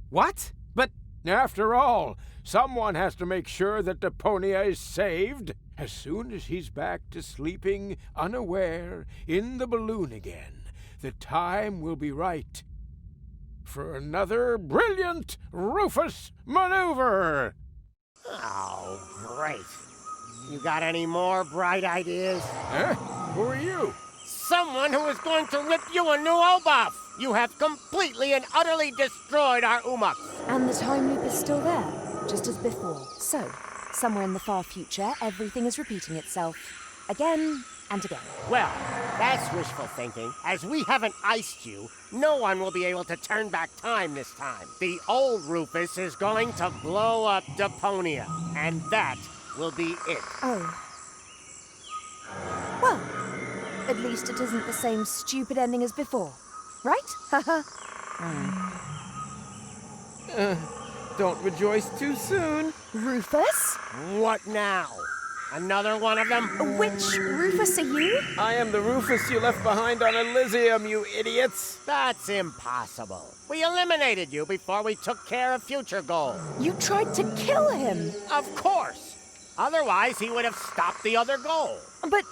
What? But after all, someone has to make sure that Deponia is saved. As soon as he's back to sleeping unaware in the balloon again, the time will be right for another brilliant Rufus maneuver. Oh, great. You got any more bright ideas? Huh? Who are you? Someone who is going to rip you a new O-buff. You have completely and utterly destroyed our Umux. And the time loop is still there, just as before. So, somewhere in the far future, everything is repeating itself. Again and again. Well, that's wishful thinking. As we haven't iced you, no one will be able to turn back time this time. The old Rufus is going to blow up Deponia, and that will be it. Oh. Well, at least it isn't the same stupid ending as before, right? Haha. Don't rejoice too soon. Rufus? What now? Another one of them? Which Rufus are you? I am the Rufus you left behind on Elysium, you idiots. That's impossible. We eliminated you before we took care of future Goal. You tried to kill him. Of course. Otherwise, he would have stopped the other Goal. But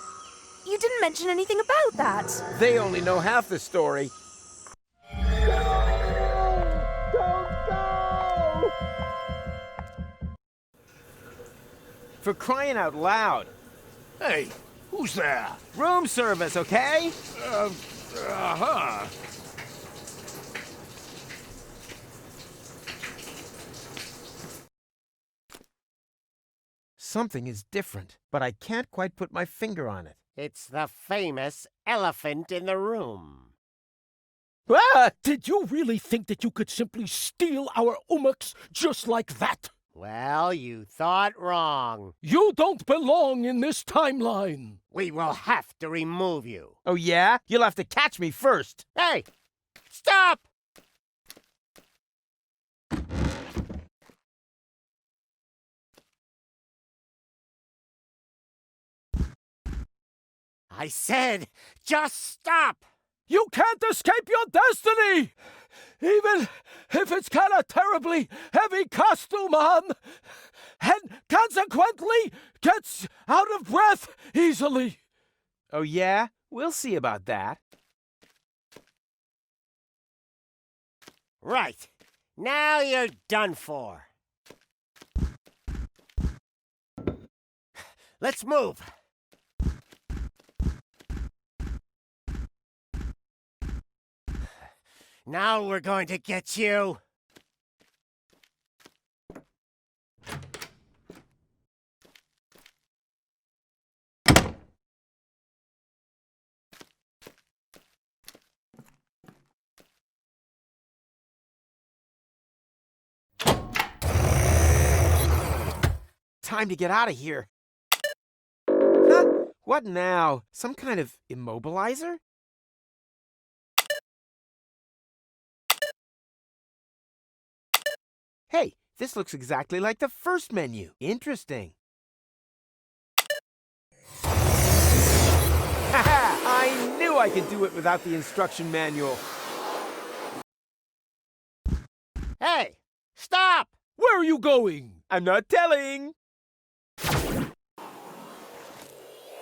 you didn't mention anything about that. They only know half the story. For crying out loud. Hey, who's there? Room service, okay? Uh-huh. Something is different, but I can't quite put my finger on it. It's the famous elephant in the room. Ah! Did you really think that you could simply steal our Umux just like that? Well, you thought wrong. You don't belong in this timeline. We will have to remove you. Oh, yeah? You'll have to catch me first. Hey! Stop! I said, just stop! You can't escape your destiny! Even if it's got a terribly heavy costume on, and consequently gets out of breath easily. Oh, yeah? We'll see about that. Right. Now you're done for. let's move. Now we're going to get you. Time to get out of here. Huh? What now? Some kind of immobilizer? Hey, this looks exactly like the first menu. Interesting. Haha! I knew I could do it without the instruction manual. Hey, stop! Where are you going? I'm not telling.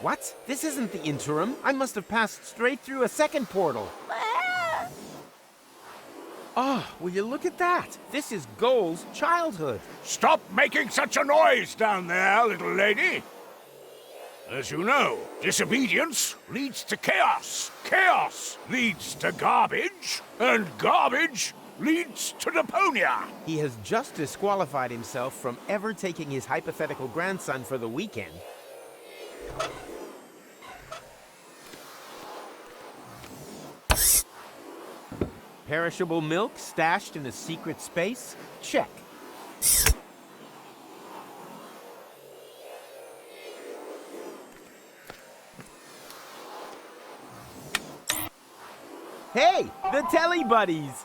What? This isn't the interim. I must have passed straight through a second portal. Oh, will you look at that? This is Goal's childhood. Stop making such a noise down there, little lady. As you know, disobedience leads to chaos. Chaos leads to garbage. And garbage leads to Deponia. He has just disqualified himself from ever taking his hypothetical grandson for the weekend. Perishable milk stashed in a secret space? Check. Hey, the Telly Buddies!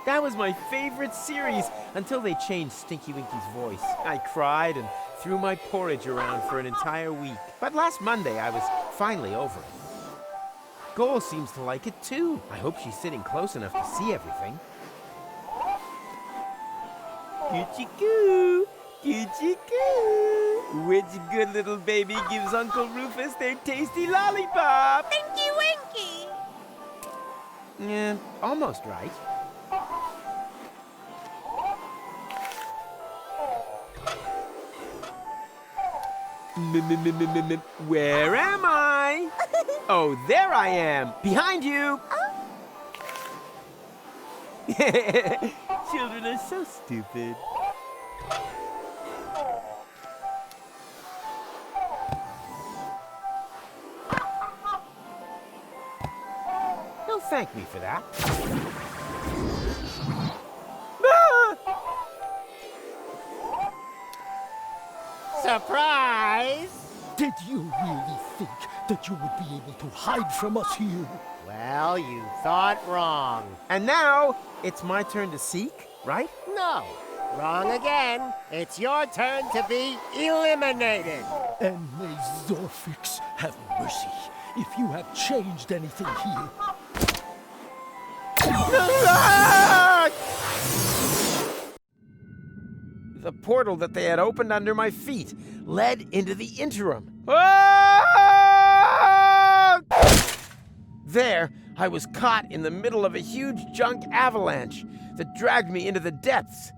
That was my favorite series until they changed Stinky Winky's voice. I cried and threw my porridge around for an entire week. But last Monday, I was finally over it. Goal seems to like it too. I hope she's sitting close enough to see everything. Coochie-coo! Coochie-coo! Which good little baby gives Uncle Rufus their tasty lollipop? Winky Winky! Yeah, almost right. Where am I? Oh, there I am, behind you. Children are so stupid. Don't thank me for that. Surprise! Did you really think that you would be able to hide from us here? Well, you thought wrong. And now, it's my turn to seek, right? No, wrong again. It's your turn to be eliminated. And may Zorfix have mercy if you have changed anything here. The portal that they had opened under my feet led into the interim. There, I was caught in the middle of a huge junk avalanche that dragged me into the depths.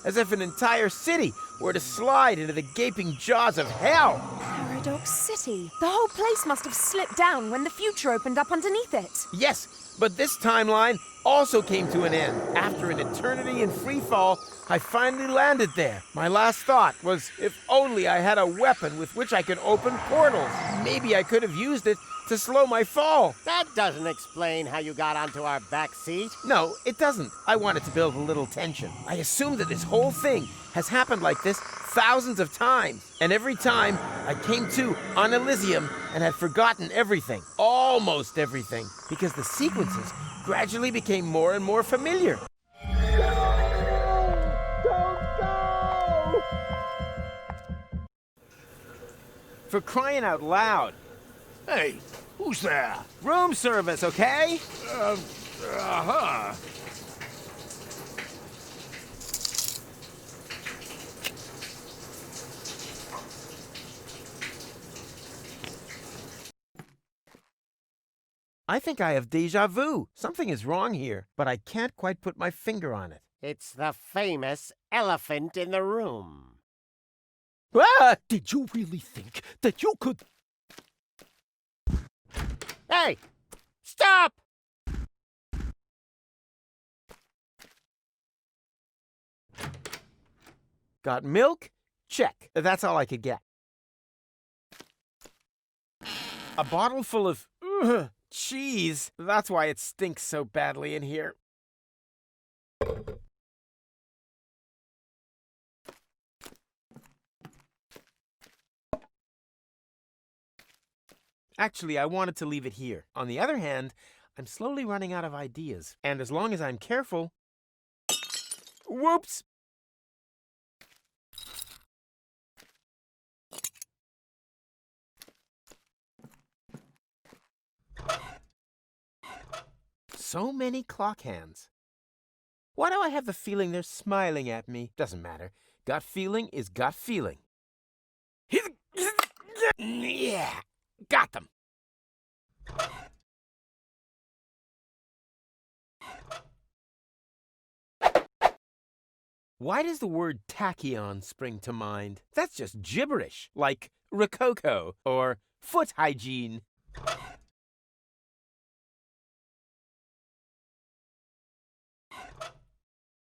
As if an entire city were to slide into the gaping jaws of hell. Paradox City. The whole place must have slipped down when the future opened up underneath it. Yes, but this timeline also came to an end. After an eternity in free fall, I finally landed there. My last thought was if only I had a weapon with which I could open portals. Maybe I could have used it to slow my fall. That doesn't explain how you got onto our back seat. No, it doesn't. I wanted to build a little tension. I assume that this whole thing has happened like this thousands of times. And every time I came to on Elysium and had forgotten everything, almost everything, because the sequences gradually became more and more familiar. For crying out loud. Hey, who's there? Room service, okay? Uh-huh. I think I have déjà vu. Something is wrong here, but I can't quite put my finger on it. It's the famous elephant in the room. Ah! Did you really think that you could... Hey! Stop! Got milk? Check. That's all I could get. A bottle full of cheese. That's why it stinks so badly in here. Actually, I wanted to leave it here. On the other hand, I'm slowly running out of ideas. And as long as I'm careful... Whoops! So many clock hands. Why do I have the feeling they're smiling at me? Doesn't matter. Gut feeling is gut feeling. Yeah, got them. Why does the word tachyon spring to mind? That's just gibberish, like rococo or foot hygiene.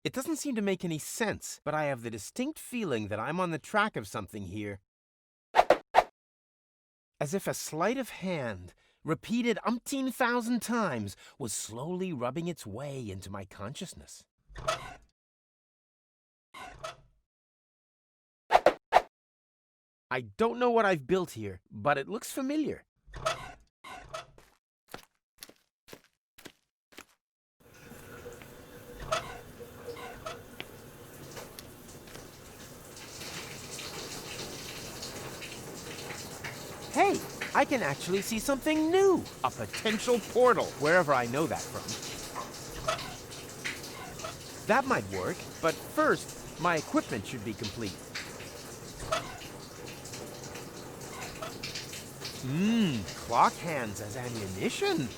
It doesn't seem to make any sense, but I have the distinct feeling that I'm on the track of something here. As if a sleight of hand, repeated umpteen thousand times, was slowly rubbing its way into my consciousness. I don't know what I've built here, but it looks familiar. Hey, I can actually see something new. A potential portal, wherever I know that from. That might work, but first, my equipment should be complete. Clock hands as ammunition.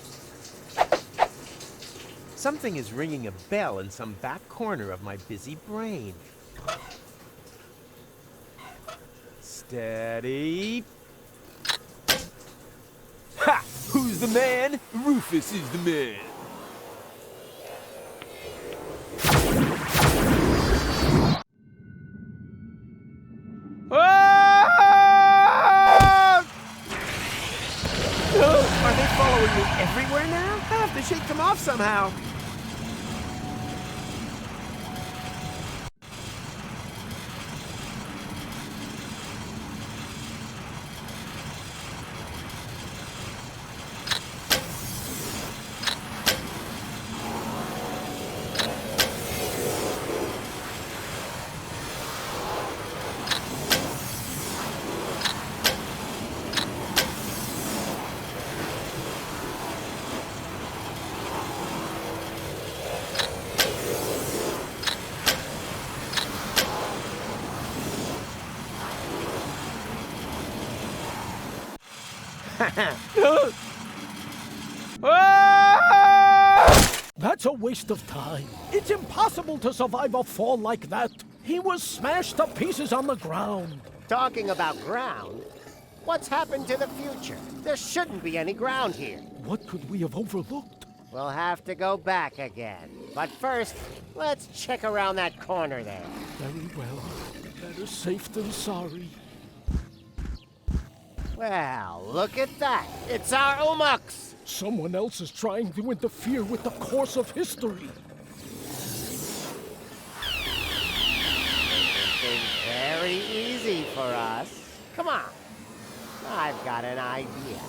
Something is ringing a bell in some back corner of my busy brain. Steady. Ha! Who's the man? Rufus is the man. Are they following me everywhere now? I have to shake them off somehow. That's a waste of time. It's impossible to survive a fall like that. He was smashed to pieces on the ground. Talking about ground, what's happened to the future? There shouldn't be any ground here. What could we have overlooked? We'll have to go back again. But first, let's check around that corner there. Very well. Better safe than sorry. Well, look at that. It's our Umux. Someone else is trying to interfere with the course of history. Things very easy for us. Come on. I've got an idea.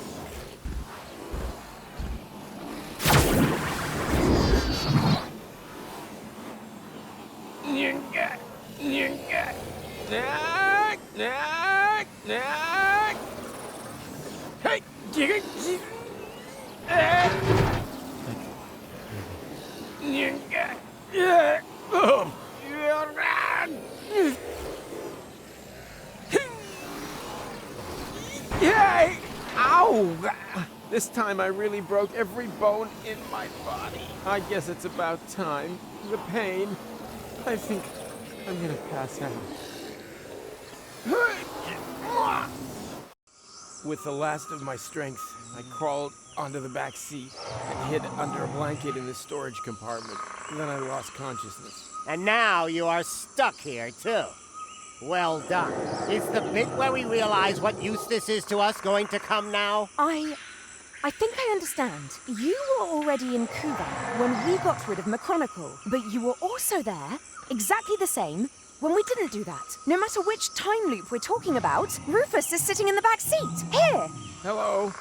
Yay! Ow! This time I really broke every bone in my body. I guess it's about time. The pain. I think I'm gonna pass out. With the last of my strength, I crawled onto the back seat and hid under a blanket in the storage compartment. Then I lost consciousness. And now you are stuck here, too. Well done. Is the bit where we realize what use this is to us going to come now? I think I understand. You were already in Kuvang when we got rid of Machronicle, but you were also there, exactly the same, when we didn't do that. No matter which time loop we're talking about, Rufus is sitting in the back seat. Here! Hello?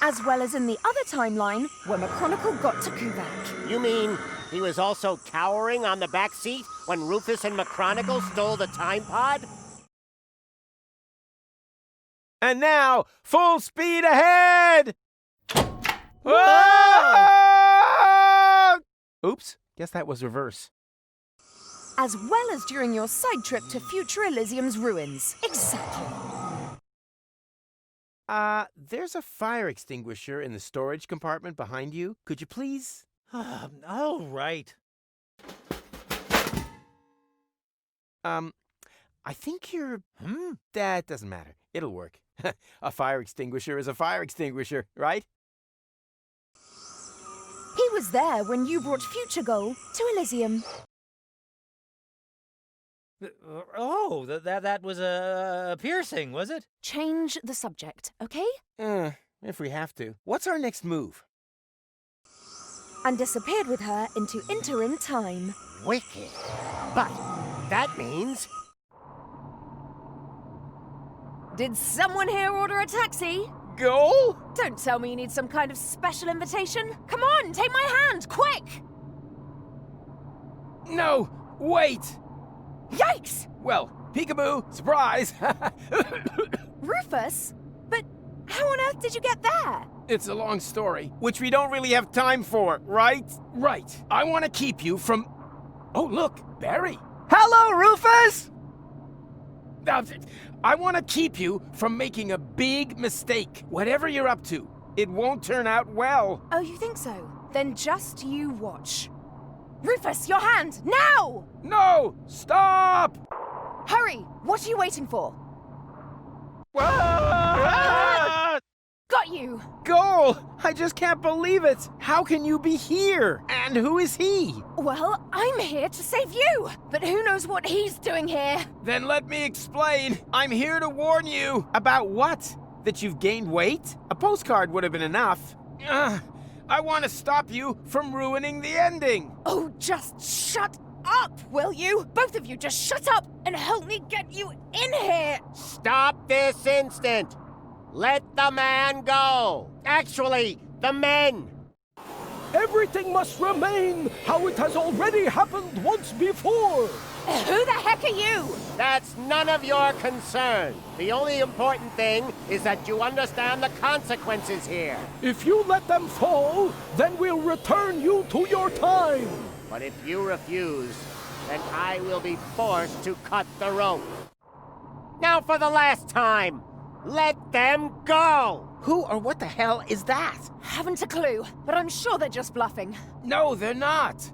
As well as in the other timeline, where Machronicle got to Kuvang. You mean he was also cowering on the back seat when Rufus and Machronicle stole the time pod? And now, full speed ahead! Oops, guess that was reverse. As well as during your side trip to future Elysium's ruins. Exactly. There's a fire extinguisher in the storage compartment behind you. Could you please? All right. I think you're... That doesn't matter. It'll work. A fire extinguisher is a fire extinguisher, right? He was there when you brought Future Goal to Elysium. Oh, that was a piercing, was it? Change the subject, okay? If we have to. What's our next move? And disappeared with her into interim time. Wicked. But that means... Did someone here order a taxi? Goal? Don't tell me you need some kind of special invitation. Come on, take my hand, quick! No, wait! Yikes! Well, peekaboo, surprise! Rufus? But how on earth did you get there? It's a long story, which we don't really have time for, right? Right. I want to keep you from... Oh, look, Barry. Hello, Rufus! I want to keep you from making a big mistake. Whatever you're up to, it won't turn out well. Oh, you think so? Then just you watch. Rufus, your hand, now! No! Stop! Hurry! What are you waiting for? Got you! Goal! I just can't believe it! How can you be here? And who is he? Well, I'm here to save you! But who knows what he's doing here? Then let me explain. I'm here to warn you. About what? That you've gained weight? A postcard would have been enough. I want to stop you from ruining the ending. Oh, just shut up, will you? Both of you just shut up and help me get you in here! Stop this instant! Let the man go! Actually, the men! Everything must remain how it has already happened once before! Who the heck are you? That's none of your concern. The only important thing is that you understand the consequences here. If you let them fall, then we'll return you to your time! But if you refuse, then I will be forced to cut the rope. Now for the last time! Let them go! Who or what the hell is that? Haven't a clue, but I'm sure they're just bluffing. No, they're not.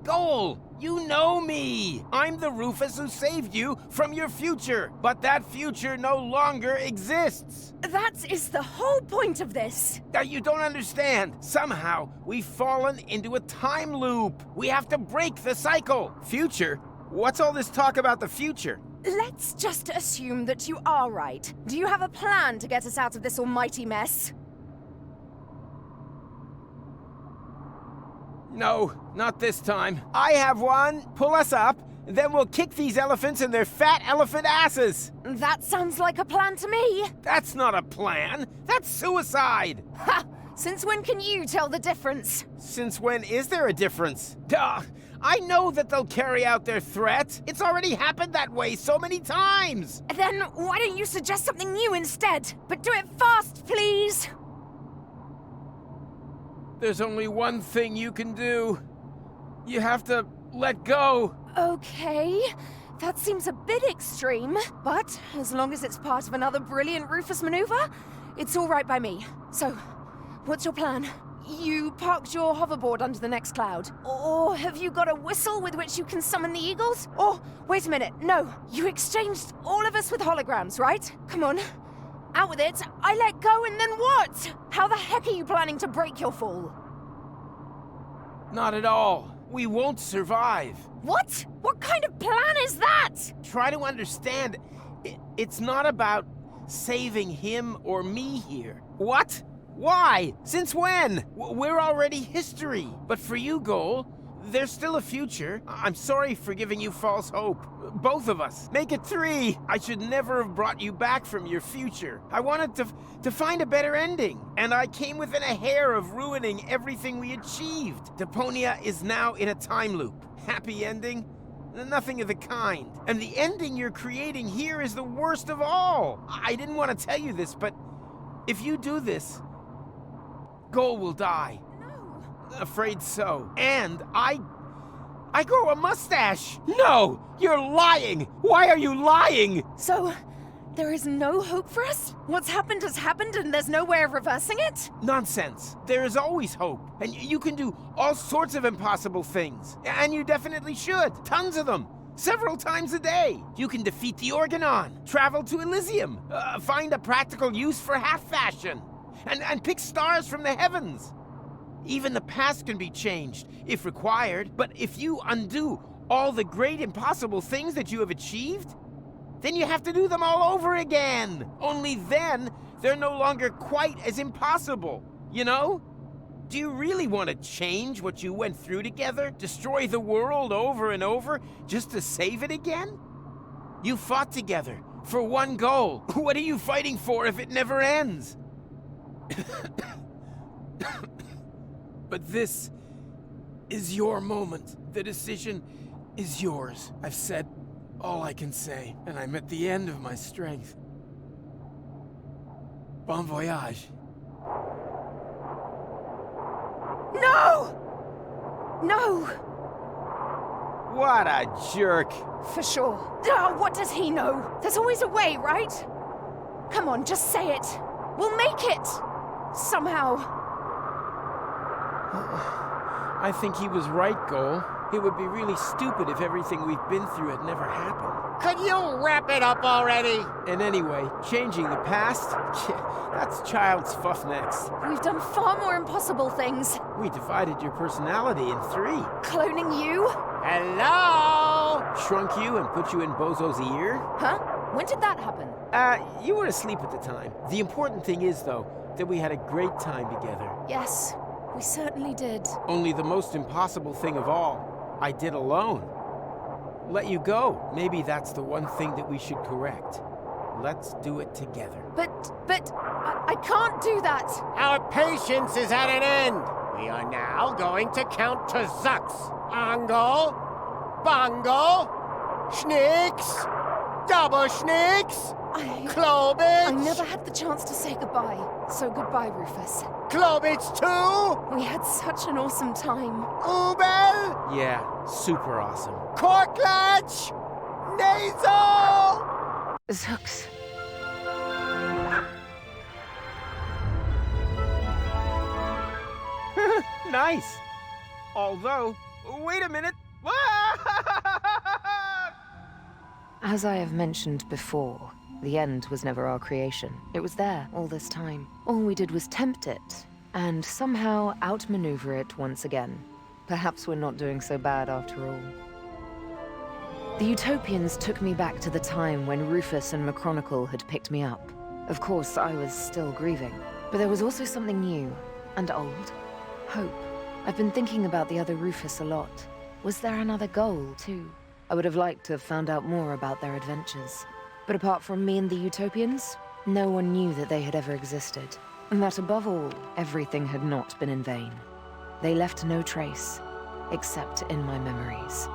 Goal, you know me. I'm the Rufus who saved you from your future, but that future no longer exists. That is the whole point of this. You don't understand. Somehow, we've fallen into a time loop. We have to break the cycle. Future? What's all this talk about the future? Let's just assume that you are right. Do you have a plan to get us out of this almighty mess? No, not this time. I have one. Pull us up, then we'll kick these elephants in their fat elephant asses. That sounds like a plan to me. That's not a plan. That's suicide. Ha! Since when can you tell the difference? Since when is there a difference? Duh! I know that they'll carry out their threat. It's already happened that way so many times. Then why don't you suggest something new instead? But do it fast, please. There's only one thing you can do. You have to let go. Okay. That seems a bit extreme, but as long as it's part of another brilliant Rufus maneuver, it's all right by me. So, what's your plan? you parked your hoverboard under the next cloud? Or have you got a whistle with which you can summon the eagles? Or, wait a minute, no. You exchanged all of us with holograms, right? Come on. Out with it. I let go and then what? How the heck are you planning to break your fall? Not at all. We won't survive. What? What kind of plan is that? Try to understand. It's not about saving him or me here. What? Why? Since when? We're already history. But for you, Goal, there's still a future. I'm sorry for giving you false hope. Both of us. Make it 3. I should never have brought you back from your future. I wanted to find a better ending. And I came within a hair of ruining everything we achieved. Deponia is now in a time loop. Happy ending? Nothing of the kind. And the ending you're creating here is the worst of all. I didn't want to tell you this, but if you do this, Goal will die. No. Afraid so. And I grow a mustache. No, you're lying. Why are you lying? So, there is no hope for us? What's happened has happened and there's no way of reversing it? Nonsense. There is always hope. And you can do all sorts of impossible things. And you definitely should. Tons of them. Several times a day. You can defeat the Organon, travel to Elysium, find a practical use for half-fashion, and pick stars from the heavens. Even the past can be changed, if required, but if you undo all the great impossible things that you have achieved, then you have to do them all over again. Only then, they're no longer quite as impossible, you know? Do you really want to change what you went through together? Destroy the world over and over just to save it again? You fought together for one goal. What are you fighting for if it never ends? But this is your moment. The decision is yours. I've said all I can say, and I'm at the end of my strength. Bon voyage. No! No! What a jerk. For sure. Oh, what does he know? There's always a way, right? Come on, just say it. We'll make it! Somehow. I think he was right, Goal. It would be really stupid if everything we've been through had never happened. Could you wrap it up already? And anyway, changing the past? That's child's fuff next. We've done far more impossible things. We divided your personality in 3. Cloning you? Hello? Shrunk you and put you in Bozo's ear? Huh? When did that happen? You were asleep at the time. The important thing is, though, that we had a great time together. Yes, we certainly did. Only the most impossible thing of all, I did alone. Let you go. Maybe that's the one thing that we should correct. Let's do it together. But I can't do that. Our patience is at an end. We are now going to count to Zux. Angle, Bongo, Schnicks, Double Schnicks, Klobitz. I never had the chance to say goodbye. So goodbye, Rufus. Klobitz too? We had such an awesome time. Ubel? Yeah, super awesome. Korklatch? Nasal? Zux. Nice. Although, wait a minute. As I have mentioned before, the end was never our creation. It was there all this time. All we did was tempt it, and somehow outmaneuver it once again. Perhaps we're not doing so bad after all. The Utopians took me back to the time when Rufus and McChronicle had picked me up. Of course, I was still grieving, but there was also something new and old. Hope. I've been thinking about the other Rufus a lot. Was there another goal, too? I would have liked to have found out more about their adventures. But apart from me and the Utopians, no one knew that they had ever existed. And that above all, everything had not been in vain. They left no trace, except in my memories.